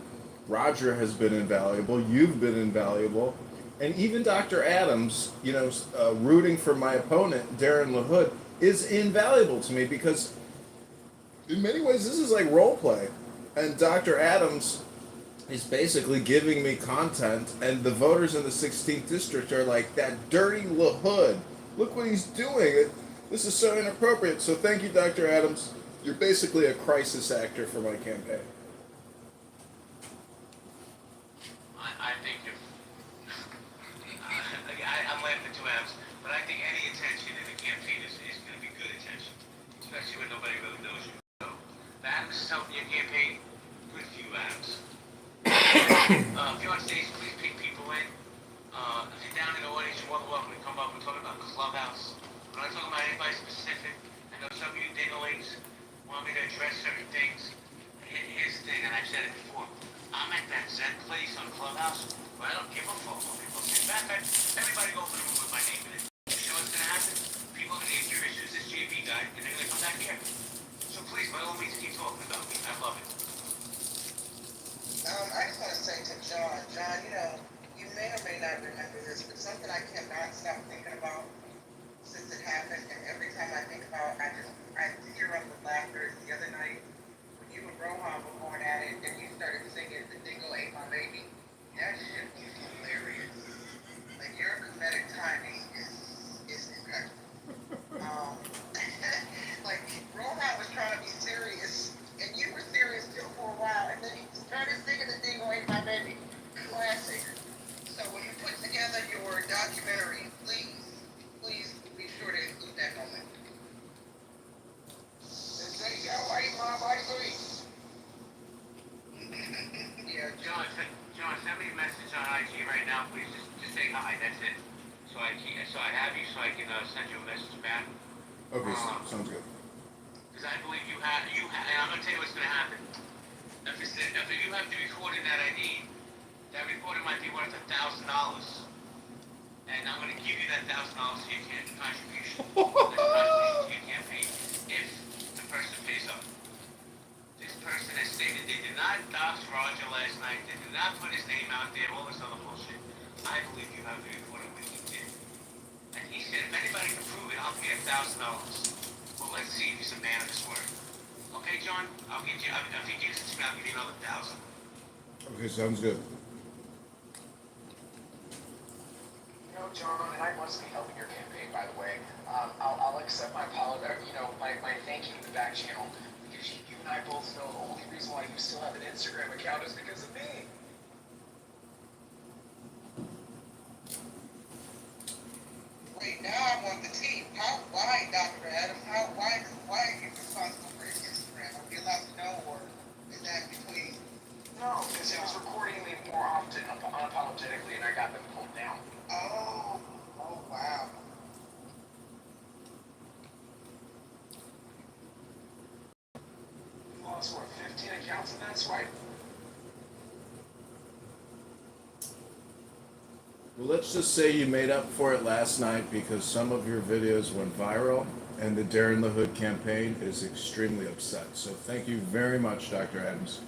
Roger has been invaluable. You've been invaluable, and even Dr. Adams, rooting for my opponent, Darren LaHood, is invaluable to me because in many ways this is like role play, and Dr. Adams is basically giving me content, and the voters in the 16th district are like, that dirty LaHood, look what he's doing. This is so inappropriate. So thank you, Dr. Adams. You're basically a crisis actor for my campaign. I think if I'm laughing at 2 M's, but I think any attention in the campaign is going to be good attention, especially when nobody really knows you. So, if Adams is helping your campaign, good for you, Adams. If you're on stage, please pick people in. If you're down in the audience, you're more than welcome to come up and talk about Clubhouse. We're not talking about anybody specific. I know some of you dinglings want me to address certain things. Here's the thing, and I've said it before. I'm at that Zen place on Clubhouse where I don't give a fuck what people say. In fact, everybody go through the room with my name in it. You know what's going to happen? People are going to get curious, who's this JB guy? And they're going to come back here. So please, by all means, keep talking about me. I love it. I just want to say to John, you may or may not remember this, but something I cannot stop thinking about since it happened, and every time I think about it, I tear up with laughter. The other night, when you and Rohan were going at it, and you started singing "The Dingo Ate My Baby," that shit was hilarious. Like, your comedic timing is impeccable. Like, Rohan was trying to be serious, and you were serious too for a while, and then he started singing "The Dingo Ate My Baby." Classic. So when you put together your documentary, please be sure to include that moment. Yeah, John, send me a message on IG right now, please. Just say hi. That's it. So I have you, so I can send you a message back. Okay, sounds good. Because I believe you have, and I'm gonna tell you what's gonna happen. If you have the recording that I need, that recording might be worth $1,000, and I'm gonna give you that $1,000 to your contribution. That's a contribution to your campaign if the person pays up. This person has stated they did not dox Roger last night. They did not put his name out there. All this other bullshit. I believe you have the recording when he did. And he said, if anybody can prove it, I'll pay $1,000. Well, let's see if he's a man of his word. Okay, John? I'll get you. If he gives it to me, I'll give you another 1,000. Okay, sounds good. John, and I must be helping your campaign, by the way. I'll accept my apology, my thank you in the back channel, because you and I both know the only reason why you still have an Instagram account is because of me. wait, now I want the tea. Why, Dr. Adams? Why are you responsible for his Instagram? Are we allowed to know, or is that between? No, because it was recording me more often, unapologetically, and I got them pulled down. Oh, wow. You lost, 15 accounts in that swipe? Well, let's just say you made up for it last night because some of your videos went viral, and the Darren LaHood campaign is extremely upset. So thank you very much, Dr. Adams.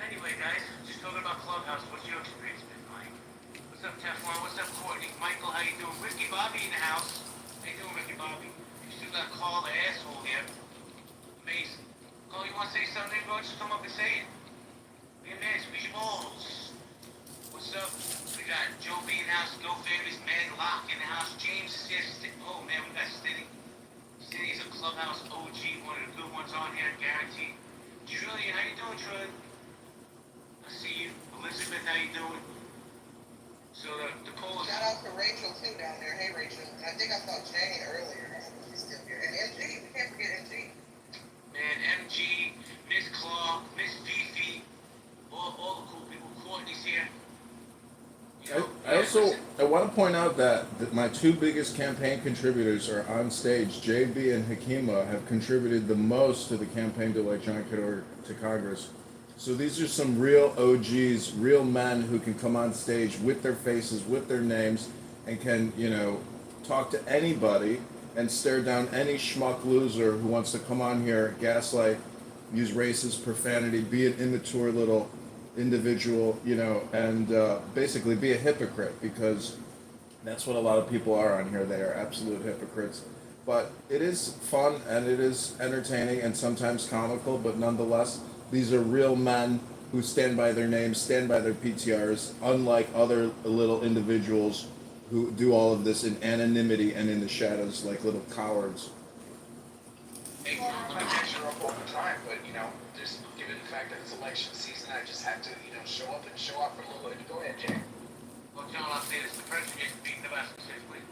Anyway, guys, just talking about Clubhouse. What's your experience been like? What's up, Teflon? What's up, Courtney? Michael, how you doing? Ricky Bobby in the house. How you doing, Ricky Bobby? You still got Carl, the asshole here. Amazing. Carl, you want to say something, bro? Just come up and say it. Be a man, squeeze your balls. What's up? We got Joe B in the house, No Favors, Man Lock in the house, James is here. Oh, man, we got Steady. And he's a clubhouse OG, one of the good ones on here, guaranteed. Trillian, how you doing, Trillian? I see you. Elizabeth, how you doing? So the poll is... Shout out to Rachel too down there. Hey Rachel. And I think I saw Jane earlier. I don't know if she's still here. And MG, we can't forget MG. Man, MG, Miss Claw, Miss Fifi, all the cool people. Courtney's here. I want to point out that my two biggest campaign contributors are on stage. JB and Hakima have contributed the most to the campaign to elect John Kitover to Congress. So these are some real OGs, real men who can come on stage with their faces, with their names, and can, talk to anybody and stare down any schmuck loser who wants to come on here, gaslight, use racist profanity, be an immature little individual, and basically be a hypocrite, because that's what a lot of people are on here. They are absolute hypocrites. But it is fun and it is entertaining and sometimes comical, but nonetheless, these are real men who stand by their names, stand by their PTRs, unlike other little individuals who do all of this in anonymity and in the shadows like little cowards. Hey, I catch her up all the time, but just given the fact that it's election season, I just have to, show up for a little bit. Go ahead, Jay. Well, John, I'll say this. The president is speaking about specifically.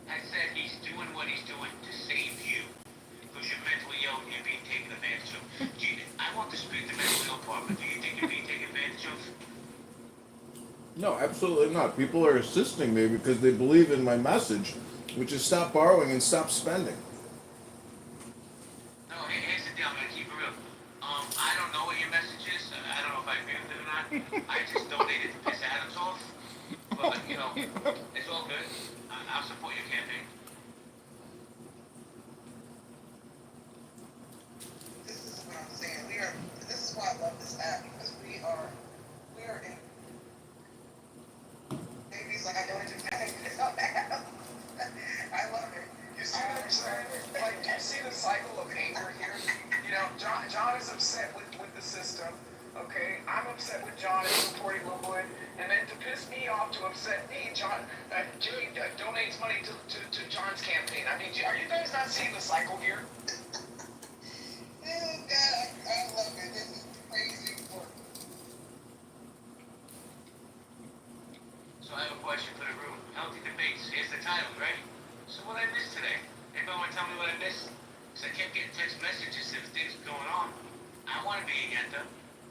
I said he's doing what he's doing to save you. Because you're mentally ill and you're being taken advantage of. I want to speak to the mentally ill part, but do you think you're being taken advantage of? No, absolutely not. People are assisting me because they believe in my message, which is stop borrowing and stop spending. No, here's the deal. I'm going to keep it real. I don't know what your message is. I don't know if I agree with it or not. I just donated to piss Adams off. But, it's all good. I'll support your campaign. This is what I'm saying. This is why I love this app, because we are in. Baby's like, I don't do this on the app. I love it. You see what I'm saying? Like, do you see the cycle of anger here? John is upset with the system. Okay, I'm upset with John and supporting Woodwood, and then to piss me off, to upset me, Jimmy donates money to John's campaign. I mean, are you guys not seeing the cycle here? Oh God, I love it. This is crazy work. So I have a question for the room. Healthy debates. Here's the title, right? So what I missed today? Anybody want to tell me what I missed? Because I kept getting text messages and things going on. I want to be a Yenta.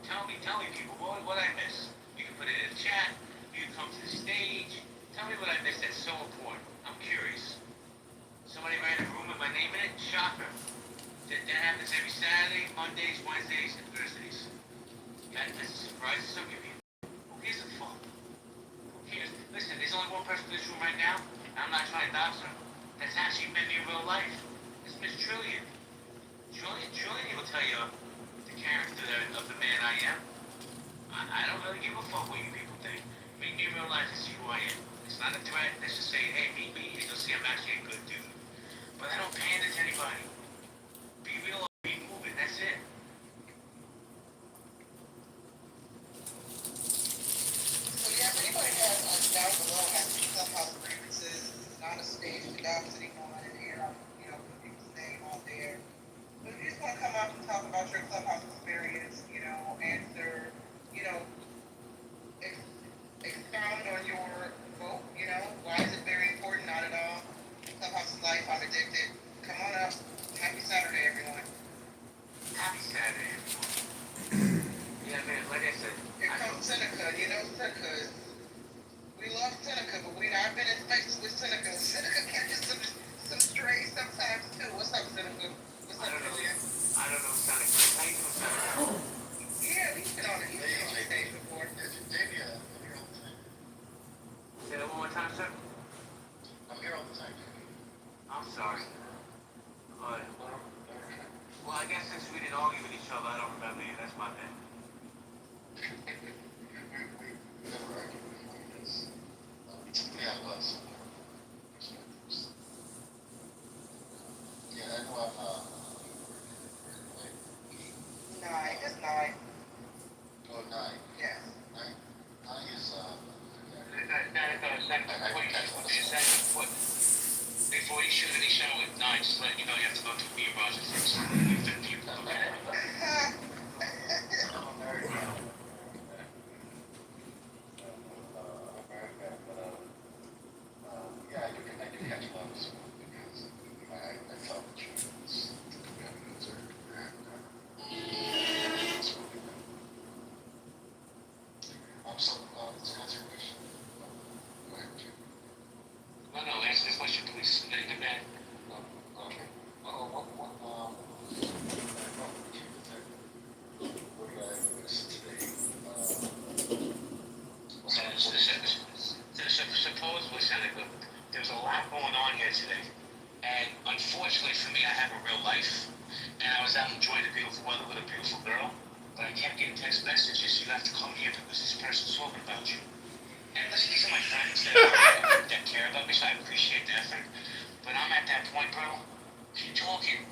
Tell me people, what I missed. You can put it in the chat. You can come to the stage. Tell me what I missed that's so important. I'm curious. Somebody ran a room with my name in it? Shocker. That happens every Saturday, Mondays, Wednesdays, and Thursdays. That surprises some of you people. Who gives a fuck? Who cares? Listen, there's only one person in this room right now, and I'm not trying to dox her, that's actually met me in real life. It's Miss Trillian. Trillian will tell you the character of the man I am. I don't really give a fuck what you people think. Meet me in real life and see who I am. It's not a threat. Let's just say, hey, meet me, and you'll see I'm actually a good dude. But I don't pander to anybody. Be real or be moving. That's it. So yeah, if anybody has down below has some clubhouse grievances, it's not a stage to dox anyone and air out, put people's name out there. But if you just want to come out and talk about your clubhouse experience, answer, expound on your vote, why is it very important? Not at all. Clubhouse is life, I'm addicted. Come on up. Happy Saturday, everyone. Happy Saturday, everyone. Yeah, man, like I said. Here comes Seneca. Seneca. We love Seneca, but I've been in spaces with Seneca. Seneca catches some strays sometimes too. What's up, Seneca? What's up, Julian? I don't know Seneca. How you doing, Seneca? Yeah, he's been on the stage before. Say that one more time, sir. I'm here all the time. I'm sorry. Well, I guess since we didn't argue with each other, I don't remember you. That's my bad. There's a lot going on here today. And unfortunately for me, I have a real life. And I was out enjoying the beautiful weather with a beautiful girl. But I kept getting text messages, you have to come here because this person's talking about you. And listen, these are my friends that care about me, so I appreciate the effort. But I'm at that point, bro. Keep talking.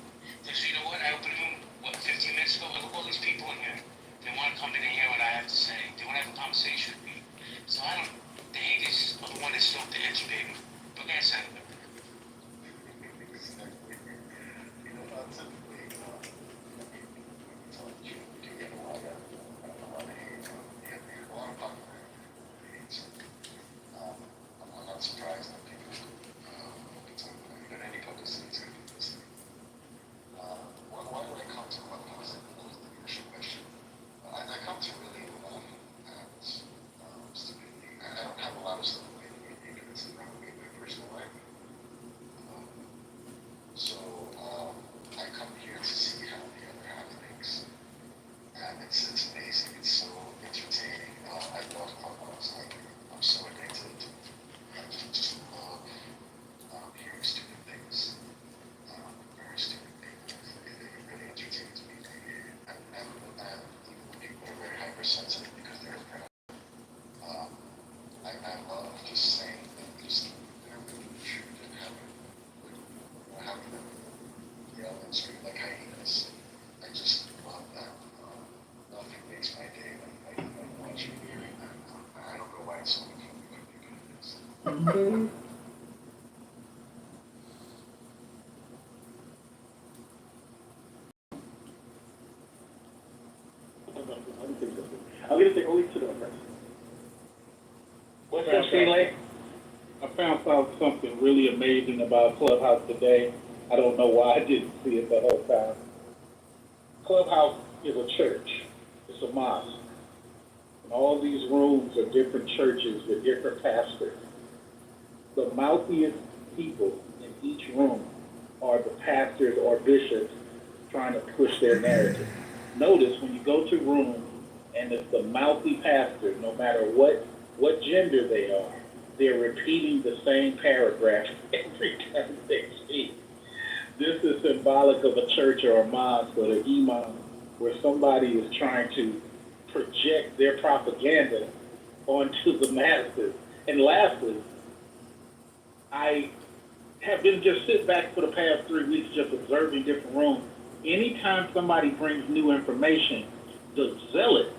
Because you know what? I opened the room, 15 minutes ago? Look at all these people in here. They want to come in and hear what I have to say. They want to have a conversation with me. So I don't, the haters are the one that stoked the educating. But that's it. I'm not surprised that people get any publicity to this. Why do I come to Clubhouse? That was the initial question. I come to really stupidity. I don't have a lot of stuff that's around me in my personal life. So I come here to see how the other half thinks. And it's amazing. It's so entertaining. I love Clubhouse. I'm so addicted to it. I just love hearing stupid things. Very stupid things. It really entertains me. And even when people are very hypersensitive because they're afraid. I love just saying things, just really truth and having them yell and scream like hyenas. I just love that. Nothing makes my day like watching and hearing that. I don't know why it's so much fun because it is. I'm going to say only to the first. What's up, Sheila? I found out something really amazing about Clubhouse today. I don't know why I didn't see it the whole time. Clubhouse is a church. It's a mosque. And all these rooms are different churches with different pastors. The mouthiest people in each room are the pastors or bishops trying to push their narrative. Notice when you go to rooms and it's the mouthy pastor, no matter what gender they are, they're repeating the same paragraph every time they speak. This is symbolic of a church or a mosque or an imam where somebody is trying to project their propaganda onto the masses. And lastly, I have been just sitting back for the past 3 weeks just observing different rooms. Anytime somebody brings new information, the zealots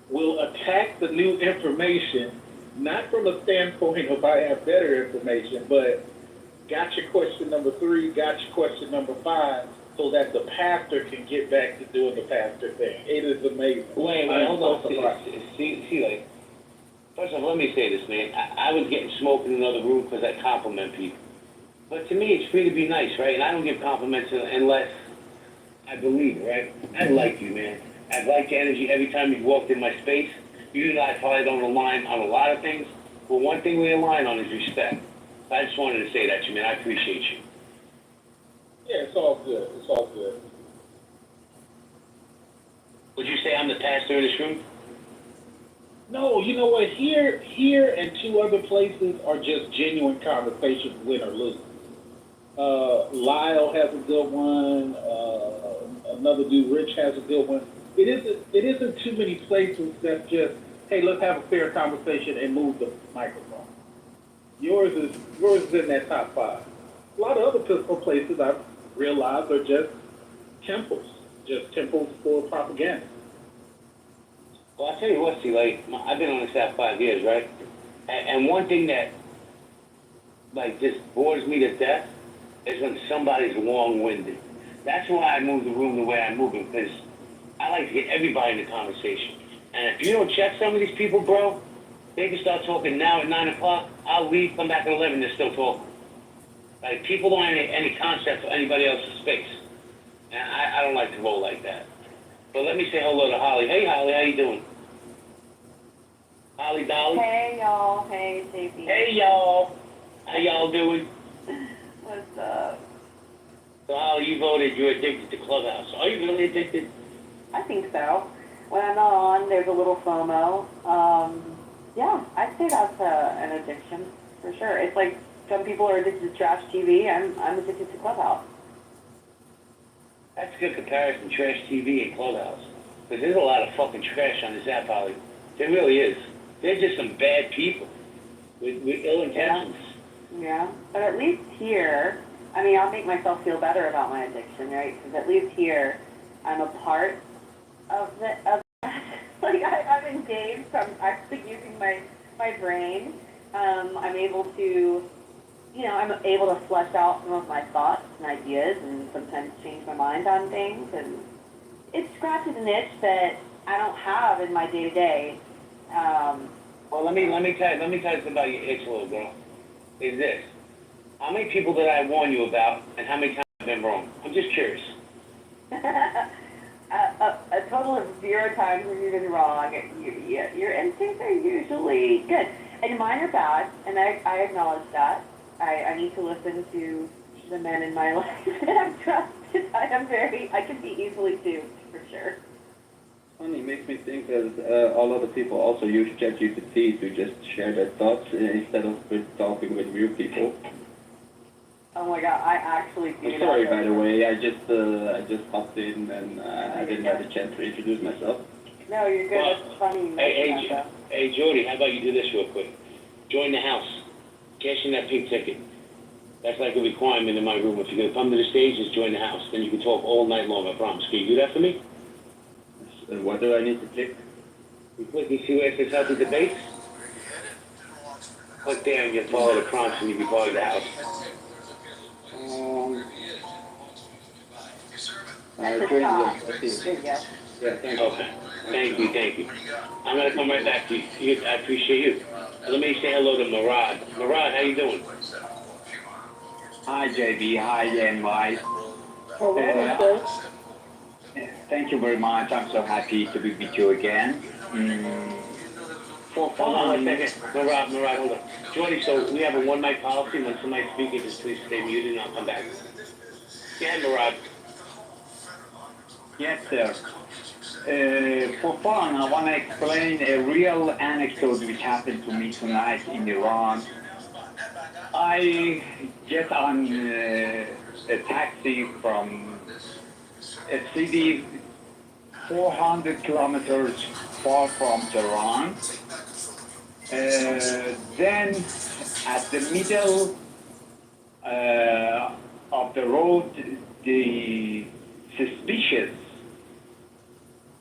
will attack the new information, not from a standpoint of I have better information, but gotcha question number 3, gotcha question number 5, so that the pastor can get back to doing the pastor thing. It is amazing. Wait, hold on. See, like, first of all, let me say this, man. I was getting smoked in another room because I compliment people. But to me, it's free to be nice, right? And I don't give compliments unless I believe, right? I like you, man. I've liked your energy every time you've walked in my space. You and I probably don't align on a lot of things, but one thing we align on is respect. I just wanted to say that to you, man. I appreciate you. Yeah, it's all good. It's all good. Would you say I'm the pastor of this room? No, you know what? Here and 2 other places are just genuine conversations, win or lose. Lyle has a good one. Another dude, Rich, has a good one. It isn't too many places that just, hey, let's have a fair conversation and move the microphone. Yours is in that top 5. A lot of other places I've realized are just temples for propaganda. Well, I'll tell you what, see, like, I've been on this app 5 years, right? And one thing that, like, just bores me to death is when somebody's long-winded. That's why I move the room the way I move it, because I like to get everybody in the conversation. And if you don't check some of these people, bro, they can start talking now at 9 o'clock. I'll leave, come back at 11, they're still talking. Like, people don't have any concept of anybody else's space. And I don't like to roll like that. But let me say hello to Holly. Hey, Holly, how you doing? Holly Dolly? Hey, y'all. Hey, JP. Hey, y'all. How y'all doing? What's up? So, Holly, you voted you're addicted to Clubhouse. Are you really addicted? I think so. When I'm not on, there's a little FOMO. Yeah, I'd say that's an addiction for sure. It's like some people are addicted to trash TV. I'm addicted to Clubhouse. That's a good comparison, trash TV and Clubhouse. Because there's a lot of fucking trash on this app, Holly. There really is. They're just some bad people with ill intentions. Yeah, but at least here, I mean, I'll make myself feel better about my addiction, right? Because at least here, I'm a part of that. Like I'm engaged. I'm actually using my brain. I'm able to, I'm able to flesh out some of my thoughts and ideas, and sometimes change my mind on things. And it scratches an itch that I don't have in my day to day. Well, let me tell you something about your itch, little girl. Is this? How many people did I warn you about, and how many times have I been wrong? I'm just curious. A total of 0 times when you've been wrong. Your instincts are usually good, and mine are bad, and I acknowledge that. I need to listen to the men in my life that I've trusted. I can be easily duped, for sure. Funny, it makes me think that a lot of people also use ChatGPT to just share their thoughts instead of talking with real people. Oh my god, I actually do that. Sorry, by the way, I just hopped in and I didn't have a chance to introduce myself. No, you're good. Well, It's funny. Hey, Jordy, how about you do this real quick? Join the house. Cash in that pink ticket. That's like a requirement in my room. If you're going to come to the stage, just join the house. Then you can talk all night long, I promise. Can you do that for me? What do I need to click? You click and see where it says healthy debates. Click there and you follow the prompts and you can be part of the house. Yeah, thank you. Okay. Thank you. I'm going to come right back to you. I appreciate you. Let me say hello to Murad. Murad, how you doing? Hi, JB. Hi, NY. Thank you very much. I'm so happy to be with you again. Hold on a second. Murad, hold on. Jordy, so we have a one-mic policy. When somebody's speaking, just please stay muted and I'll come back. Go ahead, Murad. Yes, sir. For fun, I want to explain a real anecdote which happened to me tonight in Iran. I get on a taxi from a city 400 kilometers far from Tehran. Then at the middle of the road, the suspicious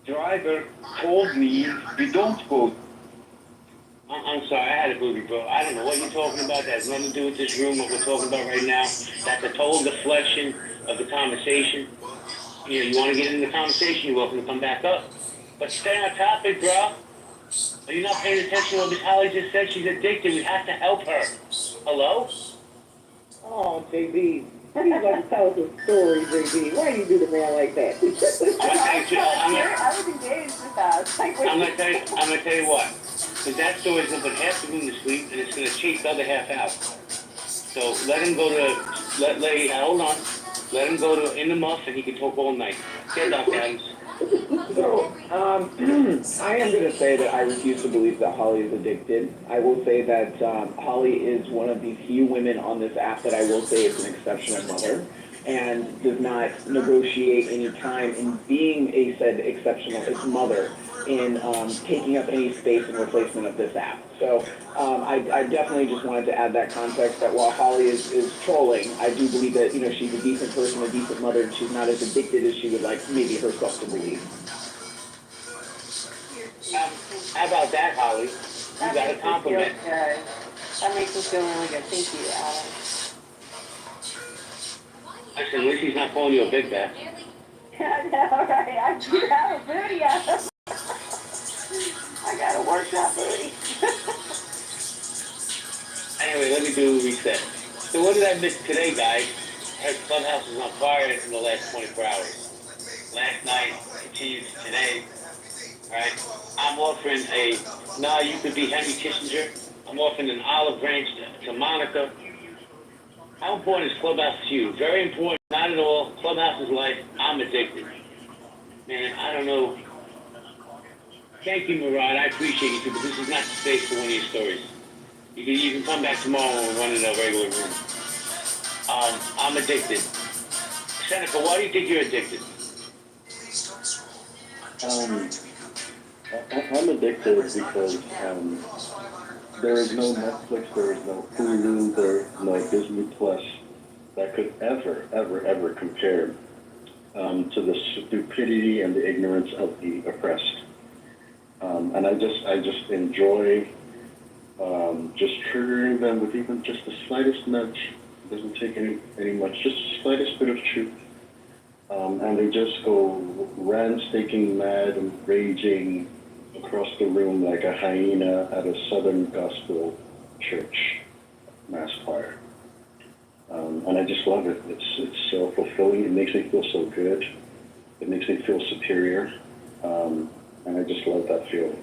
driver told me, we don't go. I'm sorry, I had a booty, bro. I don't know what you're talking about. That has nothing to do with this room, what we're talking about right now. That's a total deflection of the conversation. You want to get into the conversation, you're welcome to come back up. But stay on topic, bro. Are you not paying attention to what Miss Holly just said? She's addicted. We have to help her. Hello? Oh, JB. Please let tell us a story, JB. Why do you do the man like that? I was engaged with that. I'm gonna tell you what. Because that story is gonna put half the room to sleep and it's gonna chase the other half out. So let him go to hold on. Let him go to in the muff and he can talk all night. Get Dr. Adams. So, I am going to say that I refuse to believe that Holly is addicted. I will say that Holly is one of the few women on this app that I will say is an exceptional mother and does not negotiate any time in being a said exceptional mother in taking up any space in replacement of this app. So I definitely just wanted to add that context that while Holly is trolling, I do believe that she's a decent person, a decent mother, and she's not as addicted as she would like maybe herself to believe. How about that, Holly? You got a compliment. That makes me feel really good. Thank you, Alan. I said, at least he's not calling you a big bat. I know, right? I do have a booty out. I gotta work that booty. Anyway, let me do a reset. So what did I miss today, guys? Her Clubhouse is on fire in the last 24 hours. Last night, continues today. Alright? I'm offering you could be Henry Kissinger. I'm offering an olive branch to Monica. How important is Clubhouse to you? Very important. Not at all. Clubhouse is life. I'm addicted. Man, I don't know. Thank you, Murad. I appreciate you too, but this is not the space for one of your stories. You can come back tomorrow and we'll run in a regular room. I'm addicted. Seneca, why do you think you're addicted? I'm addicted because there is no Netflix, there is no Hulu, there is no Disney Plus that could ever compare to the stupidity and the ignorance of the oppressed. And I just enjoy just triggering them with even just the slightest nudge. It doesn't take any much, just the slightest bit of truth. And they just go ransacking, mad and raging across the room like a hyena at a Southern Gospel church mass choir. And I just love it. It's so fulfilling. It makes me feel so good. It makes me feel superior. And I just love that feeling.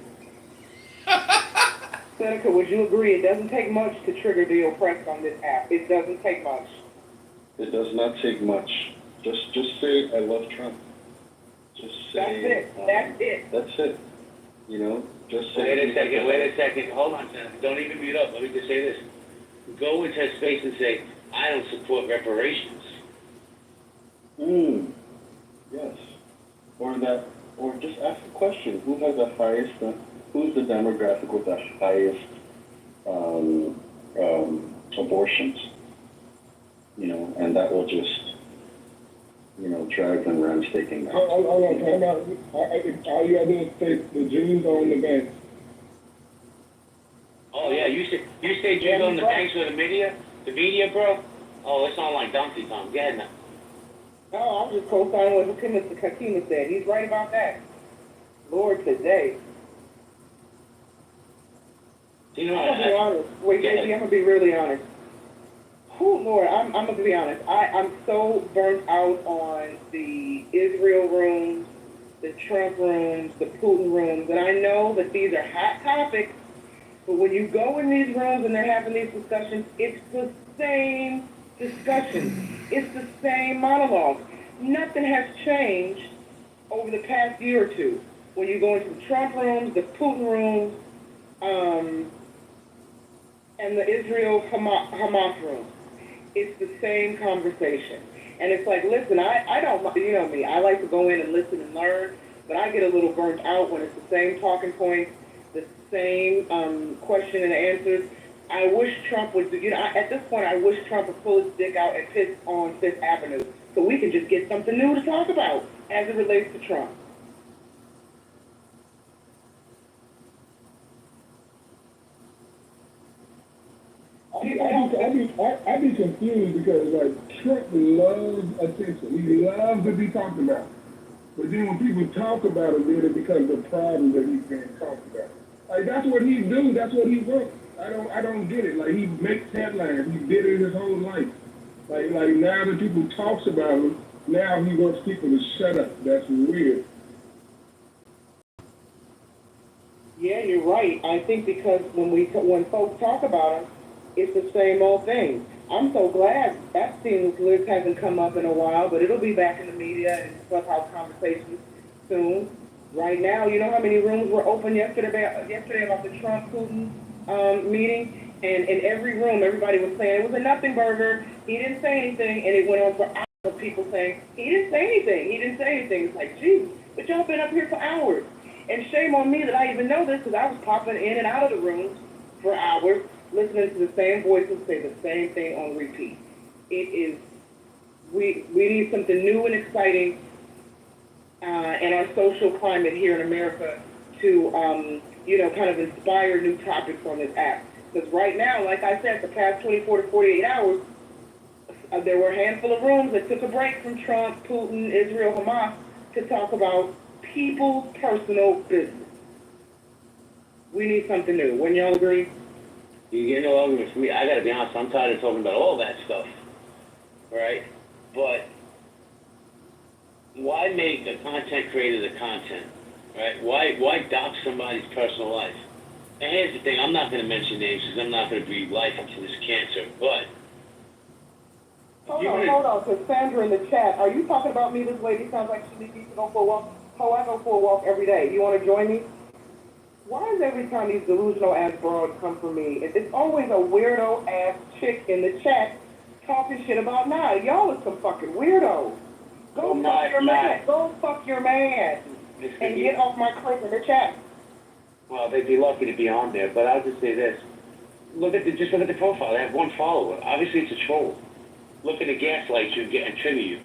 Seneca, would you agree it doesn't take much to trigger the oppressed on this app? It doesn't take much. It does not take much. Just say I love Trump. Just say That's it. That's it. You know, just say. Wait a second. Hold on, Seneca. Don't even mute up. Let me just say this. Go into a space and say, I don't support reparations. Yes. Or just ask the question, who has the highest, who's the demographic with the highest abortions? You know, and that will just, you know, drive them ransacking. Hold on, time out. All you gotta do is say the Jews own the banks. Oh yeah, you say Jews on the banks with the media? The media, bro? Oh, it's on like Donkey Kong. Go ahead now. No, I'm just co-signing what Mr. Kakima said. He's right about that. Lord, today. You know, I'm gonna be honest. Wait, baby, I'm gonna be really honest. Lord, I'm gonna be honest. I'm so burnt out on the Israel rooms, the Trump rooms, the Putin rooms, and I know that these are hot topics, but when you go in these rooms and they're having these discussions, it's the same discussions. It's the same monologue. Nothing has changed over the past year or two. When you go into the Trump rooms, the Putin rooms, and the Israel-Hamas rooms, it's the same conversation. And it's like, listen, I don't, you know me, I like to go in and listen and learn, but I get a little burnt out when it's the same talking points, the same question and answers. I wish Trump would, you know, at this point, I wish Trump would pull his dick out and piss on Fifth Avenue so we can just get something new to talk about as it relates to Trump. I be confused because like Trump loves attention. He loves to be talked about. But then when people talk about him, then it becomes a problem that he's being talked about. Like that's what he do. That's what he wants. I don't get it. Like he makes headlines. He did it his whole life. Like now that people talks about him, now he wants people to shut up. That's weird. Yeah, you're right. I think because when folks talk about him, it's the same old thing. I'm so glad Epstein's list hasn't come up in a while, but it'll be back in the media and clubhouse conversations soon. Right now, you know how many rooms were open yesterday about the Trump-Putin meeting? And in every room, everybody was saying it was a nothing burger. He didn't say anything, and it went on for hours of people saying, he didn't say anything. He didn't say anything. It's like, geez, but y'all been up here for hours. And shame on me that I even know this because I was popping in and out of the rooms for hours, listening to the same voices say the same thing on repeat. It is, we need something new and exciting in our social climate here in America to, you know, kind of inspire new topics on this app. Because right now, like I said, the past 24 to 48 hours, there were a handful of rooms that took a break from Trump, Putin, Israel, Hamas to talk about people's personal business. We need something new. Wouldn't y'all agree? You get no arguments from me. I gotta be honest, I'm tired of talking about all that stuff. Right? But why make the content creator the content? Right? Why dox somebody's personal life? And here's the thing, I'm not gonna mention names because I'm not gonna breathe life into this cancer, but Hold on, because Sandra in the chat, are you talking about me? This lady sounds like she needs to go for a walk. Oh, I go for a walk every day. You want to join me? Why is every time these delusional ass broads come for me, it's always a weirdo ass chick in the chat talking shit about now? Y'all are some fucking weirdos. Go fuck your man. Go fuck your man. And get off my clip in the chat. Well, they'd be lucky to be on there, but I'll just say this. Just look at the profile. They have one follower. Obviously, it's a troll. Look at the gaslight you and trigger you.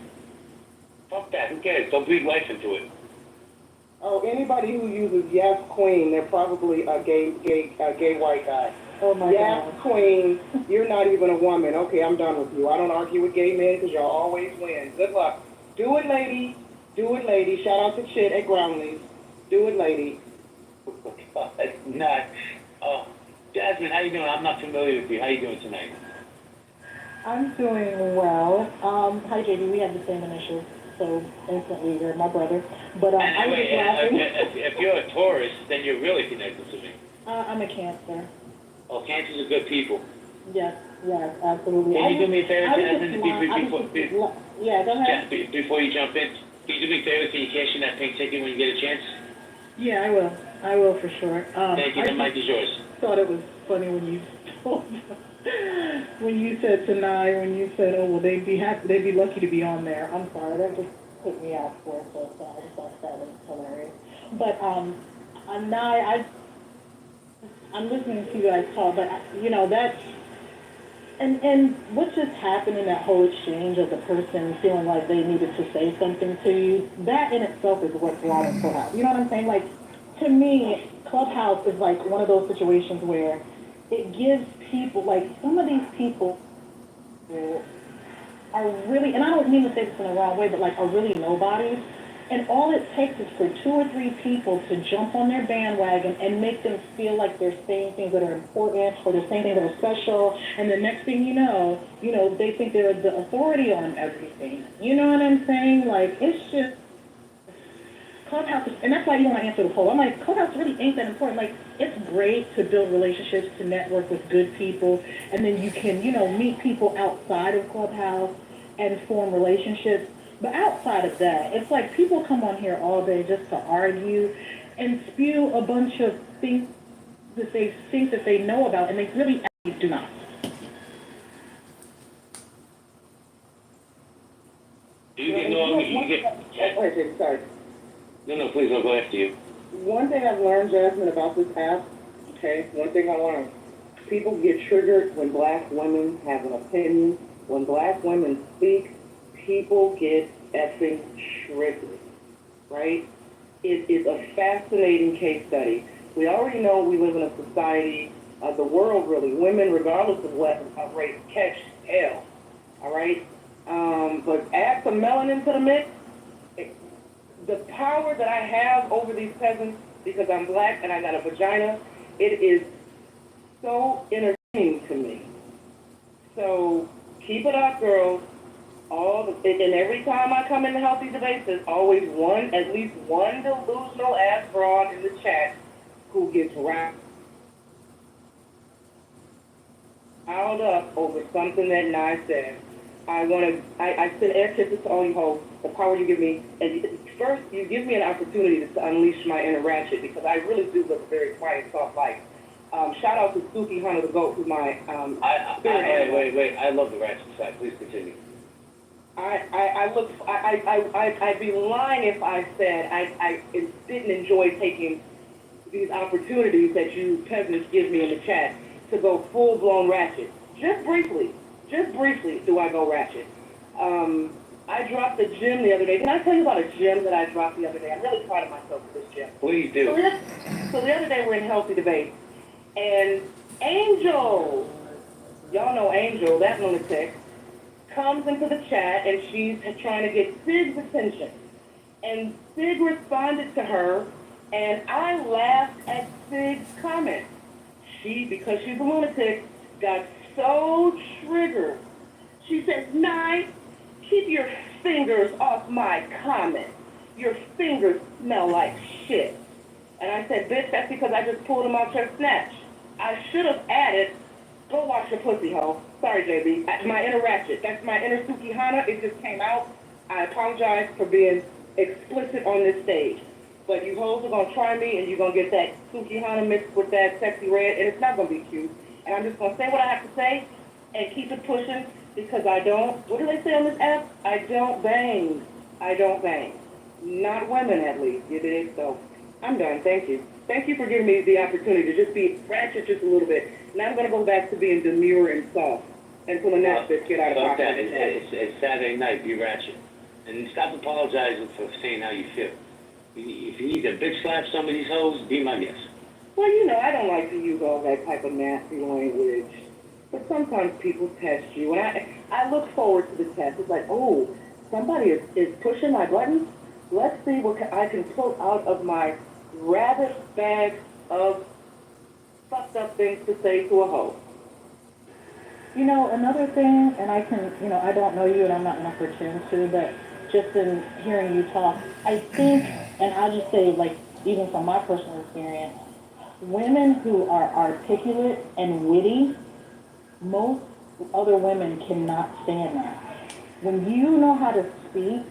Fuck that. Who cares? Don't breathe life into it. Oh, anybody who uses Yes Queen, they're probably a gay white guy. Oh my Yes God. Queen, you're not even a woman. Okay, I'm done with you. I don't argue with gay men because y'all always win. Good luck. Do it, lady. Do it, lady. Shout out to Chit at Groundlings. Do it, lady. Oh, God, not. Jasmine, how you doing? I'm not familiar with you. How you doing tonight? I'm doing well. Hi, JD. We have the same initials, so instantly you're my brother. But I was just laughing. If you're a Taurus, then you're really connected to me. I'm a Cancer. Oh, Cancers are good people. Yes, absolutely. Can you do me a favor, Jasmine? Yeah, go ahead. Before you jump in, can you do me a favor? Can you cash in that pink ticket when you get a chance? Yeah, I will. I will for sure. Thank you. The mic is yours. Thought it was funny when you when you said tonight, when you said, oh well, they'd be lucky to be on there. I'm sorry, that just put me out for it. So I just thought that was hilarious. But I'm listening to you guys talk, but you know that's and what just happened in that whole exchange of the person feeling like they needed to say something to you. That in itself is what's wrong with Clubhouse. You know what I'm saying? Like to me, Clubhouse is like one of those situations where it gives people, like some of these people are really, and I don't mean to say this in the wrong way, but like are really nobodies. And all it takes is for 2 or 3 people to jump on their bandwagon and make them feel like they're saying things that are important or they're saying things that are special. And the next thing you know, they think they're the authority on everything. You know what I'm saying? Like, it's just, Clubhouse, and that's why you want to answer the poll. I'm like, Clubhouse really ain't that important. Like, it's great to build relationships, to network with good people, and then you can, meet people outside of Clubhouse and form relationships. But outside of that, it's like people come on here all day just to argue and spew a bunch of things that they think that they know about, and they really actually do not. Sorry. No, please, I'll go after you. One thing I've learned, Jasmine, about this app, okay, one thing I learned, people get triggered when black women have an opinion. When black women speak, people get effing triggered, right? It is a fascinating case study. We already know we live in a society, the world really, women, regardless of what race, catch hell, all right? But add some melanin to the mix, the power that I have over these peasants, because I'm black and I got a vagina, it is so entertaining to me. So keep it up, girls. And every time I come into healthy debates, there's always at least one delusional ass broad in the chat who gets riled up over something that Nye said. I send air kisses to all you hoes, the power you give me. And first, you give me an opportunity to unleash my inner ratchet, because I really do live a very quiet, soft life. Shout out to Suki Hunter the Goat, who's my spirit animal. Wait. I love the ratchet side. Please continue. I'd be lying if I said I didn't enjoy taking these opportunities that you peasants give me in the chat to go full-blown ratchet. Just briefly do I go ratchet. I dropped a gem the other day. Can I tell you about a gem that I dropped the other day? I'm really proud of myself for this gem. Please do. So the other day we're in Healthy Debate, and Angel, y'all know Angel, that lunatic, comes into the chat, and she's trying to get Sig's attention. And Sig responded to her, and I laughed at Sig's comment. Because she's a lunatic, got so triggered. She said, "Nye, keep your fingers off my comment. Your fingers smell like shit." And I said, "Bitch, that's because I just pulled them out your snatch. I should have added, go wash your pussy, hoe." Sorry, JB. My inner ratchet. That's my inner Sukihana. It just came out. I apologize for being explicit on this stage. but you hoes are gonna try me and you're gonna get that Sukihana mixed with that sexy red, and it's not gonna be cute. And I'm just gonna say what I have to say and keep it pushing because I don't, what do they say on this app? I don't bang. I don't bang. Not women at least, you dig? So I'm done, thank you. Thank you for giving me the opportunity to just be ratchet just a little bit. Now I'm gonna go back to being demure and soft until the next bitch get out of Fuck pocket. that. It's Saturday night. Be ratchet. And stop apologizing for saying how you feel. If you need to bitch slap some of these hoes, be my guest. Well, you know, I don't like to use all that type of nasty language. But sometimes people test you, and I look forward to the test. It's like, oh, somebody is pushing my buttons. Let's see what I can pull out of my rabbit bag of fucked up things to say to a hoe. You know, another thing, and I can, you know, I don't know you and I'm not going to pretend to, but just in hearing you talk, I think, and I'll just say, like, even from my personal experience, women who are articulate and witty, most other women cannot stand that. When you know how to speak,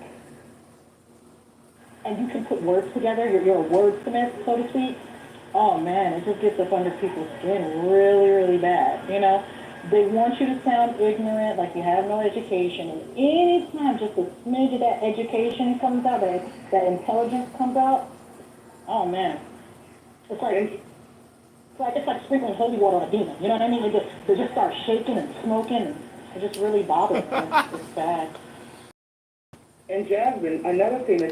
and you can put words together, you're a wordsmith, so to speak, oh man, it just gets up under people's skin really, really bad, you know? They want you to sound ignorant, like you have no education, and anytime just a smidge of that education comes out, that intelligence comes out, oh man, it's like sprinkling holy water on a demon, you know what I mean? They just start shaking and smoking, and it just really bothers me. It's bad. And Jasmine, another thing that